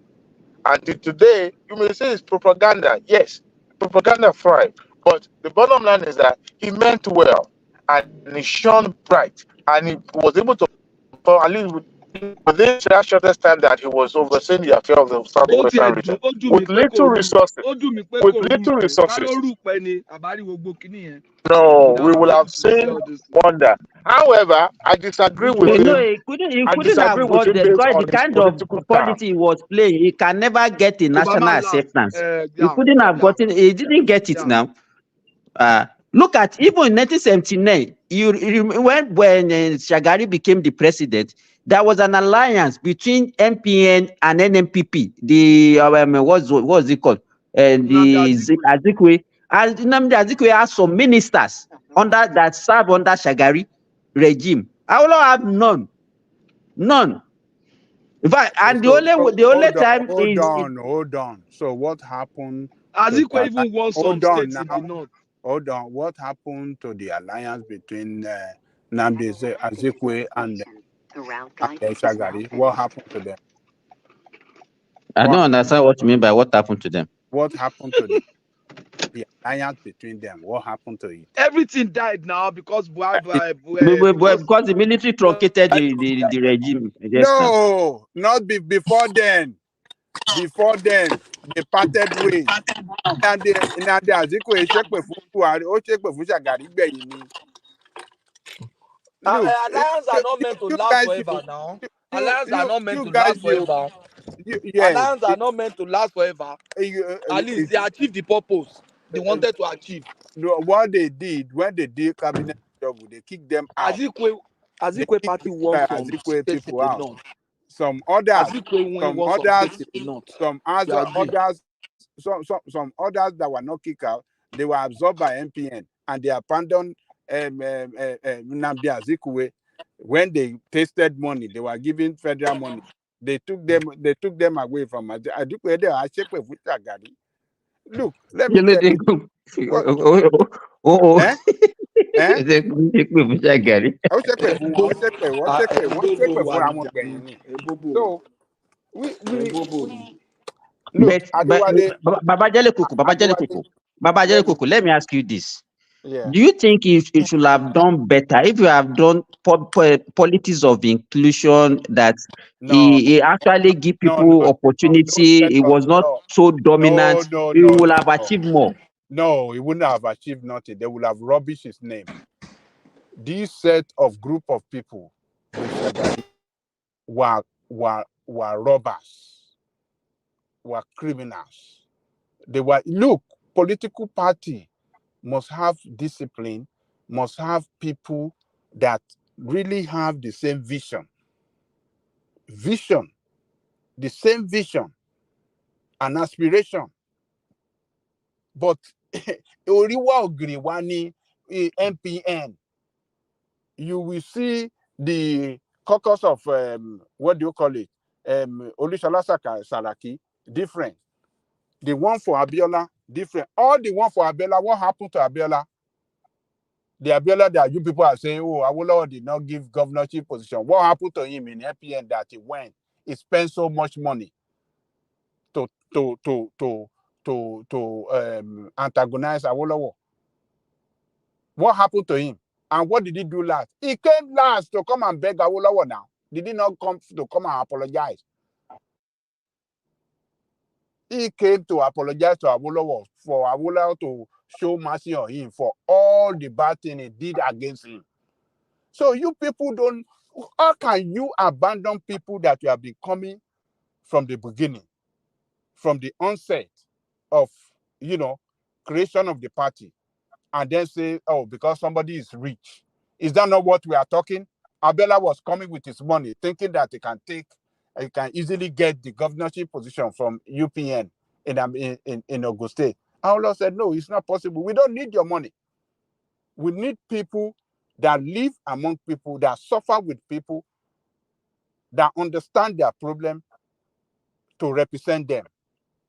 And today, you may say it's propaganda. Yes, propaganda fried. But the bottom line is that he meant well and he shone bright and he was able to, at least with within that shortest time that he was overseeing the affair of the ó southwestern tiẹ̀ region, ó dùn mí with pé kò little rú resources, ó dùn mí pé with kò rú little pẹ́ ká ló resources, rú pẹ́ ni àbárí gbogbo kinní yẹn we no, would we have will been able have to see seen all this thing. wonder. However, I disagree with You know, him. he I couldn't disagree have with got him there based because the on his kind of political term. policy he was playing, he can never get a national Obama last acceptance. He yeah couldn't have gotten, he didn't get it yeah now. Look at even in 1979, when Shagari became the president, there was an alliance between MPN and NMPP. The what's it called? Nnamdi The Azikiwe. Azikwe. And Nnamdi Azikiwe has some ministers under that serve under Shagari regime. I will have none. In fact, and the only time is hold on. So what happened to the Azikwe even won some hold on states in the now? north. Hold on. What happened to the alliance between Nnamdi Azikiwe and Shagari? What happened to them? I don't understand what you mean by what happened to them. What happened to the alliance between them? What happened to it? Everything died now because Because the military truncated the regime just now. No, not before then. Before then, they parted ways. Nnamdi Azikiwe ṣépè fún Buhari, ó ṣépè fún Shagari gbẹ̀yìn ni. Look, alliance are not meant to you last guys, forever now. Alliance are not meant you to guys, last forever. yes. Alliance are not meant to last forever. At least they achieved the purpose they wanted to achieve. What they did when they did cabinet struggle, they kicked them out. Azikwe party won some Azikwe states in people the out. north. Some others, Azikwe won some states in the north. some You agree? others, some others that were not kicked out, they were absorbed by MPN and they abandoned Nnamdi Azikiwe. When they tasted money, they were given federal money. They took them away from Azikiwe. They are shape with Shagari. Look, let me tell you. Eh? Eh? Ó ṣépè fún àwọn gbẹ̀yìn ni. So we look, But Adewale. Baba Jele Kuku, let me ask you this. Yeah. Do you think it should have done better if you have done politics of inclusion that No. he actually give No. people opportunity, it was not so dominant, he will have achieved more. No, he wouldn't have achieved nothing. They would have rubbished his name. This set of group of people with Shagari were robbers, were criminals. They were, look, political party must have discipline, must have people that really have the same vision, the same vision and aspiration. But Oriwa Ogriwani, MPN, you will see the caucus of, what do you call it? Olushola Saraki, different. The one for Abiola, different. All the one for Abiola, what happened to Abiola? The Abiola that you people are saying, oh, Awolowo did not give governorship position. What happened to him in MPN that he went? He spent so much money to antagonize Awolowo. What happened to him? And what did he do last? He came last to come and beg Awolowo now. Did he not come to come and apologize? He came to apologize to Awolowo for Awolowo to show mercy on him for all the bad thing he did against him. So you people don't, how can you abandon people that you have been coming from the beginning, from the onset of, creation of the party, and then say, oh, because somebody is rich? Is that not what we are talking? Abela was coming with his money, thinking that he can easily get the governorship position from UPN in Ogun State. Aula said, no, it's not possible. We don't need your money. We need people that live among people, that suffer with people, that understand their problem to represent them.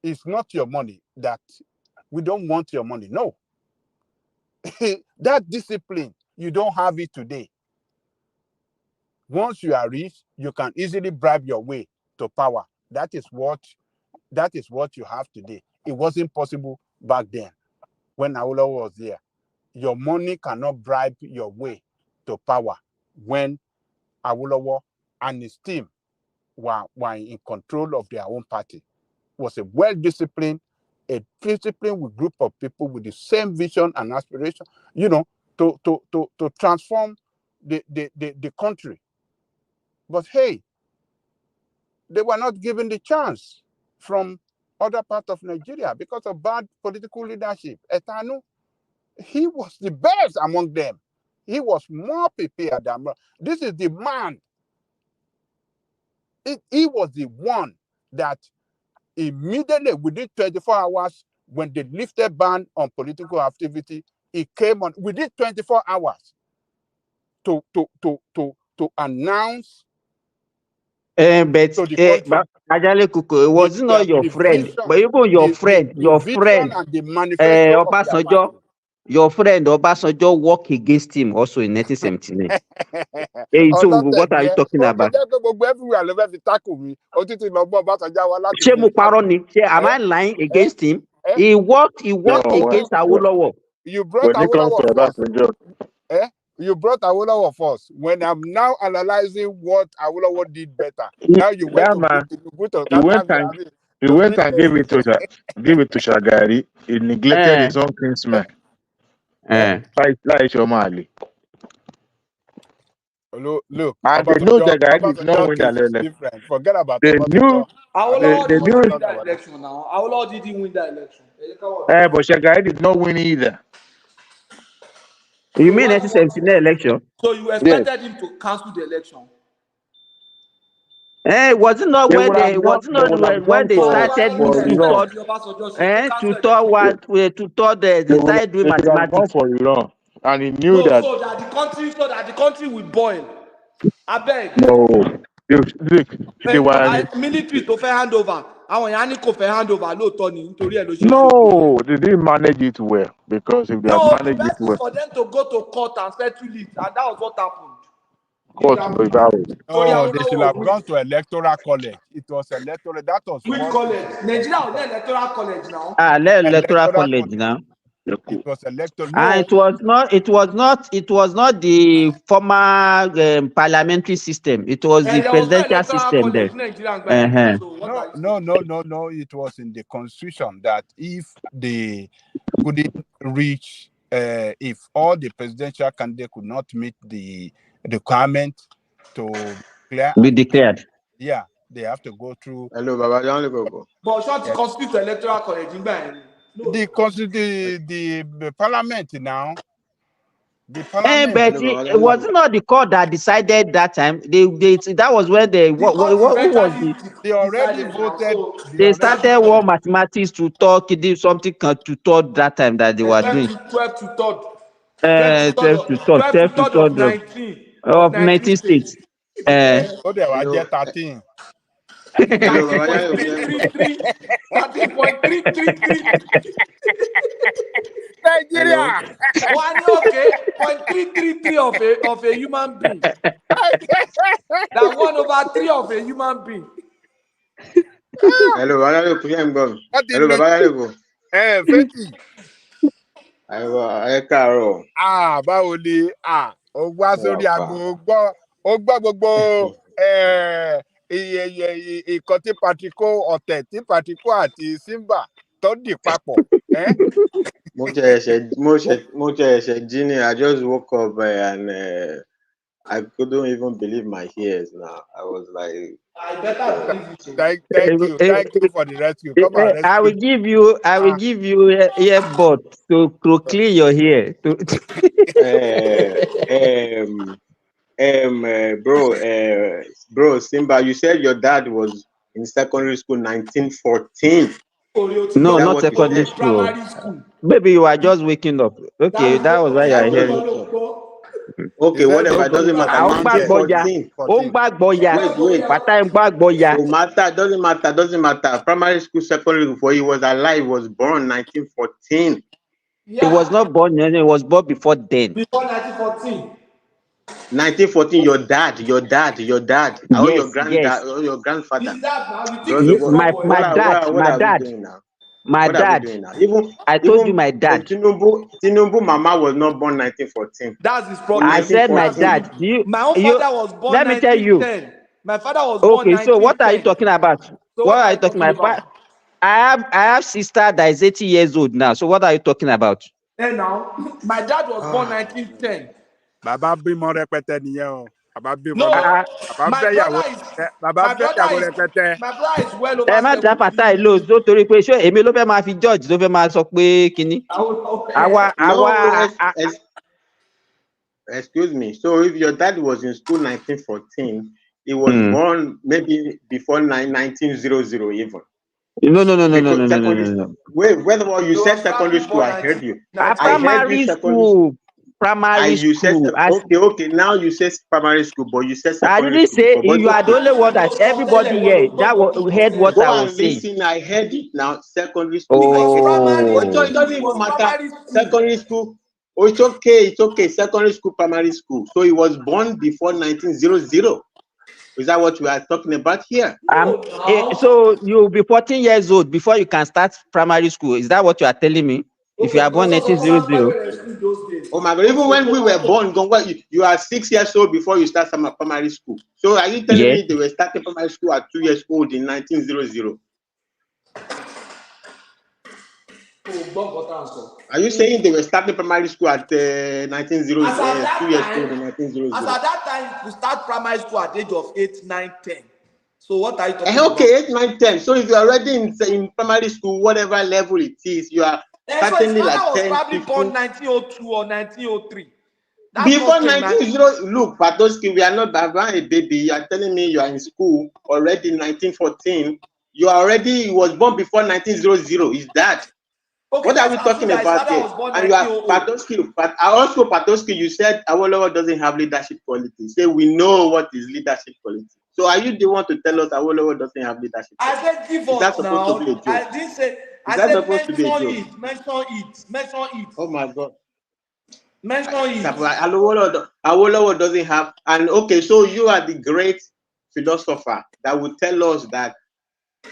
It's not your money that we don't want your money. No. That discipline, you don't have it today. Once you are rich, you can easily bribe your way to power. That is what you have today. It wasn't possible back then when Awolowo was there. Your money cannot bribe your way to power when Awolowo and his team were in control of their own party. Was a well-disciplined, a disciplined with group of people with the same vision and aspiration, to transform the country. But hey, they were not given the chance from other parts of Nigeria because of bad political leadership. Etanu, he was the best among them. He was more prepared than this is the man. He was the one that immediately within 24 hours, when they lifted ban on political activity, he came on within 24 hours to announce But to the country Ajale Kuko, it was not your the friend, vision, but even your the friend, vision and the manifesto of their Obasanjo, party. your friend Obasanjo worked against him also in 1979. Hey, so what are you talking about? Ṣé mo parọ́ ni? Am I lying against him? He worked against Awolowo. You brought Awolowo first. You brought Awolowo first. When I'm now analyzing what Awolowo did better, now you went That to man, put to he went and gave it to Shagari. He neglected his own kinsman. Like Shomali. Look, And they know Shagari did not win that case is election. different. Forget about They knew. Awolowo They didn't knew. win that election now. Awolowo didn't win that election. But Shagari did not win either. You mean 1979 election? So you expected him to cancel the election? Was it not They when would have gone. They would have when gone they started for using long. they started doing They would have gone mathematics. for long, and he knew No, that. so that the country will boil. I beg. No, they were. Military to fair handover. Àwọn èèyàn ní kò fẹ́ handover lóòótọ́ ni nítorí ẹ̀ ló ṣe ṣe. No, they didn't manage it well, because if they had No, the managed it best is well, for them to go to court and settle it, and that was what happened. Oh, they should have gone to electoral college. It was electoral. That was Which what college? Nigeria was electoral college now. Electoral college now. It was electoral. And it was not the former parliamentary system. It was the And there was no presidential electoral system there. college in Nigeria. So what are you No. It was in the constitution that if they couldn't reach, if all the presidential candidates could not meet the requirement to be declared. Yeah, they have to go through. Hello, Baba. But short constitute electoral college in Ghana. The parliament now. The But parliament. it was not the court that decided that time. That was when they who was they already voted. They started war mathematics to talk, did something to talk that time that they were doing. 12 to 3rd of 19 states. So they were just 13. 13.333. Nigeria. 0.333 of a human being. That 1/3 of a human being. Hello, Hello, Baba. Feti. Ẹ káàárọ̀. Báwo ni? Ó wá sórí aago, ó gbọ́ gbogbo ìkan tí Patrico ọ̀tẹ̀ tí Patrico àti Simba tó dì papọ̀. Mo ṣẹ̀ṣẹ̀ jí ni. I just woke up and I couldn't even believe my ears now. I was like, I better believe it. Thank you for the rescue. Come on, rescue. I will give you earbud to clean your hair. Bro, Simba, you said your dad was in secondary school 1914. No, not secondary school. Primary school. Maybe you are just waking up. Okay, that was why you are hearing. Okay, whatever, it doesn't matter. 1914. Doesn't matter. Primary school, secondary, before he was alive, he was born 1914. He was not born then, he was born before then. Before 1914. 1914, your dad. Or your granddad, or your grandfather. My dad. Even I told you my dad. Tinubu Mama was not born 1914. That's his problem. I said my dad. My own father was born let me tell you. My father was born Okay, so what are you 1910. talking about? So What are you talking about? I have sister that is 80 years old now. So what are you talking about? And now, my dad was born 1910. Bàbá bímọ rẹpẹtẹ nìyẹn o. Bàbá bímọ No, rẹpẹtẹ. Bàbá my fẹ́yàwó brother is rẹpẹtẹ. Bàbá fẹ́yàwó rẹpẹtẹ. my brother is well Ẹ over má dá 70 pàtà ìlò tó torí pé ṣé èmi ló fẹ́ máa fi George ló fẹ́ máa sọ pé kinní. Excuse me. So if your dad was in school 1914, he was born maybe before 1900 even. No. Wait, whether you said secondary school, I heard you. Primary school. Primary school. Okay. Now you said primary school, but you said I secondary didn't school. say Before, you are the only one that everybody here that heard what go I and was saying. listen. I heard it now. Secondary school. Oh. It doesn't even matter. Secondary school. Oh, it's okay. It's okay. Secondary school, primary school. So he was born before 1900. Is that what we are talking about here? So you'll be 14 years old before you can start primary school. Is that what you are telling me? If you are born 1900. Oh my God! Even when we were born, you are 6 years old before you start primary school. So are you telling me they were starting primary school at 2 years old in 1900? Are you saying they were starting primary school at 1900? 2 years old in 1900? As at that time, we start primary school at the age of 8, 9, 10. So what are you talking about? Okay, 8, 9, 10. So if you're already in primary school, whatever level it is, you are certainly so like was 10, probably 15. born 1902 or 1903. Before 1900, look, Patoski, we are not a baby. You are telling me you are in school already in 1914. You was born before 1900. Is that? Okay, what are we talking about here? And you are Patoski, but also Patoski, you said Awolowo doesn't have leadership quality. Say we know what is leadership quality. So are you the one to tell us Awolowo doesn't have leadership quality? I said give us now. I didn't say. I said mention it. Oh my God. Mention it. Awolowo doesn't have. And okay, so you are the great philosopher that will tell us that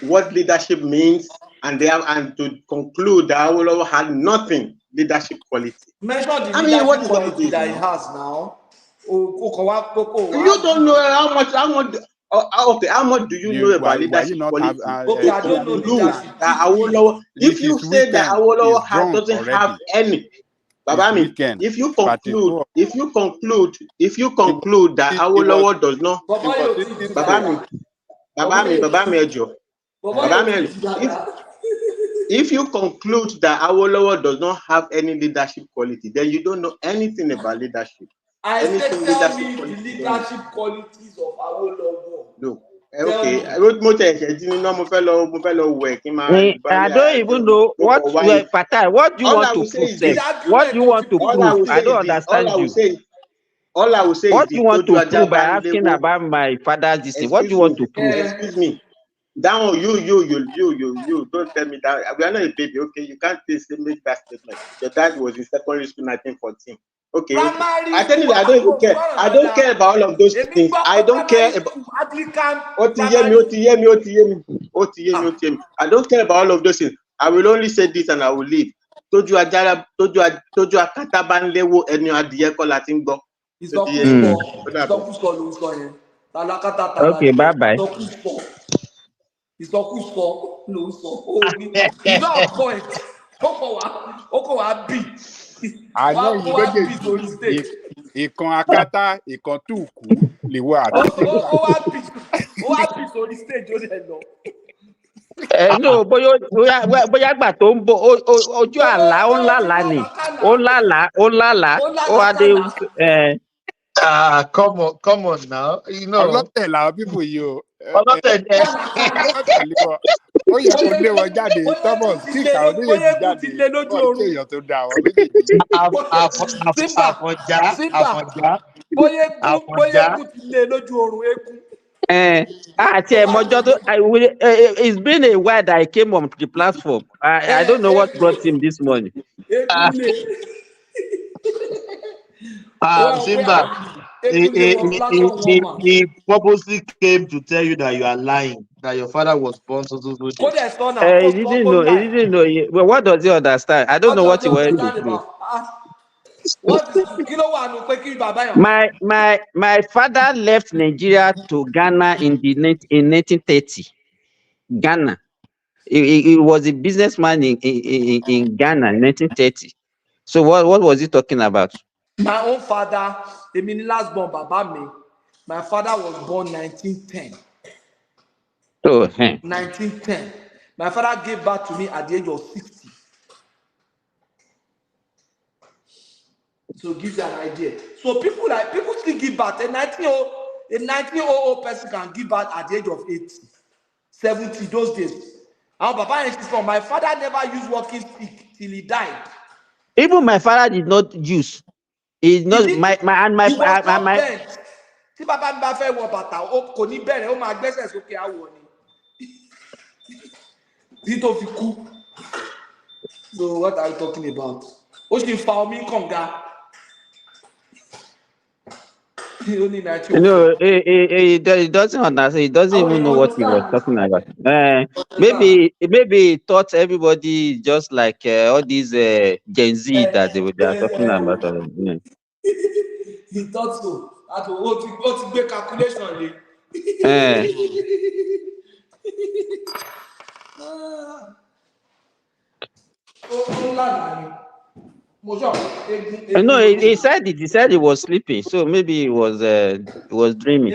what leadership means, and to conclude that Awolowo had nothing leadership quality. Mention the leadership quality that he has now. You don't know how much. Okay, how much do you know about leadership quality? Okay, I don't know leadership. Awolowo, if you say that Awolowo doesn't have any, Babami, if you conclude that Awolowo does not, if you conclude that Awolowo does not have any leadership quality, then you don't know anything about leadership. I said tell me the leadership qualities of Awolowo. Look, okay. I don't even know what do you want to prove? What do you want to prove? I don't understand you. All I will say what is do you want to prove by asking about my father's decision? What do you want to prove? Excuse me. Down, you don't tell me that we are not a baby, okay? You can't make that statement. Your dad was in secondary school 1914. Okay. I tell you, I don't even care. I don't care about all of those things. I don't care about I don't care about all of those things. I will only say this and I will leave. Toju akata banlewo eni adìẹ kọ́ la ti ń gbọ́. Okay, bye bye. Ìsọkúsọ ló ń sọ orí. You know our point. Oko wa bí. Àná yìí méjèèjì ìkan akátá ìkan túùkù lè wọ àti. Ó wá bí sórí stage ó lè lọ. No, bóyá gbà tó ń bọ̀ ojú àlá ó ń lálàá ni. Ó ń lálàá. Ó wá dé. Come on now. You know. Ọlọ́tẹ̀ làwọn pípò yìí o. Ọlọ́tẹ̀ lé wọn. Ó yẹ kó lé wọn jáde Thomas kí ìkàwé méjèèjì jáde. Wọ́n ṣe èèyàn tó dáa wọn méjèèjì. Àfọ̀njá. Bóyá kú ti lé lójú oorun eégún. It's been a while that I came on the platform. I don't know what brought him this morning. Simba, he purposely came to tell you that you are lying, that your father was born so. He didn't know. Well, what does he understand? I don't know what he wanted to prove. My father left Nigeria to Ghana in 1930. Ghana. He was a businessman in Ghana in 1930. So what was he talking about? My own father, the mini last born Baba me. My father was born 1910. Oh, 1910. My father gave birth to me at the age of 60. So it gives you an idea. So people still give birth. A 1900 person can give birth at the age of 80, 70 those days. And Baba insist on my father never used walking stick till he died. Even my father did not use. He not He my was not bent. See, Baba Mbafe wọ bàtà, kò ní bẹ̀rẹ̀, ó máa gbẹ́sẹ̀ sókè àwọ̀ ni. Tí tó fi kú. So what are you talking about? Ó sì fa omi kànga. No, he doesn't understand. He doesn't even know what he was talking about. Maybe he thought everybody is just like all these Gen Z that they are talking about. Yeah. He thought so. That what gbé calculation le. No, he said it. He said he was sleeping, so maybe he was dreaming.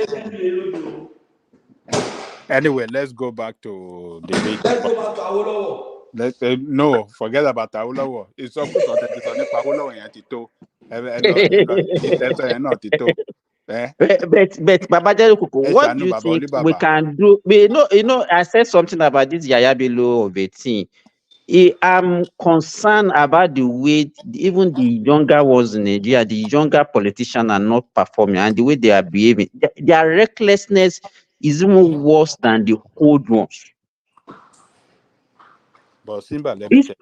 Anyway, let's go back to the late. Let's go back to Awolowo. No, forget about Awolowo. It's so good that it's on the Awolowo yẹn ti tó. Ìtẹ́sọ̀ yẹn náà ti tó. But Baba Kuku, what do you think we can do? I said something about this Yahaya Bello of 18. I'm concerned about the way even the younger ones in Nigeria, the younger politicians are not performing and the way they are behaving. Their recklessness is even worse than the old ones. But Simba, let me tell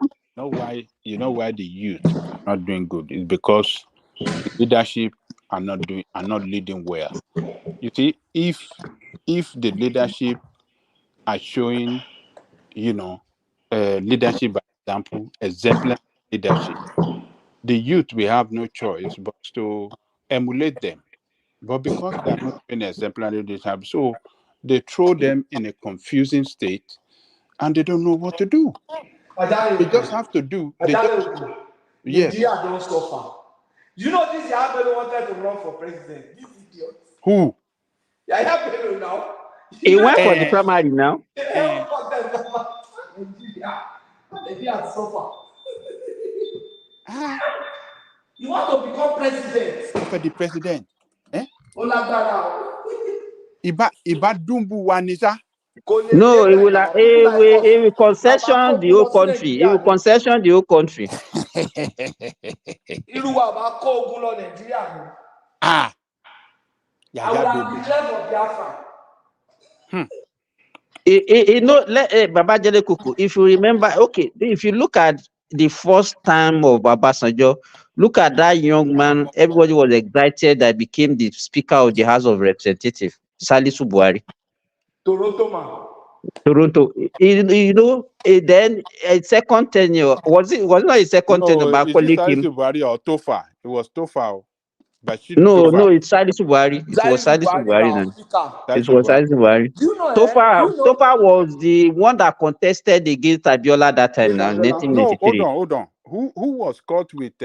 you, you know why the youth are not doing good? It's because the leadership are not leading well. You see, if the leadership are showing, leadership by example, exemplary leadership, the youth will have no choice but to emulate them. But because they are not showing exemplary leadership, so they throw them in a confusing state, and they don't know what to do. They just have to do. Yes. Nigeria don't suffer. You know this Yahaya Bello wanted to run for president. This idiot. Who? Yahaya Bello now. He went for the primary now. Nigeria suffer. You want to become president? For the president. Olagbara. Iba dumbu wanisa. No, he will concession the whole country. He will concession the whole country. I would have declared for Biafra. Baba Jele Kuku, if you remember, okay, if you look at the first time of Obasanjo, look at that young man. Everybody was excited that became the Speaker of the House of Representatives, Salisu Buhari. Toronto man. Toronto, then a second tenure was not a second tenure, but is it Salisu Buhari or Tofa? It was Tofa. No, it's Salisu Buhari. It was Salisu Buhari then. It was Salisu Buhari. Tofa was the one that contested against Abiola that time now, 1983. No, hold on. Who was caught with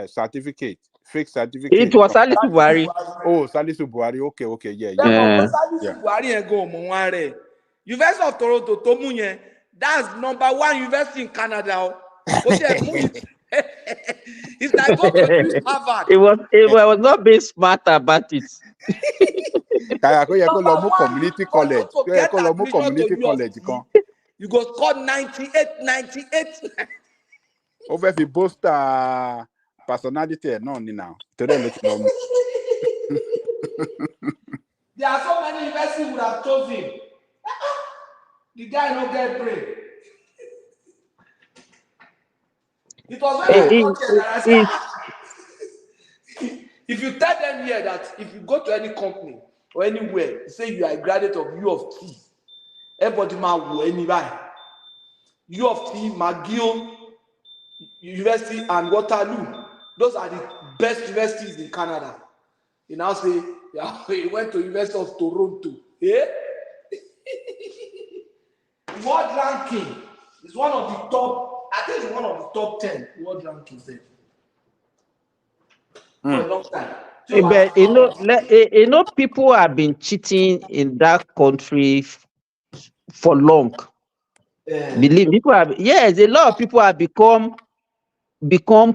certificate, fake certificate? It was Salisu Buhari. Oh, Salisu Buhari. Okay, yeah. Salisu Buhari University of Toronto, Tomunye, that's #1 university in Canada. It's like go to Harvard. It was not being smart about it. Community college. You go score 98. Over if you boast personality, no, now. There are so many universities who would have chosen. The guy no get brain. It was very if you tell them here that if you go to any company or anywhere, say you are a graduate of U of T, everybody might go anywhere. U of T, McGill University, and Waterloo. those are the best universities in Canada. You now say, yeah, he went to University of Toronto. Yeah? World ranking is one of the top, I think it's one of the top 10 world rankings there for a long time. So But people have been cheating in that country for long. Believe people have, yes, a lot of people have become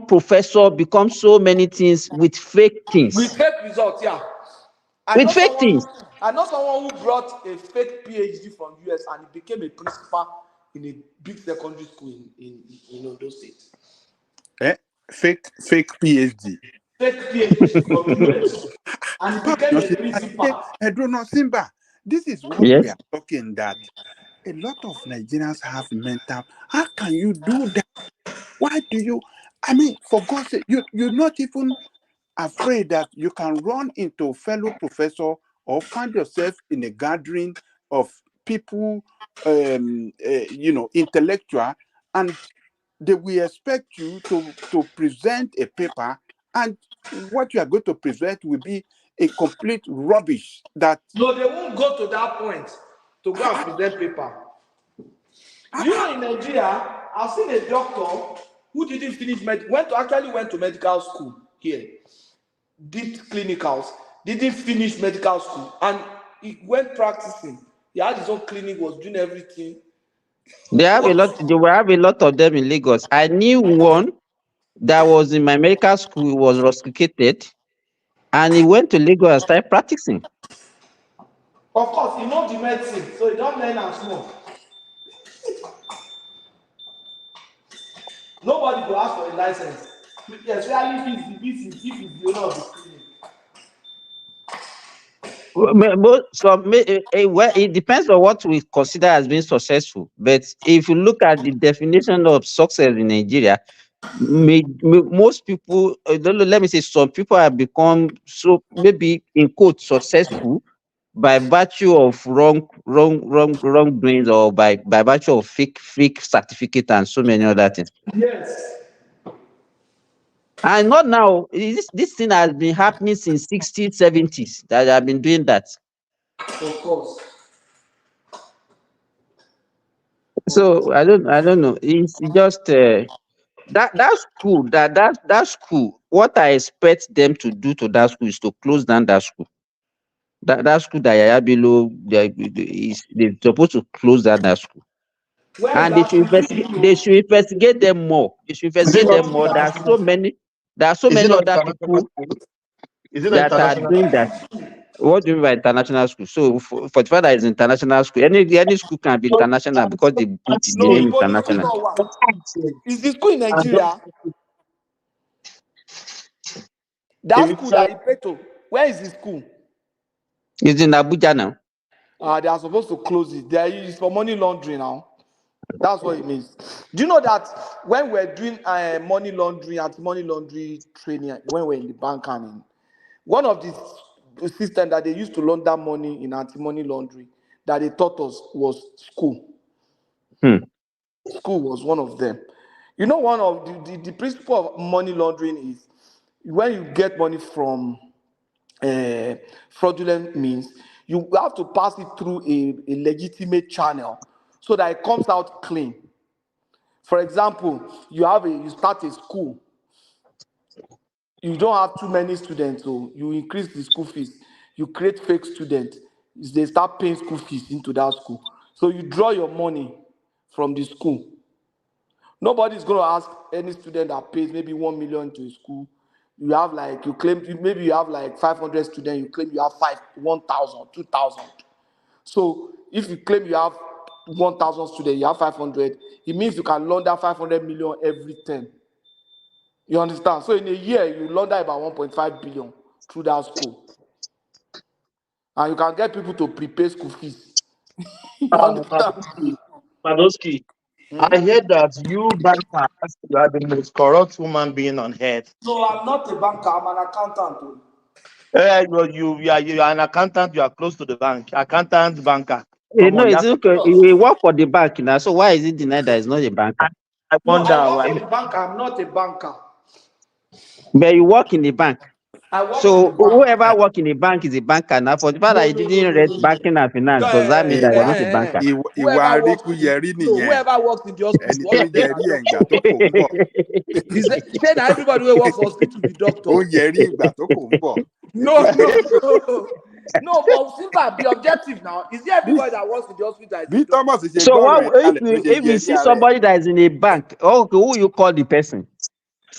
professor, become so many things with fake with things. fake results, yeah. With fake things. I know someone who brought a fake PhD from US and he became a principal in a big secondary school in Ondo State. Fake PhD. Fake PhD from US and he became a principal. Edrono Simba, this is what we are talking, that a lot of Nigerians have mental. How can you do that? Why do you? I mean, for God's sake, you're not even afraid that you can run into fellow professor or find yourself in a gathering of people, intellectual, and they will expect you to present a paper, and what you are going to present will be a complete rubbish. That no, they won't go to that point to go and present paper. You know, in Nigeria, I've seen a doctor who didn't finish went to medical school here, did clinicals, didn't finish medical school, and he went practicing. He had his own clinic, was doing everything. They will have a lot of them in Lagos. I knew one that was in my medical school, was rusticated, and he went to Lagos and started practicing. Of course, he knows the medicine, so he don't learn as small. Nobody will ask for a license, especially if he's the owner of the clinic. Well, it depends on what we consider as being successful. But if you look at the definition of success in Nigeria, most people, let me say, some people have become so maybe in quote successful by virtue of wrong brains, or by virtue of fake certificate and so many other things. Yes. And not now. This thing has been happening since 60s, 70s that I've been doing that. Of course. So I don't know. It's just that school, that school. What I expect them to do to that school is to close down that school. That school that Yahaya Bello, they're supposed to close down that school. Where And they should investigate them more. They should investigate them more. There are so many other people that are doing that. What do you mean by international school? So for the fact that it's international school, any school can be international because they put the name international. Is the school in Nigeria? That school that you pay to, where is the school? It's in Abuja now. They are supposed to close it. They are used for money laundering now. That's what it means. Do you know that when we're doing money laundering, anti-money laundering training, when we're in the bank, and one of the systems that they used to launder money in anti-money laundering that they taught us was school. School was one of them. You know, one of the principle of money laundering is when you get money from fraudulent means, you have to pass it through a legitimate channel so that it comes out clean. For example, you start a school, you don't have too many students, so you increase the school fees, you create fake students, they start paying school fees into that school. So you draw your money from the school. Nobody's going to ask any student that pays maybe 1 million to a school. You have maybe you have like 500 students, you claim you have 1,000, 2,000. So if you claim you have 1,000 students, you have 500, it means you can launder 500 million every term. You understand? So in a year, you launder about 1.5 billion through that school. And you can get people to prepay school fees. You understand? Padoski, I heard that you bankers, you are the most corrupt human being on earth. No, I'm not a banker, I'm an accountant. You are an accountant, you are close to the bank. Accountant, banker. It's okay. We work for the bank now, so why is it denied that it's not a banker? I wonder No, I work why. for the bank, I'm not a banker. But you work in the bank. I work in So the bank. whoever work in a bank is a banker. Now, for the fact that you didn't read banking and finance, does that mean that you're not a banker? Ìwà aríkúyẹrí nìyẹn. Whoever works in the hospital, Ẹni tó ń yẹrí ẹ̀ ìgbà tó kò ń bọ̀. He said that everybody who works for hospital be doctor. Ó ń yẹrí ìgbà tó kò ń bọ̀. No, but Simba, be objective now. Is it everybody that works in the hospital is a Bí doctor? Thomas ṣe So gbọ́rọ̀ ẹ̀ what kalẹ̀ ló ṣe if you yẹrí see ara ẹ̀. somebody that is in a bank? Okay, who you call the person?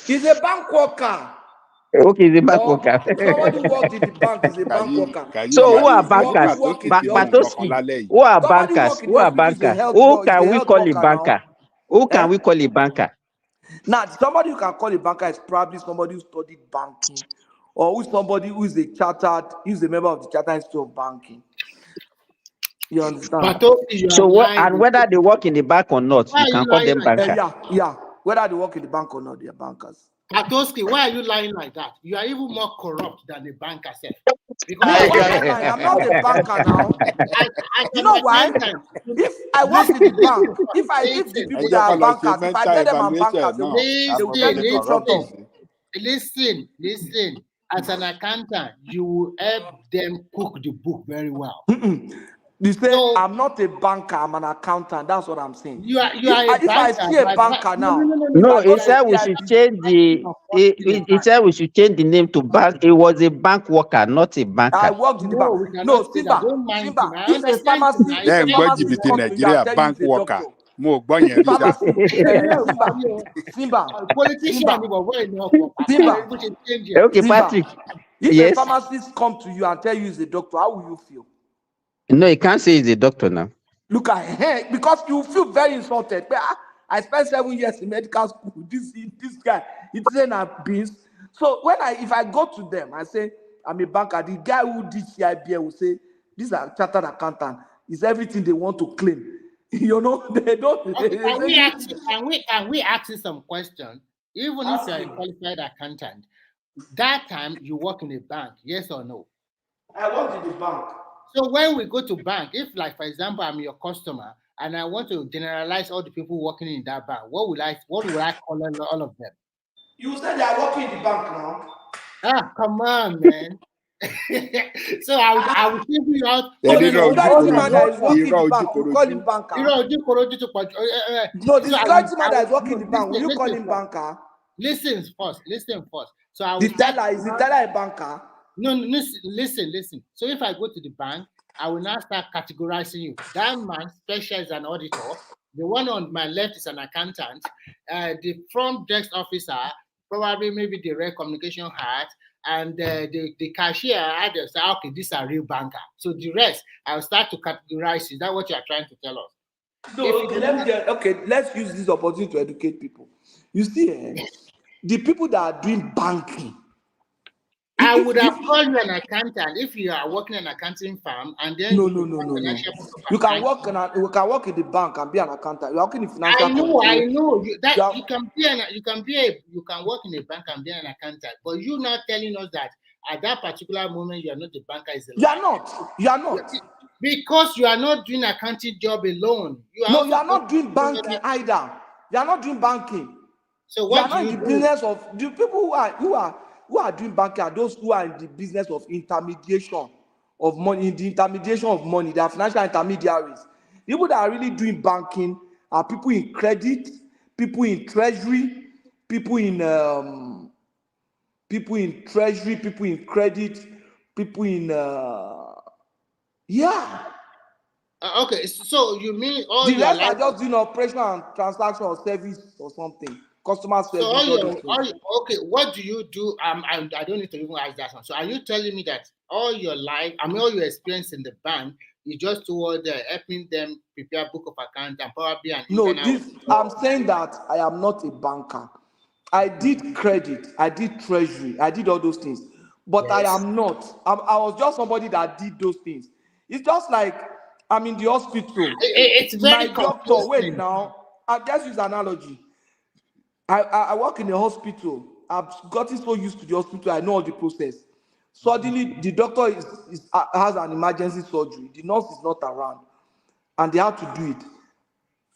He's a bank worker. Okay, the bank worker. Somebody who works in the bank is a bank worker. So who are Somebody bankers? who works in the hospital. Batoski. Who are Somebody bankers? work in Who the are hospital is a bankers? health Who is a can we health call a worker banker? now. Who can we call a banker? Now, somebody you can call a banker is probably somebody who studied banking, or who's somebody who is a member of the Chartered Institute of Banking. You understand? So what, and whether they work in the bank or not, you can call them banker. Yeah. Whether they work in the bank or not, they are bankers. Patoski, why are you lying like that? You are even more corrupt than the banker self. I'm not a banker now. You know why? If I work in the bank, if the people that are bankers, if I get them and bankers, they will get me dropped off. Listen. As an accountant, you will help them cook the book very well. You say I'm not a banker, I'm an accountant. That's what I'm saying. You are if I see a banker now, no, he said we should change the. He said we should change the name to bank. It was a bank worker, not a banker. I worked in the bank. No, Simba. If a pharmacy, Then gbọ́ jìbìtì Nàìjíríà bank worker. Mo gbọ́ yẹn rí ṣá. Simba. Okay, Patrick. If Yes. a pharmacist come to you and tell you he's a doctor, how will you feel? No, you can't say he's a doctor now. Look at him, because you feel very insulted. But I spent 7 years in medical school. This guy, it's an abuse. So if I go to them, I say I'm a banker. The guy who did CIBA will say, "These are chartered accountant. It's everything they want to claim." You know, they don't. Okay, can we ask you some questions? Even if you're a qualified accountant, that time you work in a bank, yes or no? I work in the bank. So when we go to bank, if like for example I'm your customer and I want to generalize all the people working in that bank, what would I call all of them? You said they are working in the bank now. Ah, come on, man. So I will give you out. No, the security man that is working in the bank, you call him banker. No, the security man that is working in the bank, will you call him banker? Listen first. So is the teller a banker? No, listen. So if I go to the bank, I will now start categorizing you. That man, special is an auditor. The one on my left is an accountant. The front desk officer, probably maybe the rare communication hat, and the cashier, I just say, okay, these are real banker. So the rest, I'll start to categorize. Is that what you are trying to tell us? No, let's use this opportunity to educate people. You see, the people that are doing banking, I would have called you an accountant if you are working in an accounting firm, and then no. You can work in the bank and be an accountant. You're working in financial. I know. You can work in a bank and be an accountant, but you're not telling us that at that particular moment you are not the banker. You are not. Because you are not doing accounting job alone. You are not doing banking either. You are not doing banking. So what you are not in the business of the people who are doing banking are those who are in the business of intermediation of money, they are financial intermediaries. People that are really doing banking are people in credit, people in treasury, people in credit, people in okay, so you mean all the your rest life are just doing operation and transaction or service or something, customer service. So okay, what do you do? I don't need to even ask that one. So are you telling me that all your life, all your experience in the bank is just toward helping them prepare book of account and probably an I'm saying that I am not a banker. I did credit, I did treasury, I did all those things, but yes. I am not. I was just somebody that did those things. It's just like I'm in the hospital. It's very my doctor. Wait now. I'll just use an analogy. I work in a hospital. I've gotten so used to the hospital. I know all the process. Suddenly, the doctor has an emergency surgery. The nurse is not around, and they have to do it.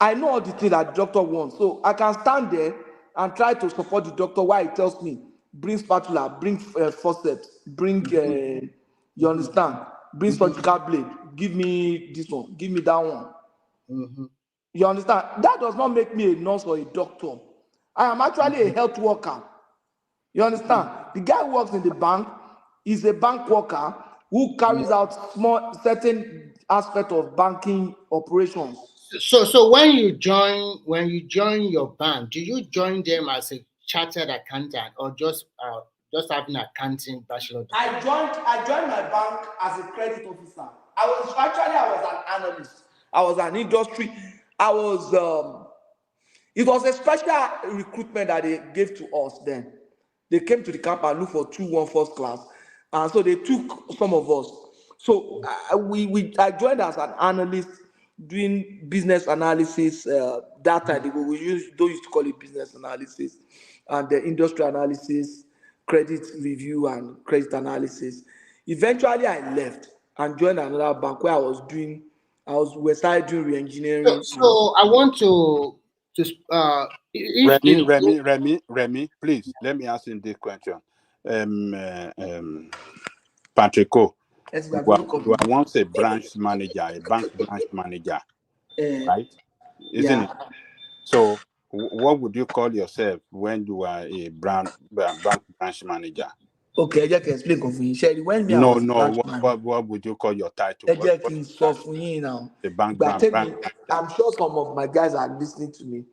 I know all the things that the doctor wants, so I can stand there and try to support the doctor while he tells me, bring spatula, bring faucet, bring, you understand? Bring surgical blade, give me this one, give me that one. You understand? That does not make me a nurse or a doctor. I am actually a health worker. You understand? The guy who works in the bank is a bank worker who carries out certain aspect of banking operations. So when you join your bank, do you join them as a chartered accountant or just having accounting bachelor? I joined my bank as a credit officer. I was an analyst. I was an industry. It was a special recruitment that they gave to us then. They came to the camp and looked for 2-1 first class. And so they took some of us. So I joined as an analyst doing business analysis. That time don't used to call it business analysis, and the industry analysis, credit review, and credit analysis. Eventually, I left and joined another bank where we started doing re-engineering. So I want to Remy, please let me ask him this question. Patrico, Yes, you are once a branch manager, a bank branch manager, right? Isn't it? So, what would you call yourself when you are a bank branch manager? Okay, I just explain for you. Sherry, when me I was branch manager, what would you call your title? Now, the bank but branch. I'm sure some of my guys are listening to me.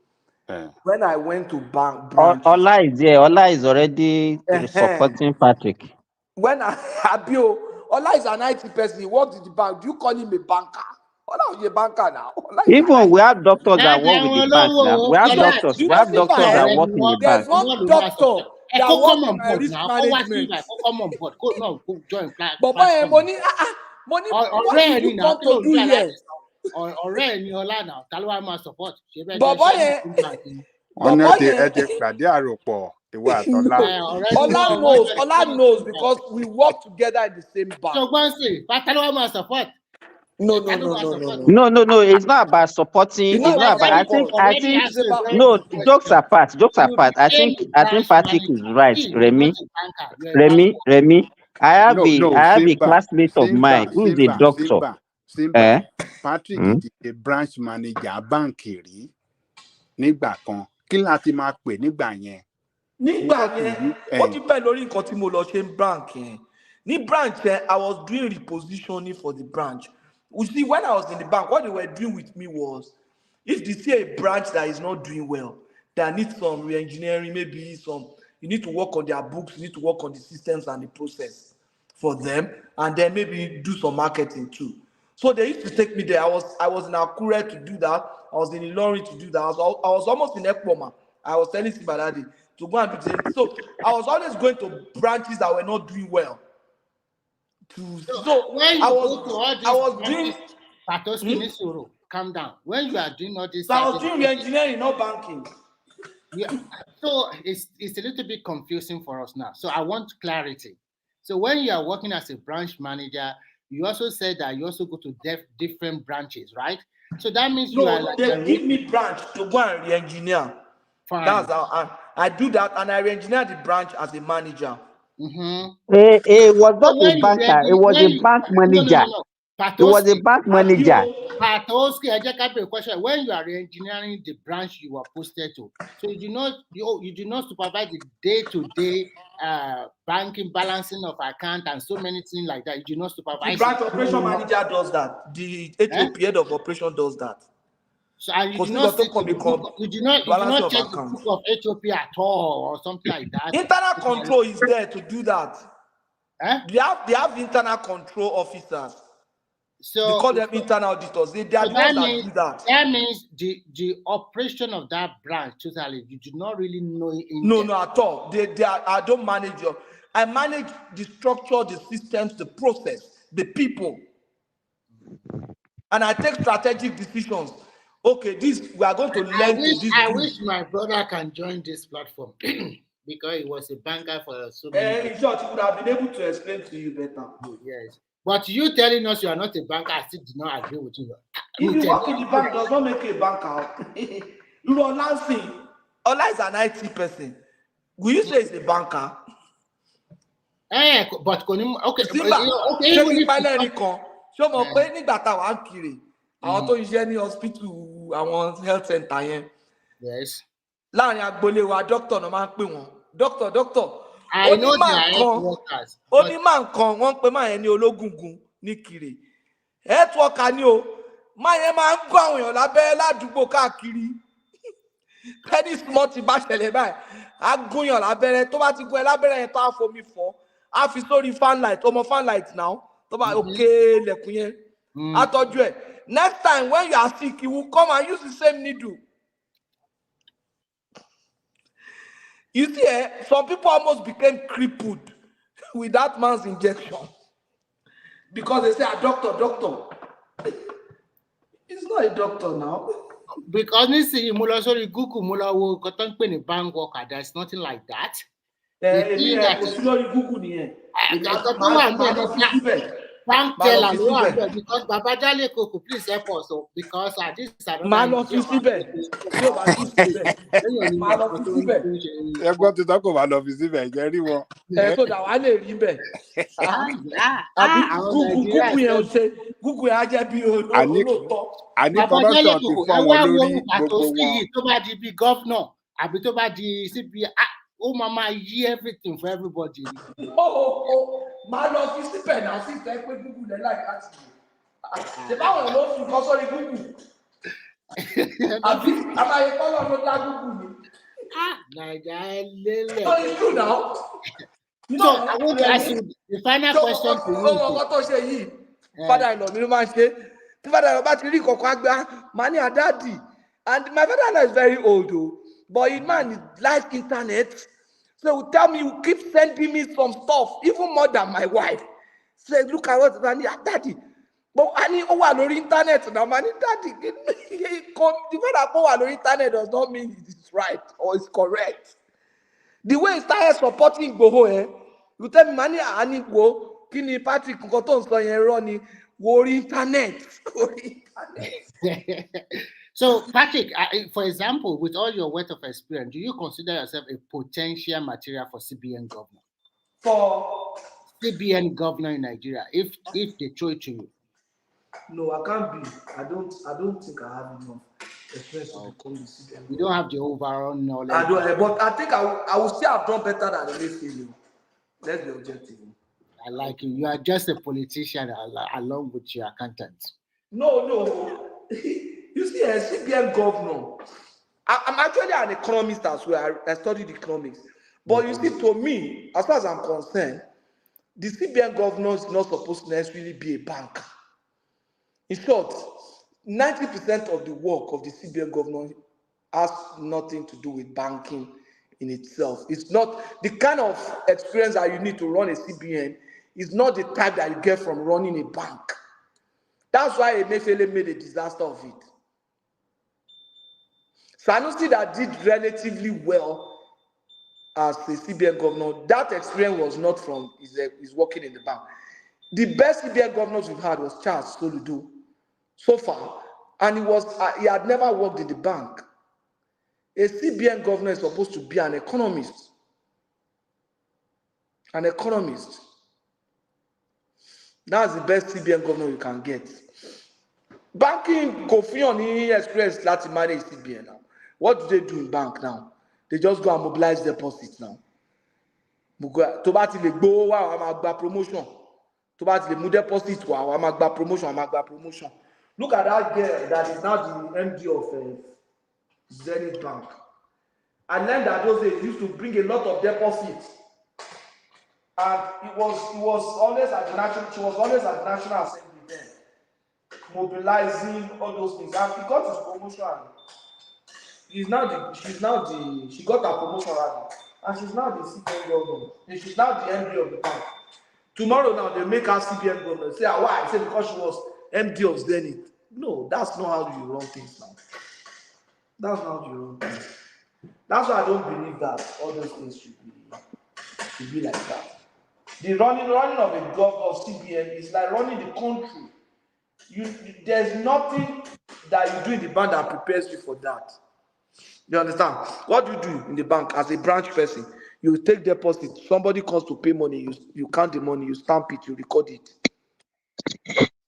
When I went to bank branch, Ola is there. Ola is already supporting Patrick. When Ola is an IT person, he works in the bank. Do you call him a banker? Ola is a banker now. Even we have doctors that work with the bank now. We have doctors. We have doctors that work in the bank. There's one doctor that works in my risk management. Come on board. Go join But money, what did you come to do here? Ọ̀rẹ́ ni Ọlá náà, ta ló wá máa support? Ola knows because we work together in the same bank. So go and say, but ta ló wá máa support? No. It's not about supporting. It's not about. I think. No, jokes apart. I think Patrick is right. Remy. I have a classmate of mine who is a doctor. Patrick is a branch manager báǹkì rí nígbà kan. Kí láti máa pè nígbà yẹn? Nígbà yẹn, ó depend lórí nǹkan tí mo lọ ṣe ní branch yẹn. Ní branch yẹn, I was doing repositioning for the branch. You see, when I was in the bank, what they were doing with me was, if they see a branch that is not doing well, that needs some re-engineering, maybe you need to work on their books, you need to work on the systems and the process for them, and then maybe do some marketing too. So they used to take me there. I was in Akure to do that. I was in Ilorin to do that. I was almost in Ekpoma. I was telling Sibaladi to go and do the same. So I was always going to branches that were not doing well. I was doing calm down. When you are doing all this, so I was doing engineering, not banking. Yeah. So it's a little bit confusing for us now. So I want clarity. So when you are working as a branch manager, you also said that you also go to different branches, right? So that means you are like they give me branch to go and re-engineer. Fine. That's how I do that, and I re-engineer the branch as a manager. It was not a banker. It was a bank manager. It was a bank manager. Question: when you are re-engineering the branch you were posted to, so you do not supervise the day-to-day banking balancing of account and so many things like that. You do not supervise. The branch operation manager does that. The HOP head of operation does that. So and you do not check the book of HOP at all or something like that. Internal control is there to do that. They have internal control officers. So they call them internal auditors. They are the ones that do that. That means the operation of that branch totally you do not really know it. No, at all. I don't manage your. I manage the structure, the systems, the process, the people, and I take strategic decisions. Okay, we are going to learn to this. I wish my brother can join this platform because he was a banker for so many years. In short, he would have been able to explain to you better. Yes. But you telling us you are not a banker, I still do not agree with you. If you work in the bank, does not make you a banker. You are Ola is an IT person. Will you say he's a banker? But okay, Simba, okay, ṣé even kí if panel kan ṣé o mọ̀ pé nígbà tá a wà ń kiri àwọn tó ń ṣiṣẹ́ ní hospital àwọn health center yẹn yes. láàrin agboolé wa doctor náà máa ń pè wọ́n doctor I know they are health workers. onímọ̀ nǹkan wọ́n ń pe máa yẹn ní ológungun ní kiri health worker ni o máa yẹn máa ń gún àwọn èèyàn lábẹ́rẹ́ ládùúgbò káàkiri ẹni small ti bá ṣẹlẹ̀ báyìí á gúnyàn lábẹ́rẹ́ tó bá ti gún ẹ lábẹ́rẹ́ yẹn tó á fomi fọ́ á fi sórí fanlight ọmọ fanlight náà tó bá òkè lẹ̀kùn yẹn á tọ́jú ẹ̀ next time when you are sick you will come and use the same needle. You see, some people almost became crippled with that man's injection because they say, doctor. He's not a doctor now. Because you see, Google, bank worker, there's nothing like that. Bank teller, because Baba Jale Koko, please help us. So, because this is man of You've got to talk about office event, everyone. So that one is ribe. Google yẹn ṣe Google yẹn á jẹ́ bí olóòótọ́. Àní corruption ti fọ́ wọn lórí gbogbo wọn. Tó bá di bí governor, àbí tó bá di CBN, ó máa yí everything for everybody. Máa lọ fi síbẹ̀ náà sí ìfẹ́ pé Google lẹ́ láì láti lò. Ṣé báwọn ló fi kọ́ sórí Google? Àbí àbáyé kọ́lọ́ ló dá Google ni. Naija lélẹ̀. So it's true now. So I want to ask you the final question to you. Ọkọ tó ṣe yìí, father-in-law mi ló máa ń ṣe. Tí father-in-law bá ti rí kọ̀ọ̀kan àgbà, màá ní àdáàdì. And my father-in-law is very old o, but his man is like internet. So he tell me, you keep sending me some stuff, even more than my wife. Say, look at what I need, daddy. But I need over internet now. I need daddy. The fact that over internet does not mean it is right or it's correct. The way he started supporting Igboho, you tell me, money I need go. Kini Patrick Nkoton so yen running worry internet. So, Patrick, for example, with all your wealth of experience, do you consider yourself a potential material for CBN governor? For CBN governor in Nigeria, if they throw it to you? No, I can't be. I don't think I have enough experience to become the CBN. You don't have the overall knowledge. I don't, but I think I will still have done better than the failure. Let's be objective. I like you. You are just a politician along with your accountant. No. You see, a CBN governor, I'm actually an economist as well. I studied economics. But you see, to me, as far as I'm concerned, the CBN governor is not supposed to necessarily be a banker. In short, 90% of the work of the CBN governor has nothing to do with banking in itself. It's not the kind of experience that you need to run a CBN is not the type that you get from running a bank. That's why Emefiele made a disaster of it. Sanusi that did relatively well as the CBN governor, that experience was not from his working in the bank. The best CBN governors we've had was Charles Soludo so far, and he had never worked in the bank. A CBN governor is supposed to be an economist. An economist. That's the best CBN governor you can get. Banking, Kofi on experience to manage CBN now. What do they do in bank now? They just go and mobilize deposits now. To bá ti lè gbowó wá, àwọn máa gba promotion. To bá ti lè mú deposit wá, àwọn máa gba promotion. Look at that girl that is now the MD of Zenith Bank. I learned that those days used to bring a lot of deposits. And she was always at the National Assembly then, mobilizing all those things. And he got his promotion. She got her promotion rather. And she's now the CBN governor. And she's now the MD of the bank. Tomorrow now they make her CBN governor. Say, why? I say because she was MD of Zenith. No, that's not how you run things now. That's not how you run things. That's why I don't believe that all those things should be like that. The running of a governor of CBN is like running the country. There's nothing that you do in the bank that prepares you for that. You understand? What do you do in the bank as a branch person? You take deposit. Somebody comes to pay money. You count the money. You stamp it. You record it.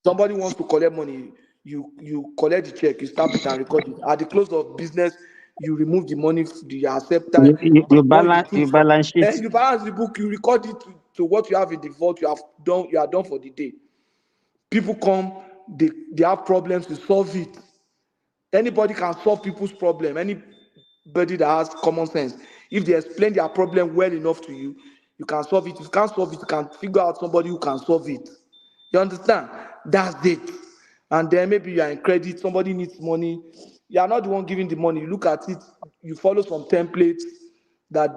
Somebody wants to collect money. You collect the check. You stamp it and record it. At the close of business, you remove the money. The accepted. You balance sheet. And you balance the book. You record it to what you have in the vault. You have done. You are done for the day. People come. They have problems. You solve it. Anybody can solve people's problem. Anybody that has common sense, if they explain their problem well enough to you, you can solve it. If you can't solve it, you can figure out somebody who can solve it. You understand? That's it. And then maybe you are in credit, somebody needs money. You are not the one giving the money. You look at it, you follow some templates that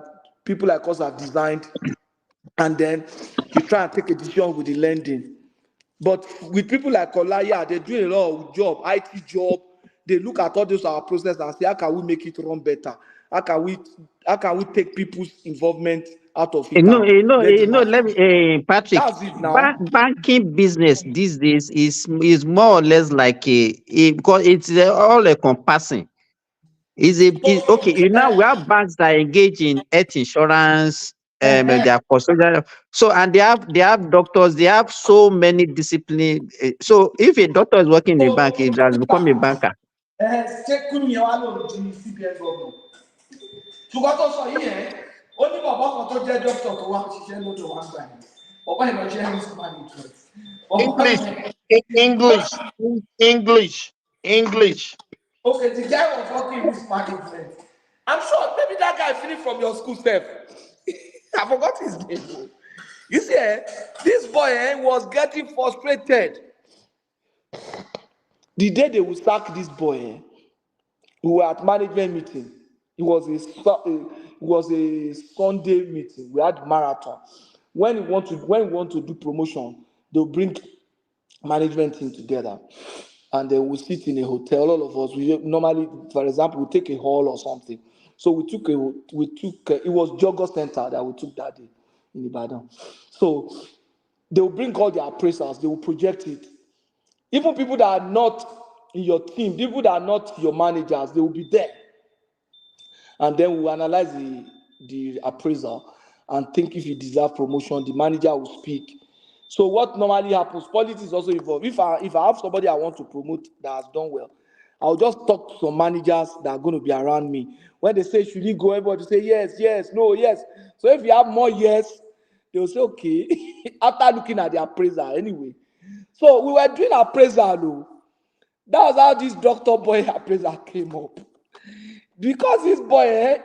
people like us have designed, and then you try and take a decision with the lending. But with people like Olaya, they're doing a lot of job, IT job. They look at all those our process and say, how can we make it run better? How can we take people's involvement out of it? Let me, Patrick. That's it now. Banking business these days is more or less like because it's all encompassing. Okay? Now we have banks that engage in health insurance. They are custodian. So and they have doctors. They have so many discipline. So if a doctor is working in a bank, he has become a banker. ṣùgbọ́n tó sọ yìí ẹ̀ ó ní bàbá kan tó jẹ́ dókítà tó wá ṣiṣẹ́ lọ́dọ̀ wá gbà yẹn bàbá yìí lọ ṣe risk management. English. Okay, the guy was working risk management. I'm sure maybe that guy finished from your school step. I forgot his name. You see, this boy was getting frustrated. The day they would sack this boy, we were at management meeting. It was a Sunday meeting. We had marathon. When we want to do promotion, they'll bring management team together, and they will sit in a hotel. All of us, we normally, for example, we take a hall or something. So we took it was Jogger Center that we took that day in Ibadan. So they will bring all their appraisals. They will project it. Even people that are not in your team, people that are not your managers, they will be there. And then we'll analyze the appraisal and think if you deserve promotion, the manager will speak. So what normally happens, politics is also involved. If I have somebody I want to promote that has done well, I'll just talk to some managers that are going to be around me. When they say, should he go, everybody say, yes, no, yes. So if you have more yes, they'll say, okay, after looking at the appraisal anyway. So we were doing appraisal. That was how this doctor boy appraisal came up. Because this boy,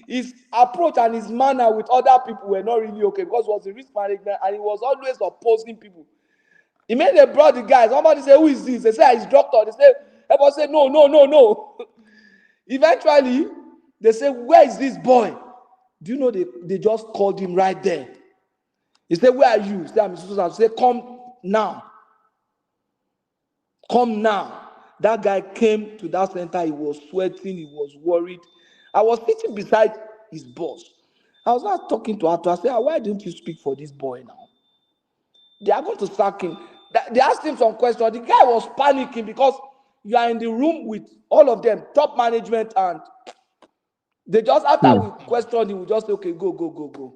his approach and his manner with other people were not really okay because it was a risk management and he was always opposing people. He made they brought the guy. Somebody say, who is this? They say, it's doctor. They say, everybody say, no. Eventually, they say, where is this boy? Do you know they just called him right there? He said, where are you? He said, I'm Susan. He said, come now. Come now. That guy came to that center. He was sweating. He was worried. I was sitting beside his boss. I was not talking to her. I said, why don't you speak for this boy now? They are going to sack him. They asked him some questions. The guy was panicking because you are in the room with all of them, top management, and they just, after we questioned him, we just say, okay, go.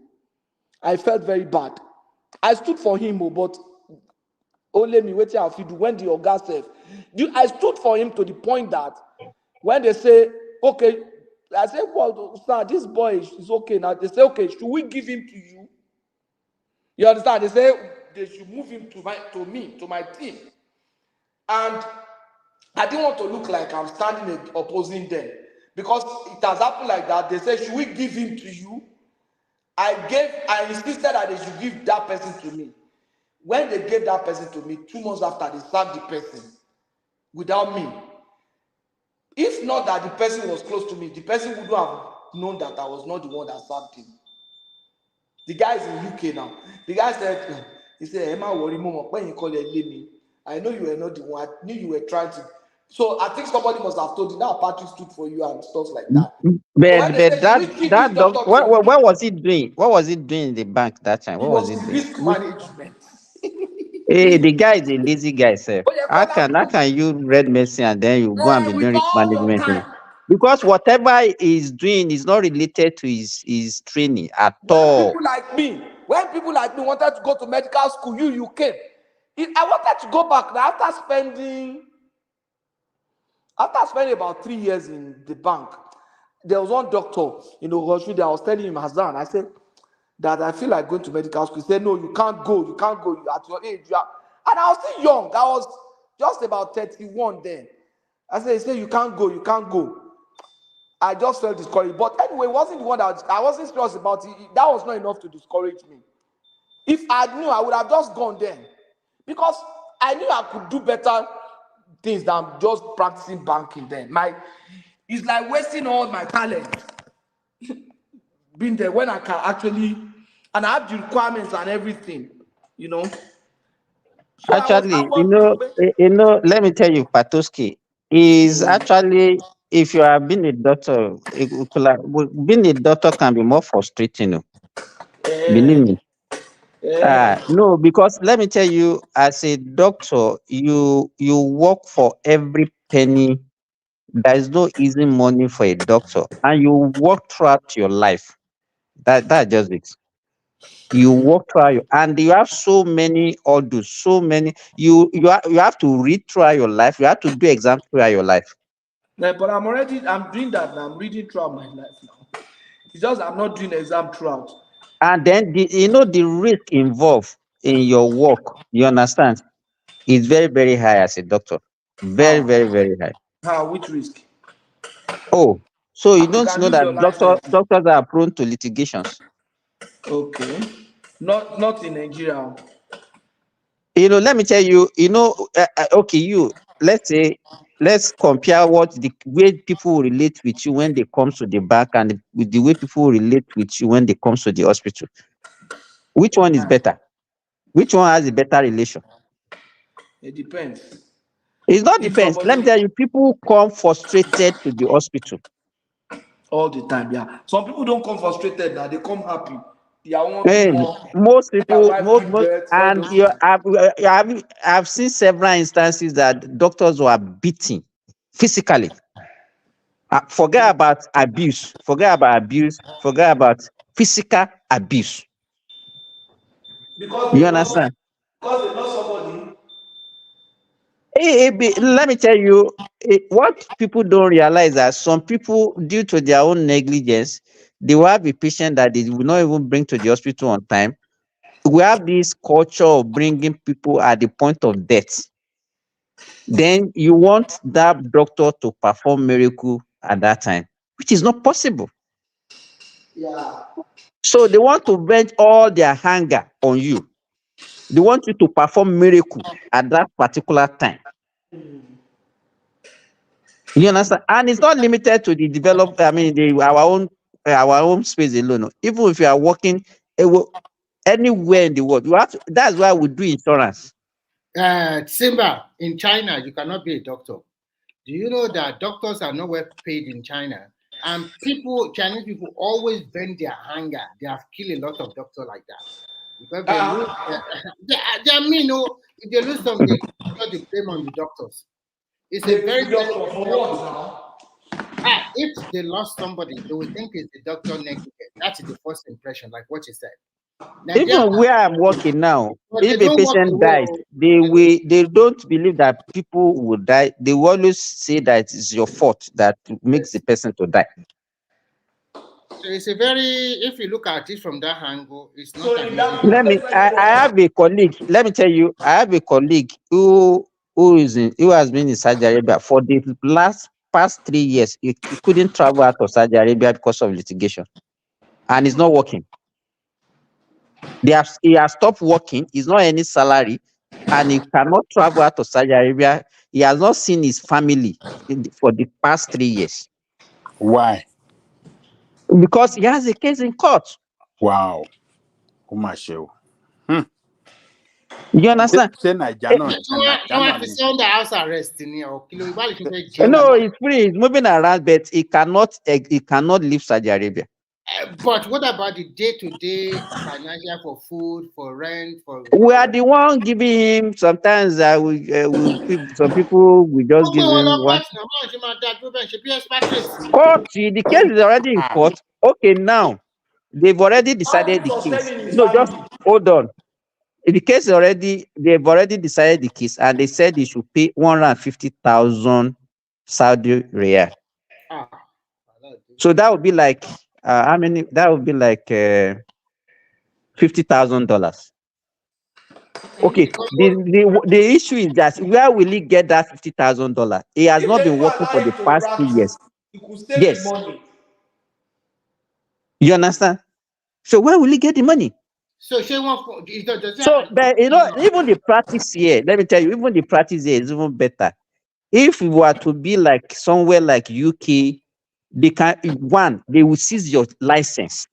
I felt very bad. I stood for him, but only me waiting out when the Oga said, I stood for him to the point that when they say, okay, I said, well, sir, this boy is okay now. They say, okay, should we give him to you? You understand? They say they should move him to my team. And I didn't want to look like I'm standing opposing them because it has happened like that. They say, should we give him to you? I insisted that they should give that person to me. When they gave that person to me, 2 months after, they sacked the person without me. If not that the person was close to me, the person would have known that I was not the one that sacked him. The guy is in UK now. The guy said, Emma, worry, Mama, when you call it, leave me. I know you were not the one. I knew you were trying to. So I think somebody must have told you, now Patrick stood for you and stuff like that. That dog, what was he doing? What was he doing in the bank that time? What was he doing? Risk management. Hey, the guy is a lazy guy, sir. How can you read medicine and then you go and be doing risk management? Because whatever he's doing is not related to his training at When all. people like me wanted to go to medical school, you came. I wanted to go back now after spending about 3 years in the bank. There was one doctor, that I was telling him, Hassan, I said that I feel like going to medical school. He said, no, you can't go. You can't go. At your age, and I was still young. I was just about 31 then. He said, you can't go. You can't go. I just felt discouraged. But anyway, it wasn't the one that I wasn't stressed about it. That was not enough to discourage me. If I knew, I would have just gone then. Because I knew I could do better things than just practicing banking then. It's like wasting all my talent being there when I can actually, and I have the requirements and everything. So Actually, let me tell you, Patoski is actually, if you have been a doctor, being a doctor can be more frustrating. Believe me. No, because let me tell you, as a doctor, you work for every penny. There is no easy money for a doctor, and you work throughout your life. That's just it. You work throughout, and you have so many orders, so many. You have to read throughout your life. You have to do exams throughout your life. Yeah, but I'm doing that now. I'm reading throughout my life now. It's just I'm not doing exam throughout. And then the risk involved in your work. You understand? It's very, very high as a doctor. Very, very, very high. How? Which risk? Oh, so you You don't can know use that your license. doctors are prone to litigations. Okay. Not in Nigeria. Let me tell you, okay, let's compare what the way people relate with you when they come to the bank and with the way people relate with you when they come to the hospital. Which one is better? Which one has a better relation? It depends. It's not If depends. Let me tell you, people come frustrated to the hospital. All the time, yeah. Some people don't come frustrated now, they come happy. Hey, most people, wife give birth, all and those I've seen several instances that doctors were beaten physically. Forget about abuse. Forget about abuse. Forget about physical abuse. because You they lost understand? somebody. Let me tell you, what people don't realize that some people, due to their own negligence, they will have a patient that they will not even bring to the hospital on time. We have this culture of bringing people at the point of death. Then you want that doctor to perform miracle at that time, which is not possible. Yeah. So they want to vent all their anger on you. They want you to perform miracle at that particular time. You understand? And it's not limited to the developed. I mean, our own space alone. Even if you are working anywhere in the world, you have to, that's why we do insurance. Simba, in China, you cannot be a doctor. Do you know that doctors are not well paid in China? And Chinese people always vent their anger. They have killed a lot of doctors like that. Because they lose, they mean, if they lose something, they put the blame on the doctors. It's a very, very if they lost somebody, they will think it's the doctor negligent. That is the first impression, like what you said. Even where I'm working now, But if they a don't walk patient away. dies, they don't believe that people will die. They will always say that it's your fault that makes the person to die. So it's a very, if you look at it from that angle, it's not an easy. I have a colleague. Let me tell you, I have a colleague who has been in Saudi Arabia for the past 3 years. He couldn't travel out of Saudi Arabia because of litigation, and he's not working. He has stopped working. He's not any salary, and he cannot travel out of Saudi Arabia. He has not seen his family for the past 3 years. Why? Because he has a case in court. Wow. You No, understand? it's on the house arrest in here. No, it's free. He's moving around, but he cannot leave Saudi Arabia. But what about the day-to-day financial for food, for rent, for We are the one giving him. Sometimes some people we just give him one. Court, the case is already in court. Okay, now they've already decided the case. No, just hold on. The case is they've already decided the case, and they said they should pay 150,000 Saudi riyal. So that would be like how many? That would be like $50,000. Okay, the issue is that where will he get that $50,000? He has not been working for the past 2 years. You could save Yes, the money. you understand? So where will he get the money? So she won't. So, but even the practice here, let me tell you, even the practice here is even better. If we were to be like somewhere like UK, they will seize your license.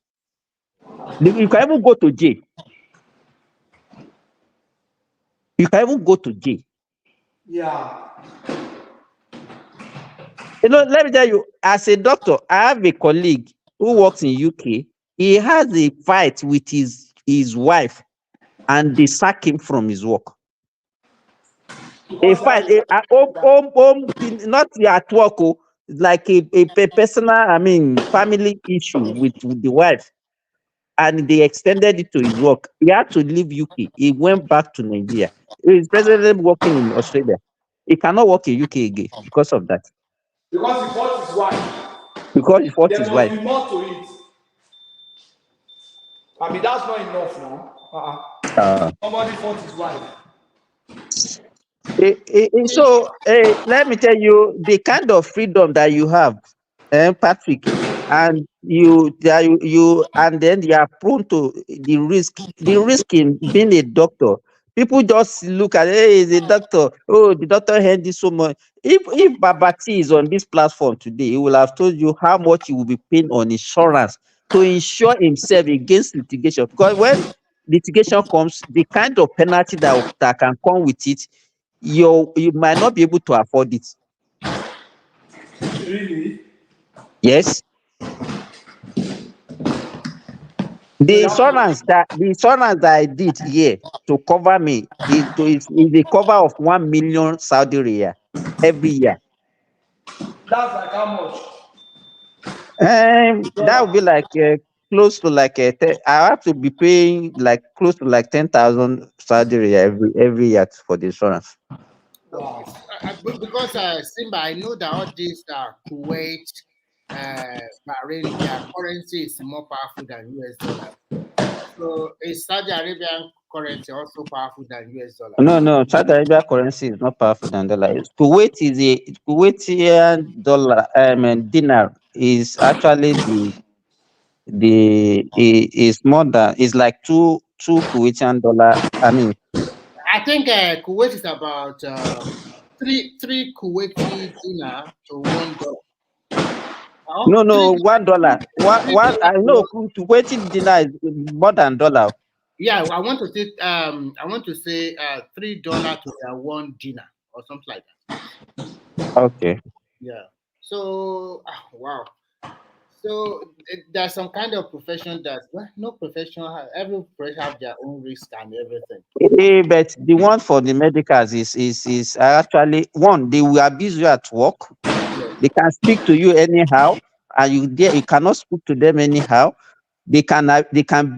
You can even go to jail. You can even go to jail. Yeah. Let me tell you, as a doctor, I have a colleague who works in UK. He has a fight with his wife, and they sack him from his work. A fight, not at work, like a personal, family issue with the wife, and they extended it to his work. He had to leave UK. He went back to Nigeria. He's presently working in Australia. He cannot work in UK again because of that. Because he fought his wife. Because he fought There his must wife. be more to it. I mean, that's not enough now. Somebody fought his wife. So let me tell you the kind of freedom that you have, Patrick, and and then you are prone to the risk. The risk in being a doctor. People just look at, hey, he's a doctor. Oh, the doctor had this so much. If Babati is on this platform today, he will have told you how much he will be paying on insurance to insure himself against litigation. Because when litigation comes, the kind of penalty that can come with it, you might not be able to afford it. Really? Yes. The insurance that I did here to cover me is the cover of 1 million Saudi riyal every year. That's like how much? That would be like close to like I have to be paying like close to like 10,000 Saudi riyal every year for the insurance. Wow. Because Simba, I know that all these Kuwait, Bahrain, their currency is more powerful than US dollar. So is Saudi Arabian currency also powerful than US dollar? No, Saudi Arabia currency is not powerful than dollar. Kuwait is a Kuwaitian dollar. Dinar is actually is more than is like two Kuwaitian dollar. I think Kuwait is about three Kuwaiti dinar to $1. No, $1. One I know Kuwaiti dinar is more than dollar. Yeah, I want to say $3 to their one dinar or something like that. Okay. Yeah. So wow. So there's some kind of profession that no profession every profession have their own risk and everything. But the one for the medicals is actually one. They will abuse you at work. They can speak to you anyhow, and you cannot speak to them anyhow. They can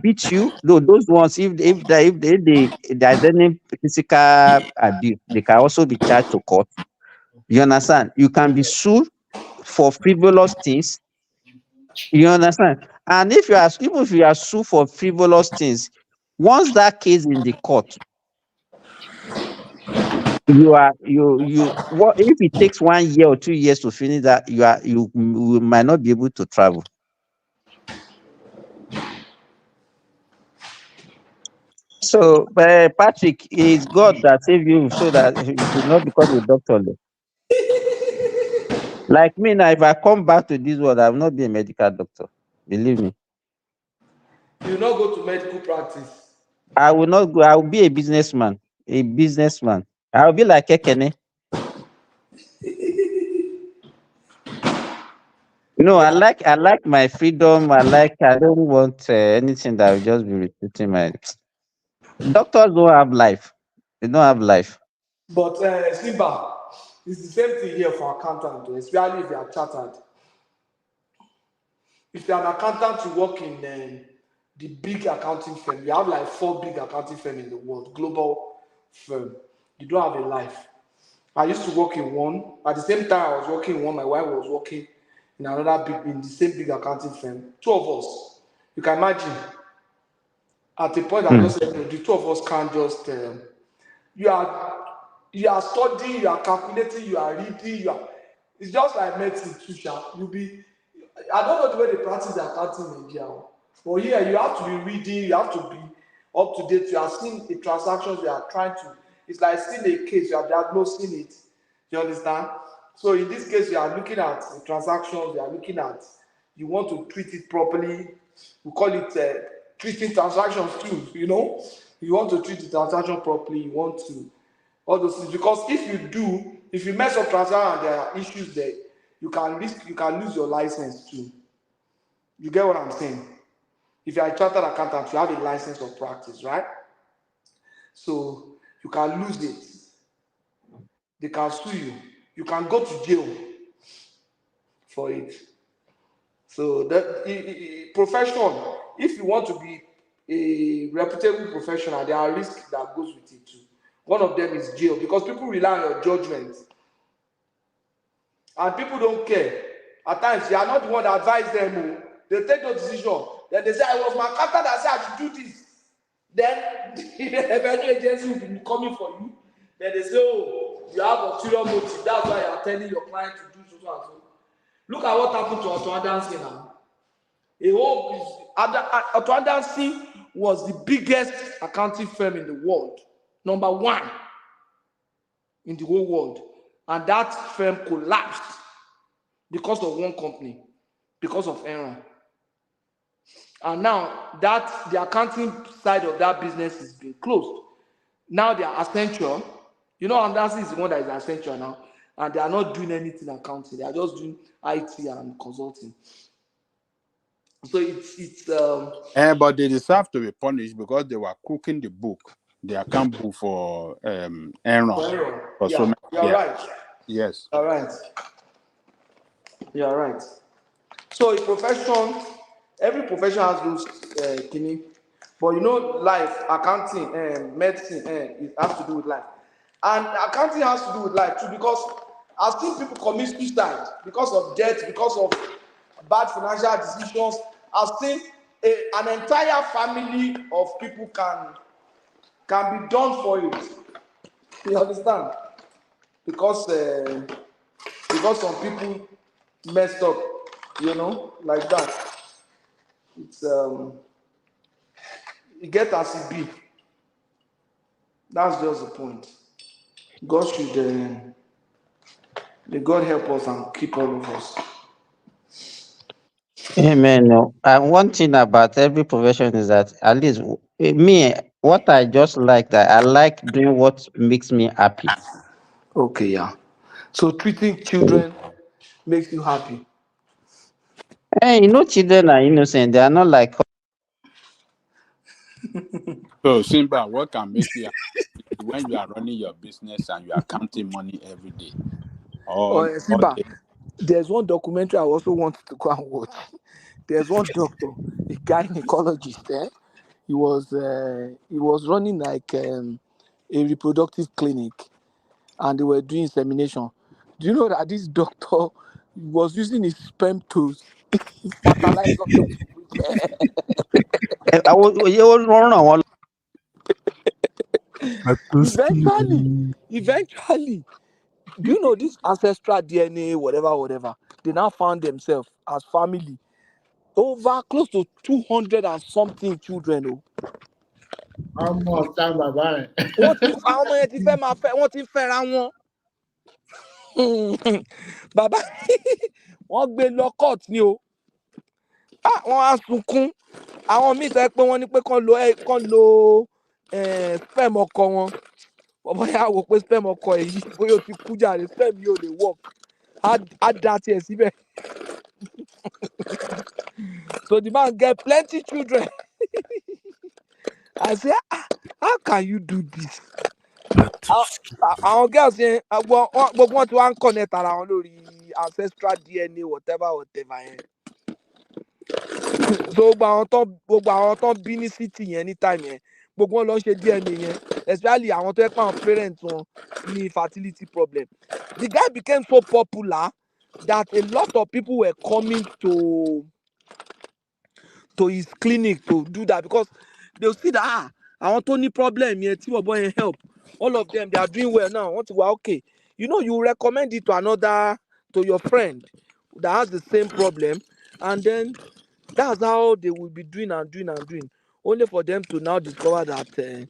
beat you. Though those ones, if there's any physical abuse, they can also be charged to court. You understand? You can be sued for frivolous things. You understand? And even if you are sued for frivolous things, once that case in the court, what if it takes 1 year or 2 years to finish that, you might not be able to travel. So, Patrick, it's God that saved you so that you should not become a doctor. Like me now, if I come back to this world, I will not be a medical doctor. Believe me. You will not go to medical practice. I will not go. I will be a businessman. A businessman. I will be like Ekene. No, I like my freedom. I don't want anything that will just be restricting my. Doctors don't have life. They don't have life. But Simba, it's the same thing here for accountant, especially if you are chartered. If you're an accountant, you work in the big accounting firm. You have like 4 big accounting firms in the world, global firm. You don't have a life. I used to work in one. At the same time, I was working in one. My wife was working in another in the same big accounting firm. 2 of us. You can imagine. At the point, I Hmm. just said, no, the 2 of us can't just. You are studying, you are calculating, you are reading, it's just like medicine too sharp. I don't know the way they practice the accounting in India, but here you have to be reading, you have to be up to date. You are seeing the transactions, you are trying to, it's like seeing a case, you are diagnosing it. You understand? So in this case, you are looking at the transactions, you want to treat it properly. We call it treating transactions too, You want to treat the transaction properly, you want to all those things, because if you mess up transaction and there are issues there, you can lose your license too. You get what I'm saying? If you are a chartered accountant, you have a license of practice, right? So you can lose it. They can sue you. You can go to jail for it. So that profession, if you want to be a reputable professional, there are risks that goes with it too. One of them is jail, because people rely on your judgment. And people don't care. At times, you are not the one that advise them. They take the decision. Then they say, I was my accountant that said I should do this. Then the revenue agency will be coming for you. Then they say, oh, you have ulterior motive. That's why you are telling your client to do so and so. Look at what happened to Otto Adansi now. Otto Adansi was the biggest accounting firm in the world. Number 1 in the whole world. And that firm collapsed because of one company, because of Enron. And now the accounting side of that business is being closed. Now they are Accenture. And that is the one that is Accenture now. And they are not doing anything accounting. They are just doing IT and consulting. So it's But they deserve to be punished because they were cooking the book, the account book for Enron. For so Yeah, many you're years. right. Yes. You're right. You're right. So every profession has those kidney. But life, accounting, medicine, it has to do with life. And accounting has to do with life too, because I've seen people commit suicide because of debt, because of bad financial decisions. I've seen an entire family of people can be done for it. You understand? Because some people messed up, like that. It's it get as it be. That's just the point. God should may God help us and keep all of us. Amen. No. And one thing about every profession is that at least me, what I just like that I like doing what makes me happy. Okay, yeah. So treating children makes you happy. Hey, children are innocent. They are not like So Simba, what can make you happy when you are running your business and you are counting money every day? All Simba, day. there's one documentary I also wanted to go and watch. There's one doctor, a gynecologist. He was running like a reproductive clinic, and they were doing insemination. Do you know that this doctor was using his sperm to fertilize all those women? Eventually, do you know this ancestral DNA, whatever? They now found themselves as family over close to 200 and something children. Almost time, bye. Wọ́n ti àwọn ọmọ yẹn ti fẹ́ máa fẹ́ wọ́n ti fẹ́ra wọn. Bàbá wọ́n gbé lọ court ni o. Wọ́n á sunkún. Àwọn míì sọ pé wọ́n ní pé kán lo sperm ọkọ wọn. Bọ̀bọ́ yà wò pé sperm ọkọ ẹ̀ yìí bóyá o ti kú jàre, sperm yìí ò lè work. Á dá tiẹ̀ síbẹ̀. So the man get plenty children. I say, how can you do this? Our girls say, but want to connect around ancestral DNA, whatever. So gbogbo àwọn tó bí ní city yẹn anytime yẹn gbogbo wọn lọ ṣe DNA yẹn, especially àwọn tó yẹ pé àwọn parents wọn ní fertility problem. The guy became so popular that a lot of people were coming to his clinic to do that because they'll see that àwọn tó ní problem yẹn tí bọ̀bọ̀ yẹn help, all of them, they are doing well now. Want to go okay, you recommend it to your friend that has the same problem, and then that's how they will be doing, only for them to now discover that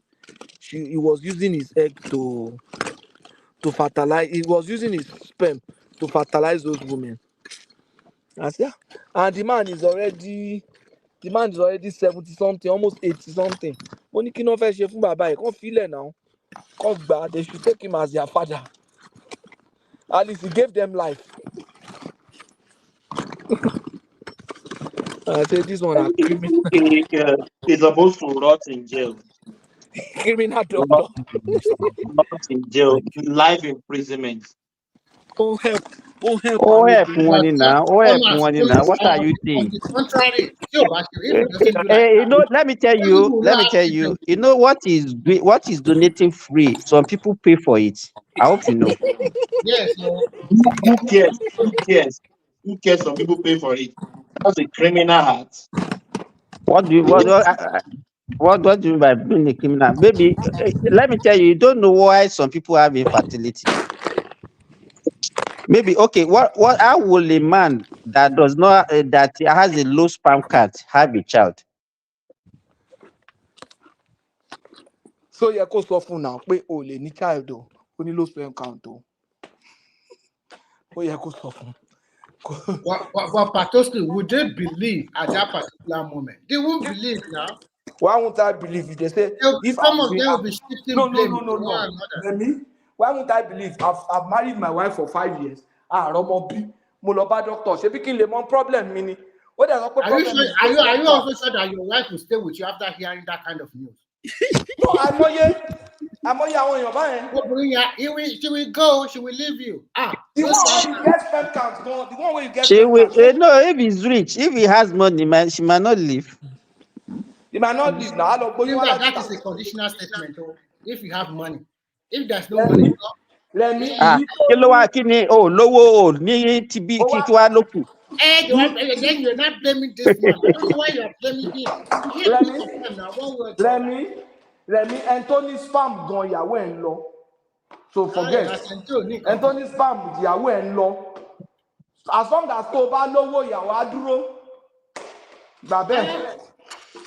he was using his egg to fertilize. He was using his sperm to fertilize those women. And the man is already 70 something, almost 80 something. Only kí ló fẹ́ ṣe fún bàbá ẹ̀, kàn fílẹ̀ now. They should take him as their father. At least he gave them life. I say this one a criminal. He's supposed to rot in jail. Criminal doctor. Rot in jail, life imprisonment. Oh, help money now. What are you saying? On the contrary, if it doesn't do like Let me tell you. You know what is donating free? Some people pay for it. I hope you know. Yes, no. Who cares? Some people pay for it. That's a criminal act. What do you mean by being a criminal? Baby, let me tell you, you don't know why some people have infertility. Maybe okay. How will a man that does not that has a low sperm count have a child? So you go suffer now. Pé o lè ní child o, ní low sperm count o. Oh yeah, go suffer. But Patoski, would they believe at that particular moment? They won't believe now. Why won't I believe? They say if some of them will be shifting blame to one another. Let me. Why won't I believe? I've married my wife for 5 years. Mo lọ bá doctor. Ṣé bí kí n lè mọ problem mi ni? What is the problem? Are you also sure that your wife will stay with you after hearing that kind of news? No, àmọye àwọn èèyàn báyẹn. She will go. She will leave you. The one where you get sperm count, the one where you get. No, if he's rich, if he has money, she might not leave. He might not leave now. That is a conditional statement. If you have money, if there's no money, lówó ní TB kí wá lókù. Then you're not blaming this man. I don't know why you are blaming him. Remy, Anthony spam gan ìyàwó ẹ̀ ń lọ. So forget. Anthony spam ìyàwó ẹ̀ ń lọ. As long as tó bá lówó ìyàwó á dúró. Gbà bẹ́ẹ̀.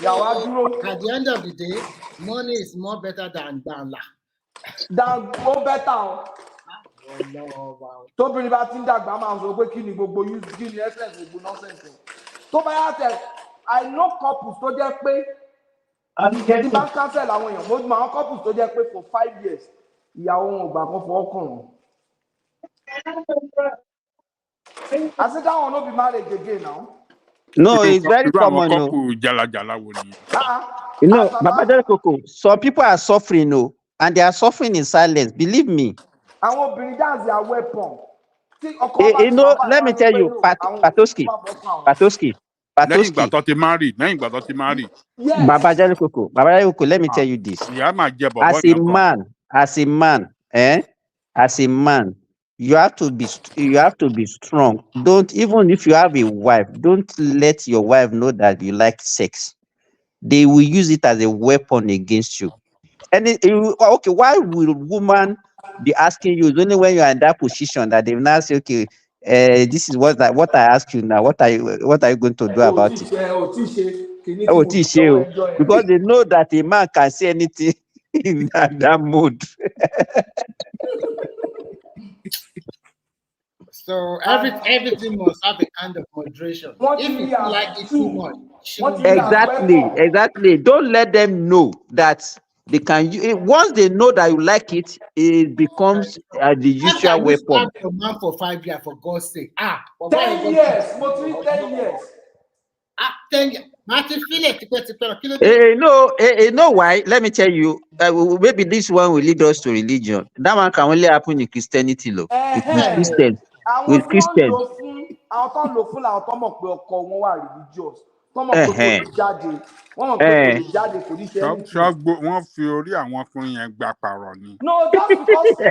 Ìyàwó á dúró. At the end of the day, money is more better than la. Ó better o. Tóbìnrin bá ti ń dàgbà máa sọ pé kí ni gbogbo kí ni essence gbogbo nonsense. Tó bá yà tẹ̀, I know couples tó jẹ́ pé tí bá cancel àwọn èèyàn, mo máa couples tó jẹ́ pé for 5 years ìyàwó wọn ò gbà kan fọwọ́ kàn wọ́n. I said that one no be marriage again now. No, it's very common. Baba Jere Koko, some people are suffering, and they are suffering in silence. Believe me. Àwọn obìnrin that's their weapon. Let me tell you, Patoski. Lẹ́yìn ìgbà tó ti marry. Baba Jere Koko, let me tell you this. As a man, you have to be strong. Don't, even if you have a wife, don't let your wife know that you like sex. They will use it as a weapon against you. And okay, why will woman be asking you? It's only when you are in that position that they will now say, okay, this is what I ask you now. What are you going to do about it? Because they know that a man can say anything in that mood. So everything must have a kind of moderation. If you like it too much, exactly. Don't let them know that They can once they know that you like it, it becomes the How usual can you weapon. serve your man for 5 years, for God's sake? But 10 years, mo ti rí 10 years. 10 years. Martin Philip, You know why? Let me tell you. Maybe this one will lead us to religion. That one can only happen in Christianity, with Christians. Àwọn With tí wọ́n ń Christians. lò fún àwọn tó ń lò fún làwọn tó mọ̀ pé ọkọ wọn wà religious, tó mọ̀ pé kò ní jáde, wọ́n mọ̀ pé kò ní jáde, kò ní ṣe anything. Ṣọ́gbó wọ́n fi orí àwọn ọkùnrin yẹn gba pààrọ̀ ni. No, that's because they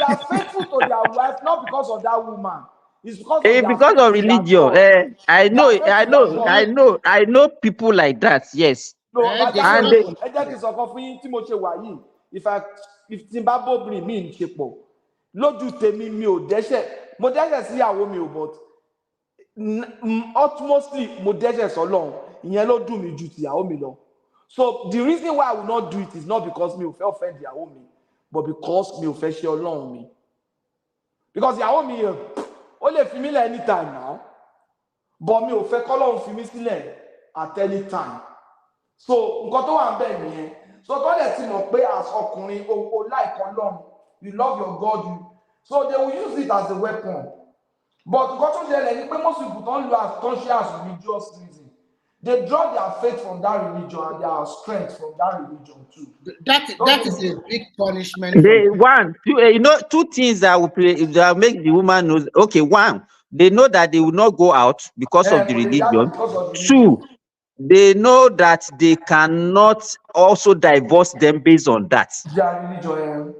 are faithful to their wife, not because of that woman. It's because of Because of religion. I know people like that. Yes. No, and ẹ jẹ́ kí n sọ̀kan fún yín tí mo ṣe wà yìí. If tí n bá bóbìnrin mi ń ṣe pọ̀, lójú tèmi mi ò dẹ́ṣẹ̀. Mo dẹ́ṣẹ̀ sí ìyàwó mi ò, but utmostly mo dẹ́ṣẹ̀ sọ́lọ́run. Ìyẹn ló dùn mí ju tìyàwó mi lọ. So the reason why I will not do it is not because mi ò fẹ́ offend ìyàwó mi, but because mi ò fẹ́ ṣe Ọlọ́run mi. Because ìyàwó mi ó lè fi mí lẹ̀ anytime now, but mi ò fẹ́ k'Ọlọ́run fi mí sílẹ̀ at any time. So nǹkan tó wà ń bẹ̀ nìyẹn. So tọ́lẹ̀ ti mọ̀ pé as ọkùnrin o like Ọlọ́run, you love your God, so they will use it as a weapon. But nǹkan tó ṣẹlẹ̀ ni pé most people don't lo as conscious religious reason. They draw their faith from that religion and their strength from that religion too. That is a big punishment. Two things that will make the woman know. Okay, one, they know that they will not go out because of the religion. Two, they know that they cannot also divorce them based on that. Their religion.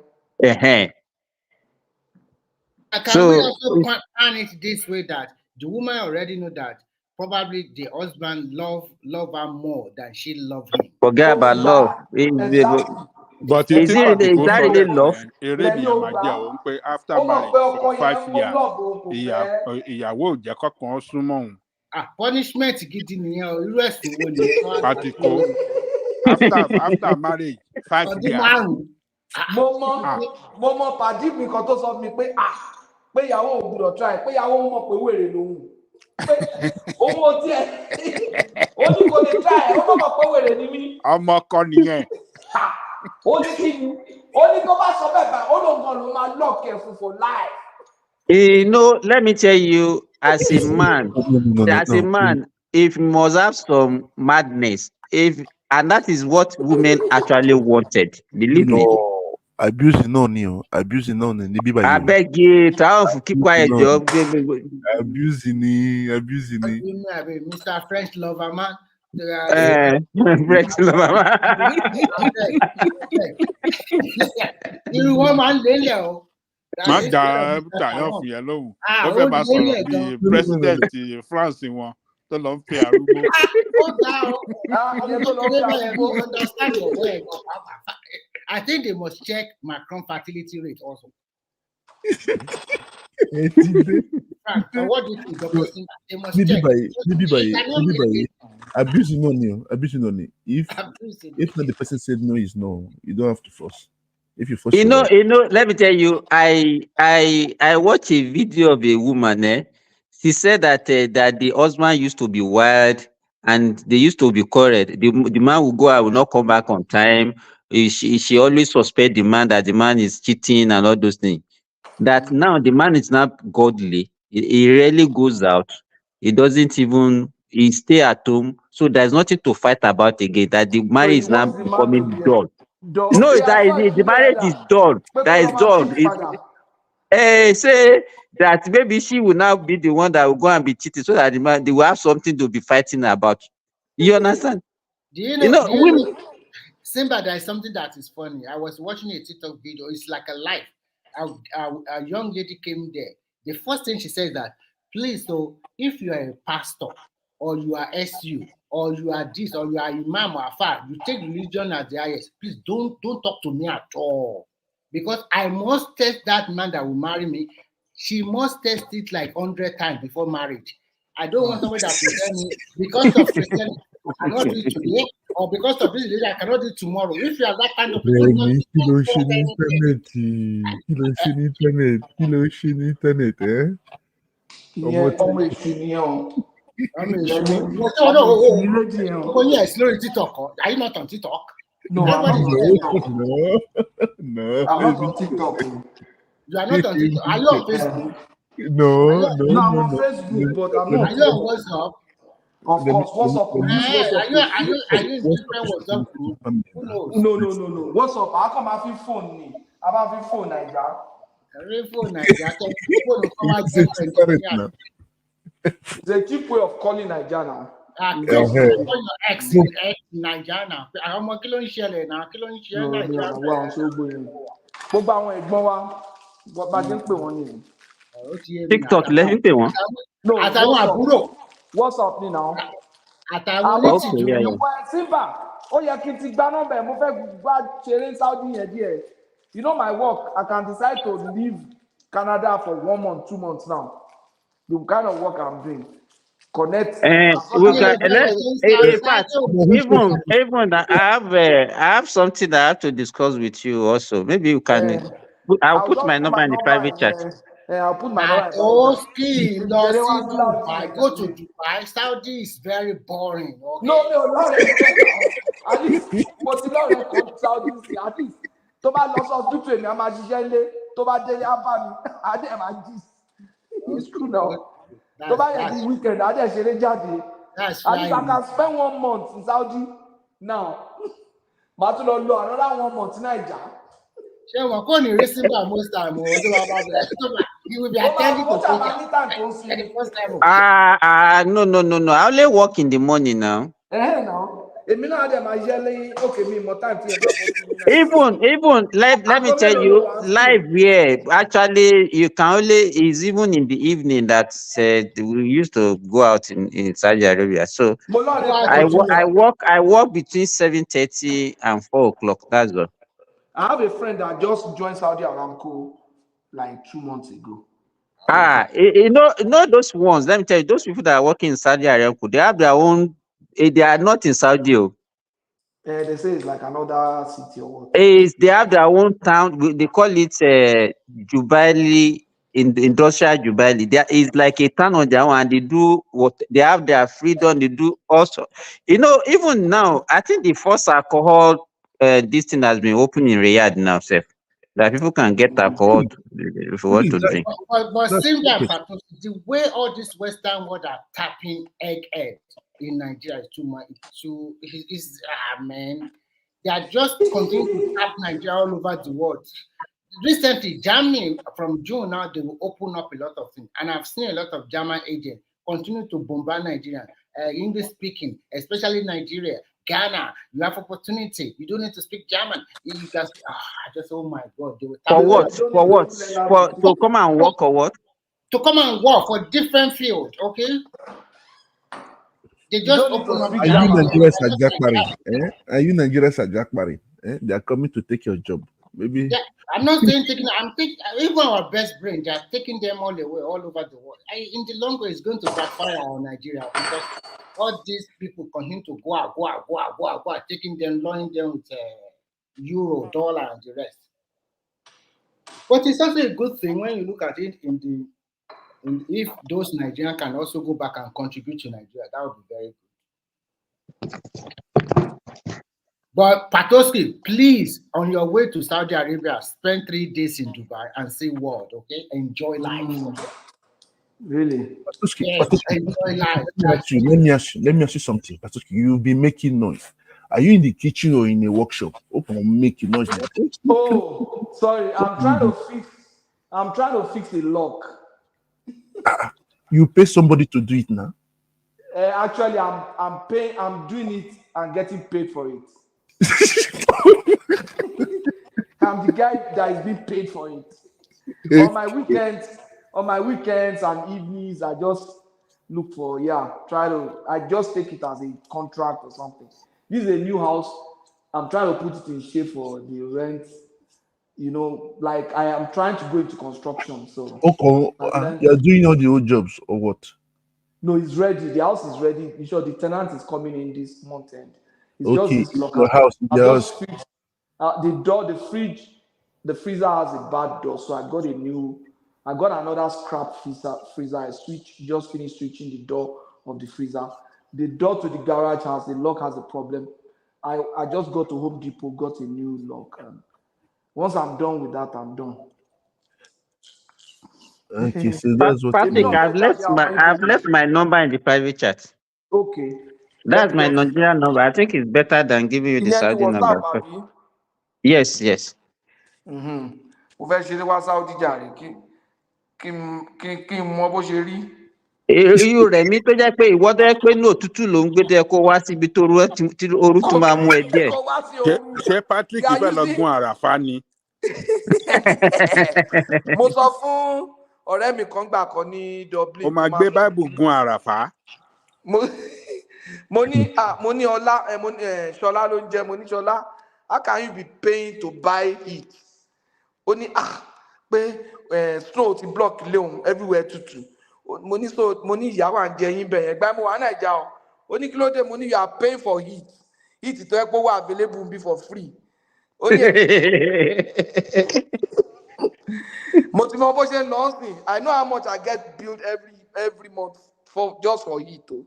Can we also plan it this way, that the woman already know that probably the husband love her more than she love him? Forget about love. But is that really love? Eré ni ẹ̀ máa jẹ́ òun pé after marriage for 5 years, ìyàwó ò jẹ́ kọ́kàn súnmọ́ òun. Punishment gidi nìyẹn o, irú ẹ̀sùn wo ni? Pàtìkó after marriage 5 years. Mo mọ pàdí mi kan tó sọ fún mi pé ìyàwó ò gbúdọ̀ try, pé ìyàwó mọ̀ pé wèrè lòun. Pé òun ò tiẹ̀ ó ní kò lè try, ó mọ̀ pé wèrè ni mí. Ọmọ kan nìyẹn. Ó ní kí ni? Ó ní tó bá sọ bẹ́ẹ̀ bá ó lóun gan ló máa lock ẹ̀ fún for life. Let me tell you, as a man, if you must have some madness, and that is what women actually wanted. Believe me. Abuse no new. Abuse no new. I beg you, keep quiet, job. Abuse ni. Mr. French lover man. French lover man. You woman lélẹ̀ o. Má dá Tayo fi ẹ lóhùn. Ó fẹ́ máa sọ̀rọ̀ bí president France wọn tó lọ ń fi arúgbó. I think they must check Macron fertility rate also. What do you think? They must check. Abuse no new. If not the person said no is no, you don't have to force. If you force, let me tell you, I watched a video of a woman. She said that the husband used to be wild and they used to be quarreled. The man will go out, will not come back on time. She always suspect the man that the man is cheating and all those things. That now the man is not godly. He rarely goes out. He doesn't even. He stay at home. So there's nothing to fight about again. That the marriage is now becoming dull. No, the marriage is done. That is done. Say that maybe she will now be the one that will go and be cheating, so that they will have something to be fighting about. You understand? Do you know Simba, there is something that is funny. I was watching a TikTok video. It's like a life. A young lady came there. The first thing she said that, please, so if you are a pastor or you are SU or you are this or you are imam or afar, you take religion as the highest. Please don't talk to me at all, because I must test that man that will marry me. She must test it like 100 times before marriage. I don't want somebody that will tell me because of Christianity I cannot do it today, or because of this religion I cannot do it tomorrow. If you are that kind of person, yes, no TikTok. Are you not on TikTok? No, I'm not on TikTok. No. I'm not on TikTok. You are not on TikTok. Are you on Facebook? No. No, I'm on Facebook, but I'm not Are on you on TikTok. WhatsApp? Of course, WhatsApp. We use WhatsApp. Are you in different WhatsApp group? Who knows? No. WhatsApp. How come I feel phone me? I have phone Naija. Phone Naija. Phone come out different. It's a cheap way of calling Naija now. Call your ex in Naija now. Àwọn ọmọ kí ló ń ṣẹlẹ̀ náà? Kí ló ń ṣe Naija? Gbogbo àwọn ẹ̀gbọ́n wa bá ṣe ń pè wọ́n nìyẹn. TikTok lẹ́yìn pé wọ́n. Àtàwọn àbúrò. WhatsApp ni now. Àtàwọn onítìjú. Simba, ó yẹ kí n ti gba nọ́mbà ẹ̀ mo fẹ́ gbá ṣeré Saudi yẹn díẹ̀. You know my work, I can decide to leave Canada for 1 month, 2 months now. The kind of work I'm doing. Connect. We can, in fact, even I have something that I have to discuss with you also. Maybe you can. I'll put my number in the private chat. I'll put my number in the Oski, Dubai. Go to Dubai. Saudi is very boring. Okay? No, at least mo ti lọ́rẹ̀ kan Saudi at least tó bá lọ sọ tútù èmi a máa ṣiṣẹ́ ilé tó bá délé á bá mi adé máa jí. It's true now. Tó bá yẹ kí weekend adé ṣeré jáde. At least I can spend 1 month in Saudi now. Màá tún lọ lo another 1 month ní Naija. Ṣé wọn kò ní rí sígbà most time o tó bá bá bẹ̀rẹ̀ you will be attending to program. No. I only work in the morning now. Èmi náà dẹ̀ máa yẹ lẹ́yìn okay mi mọ time tí ẹ máa bọ́ sí. Even let me tell you live here actually you can only is even in the evening that we used to go out in Saudi Arabia. So I work between 7:30 and 4 o'clock. That's all. I have a friend that just joined Saudi Aramco like 2 months ago. You know those ones. Let me tell you, those people that are working in Saudi Aramco, they have their own. They are not in Saudi. They say it's like another city or what? They have their own town. They call it Jubaili, industrial Jubaili. There is like a town on their own, and they do what they have their freedom. They do also. Even now, I think the first alcohol this thing has been open in Riyadh now, sir. That people can get alcohol if you want to drink. But seems that the way all this Western world are tapping egghead in Nigeria is too much. Man, they are just continuing to tap Nigeria all over the world. Recently, Germany from June now they will open up a lot of things, and I've seen a lot of German agents continue to bombard Nigeria, English speaking, especially Nigeria. Ghana, you have opportunity. You don't need to speak German. You guys, oh my God. They will for what? To come and work or what? To come and work for different field, okay? They just open up. Are you Nigerians at Jackpari? Are you Nigerians at Jackpari? They are coming to take your job. Maybe. Yeah, I'm not saying taking. I'm taking even our best brain. They are taking them all away, all over the world. In the long run, it's going to backfire on Nigeria because all these people continue to go out, taking them, loaning them with euro, dollar, and the rest. But it's also a good thing when you look at it if those Nigerians can also go back and contribute to Nigeria, that would be very good. But Patoski, please, on your way to Saudi Arabia, spend 3 days in Dubai and see world, okay? Enjoy life. Really? Patoski, yes, enjoy life. Let me ask you something. Patoski, you'll be making noise. Are you in the kitchen or in a workshop? Open, making noise. Oh, sorry. I'm trying to fix a lock. You pay somebody to do it now? Actually, I'm doing it and getting paid for it. I'm the guy that is being paid for it. On my weekends and evenings, I just look for I just take it as a contract or something. This is a new house. I'm trying to put it in shape for the rent. Like I am trying to go into construction. So you're doing all the old jobs or what? No, it's ready. The house is ready. You sure the tenant is coming in this month end. It's okay, just this locker. Your house. The door, the fridge, the freezer has a bad door, so I got another scrap freezer. I just finished switching the door of the freezer. The door to the garage the lock has a problem. I just got to Home Depot, got a new lock, and once I'm done with that, I'm done. Okay, so that's what Èmi Patrick, náà fẹ́ dàbí àwọn I've Ibo. left my number in the private chat. Okay, let That's me my just. Nigerian number. I think it's better than giving you the Ìyẹn ni Saudi number. WhatsApp àbí? Yes, yes. Mo fẹ́ ṣeré wá Saudi jàre kí n mọ bó ṣe rí. Irú rẹ̀ mi tó jẹ́ pé ìwọ tó jẹ́ pé ní òtútù ló ń gbé tó yẹ kó wá síbi tó orú ti máa mú ẹ díẹ̀. Kó wá sí ṣé ooru. ṣé Patrick You are fẹ́ lọ using. gun àràfá ni. Mo sọ fún ọ̀rẹ́ mi kan gbà kan ní Dublin ó tó máa máa gbé ń lọ. báìbù gun àràfá. Mo ní Ọlá Ṣọlá ló ń jẹ́, mo ní Ṣọlá, how can you be paying to buy it? Ó ní pé snow ti block ilé òun everywhere tutù. Mo ní ìyàwó à ń jẹ yín bẹ̀yẹn gbá mo wà Nàìjà o. Ó ní kí ló dé, mo ní you are paying for heat. Heat tó yẹ pé ó wà available bí for free. Ó ní mo ti mọ bó ṣe ń lọ sí. I know how much I get billed every month just for heat o.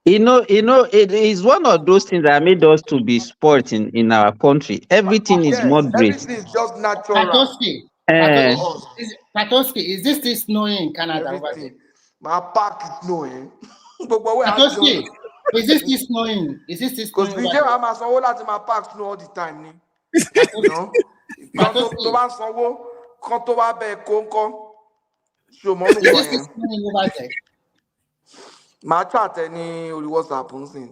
It is one of those things that made us to be spoiled in our country. Everything is Yes, moderate. everything is just natural. Patoski, is this still snowing in Canada over there? My park is snowing. Patoski, is this still snowing? Is this still snowing over there? there? I'm sanwó láti my park snow all the time ni. Tó bá sanwó kan tó bá bẹ kó ń kọ́. Ṣòmọ́ nù kọ́ yẹn. Snowing over there? Màá chat ẹ ní orí WhatsApp ń sìn.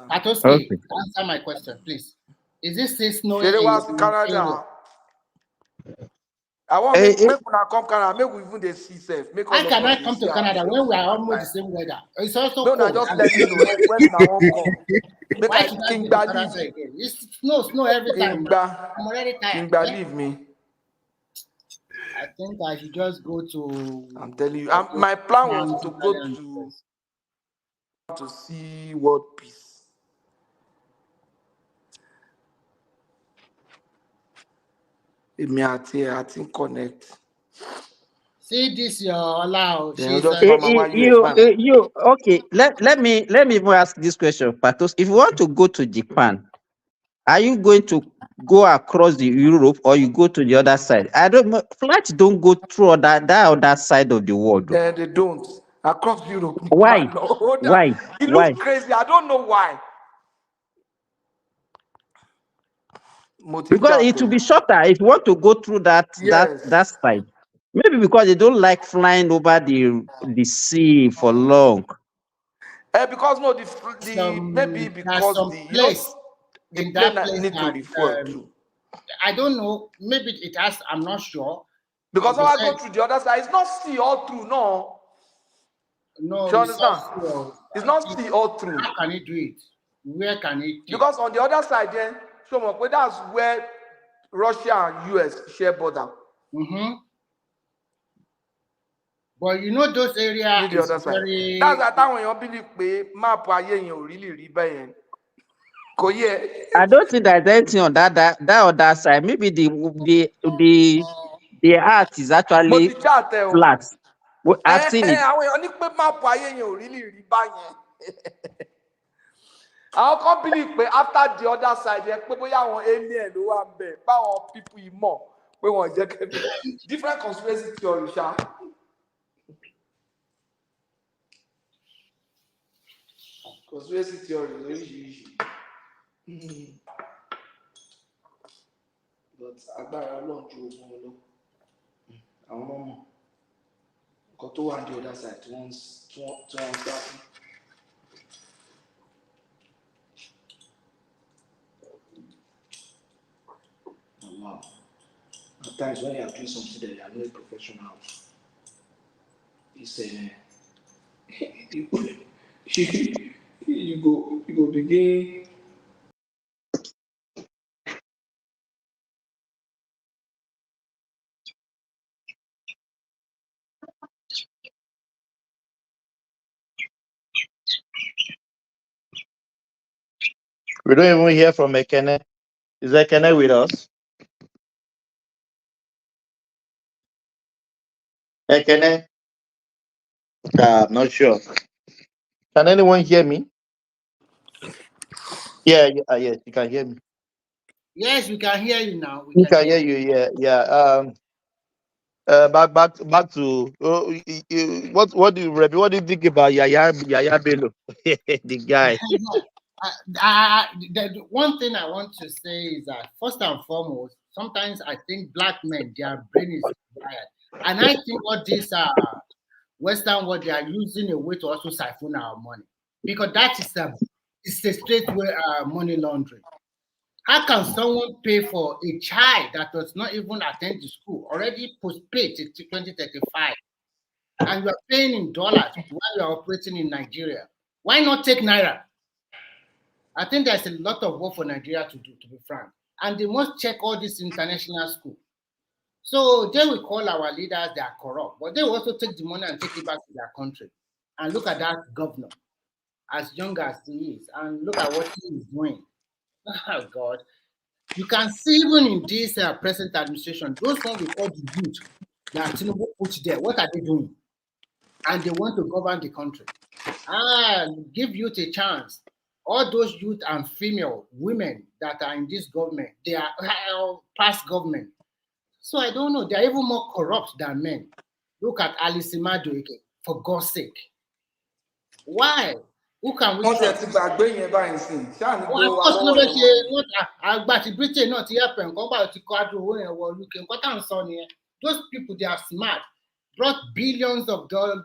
Patoski, answer my question, please. Is this still snowing in Canada? I want make una come Canada, make we even dey see safe. How can I come to Canada when we are almost the same weather? It's also cold. No, just let me know when una wan come. Make Why I should I King go to Canada leave. again? It's snow every time. I'm already tired. King leave me. I think I should just go to. I'm telling you, my plan was to go to see world peace. Me àti connect. See this your allow. You okay? Let me even ask this question, Patos. If you want to go to Japan, are you going to go across the Europe or you go to the other side? I don't know. Flights don't go through that other side of the world. They don't across Europe. Why? Why? It looks crazy. I don't know why. Because it will be shorter if you want to go through that side. Maybe because they don't like flying over the sea for long. Because maybe because the plane need to refuel too. I don't know. Maybe it has. I'm not sure. Because when I go through the other side, it's not sea all through. No. No, you understand? It's not sea all through. How can it do it? Where can it? Because on the other side, then, that's where Russia and US share border. But you know those areas the other side. very. That's the time when you believe pé map ayé yẹn ò really rí bẹ́ẹ̀ yẹn. I don't think there's anything on that other side. Maybe the earth is actually flat. I've seen it. Àwọn èèyàn ní pé map ayé yẹn ò really rí báyẹn. Àwọn kan believe pé after the other side yẹn pé bóyá àwọn alien ló wà ń bẹ̀ báwọn people yìí mọ̀ pé wọ́n jẹ́ kẹ́kẹ́. Different conspiracy theory ṣá. Conspiracy theory lóríṣiríṣi. But agbára Ọlọ́run ju ogun lọ. Àwọn ọmọ nǹkan tó wà ní the other side tí wọ́n sá fún. Wow. At times when you are doing something that you are not a professional, it's you go begin. We don't even hear from Ekene. Is Ekene with us? Ekene? I'm not sure. Can anyone hear me? Yeah, yes, you can hear me. Yes, we can hear you now. We You can can hear hear you. Yeah. Back to what do you think about Yahaya Bello, the guy? The one thing I want to say is that first and foremost, sometimes I think black men, their brain is wired, and I think what this Western world they are using a way to also siphon our money because that is a straight way money laundering. How can someone pay for a child that does not even attend the school already postpaid to 2035, and you are paying in dollars while you are operating in Nigeria? Why not take naira? I think there's a lot of work for Nigeria to do, to be frank. And they must check all this international school. So they will call our leaders, they are corrupt, but they will also take the money and take it back to their country. And look at that governor, as young as he is, and look at what he is doing. Oh God. You can see even in this present administration, those ones we call the youth that Tinubu put there, what are they doing? And they want to govern the country. Give youth a chance. All those youth and female women that are in this government, they are past government. So I don't know. They are even more corrupt than men. Look at Alice Madueke, for God's sake. Why? Who can we Wọ́n ti trust? ti gbàgbé yẹn báyìí sìn. Ṣáà ní gbé Of wa course, lọ́wọ́ no, yẹn. àgbà tí Britain náà ti help nǹkan gbà tí kọ́ àdúrà owó yẹn wọ UK. Nǹkan tá à ń sọ nìyẹn. Those people, they are smart. Brought billions of dollar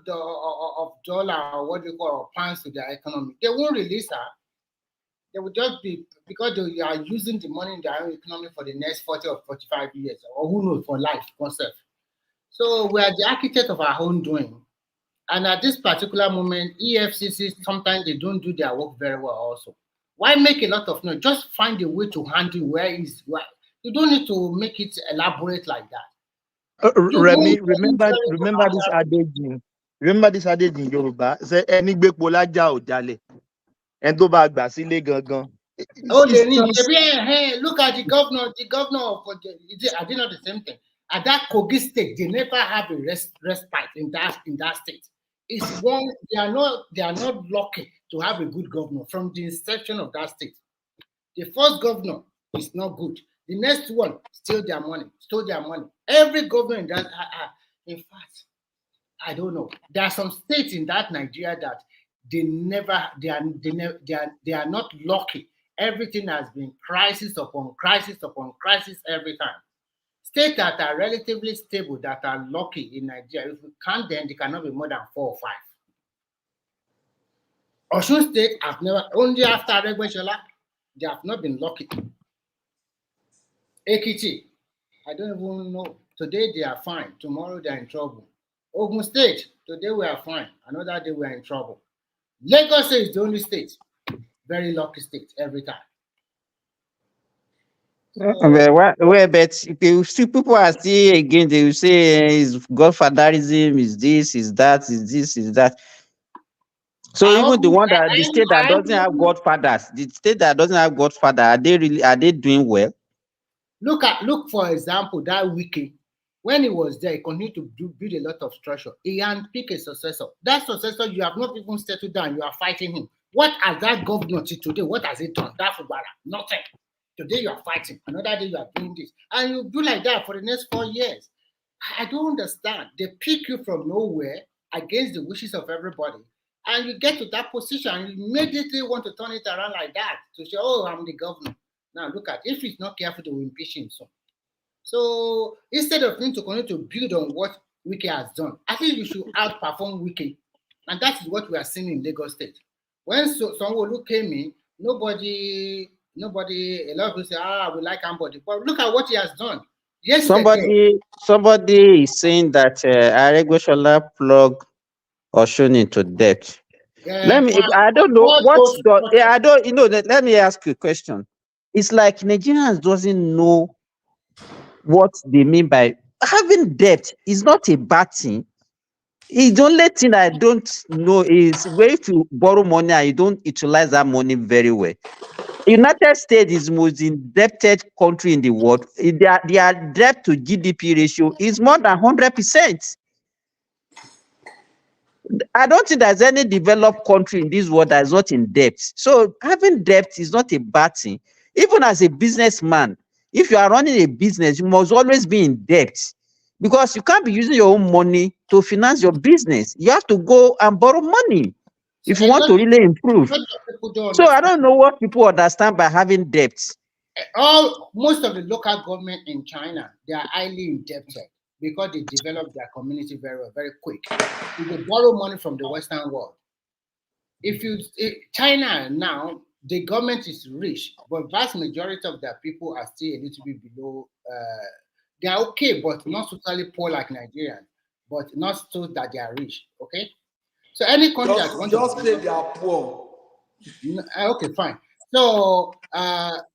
or what do you call pounds to their economy. They won't release her. They will just be because they are using the money in their own economy for the next 40 or 45 years, or who knows, for life concept. So we are the architect of our own doing. And at this particular moment, EFCC sometimes they don't do their work very well also. Why make a lot of noise? Just find a way to handle where. You don't need to make it elaborate like that. Remy, remember this adage in Yoruba. Say any gbepo laja o jale. And tó bá gbà sílé gangan. Look at the governor. The governor of I did not the same thing. At that Kogi state, they never have a respite in that state. It's one they are not lucky to have a good governor from the inception of that state. The first governor is not good. The next one stole their money. Every governor in that in fact, I don't know. There are some states in that Nigeria that they are not lucky. Everything has been crisis upon crisis upon crisis every time. States that are relatively stable, that are lucky in Nigeria, if we count them, they cannot be more than 4 or 5. Osun State have never, only after Aregbesola, they have not been lucky. Ekiti, I don't even know. Today they are fine. Tomorrow they are in trouble. Ogun State, today we are fine. Another day we are in trouble. Lagos is the only state. Very lucky state every time. But people are still again, they will say is godfatherism, is this, is that, is this, is that. So even the state that doesn't have godfathers, the state that doesn't have godfather, are they doing well? Look for example, that Wiki, when he was there, he continued to build a lot of structure. He handpicked a successor. That successor, you have not even settled down, you are fighting him. What has that governor to today? What has he done? That Fubara, nothing. Today you are fighting, another day you are doing this. And you do like that for the next 4 years. I don't understand. They pick you from nowhere against the wishes of everybody. And you get to that position and you immediately want to turn it around like that to say, oh, I'm the governor. Now look at if he's not careful, they will impeach him soon. So instead of him to continue to build on what Wiki has done, I think you should outperform Wiki. And that is what we are seeing in Lagos State. When Sanwo-Olu came in, nobody, a lot of people say, we like Ambody. But look at what he has done. Yesterday, Somebody is saying that Aregbesola plug Osun into debt. Let me ask you a question. It's like Nigerians doesn't know what they mean by having debt is not a bad thing. It's the only thing I don't know is where if you borrow money and you don't utilize that money very well. United States is the most indebted country in the world. Their debt to GDP ratio is more than 100%. I don't think there's any developed country in this world that is not in debt. So having debt is not a bad thing. Even as a businessman, if you are running a business, you must always be in debt because you can't be using your own money to finance your business. You have to go and borrow money So if you want to really a improve. lot of people don't So I understand. don't know what people understand by having debt. Most of the local government in China, they are highly indebted because they develop their community very well, very quick. So they borrow money from the Western world. China now, the government is rich, but vast majority of their people are still a little bit below. They are okay, but not totally poor like Nigerians, but not so that they are rich. Okay, so any country that wants Just to say they are poor. okay, fine. So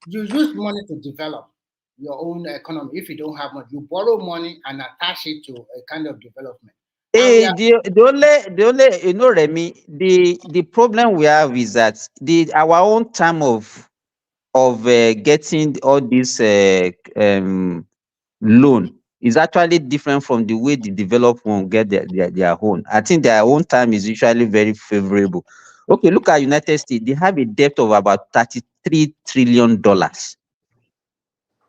you use money to develop your own economy. If you don't have money, you borrow money and attach it to a kind of development. And we are The only Remy, the problem we have is that our own time of getting all this loan is actually different from the way the developed one get their own. I think their own time is usually very favorable. Okay, look at United States. They have a debt of about $33 trillion,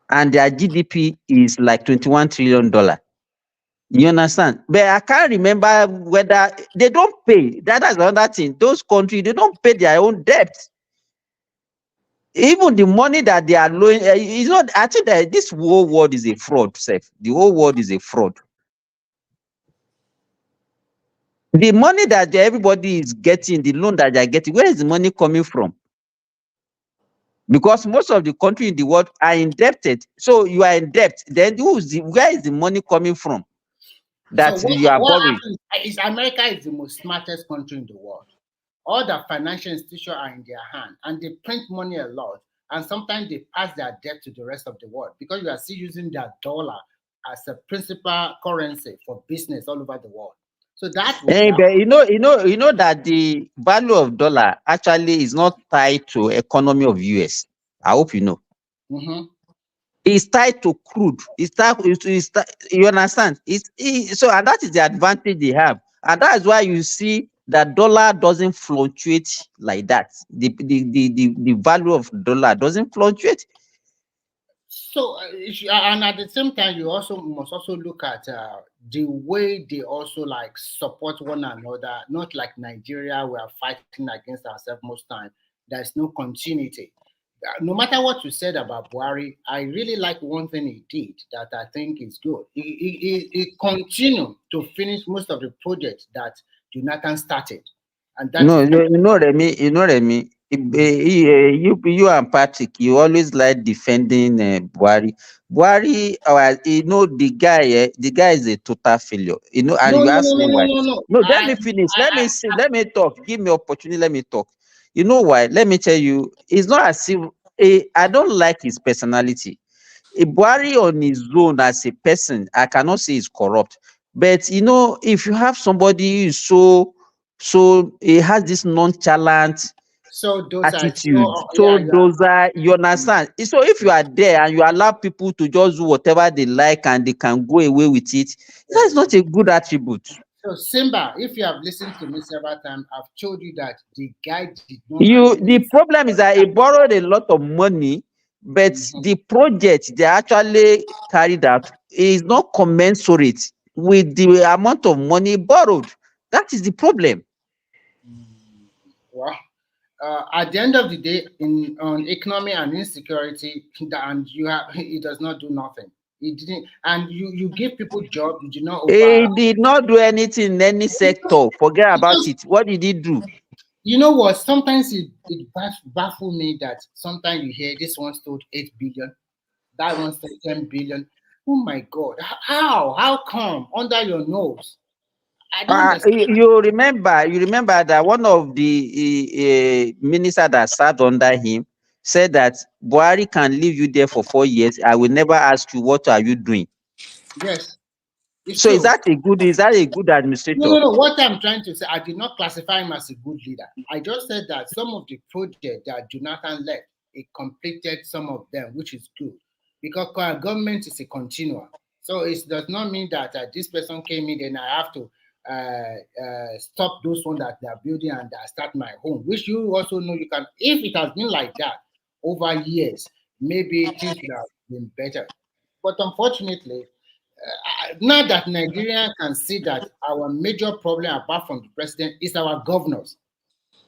and their GDP is like $21 trillion. You understand? But I can't remember whether they don't pay. That's another thing. Those countries, they don't pay their own debt. Even the money that they are loaning, it's not. I think that this whole world is a fraud, Seth. The whole world is a fraud. The money that everybody is getting, the loan that they are getting, where is the money coming from? Because most of the countries in the world are indebted. So you are in debt. Then where is the money coming from so that you are what borrowing? happens is America is the most smartest country in the world. All the financial institutions are in their hand and they print money a lot. And sometimes they pass their debt to the rest of the world because you are still using their dollar as a principal currency for business all over the world. So that will that But you know that the value of dollar actually is not tied to economy of US. I hope you know. mhm. It's tied to crude. You understand? So, and that is the advantage they have, and that is why you see that dollar doesn't fluctuate like that. The value of dollar doesn't fluctuate. So, and at the same time, you also must also look at the way they also like support one another. Not like Nigeria, we are fighting against ourselves most time. There's no continuity. No matter what you said about Buhari, I really like one thing he did that I think is good. He continued to finish most of the projects that Jonathan started, and that No, is Remy, you and Patrick, you always like defending Buhari. Buhari, the guy is a total failure. And no, you no, ask no, me no, no, why. no, no. No, let me finish. Let me see. Let me talk. Give me opportunity. Let me talk. You know why? Let me tell you. It's not as if I don't like his personality. Buhari on his own as a person, I cannot say he's corrupt. But if you have somebody who is so he has this nonchalant So those are attitude, yeah, so you are. those are, you understand. So if you are there and you allow people to just do whatever they like and they can go away with it, that's not a good attribute. So Simba, if you have listened to me several times, I've told you that the guy did not handle The problem is that he borrowed a lot of money, but the project they actually carried out is not commensurate with the amount of money borrowed. That is the problem. well. At the end of the day, in on economy and insecurity, and you have it does not do nothing. It didn't, and you give people job. You do not over. He did not do anything in any sector. Forget about it. What did he do? You know what? Sometimes it baffles me that sometimes you hear this one stole 8 billion, that one stole 10 billion. Oh my God! How come under your nose? I don't understand. You remember that one of the minister that served under him said that Buhari can leave you there for 4 years. I will never ask you what are you doing. Yes, it's So is true. that a good No, administrator? no, no. What I'm trying to say, I did not classify him as a good leader. I just said that some of the projects that Jonathan led, he completed some of them, which is good because our government is a continuum. So it does not mean that this person came in and I have to stop those ones that they are building and start my home. Which you also know you can. If it has been like that over years, maybe things would have been better. But unfortunately, now that Nigeria can see that our major problem, apart from the president, is our governors.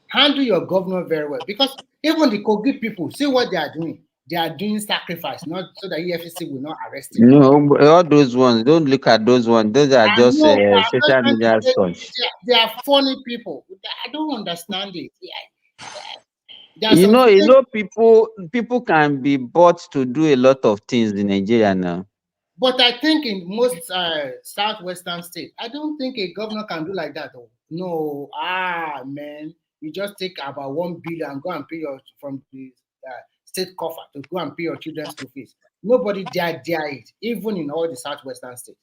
Handle your governor very well, because even the Kogi people, see what they are doing. They are doing sacrifice, not so that EFCC will not arrest him. No, all those ones. Don't look at those ones. Those are I just know, but I'm just social trying to media say stuff. they are funny people. I don't understand it. There are some You things, know, people can be bought to do a lot of things in Nigeria now. but I think in most southwestern states, I don't think a governor can do like that. Oh. No, man, you just take about 1 billion and go and pay your from the state coffer to go and pay your children's school fees. Nobody dare it, even in all the southwestern states.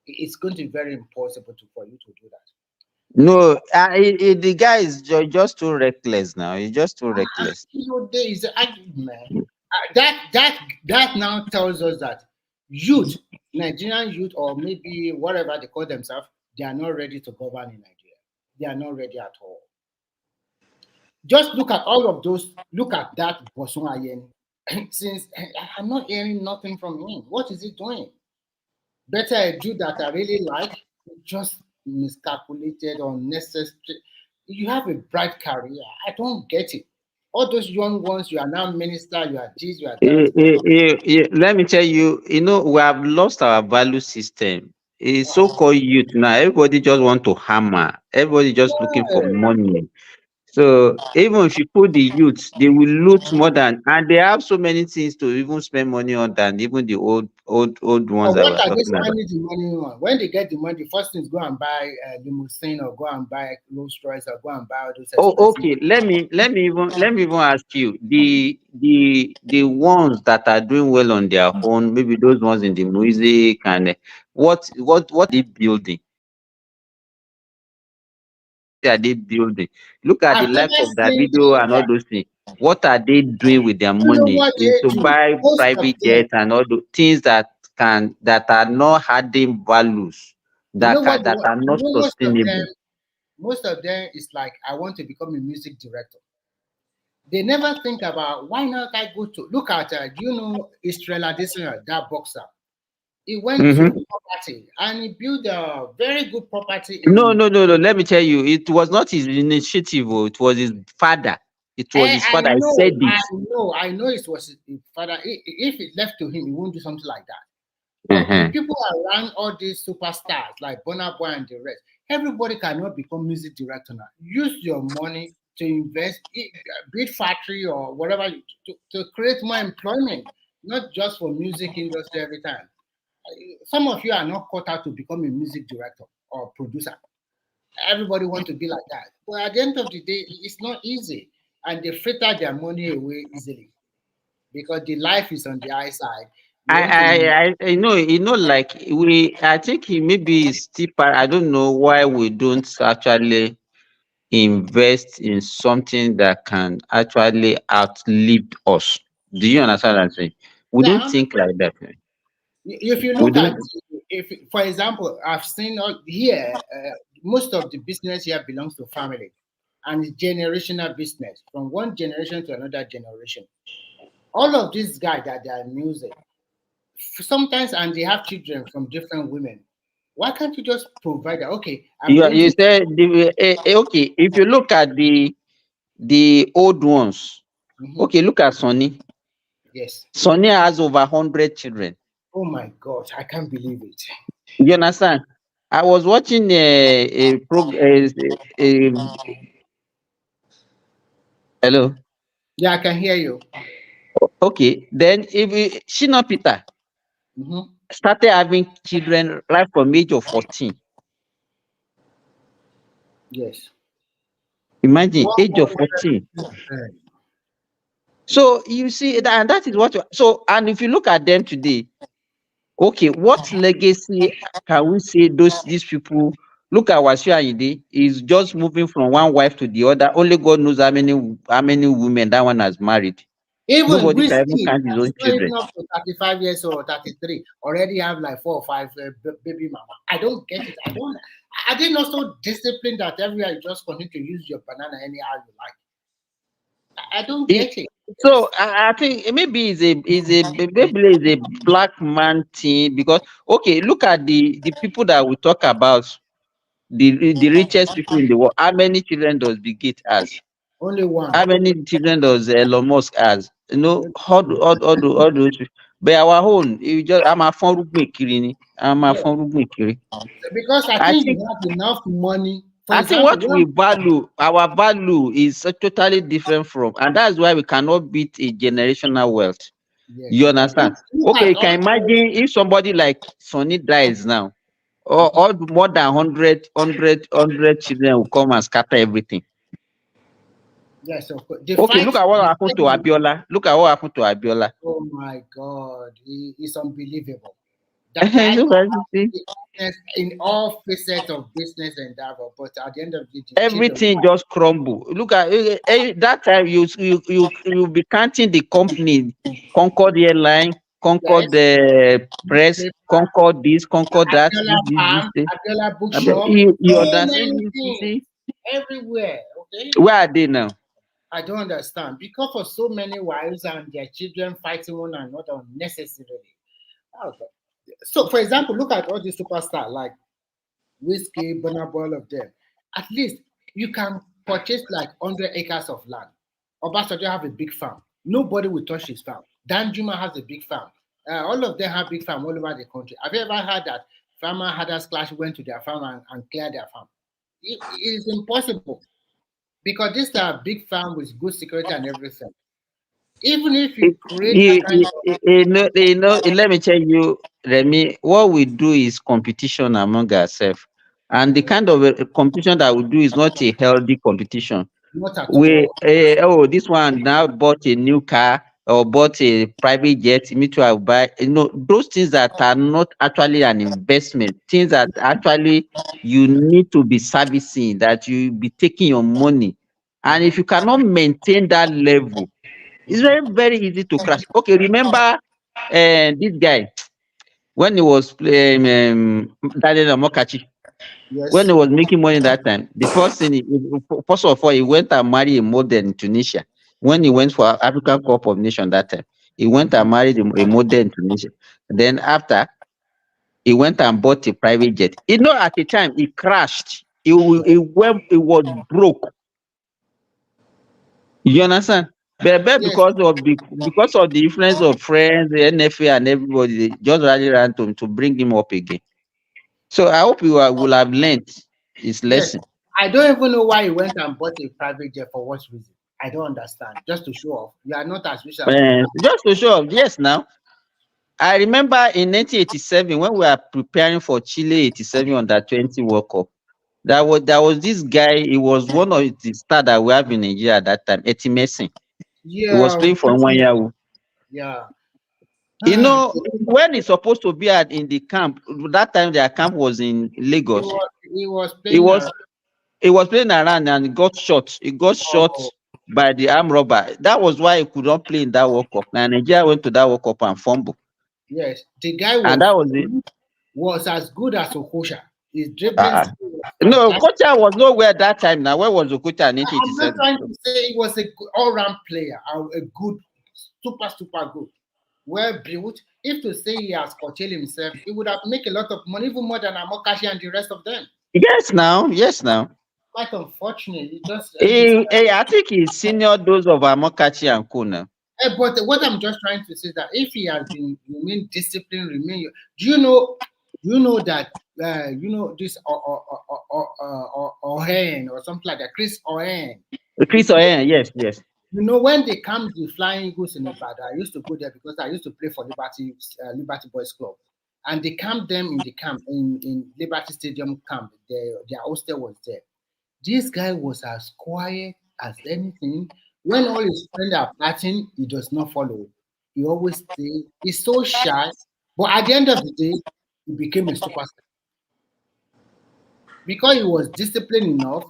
It's going to be very impossible for you to do that. No, the guy is just too reckless now. He's just too reckless. There is man. That now tells us that youth, Nigerian youth, or maybe whatever they call themselves, they are not ready to govern in Nigeria. They are not ready at all. Just look at all of those. Look at that Bosun Ayen. Since I'm not hearing nothing from him, what is he doing? Better a Jew that I really like, just miscalculated, unnecessary. You have a bright career. I don't get it. All those young ones, you are now minister, you are this, you are that. Let me tell you, we have lost our value system. It's so-called youth now. Everybody just want to hammer. Everybody just looking for Yeah. money. So even if you put the youth, they will loot more than, and they have so many things to even spend money on than even the old ones But that what we're are they talking about. spending the money on? When they get the money, the first thing is go and buy limousine or go and buy Rolls Royce or go and buy all those Oh, expensive. okay. Let me even ask you the ones that are doing well on their own, maybe those ones in the music and what they building? Are they building? Look at the I've likes never of seen. Davido and all those things. What are they doing with their You know money? what Is they to do? buy Most of private them. jets and all the things that are not adding values, You know what? that are You not know sustainable. most of them is like, I want to become a music director. They never think about why not I go to look at Israel Adesanya, that boxer. He went to Mm-hmm. property and he built a very good property No, in. no, no, no. Let me tell you, it was not his initiative. Oh, it was his father. It was his I father. I know, said it. I know it was his father. If it left to him, he won't do something like that. But the Uh-huh. people around all these superstars like Burna Boy and the rest, everybody cannot become music director now. Use your money to invest, build factory or whatever, to create more employment, not just for music industry every time. Some of you are not cut out to become a music director or producer. Everybody want to be like that. But at the end of the day, it's not easy. And they fritter their money away easily because the life is on the high side. You want to. I know, like I think he maybe is still, I don't know why we don't actually invest in something that can actually outlive us. Do you understand what I'm saying? We don't Yeah, think like that. if you We look at, don't. if for example, I've seen here, most of the business here belongs to family, and it's generational business from one generation to another generation. All of these guys that they are music, sometimes, and they have children from different women. Why can't you just provide that? Okay, I'm going You to. said okay. If you look at the old ones, Mhm. okay, look at Sonny. Yes. Sonny has over 100 children. Oh my God, I can't believe it. You understand? I was watching a program. Hello. Yeah, I can hear you. Okay. Then if Shina Peter Mhm. started having children right from age of 14. Yes. Imagine age of 14. 100%. So you see that, and that is what. So and if you look at them today, okay, what legacy can we say these people? Look at Wasiu Ayinde is just moving from one wife to the other. Only God knows how many women that one has married. Even Nobody can even whiskey, count his that's own not children. even up to 35 years old or 33, already have like 4 or 5 baby mama. I don't get it. Are they not so disciplined that everywhere you just continue to use your banana anyhow you like? I don't get it. So I think maybe maybe it's a black man thing because okay, look at the people that we talk about, the richest people in the world. How many children does Bill Gates has? Only one. How many children does Elon Musk has? You know, all those. But our own, you just I'm a phone kiri ni. I'm a Yeah. phone kiri. Because I I think think you have enough money. For I think example, what we value, our value is totally different from, and that's why we cannot beat a generational wealth. yes. You understand? Look Okay, at you all can imagine if somebody like Sonny dies now, or all more than 100 children will come and scatter everything. yes, of course. The Okay, look fight, at what the happened to fight Abiola. Look at what happened to Abiola. oh my God, it's unbelievable. That guy Look at you see. business in all facets of business endeavor, but at the end of the day, children. Everything just crumble. Look at that time you be counting the company, Concord Airline, Concord Yes, Press, newspaper, Concord this, Concord that, Abiola this. Farm, Abiola Bookshop, You so understand? many You things see, everywhere. Okay, where are they now? I don't understand because of so many wives and their children fighting one another unnecessarily. Oh, God. So, for example, look at all these superstars like Whiskey, Burna Boy, all of them. At least you can purchase like 100 acres of land. Obasanjo have a big farm. Nobody will touch his farm. Dan Juma has a big farm. All of them have big farm all over the country. Have you ever heard that farmer herders clash went to their farm and cleared their farm? It is impossible because these are big farm with good security and everything. Even if you create that kind of Let me tell you, Remy, what we do is competition among ourselves. And the kind of competition that we do is not a healthy competition. not at We all. this one now bought a new car or bought a private jet, me too, I'll buy. Those things that are not actually an investment, things that actually you need to be servicing, that you be taking your money. And if you cannot maintain that level, it's very, very easy to crash. Okay, remember this guy when he was playing Daniel Amokachi, when Yes. he was making money that time, the first thing, first of all, he went and married a model in Tunisia. When he went for African Cup of Nations that time, he went and married a model in Tunisia. Then after, he went and bought a private jet. At the time, he crashed. He was broke. You understand? But Yes. because of the influence of friends, the NFA and everybody, they just rally around to bring him up again. So I hope will have learned his Yes. lesson. I don't even know why he went and bought a private jet for what reason. I don't understand. Just to show off. You are not as rich as we are. Just to show off, yes. Now I remember in 1987 when we were preparing for Chile 87 under 20 World Cup. There was this guy. He was one of the stars that we have in Nigeria at that time. Messi. He was Yeah. playing for Wanyawu. Yeah. When he's supposed to be in the camp, that time their camp was in Lagos. He was He playing was he was playing around and he got shot. He got shot oh, by the armed robber. That was why he could not play in that World Cup. Now Nigeria went to that World Cup and fumbled. yes. The guy And that was it. was as good as Okosha. His dribbling Uh-uh. skill was No, fantastic. Kocha was nowhere that time. Now, where was Okocha in I'm not 1987? trying to say he was a all-round player, a good, super good, well built. If to say he has curtailed himself, he would have made a lot of money, even more than Amokashi and the rest of them. Yes, now. Quite unfortunate. He just I think he's senior those of Amokachi and Kuna. But what I'm just trying to say is that if he has been remain disciplined, do you know that this Ohen or something like that, Chris Ohen. Chris Ohen, yes. When they come the Flying Eagles in Ibadan, I used to go there because I used to play for Liberty Boys Club, and they camped them in the camp in Liberty Stadium camp. Their hostel was there. This guy was as quiet as anything. When all his friends are partying, he does not follow. He always stay. He's so shy, but at the end of the day, he became a superstar because he was disciplined enough.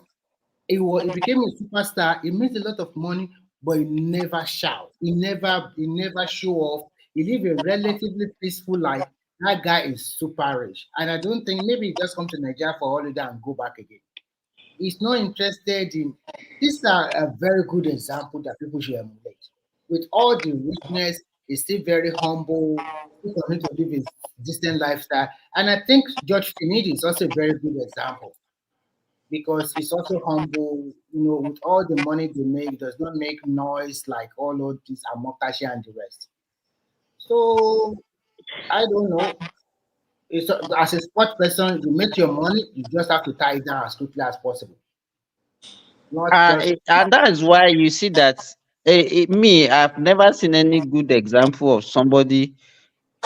He became a superstar. He made a lot of money, but he never shout. He never show off. He lived a relatively peaceful life, That guy is super rich. And I don't think maybe he just come to Nigeria for holiday and go back again. He's not interested in. These are a very good example that people should emulate. With all the richness, he's still very humble, still continue to live his distant lifestyle. And I think George Finidi is also a very good example because he's also humble, with all the money they make, he does not make noise like all of these Amokashi and the rest. So I don't know. It's, as a sports person, you make your money, you just have to tie it down as quickly as possible. Not just And that is why you see that me, I've never seen any good example of somebody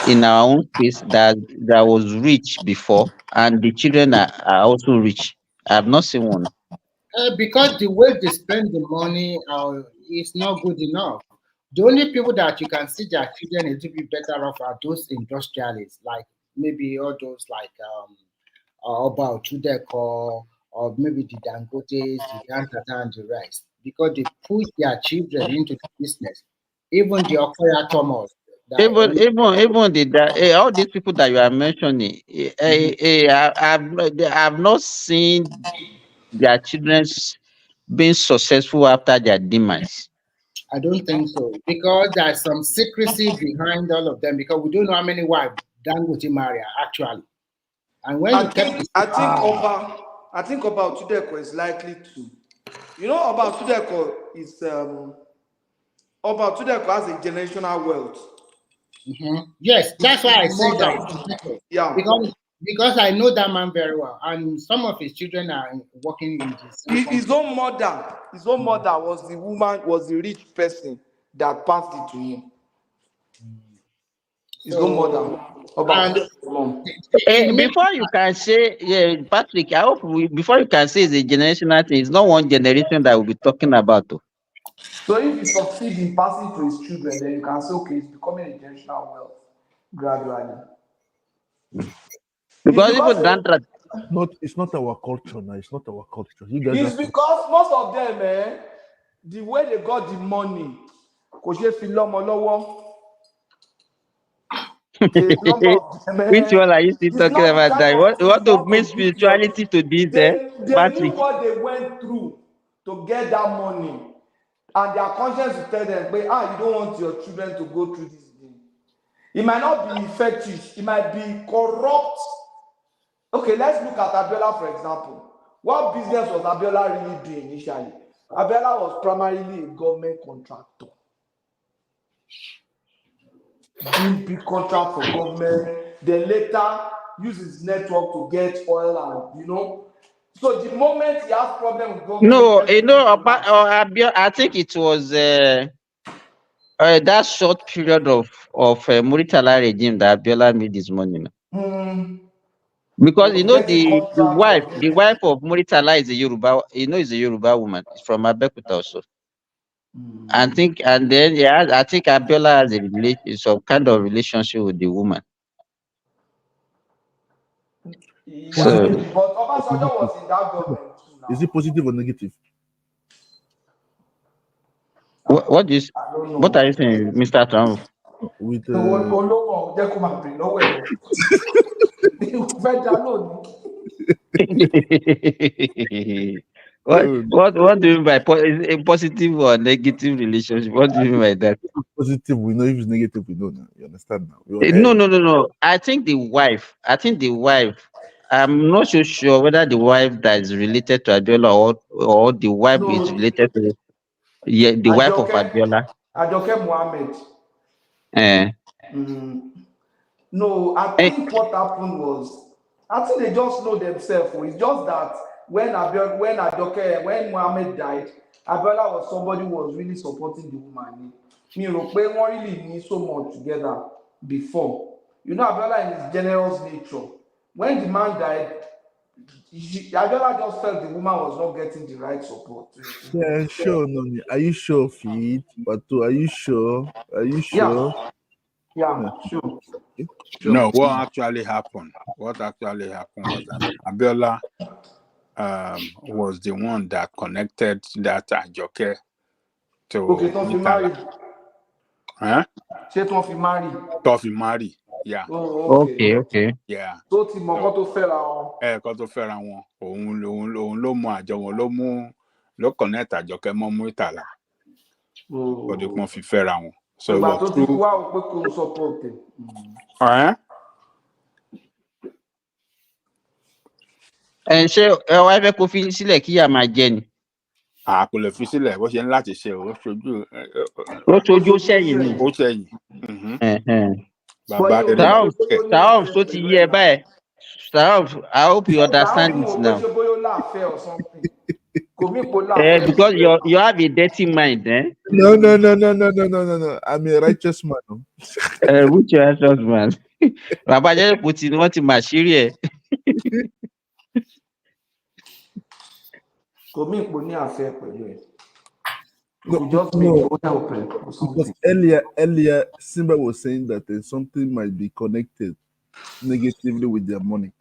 in our own space that was rich before, and the children are also rich. I've not seen one. because the way they spend the money is not good enough. The only people that you can see their children a little bit better off are those industrialists, like maybe all those like about Chudeko or maybe the Dangotes, the Dantata and the rest, because they push their children into the business. Even the Okoya Thomas, that All these people that you are mentioning, I've not seen their children being successful after their demise. I don't think so because there's some secrecy behind all of them because we don't know how many wives Dangote marry actually. And when you kept the I think about Tudeko is likely to. About Tudeko is about Tudeko has a generational wealth. Yes, that's why I say that. Yeah. Because I know that man very well, and some of his children are working in this. His own mother was the rich person that passed it to him. His own mother. Before you can say, Patrick, I hope before you can say it's a generational thing, it's not one generation that we'll be talking about. Though. So if he succeeds in passing to his children, then you can say, okay, it's becoming a generational wealth gradually. Because even it's not our culture now. It's not our culture. You guys it's because most of them, the way they got the money, which one are you still talking about? That you want to bring spirituality to this, they Patrick? knew what they went through to get that money, and their conscience will tell them, you don't want your children to go through this thing. It might not be effective, it might be corrupt. Okay, let's look at Abiola, for example. What business was Abiola really doing initially? Abiola was primarily a government contractor. Doing big contract for government, then later use his network to get oil and So the moment he has problem with government, I think it was that short period of Muritala regime that Abiola made his money. Because the wife of Muritala is a Yoruba, is a Yoruba woman. It's from Abeokuta also. I think Abiola has some kind of relationship with the woman. Yeah, but Obasanjo was in that government too now. Is it positive or negative? What are you saying, Mr. Trump? With what do you mean by a positive or negative relationship? What do you mean by that? Positive, we know. If it's negative, we don't know. You understand now? No. I think the wife. I'm not so sure whether the wife that is related to Abiola or the wife is related to the wife of Abiola. Ajoke Mohammed. No, I think what happened was, I think they just know themselves. It's just that when Mohammed died, Abiola was somebody who was really supporting the woman. Me, we really need so much together before. Abiola in his generous nature. When the man died, Abiola just felt the woman was not getting the right support. Yeah, sure. No, are you sure, Feed? But are you sure? Are you sure? Yeah, sure. No, what actually happened was that Abiola was the one that connected that Ajoke to Tofi marry. Huh? Tofi marry. Tofi marry. Yeah. Oh, okay. Okay. Yeah. So ti mọ kó tó fẹ́ra wọn. Kó tó fẹ́ra wọn, òun ló mú àjọ wọn ló connect Àjọkẹ́ mọ́ Murtala. Kò dé pọ́n fi fẹ́ra wọn. So Ìgbà tó ti true. kú àwọn pé kò ń support ẹ̀. Ṣé ẹ wá fẹ́ kó fi sílẹ̀ kí ìyá máa jẹ ni? Kò lè fi sílẹ̀ bó ṣe ń láti ṣe ó ṣojú. Ó ṣojú sẹ́yìn ni. Ó sẹ́yìn. Bàbá rẹ̀ Taob tó ti yí ẹ báyìí. Taob, I hope you understand it now. Because you have a dirty mind, eh? No. I'm a righteous man. Which righteous man? Bàbá jẹ́ kò tí wọ́n ti mà ṣírí ẹ̀. Kò mí ipò ní àfẹ́ pẹ̀lú ẹ̀. No, because earlier, Simba was saying that something might be connected negatively with their money.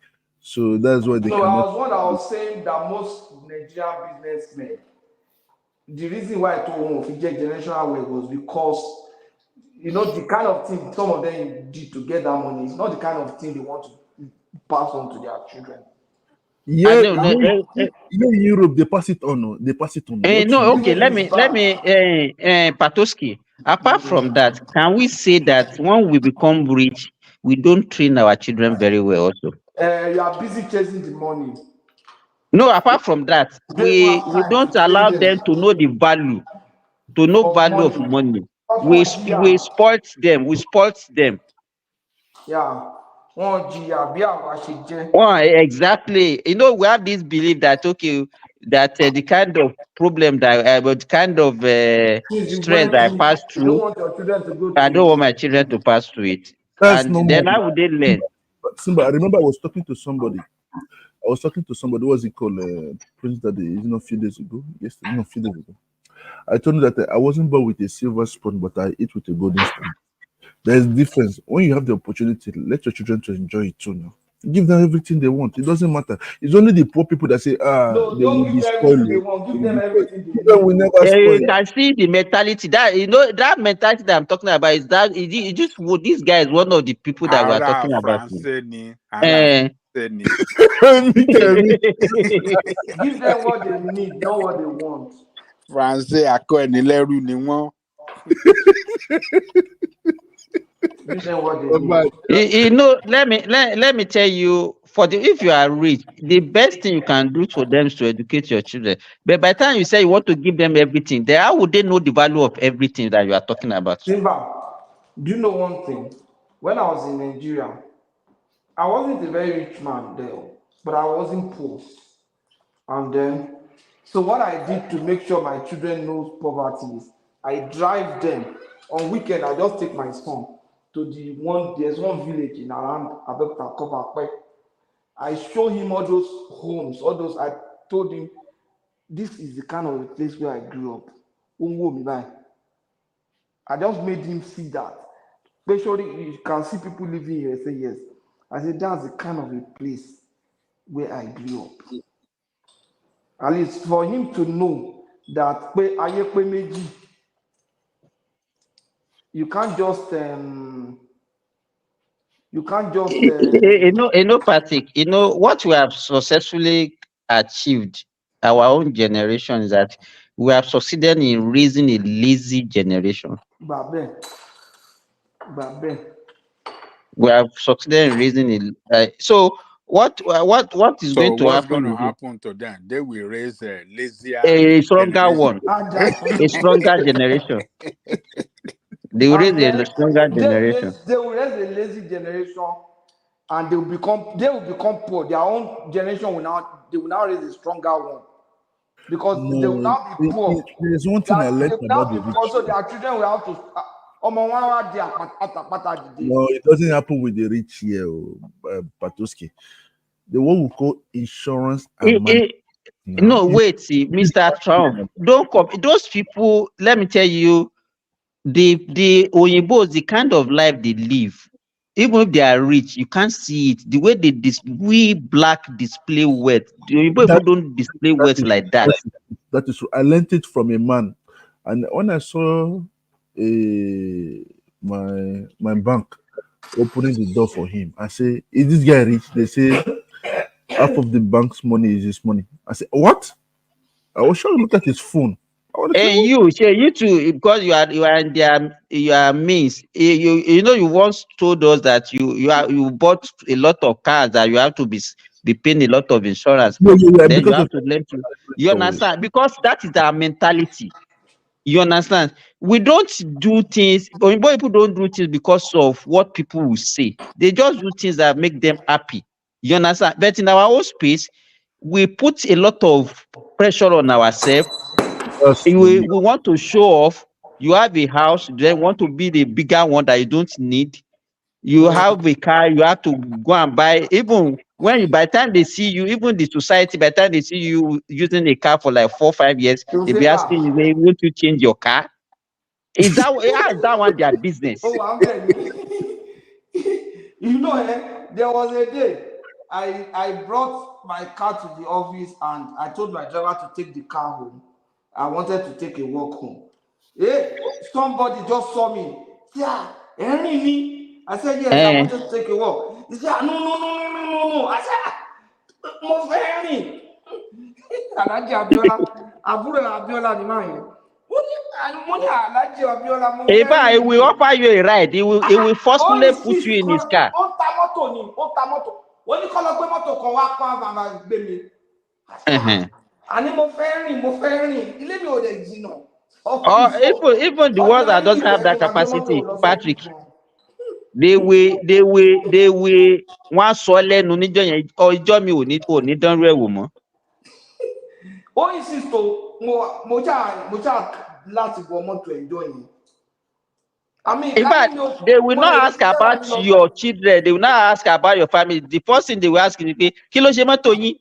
So that's why they I was saying that most Nigerian businessmen, the reason why I told them to get generational wealth was because, the kind of thing some of them did to get that money is not the kind of thing they want to pass on to their children. Yeah, in Europe they pass it on. Okay. Let me, Patoski. Apart from that, can we say that when we become rich, we don't train our children very well also? You are busy chasing the money. No, apart from that, we don't allow them to know the value, of money. We spoil them. Yeah. Exactly. We have this belief that the kind of problem that the kind of stress that I pass through, I don't want my children to pass through it. And then how would they learn? Simba, I remember I was talking to somebody. What's it called? Prince that day, a few days ago. Yesterday, no, a few days ago. I told him that I wasn't born with a silver spoon, but I eat with a golden spoon. There's difference. When you have the opportunity, let your children to enjoy it too now. Give them everything they want. It doesn't matter. It's only the poor people that say, they will be spoiled. Give them everything they want. We never spoil. You can see the mentality that mentality that I'm talking about is that this guy is one of the people that we are talking about. Give them what they need, not what they want. France akọ ẹni lẹ́rú ni wọ́n. Let me tell you, if you are rich, the best thing you can do for them is to educate your children. But by the time you say you want to give them everything, then how would they know the value of everything that you are talking about? Simba, do you know one thing? When I was in Nigeria, I wasn't a very rich man there, but I wasn't poor. And then, so what I did to make sure my children know poverty is I drive them. On weekend, I just take my son to there's one village in around Abekta Kopakwe. I show him all those homes, I told him, this is the kind of place where I grew up. I just made him see that. Especially, you can see people living here, say yes. I said, that's the kind of a place where I grew up. At least for him to know that you can't just Patrick, what we have successfully achieved, our own generation, is that we have succeeded in raising a lazy generation. We have succeeded in raising so what is going to happen? What's going to happen to them? They will raise a lazier, a stronger one, a stronger generation. They will raise a stronger generation. They will raise a lazy generation, and they will become poor. Their own generation will now raise a stronger one, because they will now be poor. There's one thing I like about the rich. Also, their children will have to. No, it doesn't happen with the rich here, Patoski. The one we call insurance. No, wait, see, Mr. Trump, don't come. Those people, let me tell you, the Oyinbos, the kind of life they live, even if they are rich, you can't see it. The way we black display wealth, the Oyinbo people don't display wealth like that. That is true. I learned it from a man, and when I saw my bank opening the door for him. I say, is this guy rich? They say half of the bank's money is his money. I say, what? I was sure to look at his phone. I want to say, And you too, because you are in their means. You know you once told us that you bought a lot of cars that you have to be paying a lot of insurance yeah, for. yeah, yeah, Then you because have of to learn to. You understand? Because that is our mentality. You understand? We don't do things, but people don't do things because of what people will say. They just do things that make them happy. You understand? But in our own space, we put a lot of pressure on ourselves. that's We true. want to show off. You have a house, then want to be the bigger one that you don't need. You have a car, you have to go and buy. Even when by the time they see you, even the society, by the time they see you using a car for like 4 or 5 years, You they'll say, be asking you, "Hey, won't you change your car?" How is that one their business? oh, I'm telling you. You know, there was a day I brought my car to the office and I told my driver to take the car home. I wanted to take a walk home. Somebody just saw me. Yeah, Henry me. I said, yes, I Eh. wanted to take a walk. He said, no, no, no, no, no, no, no. I said, mo fẹ́ rìn. Alhaji Abiola, àbúrò Abiola ni máa yẹn. Mo ní Alhaji Abiola, mo In fẹ́ fact, he rìn will ni. offer you a ride. He will Ó forcefully put you insist in his kan, car. ó ń ta mọ́tò ni, ó ń ta mọ́tò. Ó ní kọ́ lọ gbé mọ́tò kan wá pa màmá gbé mi. Uh-huh. Àní mo fẹ́ rìn. Ilé mi ò dẹ̀ jìnnà. Or Ọ́fíìsì even the ones that ordinary don't people have ẹ̀ tó that máa gbé mọ́tò capacity, lọ Patrick, sọ́fíìsì wọn. they will wọ́n á sọ lẹ́nu níjọ́ yẹn, ọjọ́ mi ò ní dánrú ẹ̀ wò mọ́. Ó insist o, mo ṣáà láti wọ mọ́tò ẹ̀jọ́ yẹn. In fact, they will not ask about your children. They will not ask about your family. The first thing they will ask is pé kí ló ṣe mọ́tò yín?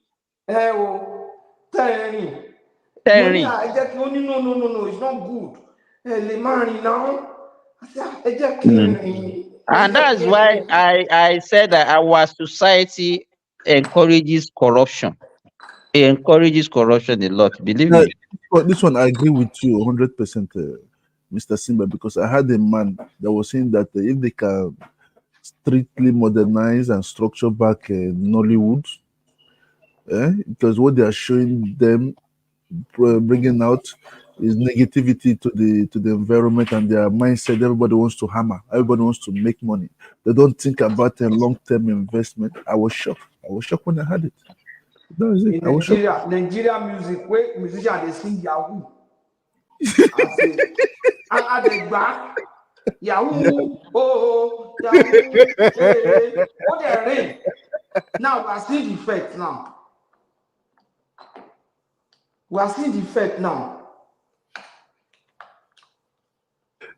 Ẹ o, tẹ́ ẹ rìn. Tẹ́ Mo ẹ ní rìn. ẹ jẹ́ kí ó ní no, it's not good. Ẹ lè má rìn náà. Ẹ jẹ́ kí n rìn. And that's why I said that our society encourages corruption. It encourages corruption a lot. Believe Yeah, me. this one I agree with you 100%, Mr. Simba, because I had a man that was saying that if they can strictly modernize and structure back Nollywood, because what they are showing them, bringing out, is negativity to the environment and their mindset. Everybody wants to hammer. Everybody wants to make money. They don't think about a long-term investment. I was shocked. I was shocked when I had it. That was it. In I was shocked. Nigeria music, where musicians they sing Yahoo. I dey back Yahoo, Yahoo, what they rain. Now we are seeing the effect now.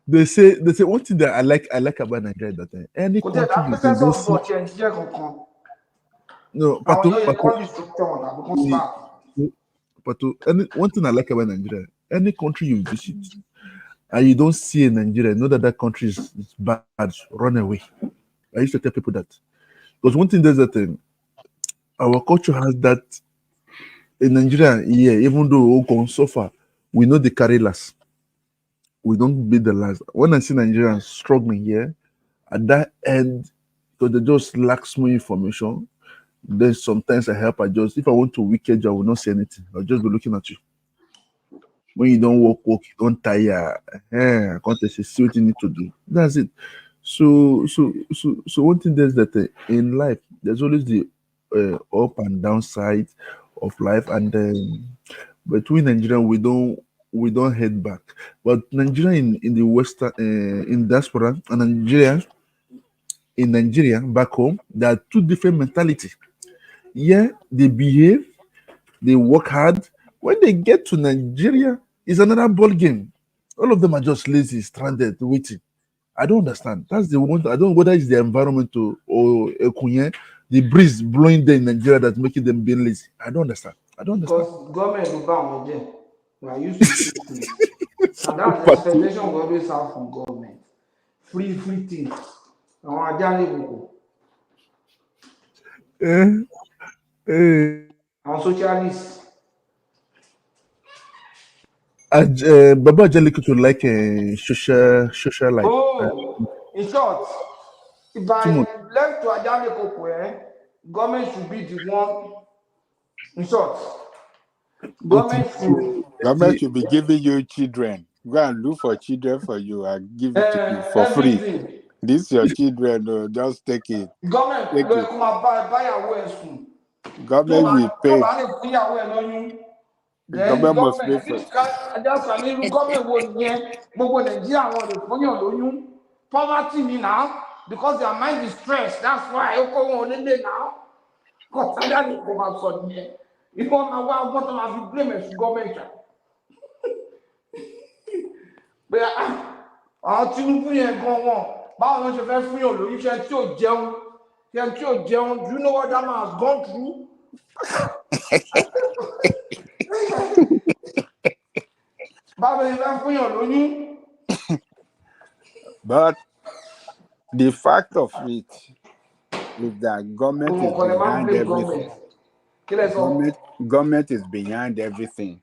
They say one thing that I like about Nigeria that any country you go go see. No, Pato, one thing I like about Nigeria, any country you visit and you don't see a Nigeria, know that country is bad, run away. I used to tell people that. Because one thing there's that our culture has that in Nigeria, yeah, even though we can suffer, we know the carry last. We don't be the last. When I see Nigerians struggling here, at that end, because they just lack small information, then sometimes I help adjust. If I want to wicked you, I will not say anything. I'll just be looking at you. When you don't work, you don't tire. I can't see what you need to do. That's it. So one thing is that in life, there's always the up and down side of life, and between Nigeria, we don't head back. But Nigeria in the western in diaspora and Nigeria back home, there are two different mentalities. Yeah, they behave, they work hard. When they get to Nigeria, it's another ball game. All of them are just lazy, stranded, waiting. I don't understand. That's the one. I don't know whether it's the environment or the breeze blowing there in Nigeria that's making them being lazy. I don't understand. Because government will bound with them. We are used to free things. And that's the expectation we always have from government. Free things. Àwọn ajá ní ìbùkún. Àwọn socialists. Baba Jellico to like social life. Oh, in short, If I left to Ajame Kokwe, government should be the one. In short, government should. Government should be giving you children. Go and look for children for you and give it to you for free. Everything. This your children, just take it. Government Take ló it. kó máa buy away soon. Government will Tó pay. bá lè fún ìyàwó ẹ̀ lóyún. Then Government must pay government for this just an irú government wo nìyẹn gbogbo Nàìjíríà wọn lè fún yàn lóyún. Poverty ni now because their mind is stressed. That's why ó kó wọn lédè now. Kọ̀tàdá ni kò máa sọ nìyẹn. Ìfọ̀ máa wá ọgbọ́n tó máa fi blame ẹ̀sùn government. Pé àwọn Tinubu yẹn gan wọn báwo ló ṣe fẹ́ fún yàn lóyún ṣe tí ò jẹun ṣe tí ò jẹun. Do you know what that man has gone through? Báwo ló fẹ́ fún yàn lóyún? But the fact of it is that government is behind everything. Government is behind everything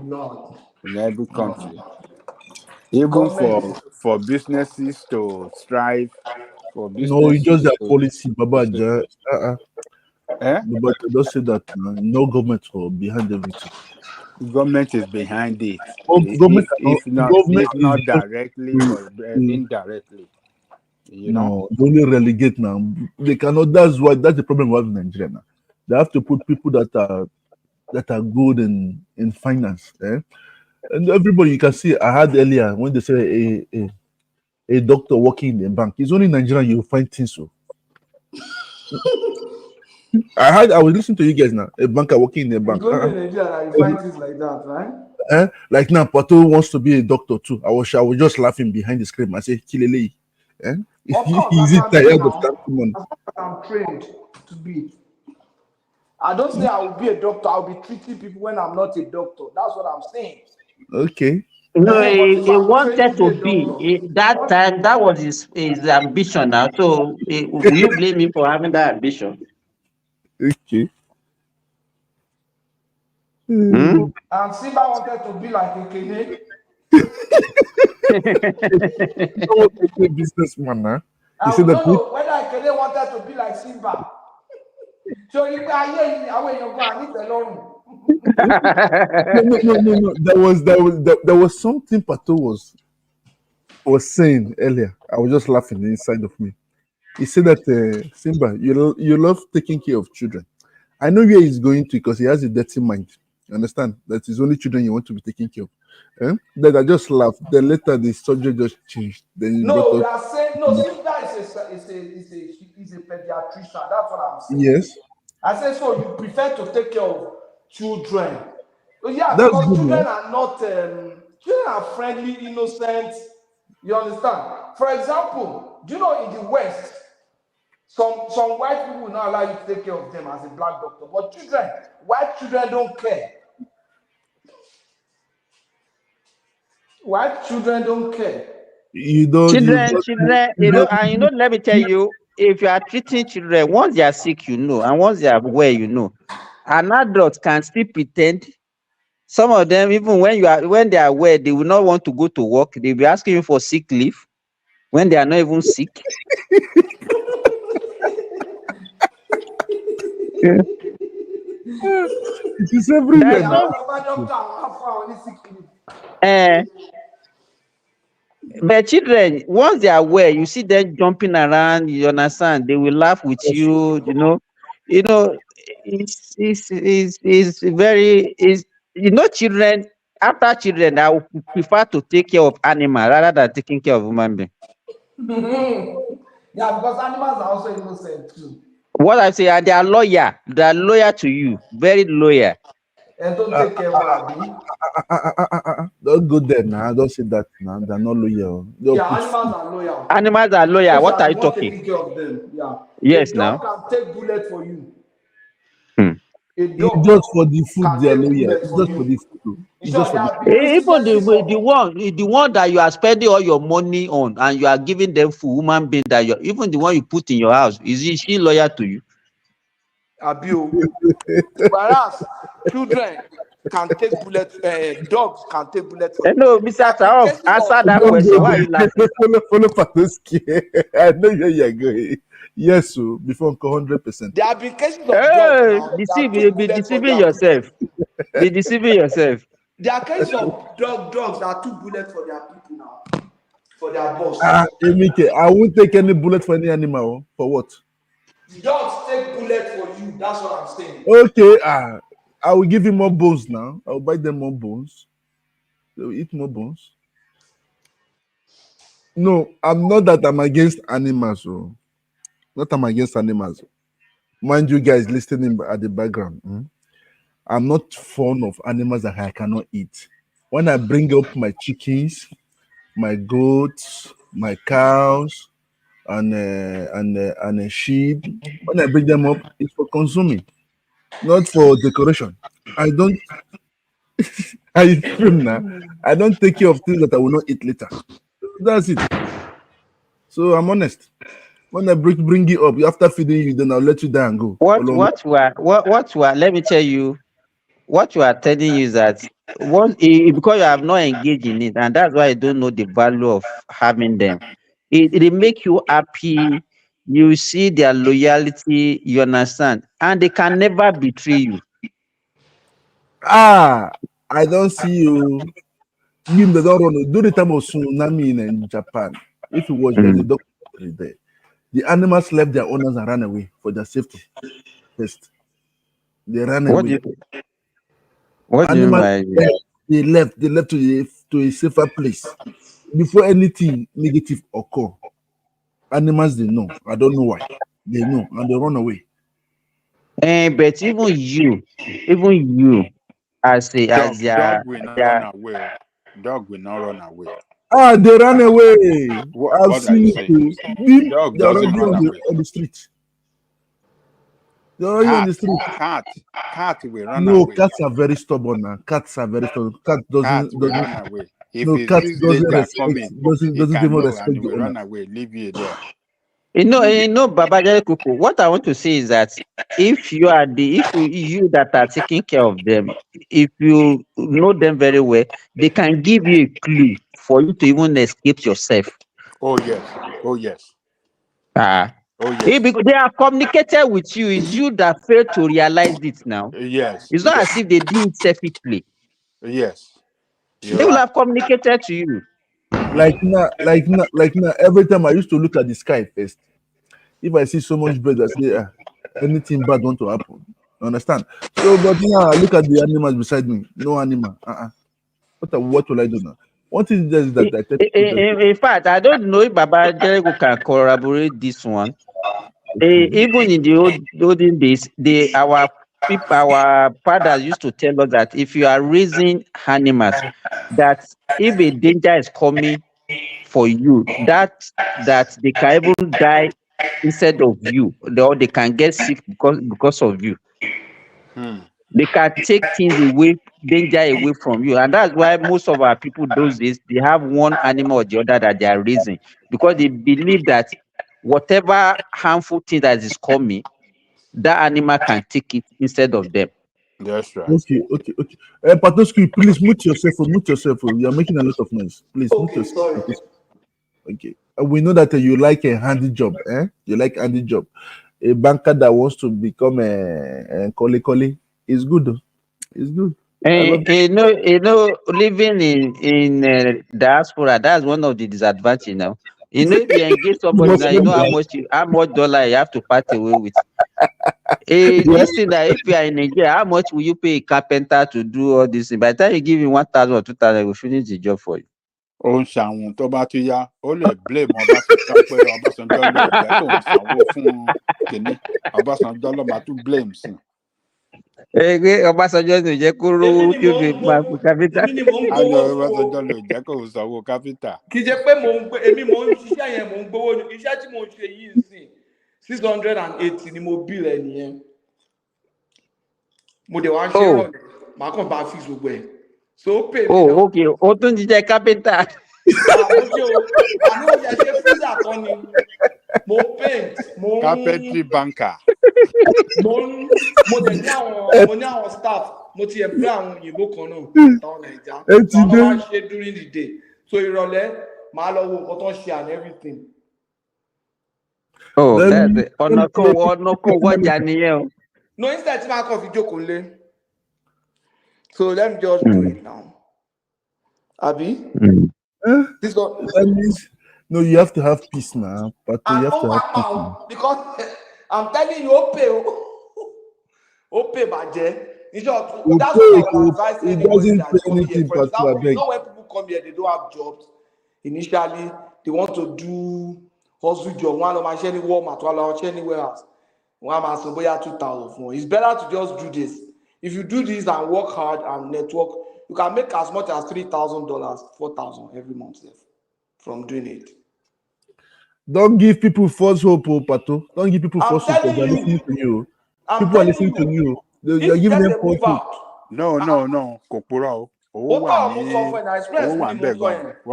No. in every country. Even for businesses to strive, for businesses No, it's just their to, policy, Baba. But don't say that no government or behind everything. Government is behind it. Government if not directly, but indirectly. You know? They only relegate now. They cannot. That's the problem we have in Nigeria now. They have to put people that are good in finance. And everybody, you can see. I had earlier when they say a doctor working in a bank. It's only in Nigeria you find things so. I was listening to you guys now. A banker working in a bank. You go to Nigeria, you find things like that, right? Like now, Pato wants to be a doctor too. I was just laughing behind the screen. I say, Kilele. Is it tired of that? I'm trained to be. I don't say I will be a doctor. I'll be treating people when I'm not a doctor. That's what I'm saying. Okay. No, he wanted to be. That time, that was his ambition now. So, will you blame him for having that ambition? Okay. And Simba wanted to be like a Kene. A businessman, huh? I don't know whether Kene wanted to be like Simba. So you are away your go alone. No. There was something Pato was saying earlier. I was just laughing inside of me. He said that Simba, you love taking care of children. I know where he's going to because he has a dirty mind. You understand? That his only children you want to be taking care of. Then I just laughed. Then later the subject just changed. Then we are saying Simba is a pediatrician. That's what I'm saying. Yes. I said so. You prefer to take care of children? Yeah, that's because good, children are not. Children are friendly, innocent. You understand? For example, do you know in the West, some white people will not allow you to take care of them as a black doctor, but white children don't care. White children don't care. Children, let me tell you, if you are treating children, once they are sick, you know, and once they are well, you know. An adult can still pretend. Some of them, even when they are well, they will not want to go to work. They'll be asking you for sick leave when they are not even sick. It is everywhere. But children, once they are well, you see them jumping around. You understand? They will laugh with you. You know, it's very children. After children, I would prefer to take care of animals rather than taking care of human being. Yeah, because animals are also innocent too. What I say, they are loyal. They are loyal to you, very loyal. And don't take care of them. Don't go there now. Don't say that now. They're not loyal. Animals are loyal. Animals are loyal. What are you talking? Taking care of them. Yeah. Yes, a dog can take bullet for you. It's just for the food they are loyal. It's just for the food. It's just for the even the one that you are spending all your money on and you are giving them for human being that you even the one you put in your house, is she loyal to you? Whereas children, can take bullets. Dogs can take bullets for you. No, Mr. Taof, answer that question. Why are you laughing? Follow Patoski. I know where you're going. Yes, so before 100%. There have been cases of dogs Hey, now that deceive, took be bullets for deceiving their people. yourself. Be deceiving yourself. There are cases of dogs that took bullets for their people now, for their boss. Emike, I won't take any bullet for any animal. For what? Dogs take bullets for you. That's what I'm saying. Okay, I will give you more bones now. I will buy them more bones. They will eat more bones. No, I'm not that I'm against animals. So. Not I'm against animals. Mind you guys listening at the background. I'm not fond of animals that I cannot eat. When I bring up my chickens, my goats, my cows, and sheep, when I bring them up, it's for consuming, not for decoration. I don't. I scream now. I don't take care of things that I will not eat later. That's it. So I'm honest. When I bring you up after feeding you, then I'll let you die and go. What we are, let me tell you, what you are telling you is that because you have not engaged in it, and that's why you don't know the value of having them. It make you happy. You see their loyalty, you understand, and they can never betray you. I don't see you. Give the don't run. Do the time of tsunami in Japan. If it was there's a documentary there, the animals left their owners and ran away for their safety. First, they ran away. What do you mean by they left to a safer place before anything negative occur. Animals they know. I don't know why. They know and they run away. But even you, as Dog will not run away. Dog will not run away. They ran away. What are you saying? Dog They're already doesn't run away. on the street. They're already on the street. Cat will run No, away. cats are very stubborn now. Cats are very stubborn. Cat will doesn't run away. If no, it cat sees doesn't danger respect coming, doesn't it can even know respect and it the will owner. run away. Leave you there. Baba Kuku, what I want to say is that if you that are taking care of them, if you know them very well, they can give you a clue for you to even escape yourself. Oh yes. Oh yes. Oh yes. Because they are communicated with you, it's you that fail to realize it now. Yes. It's not as if they do it selfishly. Yes. They will have communicated to you. Like now, every time I used to look at the sky first. If I see so much birds, I say, anything bad want to happen. You understand? So, but now I look at the animals beside me. No animal. What will I do now? One thing is that I in fact, I don't know if Baba Jericho can corroborate this one. Even in the olden days, our fathers used to tell us that if you are raising animals, that if a danger is coming for you, that they can even die instead of you, or they can get sick because of you. They can take danger away from you, and that's why most of our people those days they have one animal or the other that they are raising, because they believe that whatever harmful thing that is coming, that animal can take it instead of them. That's right. Okay. Patoski, please mute yourself. You are making a lot of noise. Please mute yourself. Sorry. Okay. We know that you like a handy job. You like handy job. A banker that wants to become a collie is good. It's good. Living in diaspora, that's one of the disadvantages now. If you engage somebody now, you know how much dollar you have to part away with. This thing that if you are in Nigeria, how much will you pay a carpenter to do all this? By the time you give him 1,000 or 2,000, he will finish the job for you. Ó ń ṣàwọn tó bá tún yá ó lè blame Ọbásanjọ́ pé Ọbásanjọ́ ló jẹ́ kó ń sanwó fún kínní Ọbásanjọ́ ló máa tún blame sí. Ọbásanjọ́ ní jẹ́ kó rówó kí o fi máa fi kápẹ́ntà. Á ní Ọbásanjọ́ ló jẹ́ kó ń sanwó kápẹ́ntà. Kì í ṣe pé èmi mò ń ṣiṣẹ́ yẹn mò ń gbowó ní iṣẹ́ tí mò ń ṣe yìí sìn 680 ni mo bill ẹ nìyẹn. Mo dẹ̀ wá ń ṣe rọ̀ màá kàn bá fix gbogbo ẹ̀. So pay me now. Okay. Ó tún jíjẹ kápẹ́ntà. Àmọ́ mo jẹ́ ṣe freezer kan ni. Mo paint. Carpentry banker. Mo dẹ̀ ní àwọn staff mo ti employ àwọn òyìnbó kan náà àtàwọn Naija. So àwọn máa ń ṣe during the day. So ìrọ̀lẹ́ màá lọ wo nǹkan tó ń ṣe and everything. Oh, that's it. Ọ̀nà kan wọ́jà nìyẹn o. No, instead tí màá kàn fi jókòó lé. So let me just do it now. Abi? This one. That means no, you have to have peace now. But you have to have peace now. Because I'm telling you, Ope Baje. That's what I would advise anybody that come here. For example, you know when people come here, they don't have jobs. Initially, they want to do hustle job. One of my shiny Walmart, one of my shiny warehouse. One man so boya 2,000 more. It's better to just do this. If you do this and work hard and network, you can make as much as $3,000, $4,000 every month from doing it. Don't give people false hope, Pato. Don't give people false hope. They're listening to you. People are listening to you. You're giving them false hope. No. Kokoro. What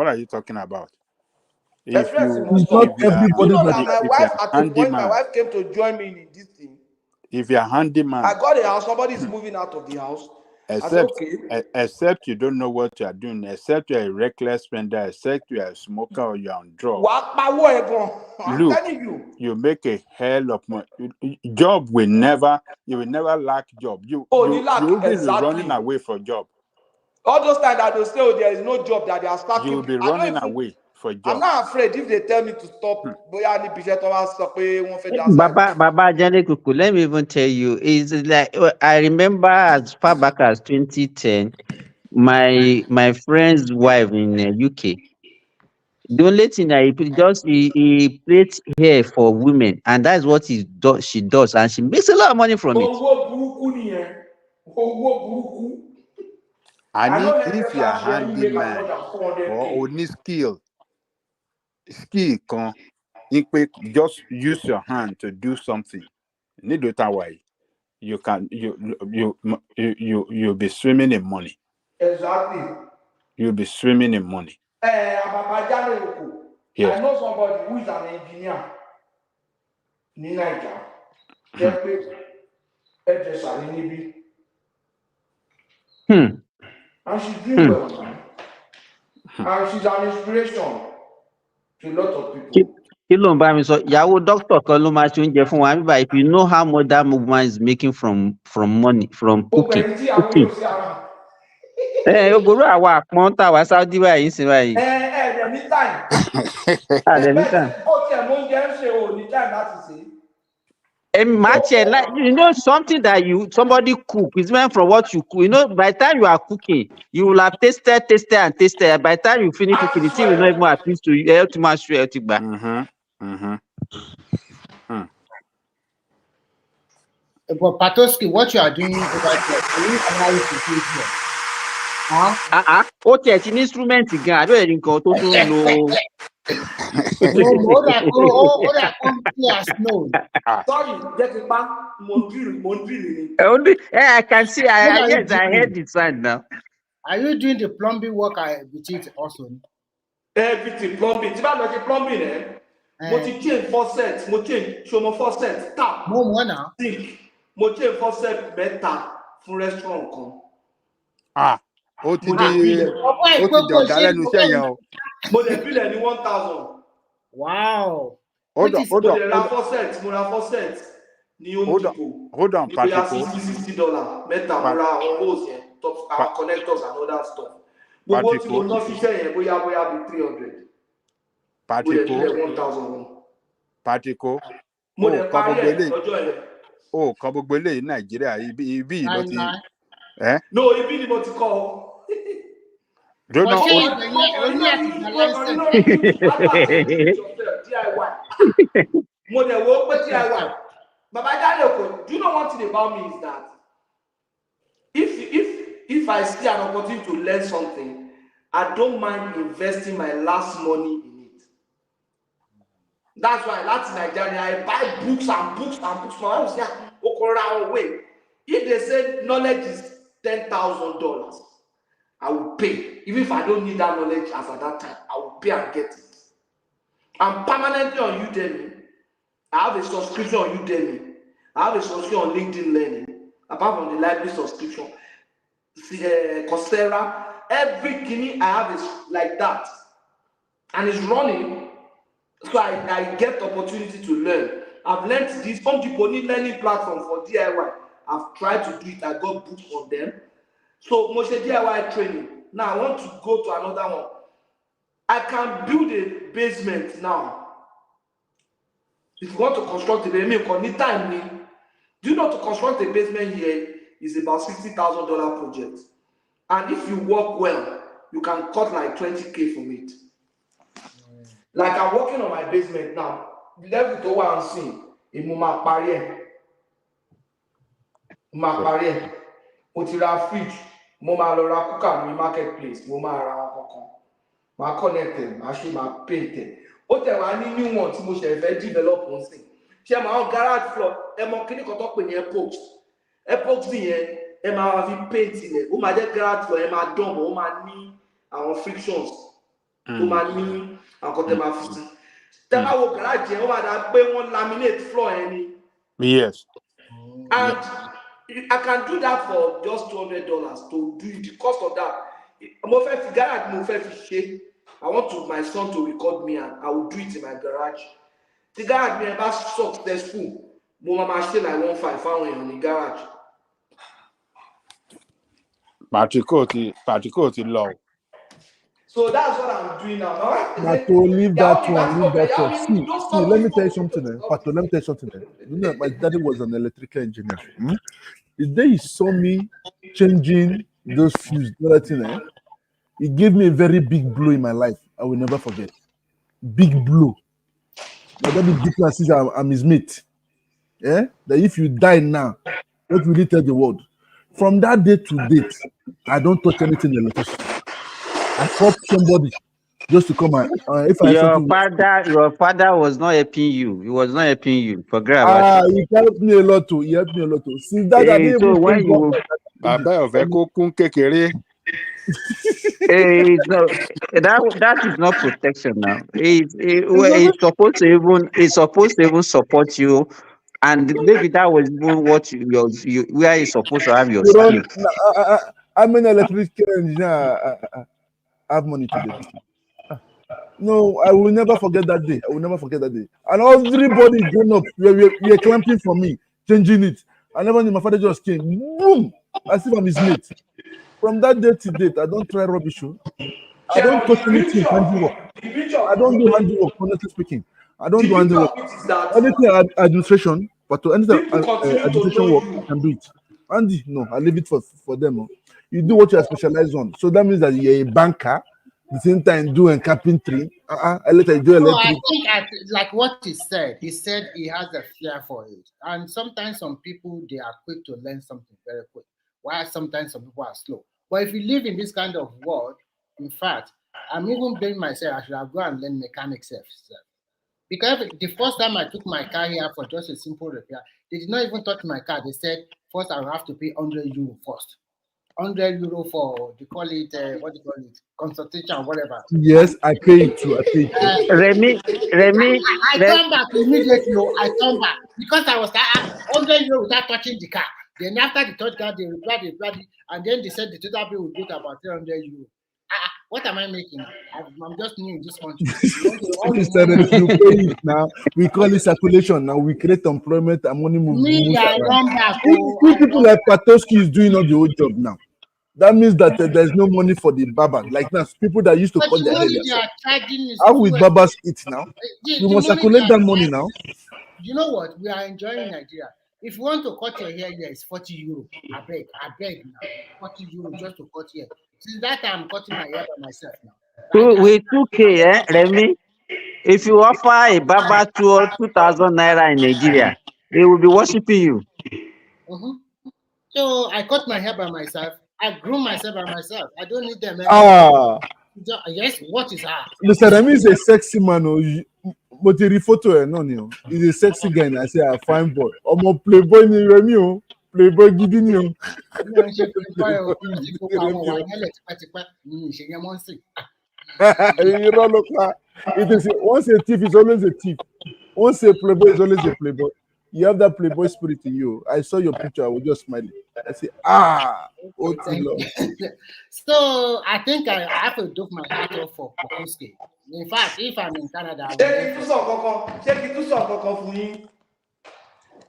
are you talking about? If not everybody my wife at the point my wife came to join me in this thing. If you're a handyman, I got a house, somebody's moving out of the house. Except you don't know what you are doing, except you're a reckless spender, except you're a smoker or you're on drugs. I'm telling you. You make a hell of money. You will never lack job. You will be running away from job. All those times that they say there is no job that they are starting. You will be running away for job. I'm not afraid if they tell me to stop. Baba Janekuku, let me even tell you, it's like I remember as far back as 2010, my friend's wife in UK. The only thing that he plaits hair for women, and that's what she does, and she makes a lot of money from it. And if you're a handyman or only skill can just use your hand to do something. You can you'll be swimming in money. Exactly. You'll be swimming in money. Yes. I know somebody who is an engineer in Nigeria. And she's doing well now. And she's an inspiration to a lot of people. If you know how much that movement is making from money, from cooking. You know something that somebody cook is meant from what you cook. You know, by the time you are cooking, you will have tasted. By the time you finish cooking, the thing will not even appeal to you. But Patoski, what you are doing over there, can you allow you to do it here? Okay, it's an instrument again. I don't even know. I can see. I heard the sound now. Are you doing the plumbing work with it also? Everything plumbing. If I like plumbing, mo change faucet, mo change faucet, tap, sink, mo change faucet better for restaurant kan. Ó ti dọ̀gá lẹ́nu iṣẹ́ yẹn o. Mo lè bill ní 1,000. Wow. Hold on. Mo ra faucet ní Home Depot. Hold on, Patrico. $60 mẹ́ta mo ra hose yẹn, top connectors and other stuff. Gbogbo tí mo ná ṣiṣẹ́ yẹn bóyá bí 300. Patrico. Mo lè parí ẹ̀ lọ́jọ́ yẹn. Ó kọ gbogbo eléyìí Nàìjíríà ibi ló ti. No, ibi ni mo ti kọ́ ọ. Mo dẹ̀ wo pé DIY. Baba Jaleko, do you know one thing about me is that if I see an opportunity to learn something, I don't mind investing my last money in it. That's why Latin Nigeria, I buy books and books. My wife say, if they say knowledge is $10,000, I will pay. Even if I don't need that knowledge as at that time, I will pay and get it. I'm permanently on Udemy. I have a subscription on Udemy. I have a subscription on LinkedIn Learning, apart from the library subscription. Coursera, every guinea I have is like that, and it's running. So I get the opportunity to learn. I've learned this Home Depot learning platform for DIY. I've tried to do it. I got books on them. So most DIY training. Now I want to go to another one. I can build a basement now. If you want to construct a basement, need time. Do you know to construct a basement here is about $60,000 project, and if you work well, you can cut like 20K from it. Like I'm working on my basement now. Level to one and see. In Muma Parie. Mo ti ra fridge. Mo máa lọ ra cooker ní marketplace. Mo máa ra wọn kankan. Máa connect ẹ̀, máa ṣe máa paint ẹ̀. Ó tẹ̀ wá ní new one tí mo ṣe fẹ́ develop on sí. Ṣé máa garage floor ẹ mọ kíní kan tó pè ní epox. Epox yẹn ẹ máa fi paint ilẹ̀. Ó máa jẹ́ garage floor ẹ máa dán bọ̀ ó máa ní àwọn frictions. Ó máa ní àwọn tẹ máa fi sí. Tẹ bá wo garage yẹn ó máa dá pé wọ́n laminate floor yẹn ni. Yes. And I can do that for just $200 to do the cost of that. Mo fẹ́ fi garage mo fẹ́ fi ṣe. I want my son to record me and I will do it in my garage. The garage mi ẹ bá successful, mo máa ṣe like 1.5 fáwọn èèyàn ní garage. Particle ti low. So that's what I'm doing now. Pato, leave that one. See, let me tell you something. Pato, let me tell you something. You know, my daddy was an electrical engineer. The day he saw me changing those fuse, he gave me a very big blow in my life. I will never forget. Big blow. My daddy difference is I'm his mate. Yeah? That if you die now, what will he tell the world? From that day to date, I don't touch anything electricity. I called somebody just to come and if I your father was not helping you. He was not helping you. Forget about it. He helped me a lot too. Since that I didn't so even when you that is not protection now. It's supposed to even support you, and maybe that was even what you where you supposed to have your skill. I'm an electrical engineer. I have money today. No, I will never forget that day. And everybody grown up, we are clamping for me, changing it. I never knew my father just came, boom, as if I'm his mate. From that day to date, I don't try rubbish. I don't touch anything handiwork. I don't do handiwork, honestly speaking. I don't do handiwork. Anything administration, but to anything administration work, I can do it. Andy, no, I leave it for them. You do what you are specialized on. So that means that you're a banker, the same time doing carpentry. Electric. So I think like what he said he has a fear for it. And sometimes some people, they are quick to learn something very quick, while sometimes some people are slow. But if you live in this kind of world, in fact, I'm even blaming myself. I should have gone and learned mechanics because the first time I took my car here for just a simple repair, they did not even touch my car. They said, first I will have to pay €100 first. €100 for, they call it, consultation or whatever. Yes, I pay it too. Remy. I come back immediately. I come back because I was €100 without touching the car. Then after the third car, they replied, and then they said the total bill would go to about €300. What am I making? I'm just new in this country. You pay it now. We call it circulation. Now we create employment and money movement. I run back. People like Patoski is doing all the old job now. That means that there's no money for the barber. Like now, people that used to cut their hair. How will barbers eat now? You must circulate that money now. You know what? We are enjoying Nigeria. If you want to cut your hair here, it's €40. I beg now. €40 just to cut here. Since that time, I'm cutting my hair by myself now. With 2K, Remy, if you offer a barber 2,000 naira in Nigeria, they will be worshiping you. So I cut my hair by myself. I groom myself by myself. I don't need them anymore. Yes, what is that? Mr. Remy is a sexy man. But the photo, no, he's a sexy guy. And I say, a fine boy. I'm a playboy, Remy. Playboy, giving you. Once a thief is always a thief. Once a playboy is always a playboy. You have that playboy spirit in you. I saw your picture. I was just smiling. I say, ah, oh, Thank Lord. you. So I think I have to do my hat off for Pokuski. In fact, if I'm in Canada, I will Ṣé learn kí n from tún sọ kankan? Ṣé kí n tún sọ kankan fún yín?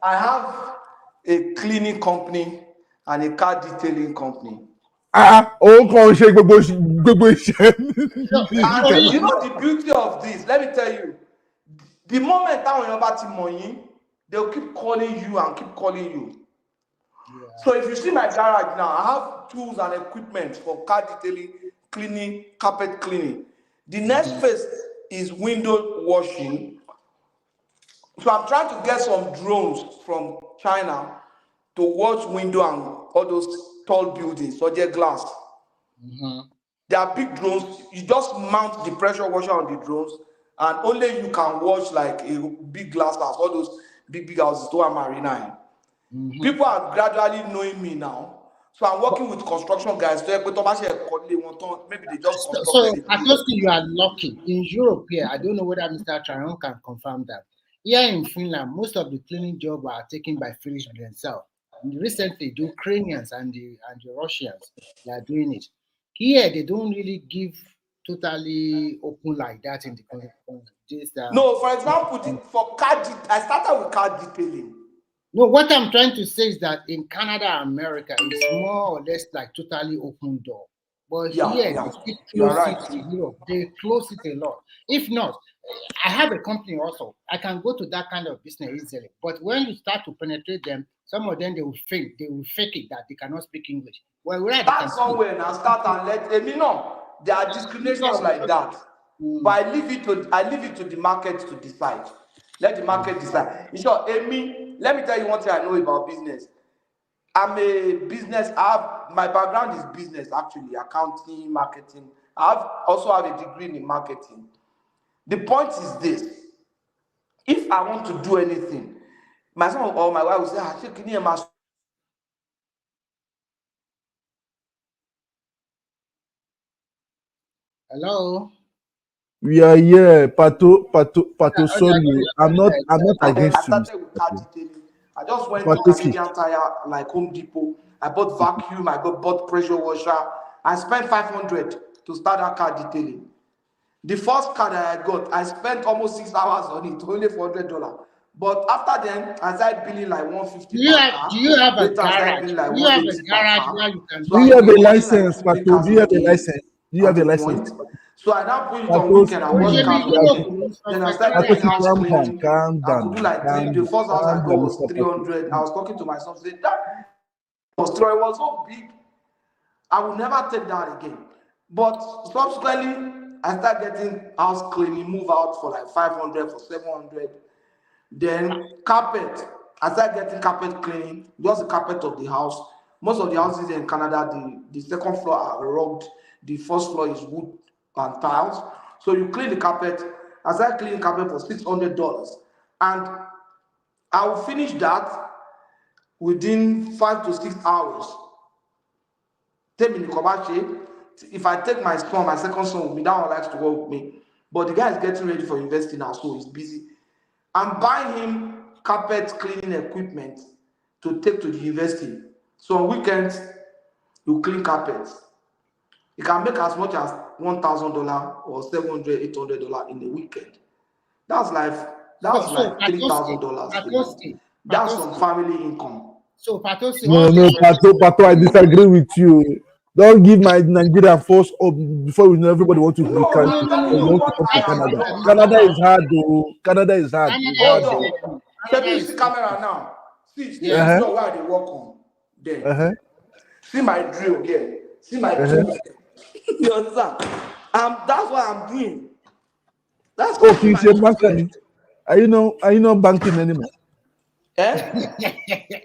I have a cleaning company and a car detailing company. Oh, kàn ṣe gbogbo iṣẹ́ ní And you Canada. know the beauty of this, let me tell you, the moment táwọn èèyàn bá ti mọ̀ yín, they'll keep calling you and keep calling you. So if you see my garage now, I have tools and equipment for car detailing, cleaning, carpet cleaning. The next phase is window washing. So I'm trying to get some drones from China to watch window and all those tall buildings, so they're glass. They are big drones. You just mount the pressure washer on the drones, and only you can watch like a big glass house, all those big houses to a marina. People are gradually knowing me now. So I'm working with construction guys. Maybe they just So, constructed a place. Patoski, you are lucky. In Europe here, I don't know whether Mr. Charon can confirm that. Here in Finland, most of the cleaning jobs are taken by Finnish themselves. Recently, the Ukrainians and the Russians, they are doing it. Here, they don't really give totally open like that in the this. No, for example, for I started with car detailing. No, what I'm trying to say is that in Canada and America, it's more or less like totally open door. But here, they still close it to Europe. They close it a lot. If not, I have a company also. I can go to that kind of business easily. But when you start to penetrate them, some of them they will fake it that they cannot speak English. Well, where they can Start somewhere and start and let me know. There are discriminations like that. But I leave it to the market to decide. Let the market decide. In short, Amy, let me tell you one thing I know about business. I'm a business. My background is business, actually, accounting, marketing. Also have a degree in marketing. The point is this: if I want to do anything, my son or my wife will say, "Can you imagine?" Hello. We are here, Pato. Sorry, I'm not against you, I Mr. started with car detailing. I just went to Patoski. Canadian Tire, like Home Depot. I bought vacuum. I bought pressure washer. I spent $500 to start that car detailing. The first car that I got, I spent almost 6 hours on it, only $400. But after then, I started billing like $150 Do you per have car. Do you have a Later, I started garage? billing like Do you have a $180 per garage car. where you can? So Do I you have was a washing like license, 2 Pato? acres Do you a have a day license? Do you at have a a license? point. So I now put it on Patos, weekend and calm wash down. cars You on are weekend. being- Then I started doing Patosi, house calm down, cleaning. calm I could down, do like calm three. The down, first house I calm got down, was Mr. Pato. 300. I was talking to myself, say that was true. It was so big. I will never take that again. But subsequently, I started getting house cleaning, move out for like 500, for 700. Then carpet. I started getting carpet cleaning, just the carpet of the house. Most of the houses in Canada, the second floor are rugged. The first floor is wood and tiles. So you clean the carpet. I started cleaning carpet for $600. And I will finish that within 5 to 6 hours. Take me to if I take my son, my second son with me, that one likes to work with me. But the guy is getting ready for university now, so he's busy. I'm buying him carpet cleaning equipment to take to the university. So on weekends, you clean carpets. You can make as much as $1,000 or $700, $800 in a weekend. That's like $3,000 a month. That's some family income. So Patosi, No, Pato, I disagree with you. Don't give my Nigeria force up before we know everybody want to No, come I'm telling you to what come I to have Canada. done. Canada is hard, though. Canada is hard. It's hard, Hold though. on. Check you see camera now. See Uh-huh. this door where they work on. There. Uh-huh. See my drill here. See my tools. You understand? That's what I'm doing. That's Oh, what my please, tools there. Mankani. Are you not banking anymore? Eh?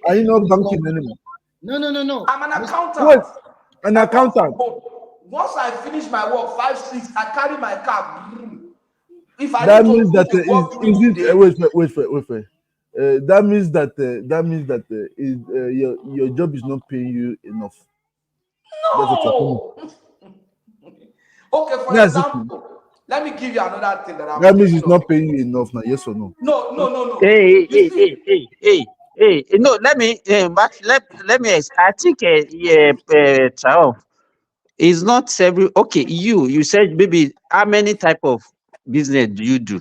Are you not banking anymore? No. I'm an accountant. What? An I work accountant? from home. Once I finish my work, 5, 6, I carry my car. If I That need to means that finish work during is the it? day, Wait. That means that your job is not paying you enough. That's what you're telling me. no. Okay, for That's it. example, Let me give you another thing that I'm That means thinking he's of. not paying you enough now. Yes or no? No. Hey, You see, no, let me, let me, I think, Triumph, it's not every, okay, you said maybe how many type of business do you do?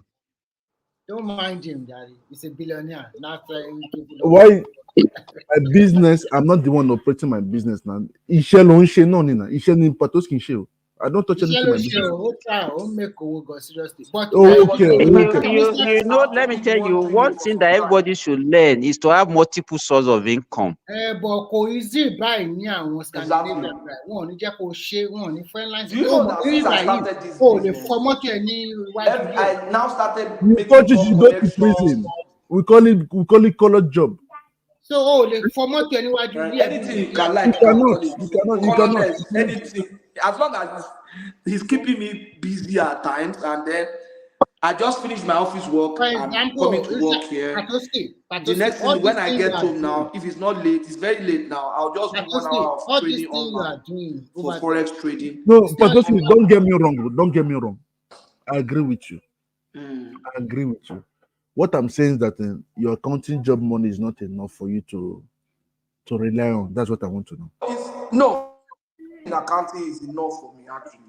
Don't mind him, Daddy. He's a billionaire. Not people don't Why my business? I'm not the one operating my business now. Iṣẹ́ ló ń ṣe náà ni na. Iṣẹ́ ni Patoski ń ṣe o. I don't touch anything in my business. make go seriously. But Okay, You know, let me tell you, one thing that everybody should learn is to have multiple sources of income. but kò easy báyìí ní àwọn Scandinavia right? Wọn ò ní jẹ́ kó ṣe, wọn ò ní friendline. Do you know that since I started this o lè business, fọ mọ́tò ẹ̀ ní iwájú ilé. I now started you making touch it, more you go to connections. prison. We call it colored job. So o lè fọ mọ́tò ẹ̀ níwájú ilé. Anything you can like, You cannot. Anything, as long as he's keeping me busy at times, and then I just finish my office work. For I'm example, coming to work here. The next thing, when I get home now, if it's not late, it's very late now. I'll just do 1 hour of training online for forex trading. No, Patoski, don't get me wrong. Don't get me wrong. I agree with you. I agree with you. What I'm saying is that your accounting job money is not enough for you to rely on. That's what I want to know. No, in accounting is enough for me actually.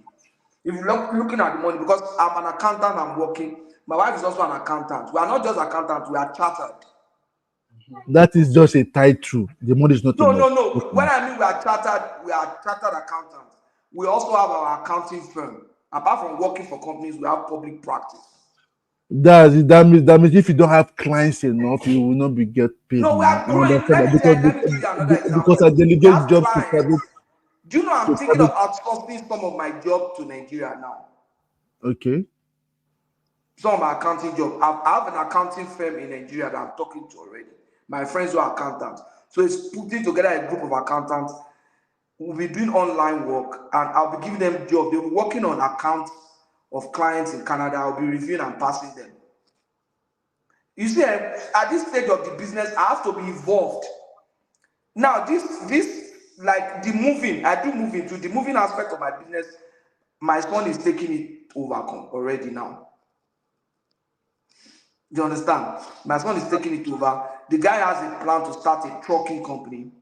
If you're looking at the money, because I'm an accountant, I'm working. My wife is also an accountant. We are not just accountants, we are chartered. That is just a title. The money is not enough. No. When I mean we are chartered accountants. We also have our accounting firm. Apart from working for companies, we have public practice. That means if you don't have clients enough, you will not be get paid. No, we are growing. Let me give you another example. Because I delegate jobs to private. Do you know I'm thinking of outsourcing some of my job to Nigeria now? Okay. Some of my accounting job. I have an accounting firm in Nigeria that I'm talking to already. My friends who are accountants. So it's putting together a group of accountants. We'll be doing online work, and I'll be giving them jobs. They'll be working on accounts of clients in Canada. I'll be reviewing and passing them. You see, at this stage of the business, I have to be involved. Now, this like the moving, I do moving to the moving aspect of my business. My son is taking it over already now. Do you understand? My son is taking it over. The guy has a plan to start a trucking company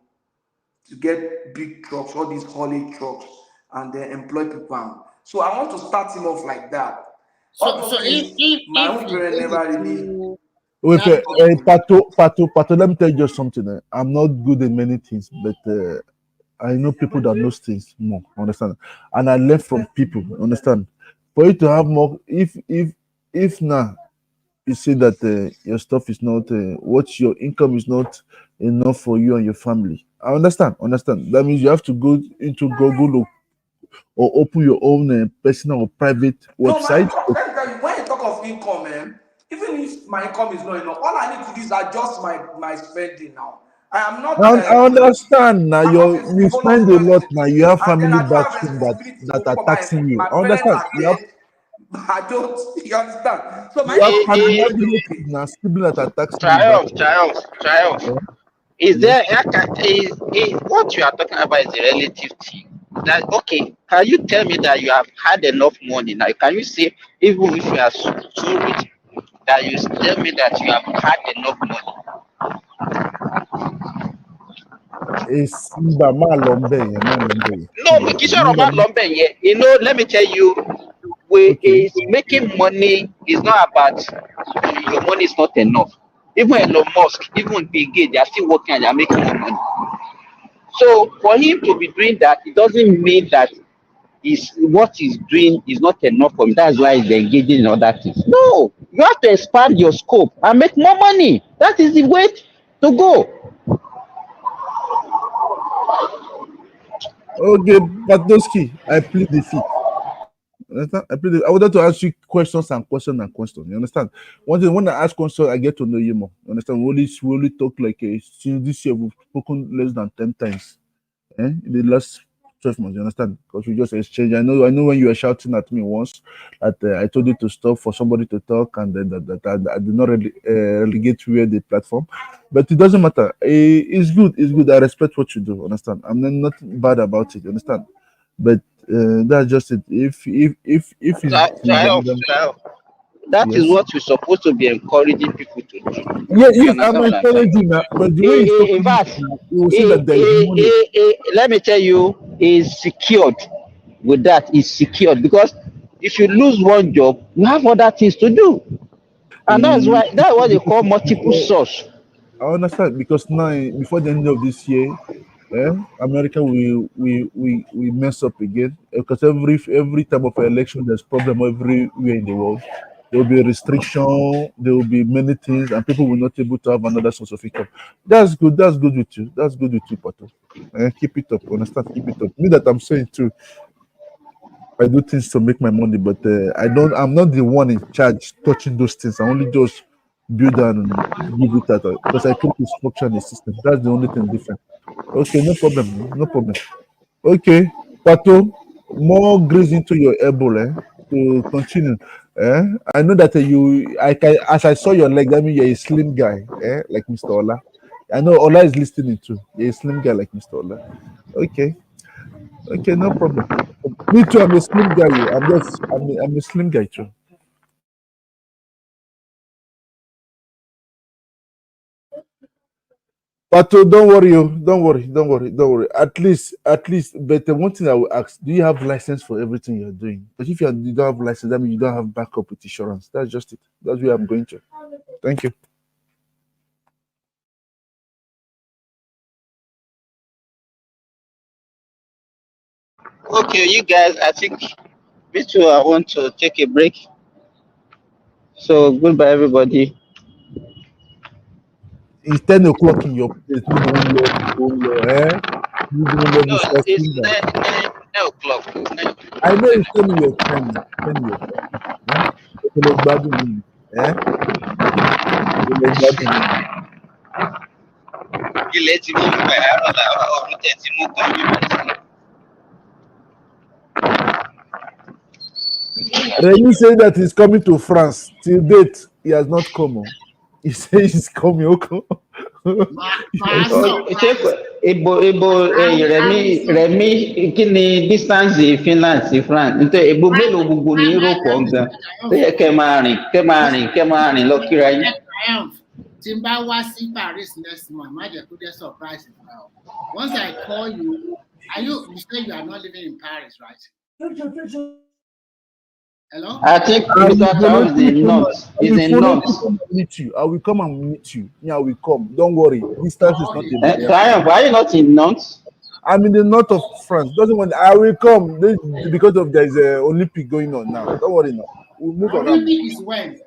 to get big trucks, all these haulage trucks, and then employ people. So I want to start him off like that. So if my own parents never really. Wait, Pato, let me tell you just something. I'm not good in many things, but I know people that knows things more. Understand? And I learn from people. Understand? For you to have more, if now you say that your stuff is not, what your income is not enough for you and your family. I understand. That means you have to go into Google or open your own personal or private website. No, let me tell you, when you talk of income, man, even if my income is not enough, all I need to do is adjust my spending now. I am not. I understand now. You spend a lot now. You have family back home that are taxing you. I understand. I don't. You understand? So my you have family now, siblings that are taxing you. Triumph. Is there is what you are talking about is a relative thing? Like, okay, can you tell me that you have had enough money now? Can you say, even if you are so rich, that you tell me that you have had enough money? No, you know, let me tell you, is making money is not about your money is not enough. Even Elon Musk, even Bill Gates, they are still working and they are making more money. So for him to be doing that, it doesn't mean that what he's doing is not enough for him. That's why he's engaging in other things. No, you have to expand your scope and make more money. That is the way to go. Okay, Patoski, I plead the fifth. I wanted to ask you questions. You understand? When I ask questions, I get to know you more. You understand? We only talk like since this year we've spoken less than 10 times. In the last 12 months, you understand? Because we just exchange. I know when you were shouting at me once that I told you to stop for somebody to talk, and then that I did not relegate you the platform. But it doesn't matter. It's good. I respect what you do. Understand? I'm not bad about it. You understand? But That's just it. If he's another, That is yes. what you're supposed to be encouraging people to do. Yeah, You yes, I'm understand what I'm saying? encouraging that, but the way he's In talking, fact, you will see that there is money. let me tell you, is secured with that. Is secured because if you lose one job, you have other things to do, and that's what they call multiple source. I understand because now before the end of this year, America we mess up again because every time of election there's problem everywhere in the world. There will be a restriction. There will be many things, and people will not able to have another source of income. That's good. That's good with you. That's good with you, Pato. Keep it up. Understand? Keep it up. Me that I'm saying too. I do things to make my money, but I don't. I'm not the one in charge touching those things. I only just build and give it out because I create a structure and a system. That's the only thing different. Okay, no problem. No problem. Okay, Pato, more grease into your elbow, to continue. I know that as I saw your leg, that means you're a slim guy, like Mr. Ola. I know Ola is listening too. You're a slim guy like Mr. Ola. Okay, okay, no problem. Me too. I'm a slim guy. I'm a slim guy too. But don't worry, don't worry. At least. But the one thing I will ask: do you have license for everything you're doing? But if you don't have license, that means you don't have backup with insurance. That's just it. That's where I'm going to. Thank you. Okay, you guys, I think me too. I want to take a break. So goodbye, everybody. It's 10 o'clock in your place. You don't love, You don't love No, this stuff. it's 9 o'clock. 9 o'clock. I know it's 10 in your time. 10 in your time. Hello, bad me. Hello, bad me. Ilẹ̀ ti mú mi báyìí, àárọ̀ làárọ̀ ọ̀run tẹ̀ ti mú gan mi báyìí. Remy said that he's coming to France. Till date, he has not come. He says he's coming. Okay. Rẹ̀mí kí ni distance Finland sí France? Nítorí èbó mélòó gbogbo ní Europe ọ̀gán? Ó yẹ kẹ́ máa rìn lọ kíra yín. Tí n bá wá sí Paris next month, má jẹ́ kó jẹ́ surprise now. Once I call you, you say you are not living in Paris, right? Hello? I think Mr. Tao is in Nantes. He's in Nantes. I will come and meet you. Yeah, I will come. Don't worry. Distance is not a barrier. Triumph, are you not in Nantes? I'm in the north of France. Doesn't want. I will come because of there's a Olympic going on now. Don't worry now. We'll move on. Olympic is when?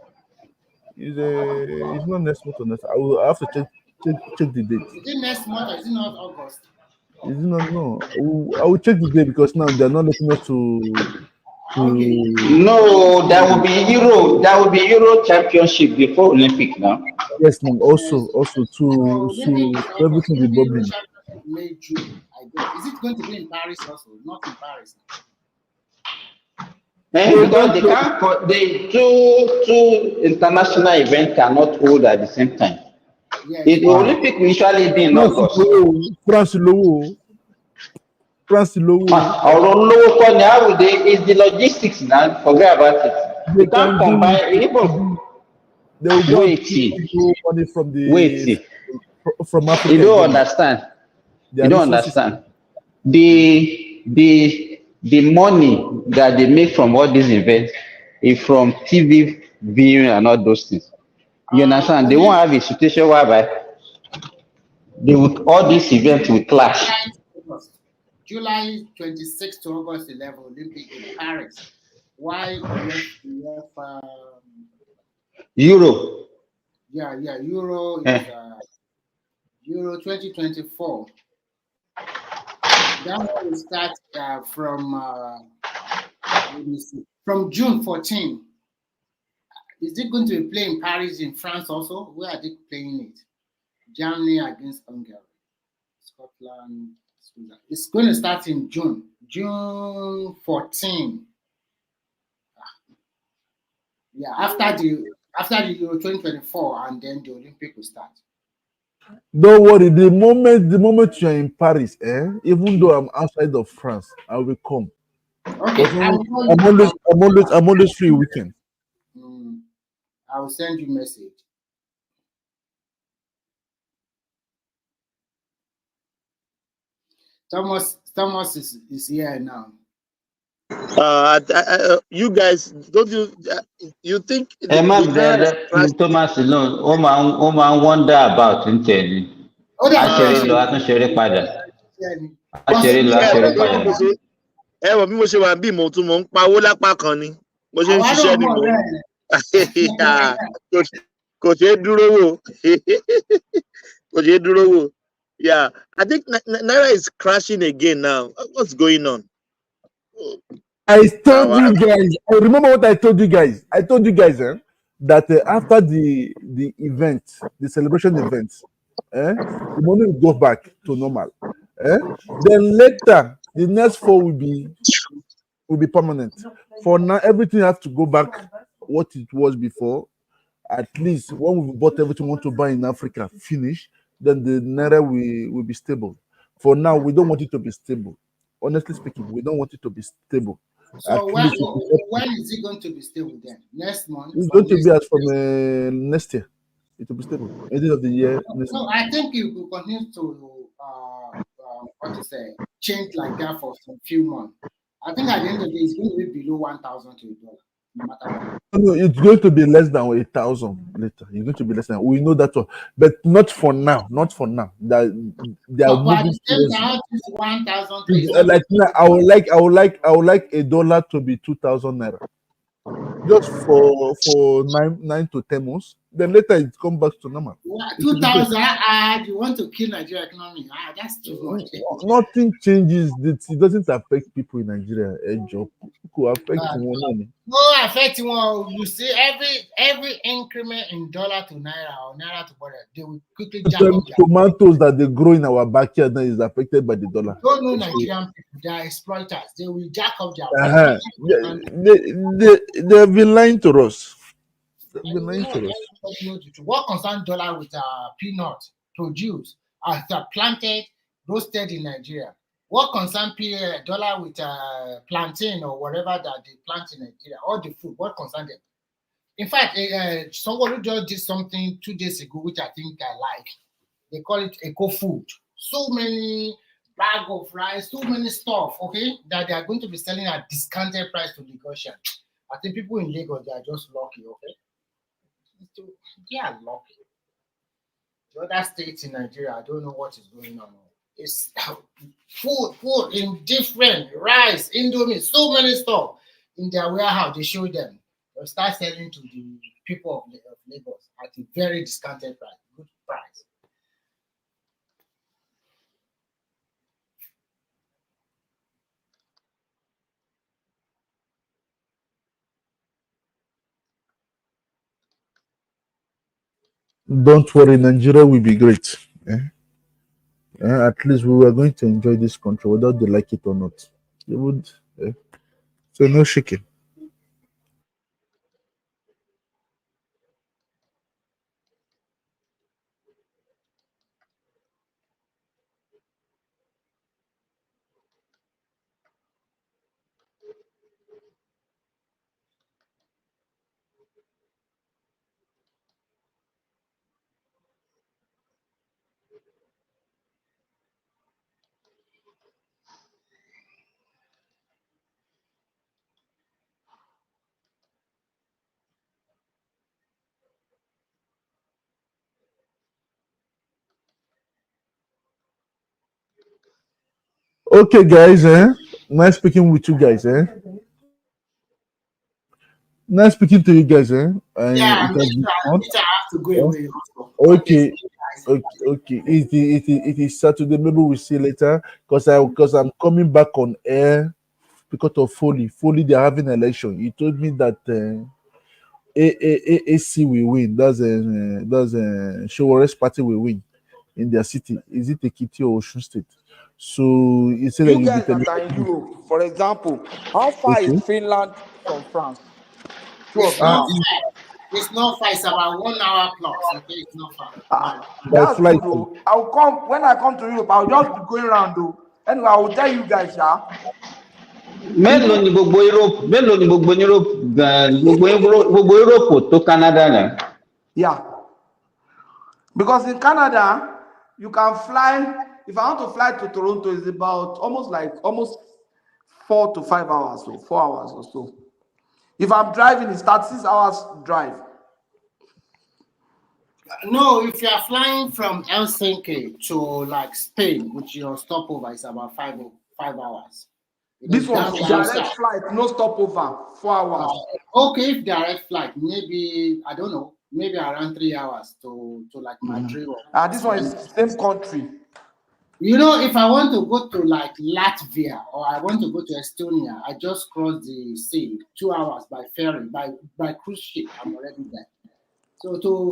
It's not next month or next. I have to check the date. Is it next month or is it not August? Is it not? No. I will check the date because now they're not letting us to. No, that will be Euro. That will be Euro Championship before Olympic now. Yes, ma'am. Also to everything be bubbling. May, June, I guess. Is it going to be in Paris also? Not in Paris. Because they can't. They two international events cannot hold at the same time. Yes. The Olympic will usually be in August. France low. Ọ̀rọ̀ olówó kọ́ ni how would they? It's the logistics now. Forget about it. You can't combine even. They will go money from the from Africa. You don't understand. You don't understand. The money that they make from all these events is from TV viewing and all those things. You understand? They won't have a situation whereby all these events will clash. July 26 to August 11, Olympic in Paris. Why we have Euro? Yeah, Euro is Euro 2024. That one will start from let me see, from June 14. Is it going to be playing in Paris in France also? Where are they playing it? Germany against Hungary, Scotland. It's going to start in June 14. Yeah, after the Euro 2024, and then the Olympic will start. Don't worry. The moment you're in Paris, even though I'm outside of France, I will come. Okay, I'm always free weekend. I will send you message. Thomas is here now. You guys, don't you think ẹ má the naira is bẹ̀rẹ̀ crashing? Thomas lóhùn ó máa ń wonder about ń tẹ̀lé Ó dà á bí ṣeré ẹ lọ á tún ṣeré padà á But ṣeré lọ á ṣeré padà. ẹ wọ bí mo ṣe wà bí mo tún mò ń pawó lápá kan ni mo ṣe ń àwa náà ṣiṣẹ́ ni mọ̀ mo bẹ́ẹ̀. kò ṣeé dúró wò kò ṣeé dúró wò. Yeah, I think naira is crashing again now. What's going on? I told you guys. I remember what I told you guys. I told you guys that after the event, the celebration event, the money will go back to normal. Then later, the next 4 will be permanent. For now, everything has to go back what it was before. At least when we bought everything we want to buy in Africa, finish, then the naira will be stable. For now, we don't want it to be stable. Honestly speaking, we don't want it to be stable. So when is it going to be stable then? Next month? It's going to be as from next year. It will be stable. End of the year. No, I think you will continue to change like that for some few months. I think at the end of the day, it's going to be below 1,000 to $1, no matter what. No, it's going to be less than 1,000 later. It's going to be less than. We know that one, but not for now. Not for now. That they are moving towards. Now, 1,000. Like I would like $1 to be 2,000 naira, just for 9 to 10 months. Then later it come back to normal. 2,000. You want to kill Nigeria economy? That's too much. Nothing changes. It doesn't affect people in Nigeria. It could affect one. No, affect one. You see, every increment in dollar to naira or naira to dollar, they will quickly jack up. Tomatoes that they grow in our backyard now is affected by the dollar. Don't know Nigerian people. They are exploiters. They will jack up their. They've been lying to us. What concerns dollar with peanut produced, planted, roasted in Nigeria? What concerns dollar with plantain or whatever that they plant in Nigeria? All the food, what concerns them? In fact, someone just did something 2 days ago, which I think I like. They call it eco food. So many bag of rice, so many stuff, okay, that they are going to be selling at discounted price to Lagosian. I think people in Lagos, they are just lucky, okay? They are lucky. The other states in Nigeria, I don't know what is going on. It's food in different rice, indomie, so many stuff in their warehouse. They show them. They'll start selling to the people of Lagos at a very discounted price, good price. Don't worry, Nigeria will be great. At least we were going to enjoy this country whether they like it or not. They would. So no shaking. Okay, guys. Nice speaking with you guys. Nice speaking to you guys. Yeah, I have to go away. Okay. It is Saturday. Maybe we'll see later because I'm coming back on air because of Foley. Foley, they're having an election. He told me that AC will win. That's a Showare's party will win in their city. Is it Ekiti or Osun State? So he said You guys that are in Europe, for example, how far is Finland from France? It's not far. It's about 1 hour plus. Okay, it's not far. That's good. Though. I'll come when I come to Europe. I'll just be going around though. Anyway, I will tell you guys, Mélòó ni gbogbo Europe? Mélòó ni gbogbo Europe? Gbogbo Europe tó Canada náà. Yeah. Because in Canada, you can fly. If I want to fly to Toronto, it's about almost 4 to 5 hours, so 4 hours or so. If I'm driving, it's 36 hours drive. No, if you are flying from Helsinki to like Spain, which your stopover is about 5 hours. This one, direct flight, no stopover, 4 hours. Okay, if direct flight, maybe I don't know, maybe around 3 hours to like Madrid. This one is same country. You know, if I want to go to like Latvia or I want to go to Estonia, I just cross the sea 2 hours by ferry, by cruise ship. I'm already there. So to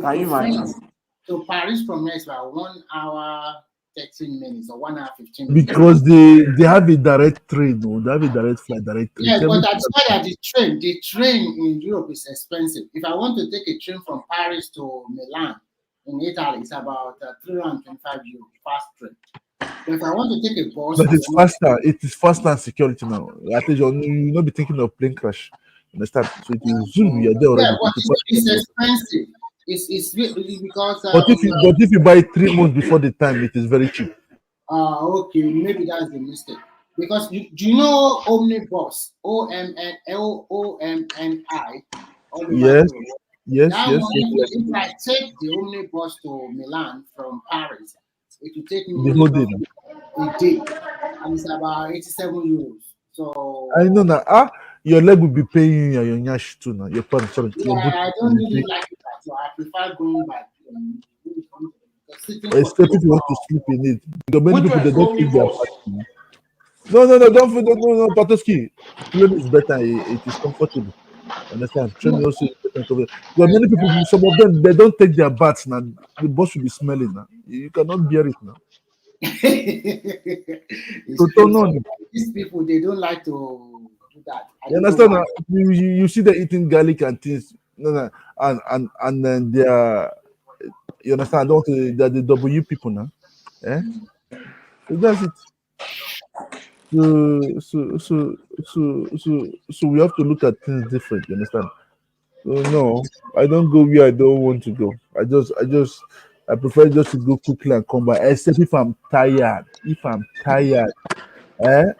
Paris from here is about 1 hour 13 minutes or 1 hour 15 minutes. Because they have a direct train, or they have a direct flight, direct train. Yes, but that's why that the train in Europe is expensive. If I want to take a train from Paris to Milan in Italy, it's about 325 euros fast train. But if I want to take a bus, but it's faster. It is faster and security now. I think you'll not be thinking of plane crash. Understand? So it is zoom. You're there already. Yeah, but it's expensive. It's because. But if you buy 3 months before the time, it is very cheap. Okay, maybe that's the mistake. Because do you know Omnibus? OMNI. Yes. Yes. If I take the Omnibus to Milan from Paris, it will take me the whole day. A day, and it's about 87 euros. So I know now. Your leg will be paying you your nyash too now. Your parents, sorry. Yeah, I don't really like it, so I prefer going back. Except if you want to sleep in it. Because many people they don't take their apartment. No, Patoski. Plane is better. It is comfortable. Understand? Train also is better. Because many people, some of them, they don't take their baths now. The bus will be smelling now. You cannot bear it now. These people, they don't like to do that. You understand? Now? You see them eating garlic and things. No, and then they are. You understand? They're the W people now. Eh? So that's it. So we have to look at things different. You understand? So no, I don't go where I don't want to go. I prefer just to go quickly and come back. Except if I'm tired. If I'm tired,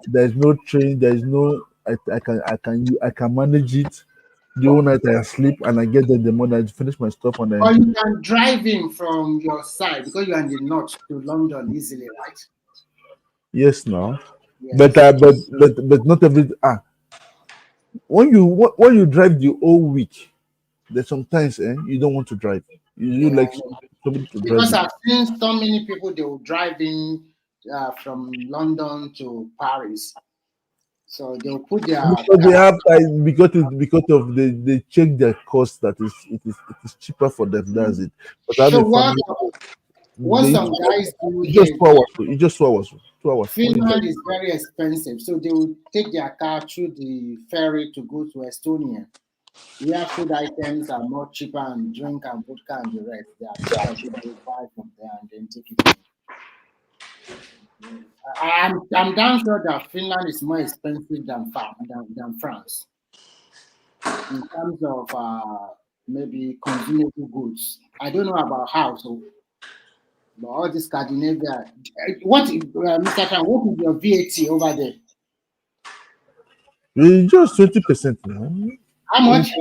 there's no train. There's no. I can manage it. The whole night I sleep and I get there in the morning. I finish my stuff and then. Or you can drive in from your side because you're in the north to London easily, right? Yes, no. Yes. But not every. When you drive the whole week, there's sometimes you don't want to drive. You like somebody to drive. Because I've seen so many people they will drive in from London to Paris. So they'll put their because they have time because of they check their cost that it is cheaper for them. That's it. But so what some guys do it's just 2 hours. It's just 2 hours. 2 hours. Finland is very expensive, so they will take their car through the ferry to go to Estonia. Where food items are more cheaper and drink and vodka and the rest. They are cheaper. They buy from there and then take it. I'm damn sure that Finland is more expensive than France in terms of maybe consumable goods. I don't know about how, but all this Scandinavia. What, Mr. Chan, what is your VAT over there? It's just 20% now. How much?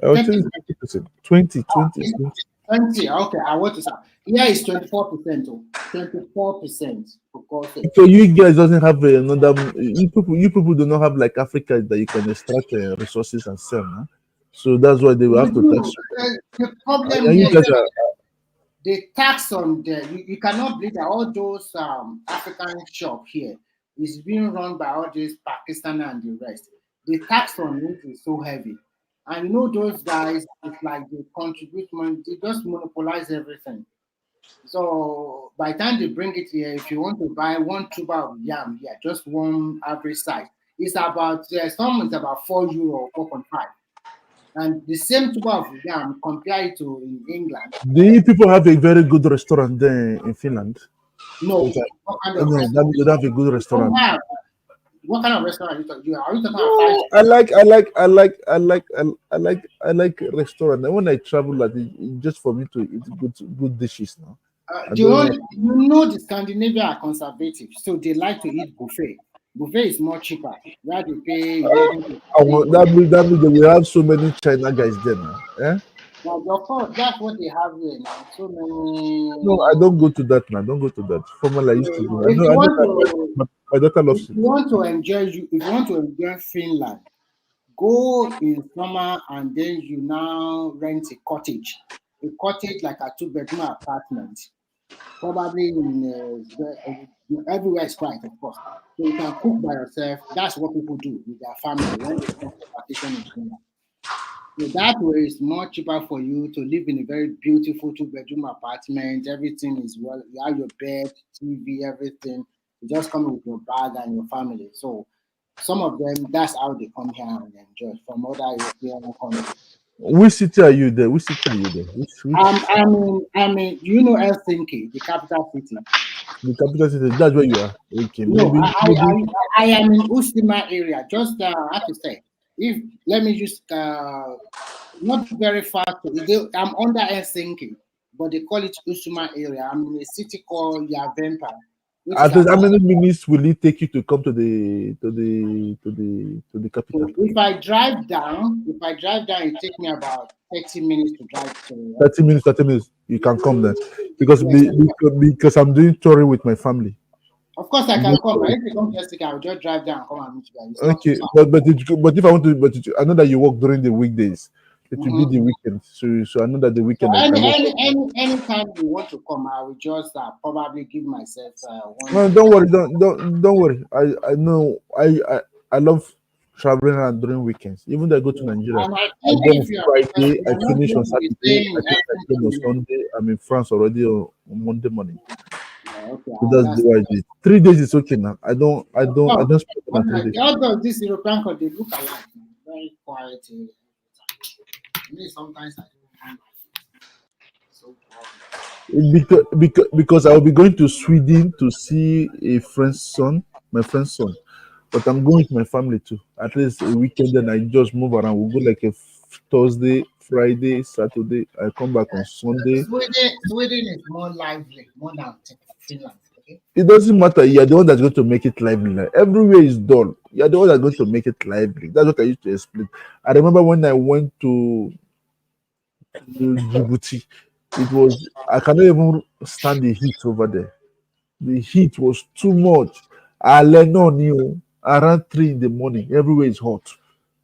I would say 20%. 20. 20. Okay, I want to say. Here is 24%. 24%. So you guys doesn't have another. You people do not have like Africa that you can extract resources and sell. Huh? So that's why they will have to tax. The problem here is the tax on you cannot believe that all those African shops here is being run by all these Pakistan and the rest. The tax on it is so heavy. And you know those guys, it's like they contribute money, they just monopolize everything. So by the time they bring it here, if you want to buy 1 tuber of yam here, just one average size, it's about it's about €4 or 4.5. And the same tuber of yam, compare it to in England. Do people have a very good restaurant there in Finland? No, they have a good restaurant. What kind of restaurant are you talking about? Are you talking about No, I like restaurant. And when I travel, like just for me to eat good dishes now. I the don't. only, you know, the Scandinavia are conservative, so they like to eat buffet. Buffet is more cheaper. Where they pay 11 to That means that we have so many China guys there now. Eh? Now, of course, that's what they have here now. So No, many. I don't go to that now. Don't go to that. Formerly, I used to go. I If know. you I know want that to, my daughter if loves it. you want to enjoy, if you want to enjoy Finland, go in summer and then you now rent a cottage like a 2 bedroom apartment, probably everywhere is quiet, of course. So you can cook by yourself. That's what people do with their family when they come to vacation in Finland. So that way it's more cheaper for you to live in a very beautiful 2 bedroom apartment. Everything is well, you have your bed, TV, everything. You just come with your bag and your family. So some of them, that's how they come here and enjoy from other European countries. Which city are you there? Which city are you there? Which You know Helsinki, the capital city. the capital city? That's where you are. Okay, No, maybe. I am in Ustima area. Just I have to say, if let me just not very far. I'm under Helsinki, but they call it Usuma area. I'm in a city called Yavempa, which is At least, how about. many minutes will it take you to come to the capital? So if I drive down, it takes me about 30 minutes to drive to. 30 minutes. 30 minutes. You can come then, because Yes, because I'm doing touring with my family. of course I I'm can doing come. touring. If you come yesterday, I'll just drive down and come and meet you guys. It's not too Okay, far. but if I want to, I know that you work during the weekdays. It will be Mhm. the weekend. So I know that the So weekend I cannot. any time you want to come, I will just probably give myself one No, day. don't worry. Don't worry. I know. I love traveling around during weekends. Even though I go to Nigeria, And I I think go on if you are Friday. you I are not finish on going to be Saturday. staying I in think I came on Helsinki. Sunday. I'm in France already on Monday morning. Okay, So that's the that's way I do it. 3 days is okay now. I don't. I of don't. I course. don't spend more than I'm 3 like days. all of this European country, they look alike, man. Very quiet. Me sometimes I don't so Because I will be going to Sweden to see my friend's son. But I'm going with my family too. At least a weekend, then I just move around. We'll go like a Thursday, Friday, Saturday. I come back on Sunday. Sweden is more lively, more than Finland. Okay. It doesn't matter. You're the one that's going to make it lively. Like, everywhere is dull. You're the one that's going to make it lively. That's what I used to explain. I remember when I went to Djibouti, it was, I cannot even stand the heat over there. The heat was too much. No new around 3 in the morning. Everywhere is hot.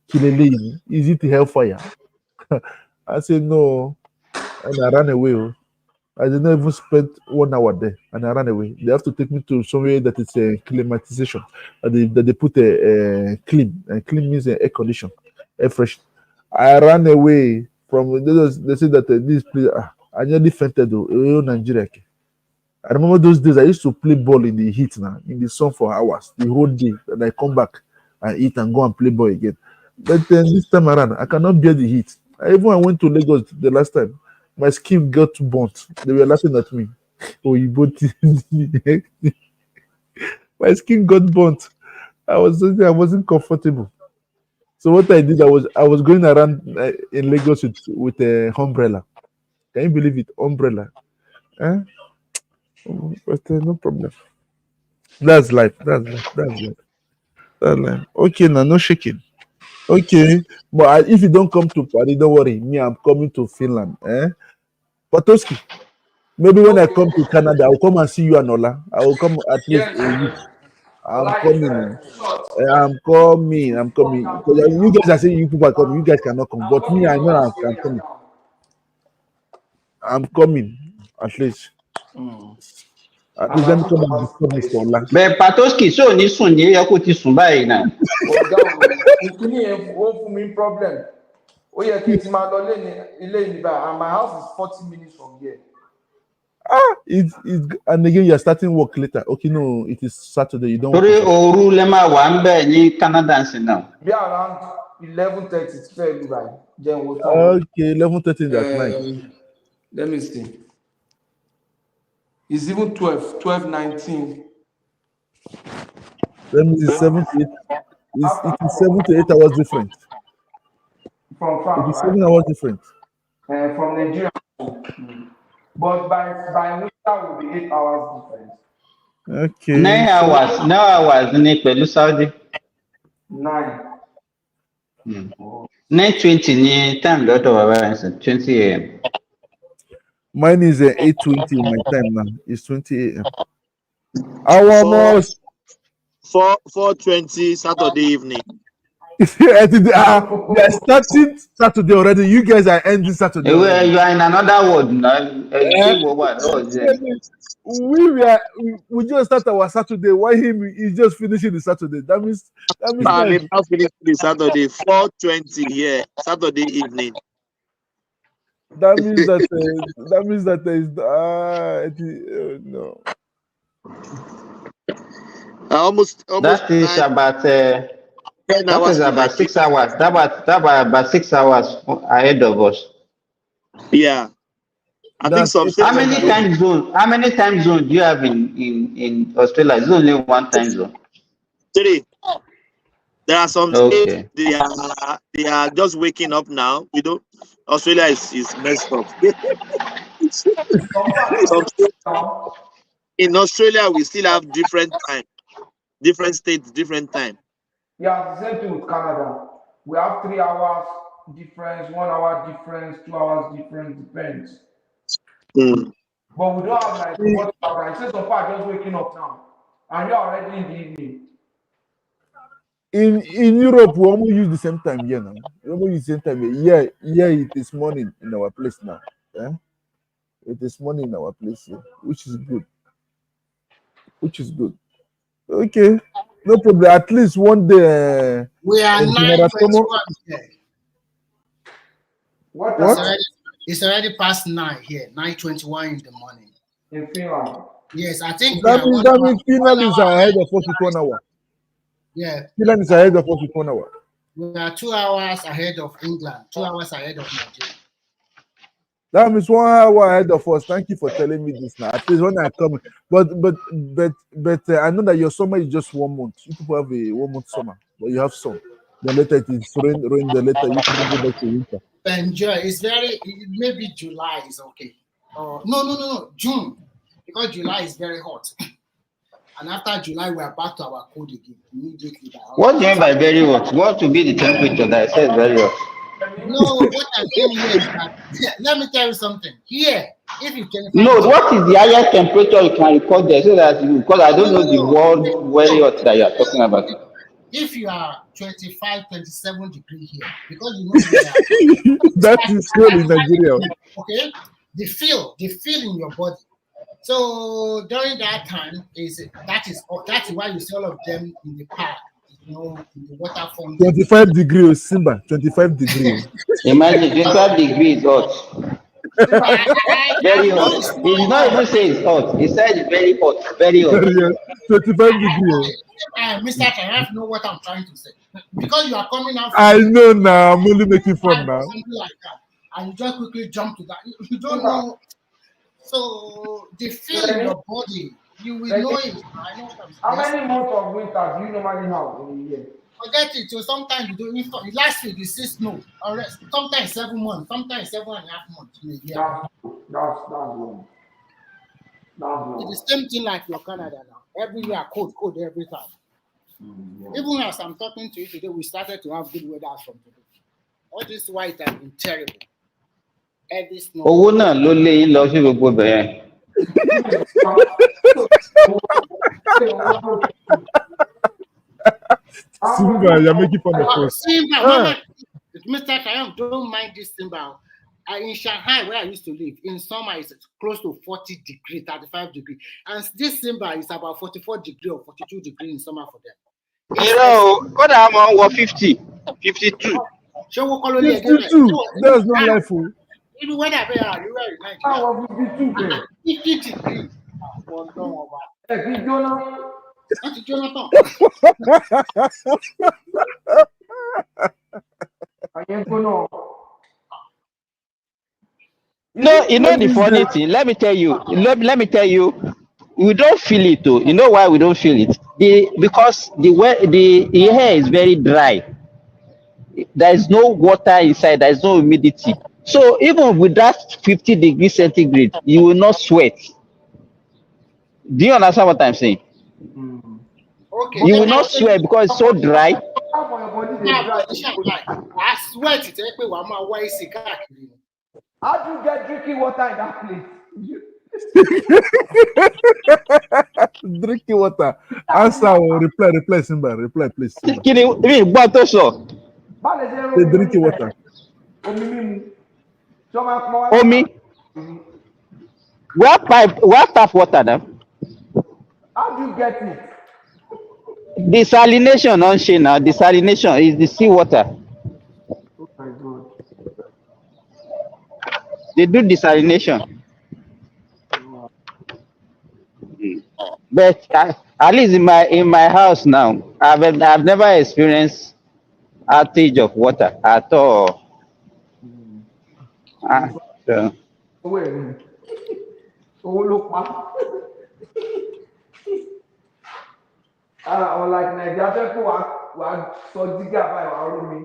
Kilele, is it hellfire? I said no, and I ran away. Oh. I did not even spend 1 hour there, and I ran away. They have to take me to somewhere that is a climatization. That they put a clean. And clean means air condition, air fresh. I ran away from. They said that this place. I nearly fainted. Nigeria. I remember those days I used to play ball in the heat now, in the sun for hours, the whole day. And I come back and eat and go and play ball again. But then this time around, I cannot bear the heat. I went to Lagos the last time. My skin got burnt. They were laughing at me. Oh, you both my skin got burnt. I wasn't comfortable. So what I did, I was going around in Lagos with a umbrella. Can you believe it? Umbrella. Eh? But no problem. That's life. That's life. That's life. That's life. Okay, now no shaking. Okay, but if you don't come to Paris, don't worry. Me, I'm coming to Finland. Patoski. Maybe when I come to Canada, I'll come and see you and Ola. I will come at least Yes, a week. I'm like coming. short. I'm coming. I'm coming. Because you guys are saying you people are coming. You guys cannot come. But me, I know I'm coming. I'm coming. At least. At least let me come and disturb Mr. Ola. bẹ́ẹ̀ Patoski ṣó ní sùn ní ẹ kó ti sùn báyìí náà. Ọ̀gá òun, ìkíní yẹn ó fún mi problem. Ó yẹ kí n ti máa lọ ilé ìnìbà and my house is 40 minutes from here. And again, you're starting work later. Okay, no, it is Saturday. You don't work. Torí òru lẹ máa wà ń bẹ̀ ní Canada sí náà. Be around 11:30 to 12 by then we'll talk. Okay, 11:30 at night. Let me see. It's even 12:19. That means it's 7 to 8. It is 7 to 8 hours different. From It France, is right? 7 hours different. From Nigeria. But by winter will be 8 hours difference. Okay. 9 hours. 9 hours ní pẹ̀lú Saudi. 9. 9:20 ní time lọ́dọ̀ wa báyìí 20 a.m. Mine is 8:20 my time now. It's 20 a.m. Almost 4:20 Saturday evening. we are starting Saturday already. You guys are ending Saturday already. You are in another world now. We just start our Saturday. Why him? He's just finishing the Saturday. That means I'm like, now finishing the Saturday 4:20 here Saturday evening. that means that there is no. Almost That is 9, about 10 that hours is to about Nigeria. 6 hours. That about 6 hours ahead of us. Yeah. I think some states. How many time zones do you have in Australia? It's only one time zone. 3. There are some Okay. states they are just waking up now. We don't. Australia is messed up. Some states, in Australia we still have different time, different states, different time. Yeah, the same thing with Canada. We have 3 hours difference, 1 hour difference, 2 hours difference, depends. But we don't have like what I say so far just waking up now. And you're already in the evening. In Europe, we almost use the same time here now. We almost use the same time here. Yeah, it is morning in our place now. Yeah? It is morning in our place here, which is good. Okay, no problem. At least one day. We are 9:21 here. What? It's already past 9 here. 9:21 in the morning. In Finland. Yes, I think That means Finland is ahead of us with 1 hour. Yeah. Finland is ahead of us with 1 hour. We are 2 hours ahead of England, 2 hours ahead of Nigeria. That means 1 hour ahead of us. Thank you for telling me this now. At least when I come, but I know that your summer is just 1 month. You people have a 1 month summer, but you have some. Then later it is rain. Then later you can go back to winter. Enjoy. It's maybe July is okay. No, June, because July is very hot. And after July, we are back to our code again immediately. What do you mean by very hot? What will be the temperature that says very hot? No, what I'm saying here is that let me tell you something. Here, if you can. No, what is the highest temperature you can record there so that because I don't know the word very hot that you are talking about. If you are 25, 27 degrees here, because you know that is cold in Nigeria. Okay, the feel in your body. So during that time that's why you see all of them in the park, in the waterfront. 25 degrees, Simba. 25 degrees. Imagine 25 degrees hot. Very hot. He did not even say it's hot. He said very hot. Very hot. 25 degrees. Mr. Karaf know what I'm trying to say. Because you are coming out. I know now. I'm only making fun now. Something like that. And you just quickly jump to that. You don't know. So the feel in your body, you will know it. I know what I'm saying. How many months of winter do you normally have in a year? Forget it. So sometimes you don't. Last week you see snow. Or sometimes 7 months. Sometimes 7.5 months in a year. That's long. It's the same thing like your Canada now. Every year cold every time. Even as I'm talking to you today, we started to have good weather from today. All this white has been terrible. Every snow. Owó náà ló lé yín lọ sí gbogbo bẹ̀rẹ̀. Simba, you're making fun of us. Simba, Mama, Mr. Kayam, don't mind this Simba. In Shanghai, where I used to live, in summer it's close to 40 degrees, 35 degrees. And this Simba is about 44 degrees or 42 degrees in summer for them. You know, what I'm on 50, 52. 52. That's not life. Even when I wear in Nigeria, 50 degrees. Jonathan. No, you know the funny thing. Let me tell you. We don't feel it though. You know why we don't feel it? because the air is very dry. There is no water inside. There is no humidity. So even with that 50 degrees centigrade, you will not sweat. Do you understand what I'm saying? Okay, You let will me not ask you. sweat because it's so dry. How for your body dey Now, dry? position like I swear to tell you, I'm a wise káàkiri. How do you get drinking water in that place? Drinking water. Answer or reply, Simba. Reply, please, Simba. Kí ni mi gbọ́ tó sọ? Báwo lè ṣe ń Say romi drinking water. omi mímu? Ṣé wọ́n máa pọn wá Omi. Where tap water now? How do you get it? Desalination on ṣe now. Desalination is the sea water. Oh my God. They do desalination. But at least in my house now, I've never experienced outage of water at all. So. Owó ẹ̀ ni. Owó ló pa. Unlike Nàìjíríà fẹ́ kó wàá sọ dígà báyìí wàá rómi.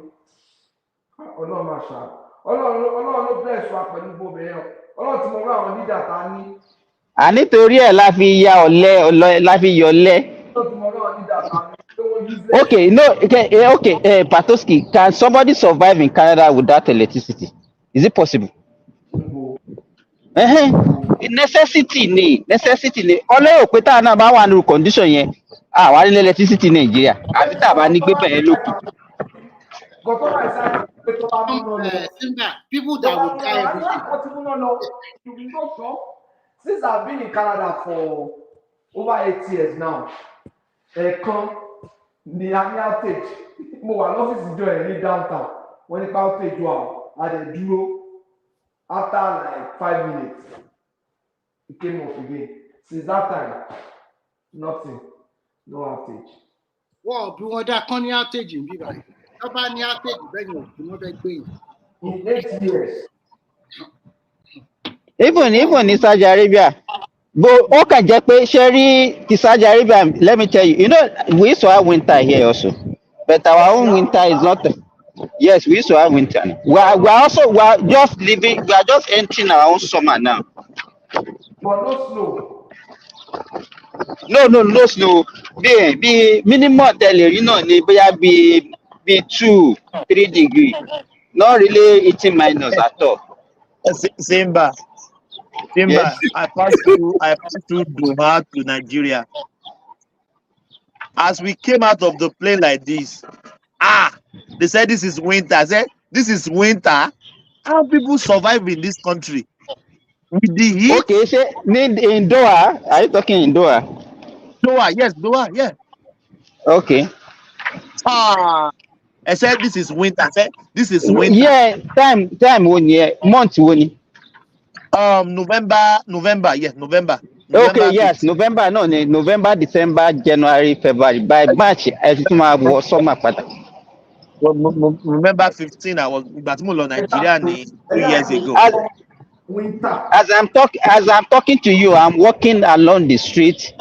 Ọlọ́run máa ṣá. Ọlọ́run ló bless wa pẹ̀lú gbogbo yẹn. Ọlọ́run ti mọ bí àwọn leader ta ní. Nítorí ẹ̀ la fi ya ọ̀lẹ la fi yọ̀lẹ. Ọlọ́run ti mọ bí àwọn leader ta ní. Okay, no, okay, Patoski, can somebody survive in Canada without electricity? Is it possible? Necessity ni. Ọlọ́run pé táwọn náà bá wà nínú condition yẹn, àwa ní electricity Nàìjíríà, àfi tá a bá ní gbé bẹ̀rẹ̀ lókun. Simba, people that will die every day. Since I've been in Canada for over 8 years now, ní a ní outage mo wà lọ́fíìsì ìjọ ẹ̀ ní downtown wọ́n nípa outage wà á dẹ̀ dúró after like 5 minutes it came off again since that time nothing no outage. Wọ́n bí wọ́n dá kán ní outage ń bí báyìí wọ́n bá ní outage bẹ́ẹ̀ ni òkú wọ́n fẹ́ gbé yìí. In 8 years. Even in Saudi Arabia. But ó kàn jẹ́ pé ṣé rí ti Saudi Arabia, let me tell you, we used to have winter here also, but our own winter is not. Yes, we used to have winter. We are just living. We are just entering our own summer now. But no snow. No snow. Bí minimum tẹ̀lé náà ni bóyá bí 2-3 degree. Not really 18 minus at all. Simba, yes. I passed through Doha to Nigeria. As we came out of the plane like this, they said this is winter. I said, this is winter. How people survive in this country? With the heat? Okay, so in Doha, are you talking in Doha? Doha, yes, Doha, yeah. Okay. I said this is winter. I said this is winter. Yeah, time month when? November, yeah, November. Okay, yes, 15. November, December, January, February. By March, was summer. November 15, I was in Nigeria 2 years ago. As I'm talking to you, I'm walking along the street,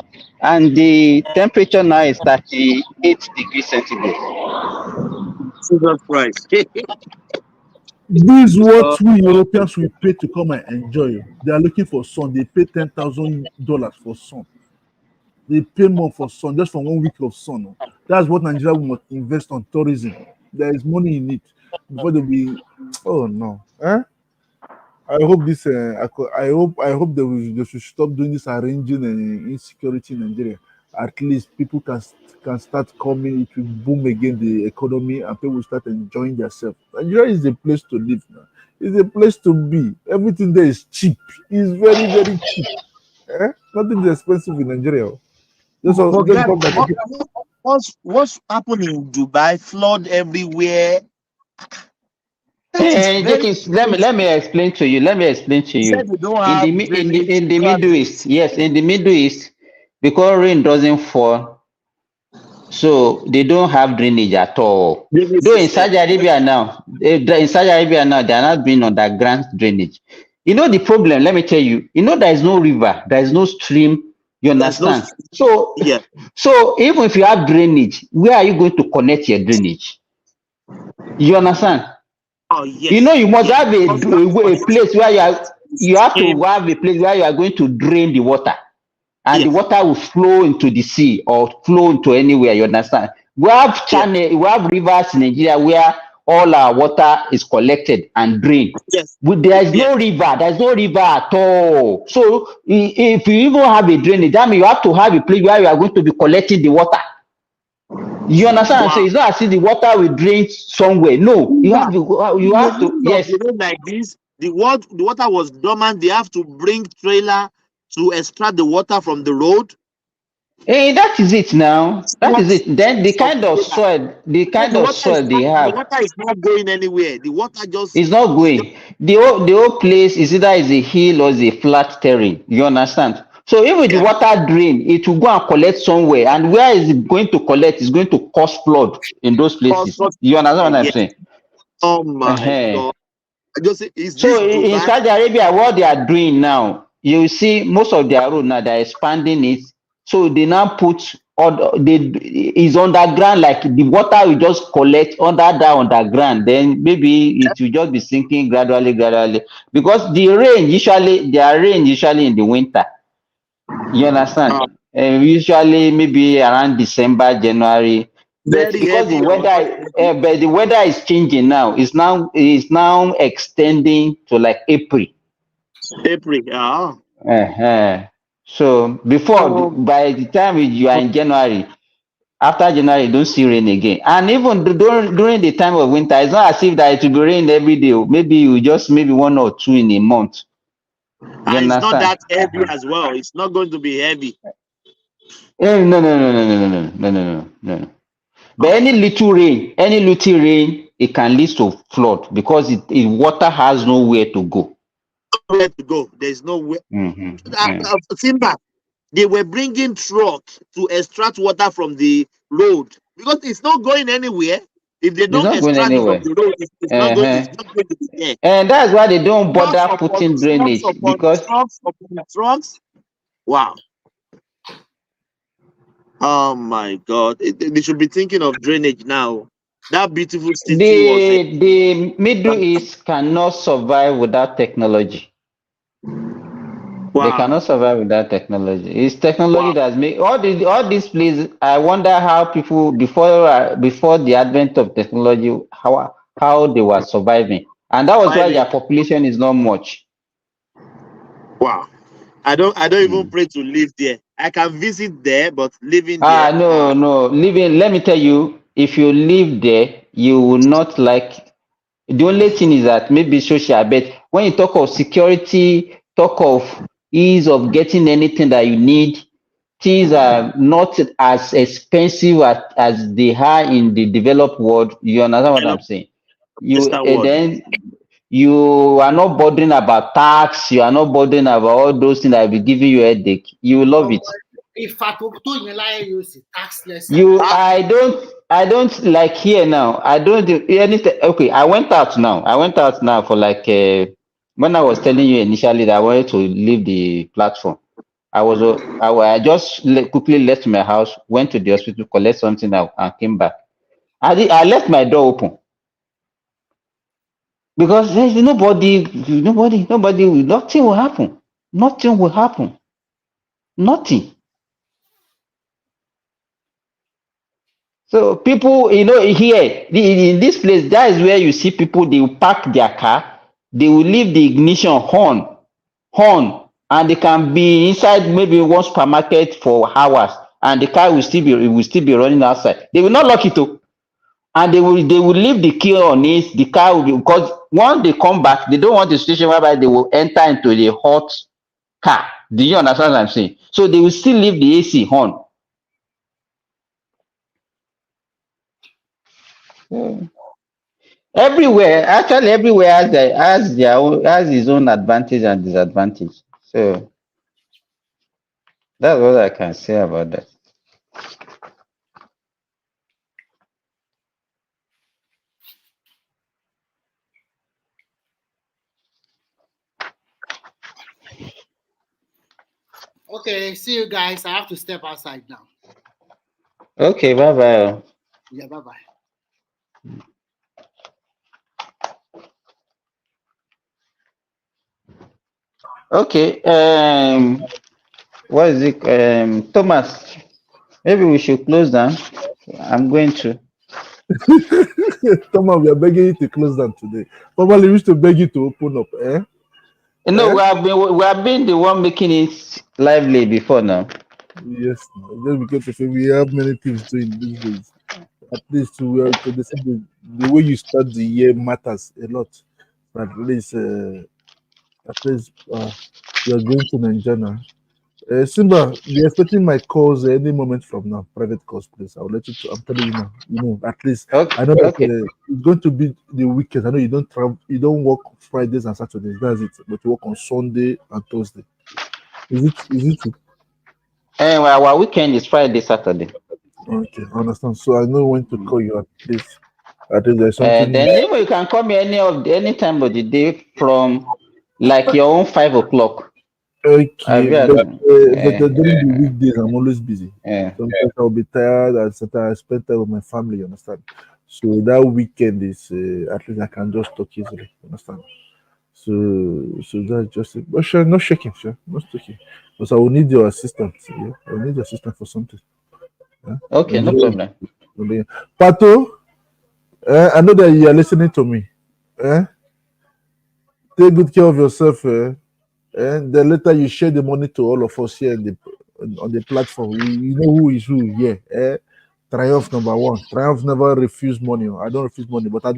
and the temperature now is 38 degrees centigrade. Jesus Christ. This is what we Europeans will pay to come and enjoy. They are looking for sun. They pay $10,000 for sun. They pay more for sun, just for 1 week of sun. That's what Nigeria must invest on tourism. There is money in it before they be. Oh no! I hope this. I hope they should stop doing this arranging insecurity in Nigeria. At least people can start coming. It will boom again the economy, and people will start enjoying themselves. Nigeria is a place to live now. It's a place to be. Everything there is cheap. It's very, very cheap. Nothing is expensive in Nigeria. What's happening in Dubai? Flood everywhere. Let me explain to you. In the Middle East, yes, in the Middle East, because rain doesn't fall, so they don't have drainage at all. Though in Saudi Arabia now, they are not doing underground drainage. The problem, let me tell you, there is no river, there is no stream You There's no. understand? So, Yeah. so even if you have drainage, where are you going to connect your drainage? You understand? Oh You know, yes. you must Yes. have Because you have to a connect place where you have to stream. have a place where you are going to drain the water, and the Yes. water will flow into the sea or flow into anywhere. You understand? We have Yes. channel, we have rivers in Nigeria where all our water is collected and drained. Yes. But there is Yes. no river. There is no river at all. So if you even have a drainage, that means you have to have a place where you are going to be collecting the water. You understand? So Wow. it's not as if the water will drain somewhere. No, you Yeah. have to. In You the have to. middle of Yes. the road like this, the water was dormant. They have to bring trailer to extract the water from the road. That is it now. That is Trucks, it. Then the trucks of kind of trailer. soil, the So kind of soil they the have water is not going anywhere. The water just is not is just going. The whole place is either is a hill or is a flat terrain. You understand? So if the yeah. water drain, it will go and collect somewhere. And where is it going to collect? It's going to cause flood in those places. Cause, You understand what I'm yeah. saying? Oh my Uh-huh. God. I just say, is this So in Dubai? Saudi Arabia, what they are doing now, you see most of their road now they're expanding it. So they now put they is underground, like the water will just collect under that underground. Then maybe it will just be sinking gradually, gradually. Because their rain usually in the winter. You understand? Usually maybe around December, January. But Very because heavy, unfortunately. the weather is changing now, it's now extending to like April. April. Ah. Uh-huh. So before, Um, by the time you are in January, after January, you don't see rain again. And even during the time of winter, it's not as if that it will be rain every day. Maybe you just maybe one or two in a month. You and it's not understand? that heavy as well. It's not going to be heavy. No, no, no, no, no, no, no, no, no, no, no. But any little rain, it can lead to flood because water has nowhere to go. Where to go? There's no way. Mm-hmm. Simba, they were bringing truck to extract water from the road because it's not going anywhere. If they It's don't not going extract it from anywhere. the road, it's not going. Uh-huh. It's not going to be there. And that's why they don't Trucks bother upon putting trucks drainage upon because trucks upon trucks. Wow. Oh my God. They should be thinking of drainage now. That beautiful city was a the Middle East cannot survive without technology. They wow. cannot survive without technology. It's technology Wow. that's made all these places. I wonder how people before the advent of technology, how they were surviving, and that was why Surviving. their population is not much. Wow. I don't even Mm. pray to live there. I can visit there, but living there. No, no. Living, let me tell you, if you live there, you will not like. The only thing is that maybe social, but when you talk of security, talk of ease of getting anything that you need, things are not as expensive as they are in the developed world. You understand what I'm saying? Western world. Then you are not bothering about tax. You are not bothering about all those things that will be giving you a headache. You will love it. I don't like here now. I don't do anything. Okay, I went out now. For like when I was telling you initially that I wanted to leave the platform. I just quickly left my house, went to the hospital, collect something and came back. I left my door open because there's nothing will happen. Nothing will happen. Nothing. So people, here in this place, that is where you see people. They will park their car, they will leave the ignition on, and they can be inside maybe one supermarket for hours, and the car will still be running outside. They will not lock it up, and they will leave the key on it. The car will be because once they come back, they don't want the situation whereby they will enter into the hot car. Do you understand what I'm saying? So they will still leave the AC on. Everywhere has his own advantage and disadvantage. So that's what I can say about that. Okay, see you guys. I have to step outside now. Okay, bye bye. Yeah, bye bye. Okay, what is it? Thomas, maybe we should close down. I'm going to. Thomas, we are begging you to close down today. Probably we used to beg you to open up. No, we have been the one making it lively before now. Yes, just because we have many things doing these days. At least we are to the way you start the year matters a lot. At least you are going to Nigeria. Simba, be expecting my calls any moment from now. Private calls, please. I'll let you. I'm telling you now. At least Okay, I know that okay. it's going to be the weekend. I know you don't travel. You don't work Fridays and Saturdays. That's it. But you work on Sunday and Thursday. Is it? Is it? Well, our weekend is Friday, Saturday. Okay, I understand. So I know when to call you at least. At least there's something. Then you can call me any time of the day from like your own 5 o'clock. Okay, but during the Yeah. weekdays, I'm always busy. Yeah. Sometimes I'll be tired, and sometimes I spend time with my family. You understand? So that weekend is at least I can just talk easily. You understand? So that's just it. But sure, not shaking, sure, not shaking. Because I will need your assistance. Yeah? I will need your assistance for something. Yeah? Okay, no problem. Pato, I know that you are listening to me. Eh? Take good care of yourself. And then later you share the money to all of us here on the platform. You know who is who here. Triumph number one. Triumph never refuse money. I don't refuse money, but I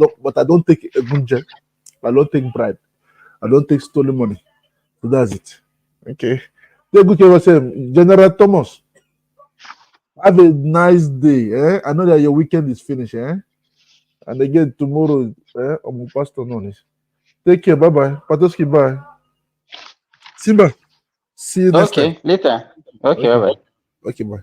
don't take a gunja. I don't take bribe. I don't take stolen money. So that's it. Okay. Take good care of yourself. General Thomas. Have a nice day. I know that your weekend is finished. And again tomorrow, I'm pastor nonis. Take care. Bye bye. Patoski, bye. Simba. See you next time. Okay, later. Okay, Okay. bye bye. Okay, bye.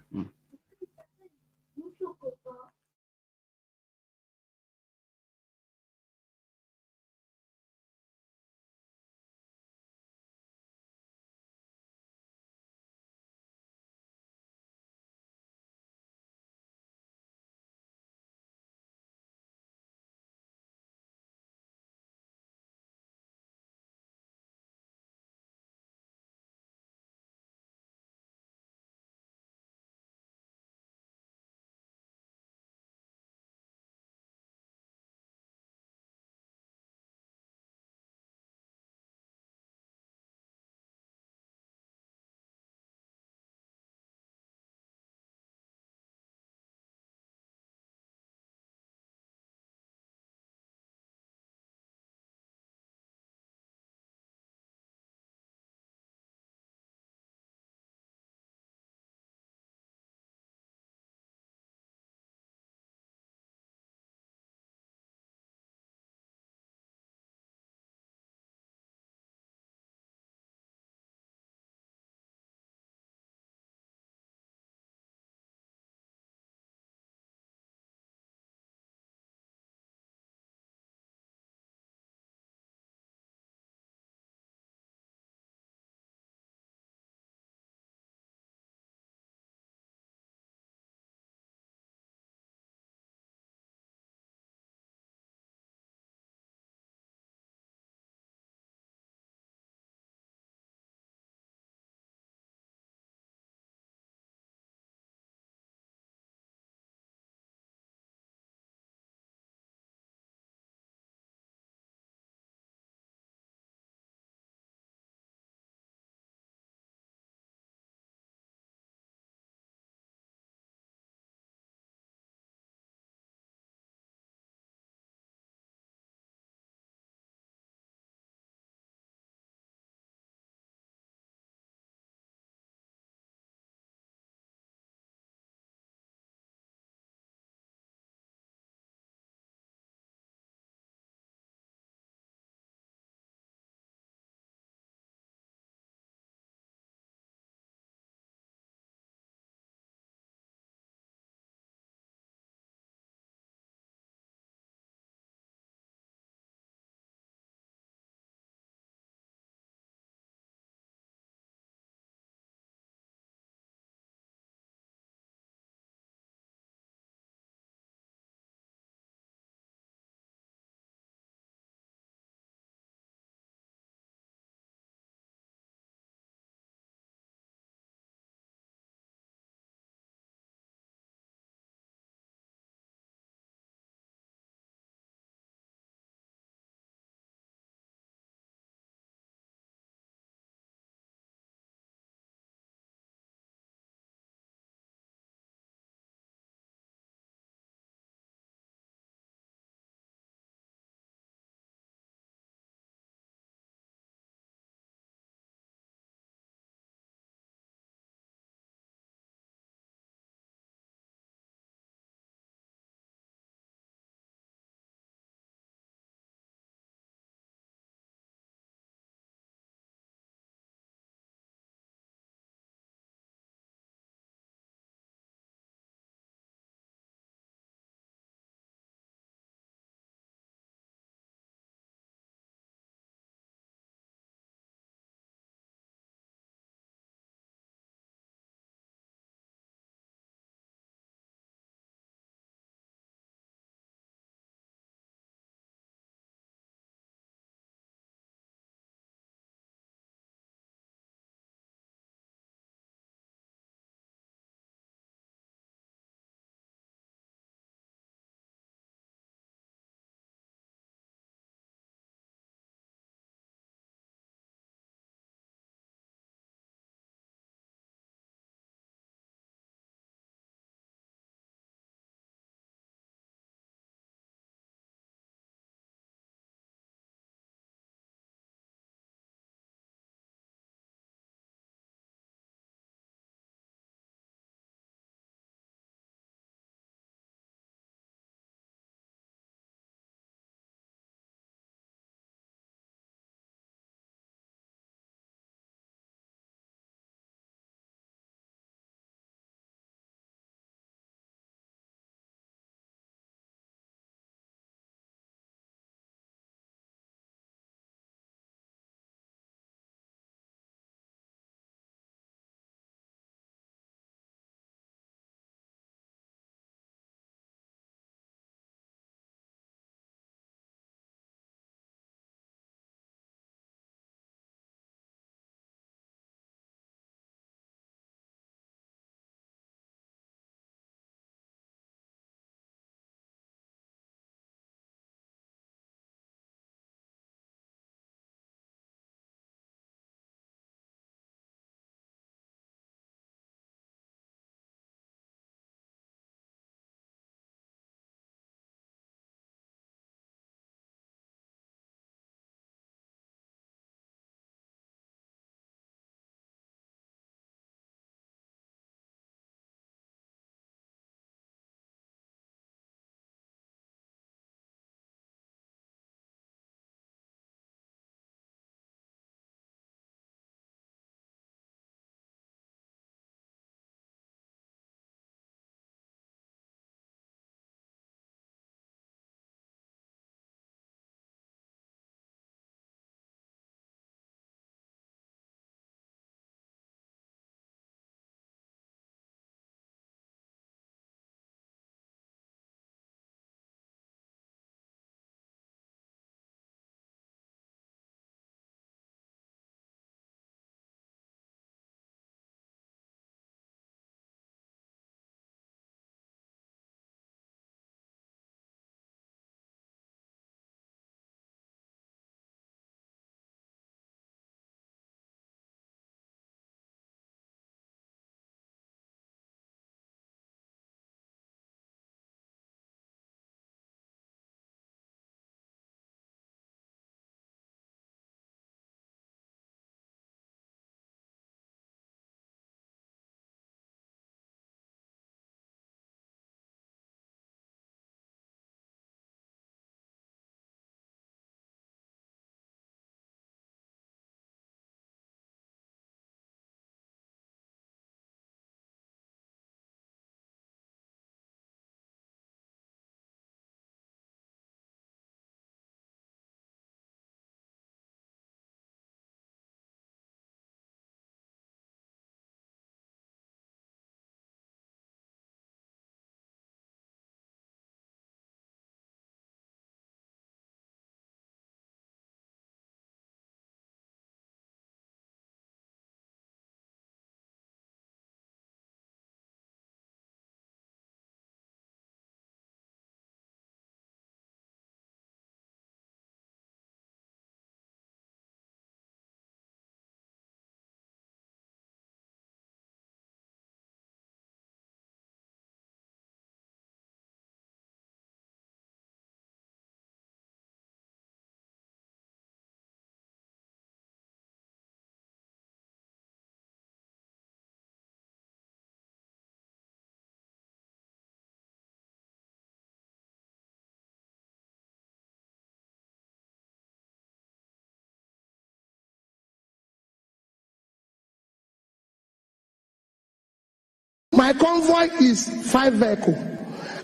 My convoy is 5 vehicles.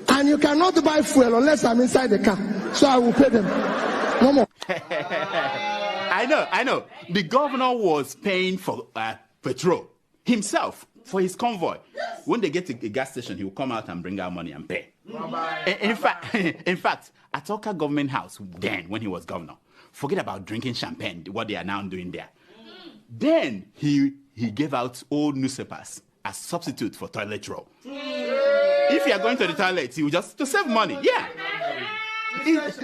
And you cannot buy fuel unless I'm inside the car. So I will pay them. No more. I know. The governor was paying for petrol himself for his convoy. When they get to a gas station, he will come out and bring out money and pay. In fact, at Oka government house then, when he was governor, forget about drinking champagne, what they are now doing there. Then he gave out old newspapers as substitute for toilet roll. If you are going to the toilet, he will just to save money. Yeah.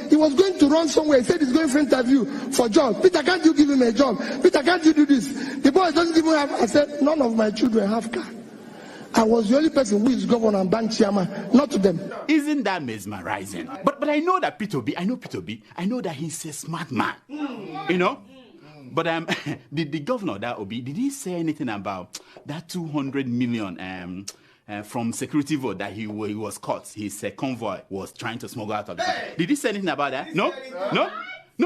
He was going to run somewhere. He said he's going for interview for job. Peter, can't you give him a job? Peter, can't you do this? The boy doesn't even have. I said, none of my children have car. I was the only person who is governor and bank chairman, not to them. Isn't that mesmerizing? But I know that Peter B. I know that he's a smart man. You know? But the governor, that Obi, did he say anything about that 200 million from security vote that he was caught? His convoy was trying to smuggle out of the country. Did he say anything about that? No,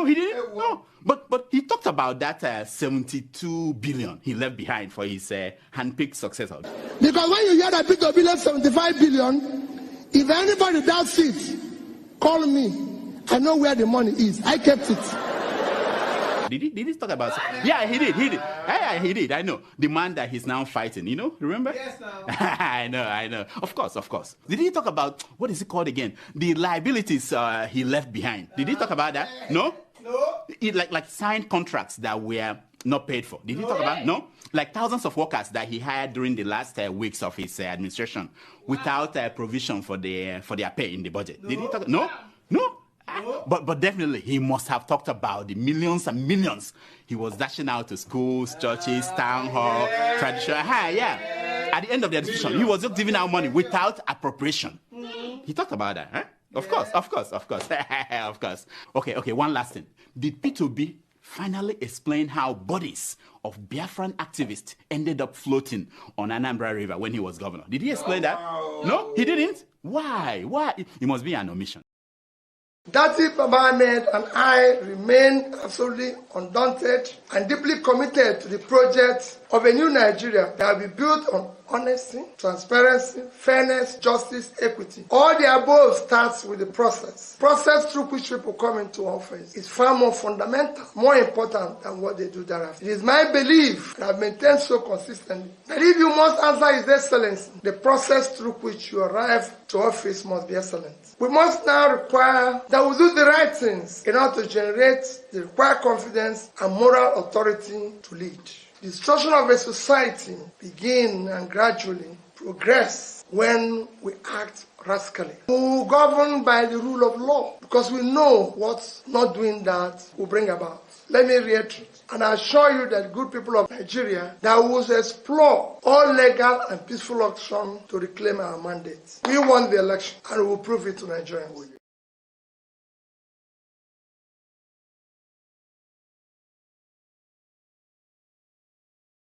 he didn't. No, but he talked about that 72 billion he left behind for his handpicked successor. Because when you hear that Peter Obi left 75 billion, if anybody doubts it, call me. I know where the money is. I kept it. Did he talk about? Yeah, he did. Yeah, he did. I know. The man that he's now fighting, you know, remember? Yes, I know. Of course. Did he talk about, what is it called again? The liabilities he left behind. Did he talk about that? No? Like signed contracts that were not paid for. Did he talk about? No? Like thousands of workers that he hired during the last weeks of his administration without provision for their pay in the budget. Did he talk? No? But definitely he must have talked about the millions and millions he was dashing out to schools, churches, town hall, traditional. Yeah. At the end of the administration, he was just giving out money without appropriation. He talked about that, huh? Of course. Of course. Okay, one last thing. Did P2B finally explain how bodies of Biafran activists ended up floating on Anambra River when he was governor? Did he explain that? No, he didn't? Why? It must be an omission. Dati Ahmed and I remain absolutely undaunted and deeply committed to the project of a new Nigeria that will be built on honesty, transparency, fairness, justice, equity. All the above starts with the process. Process through which people come into office is far more fundamental, more important than what they do thereafter. It is my belief, and I've maintained so consistently, that if you must answer His Excellency, the process through which you arrive to office must be excellent. We must now require that we do the right things in order to generate the required confidence and moral authority to lead. The destruction of a society begins and gradually progress when we act rascally. We will govern by the rule of law because we know what not doing that will bring about. Let me reiterate and assure you that good people of Nigeria that we will explore all legal and peaceful options to reclaim our mandate. We won the election and we will prove it to Nigerians.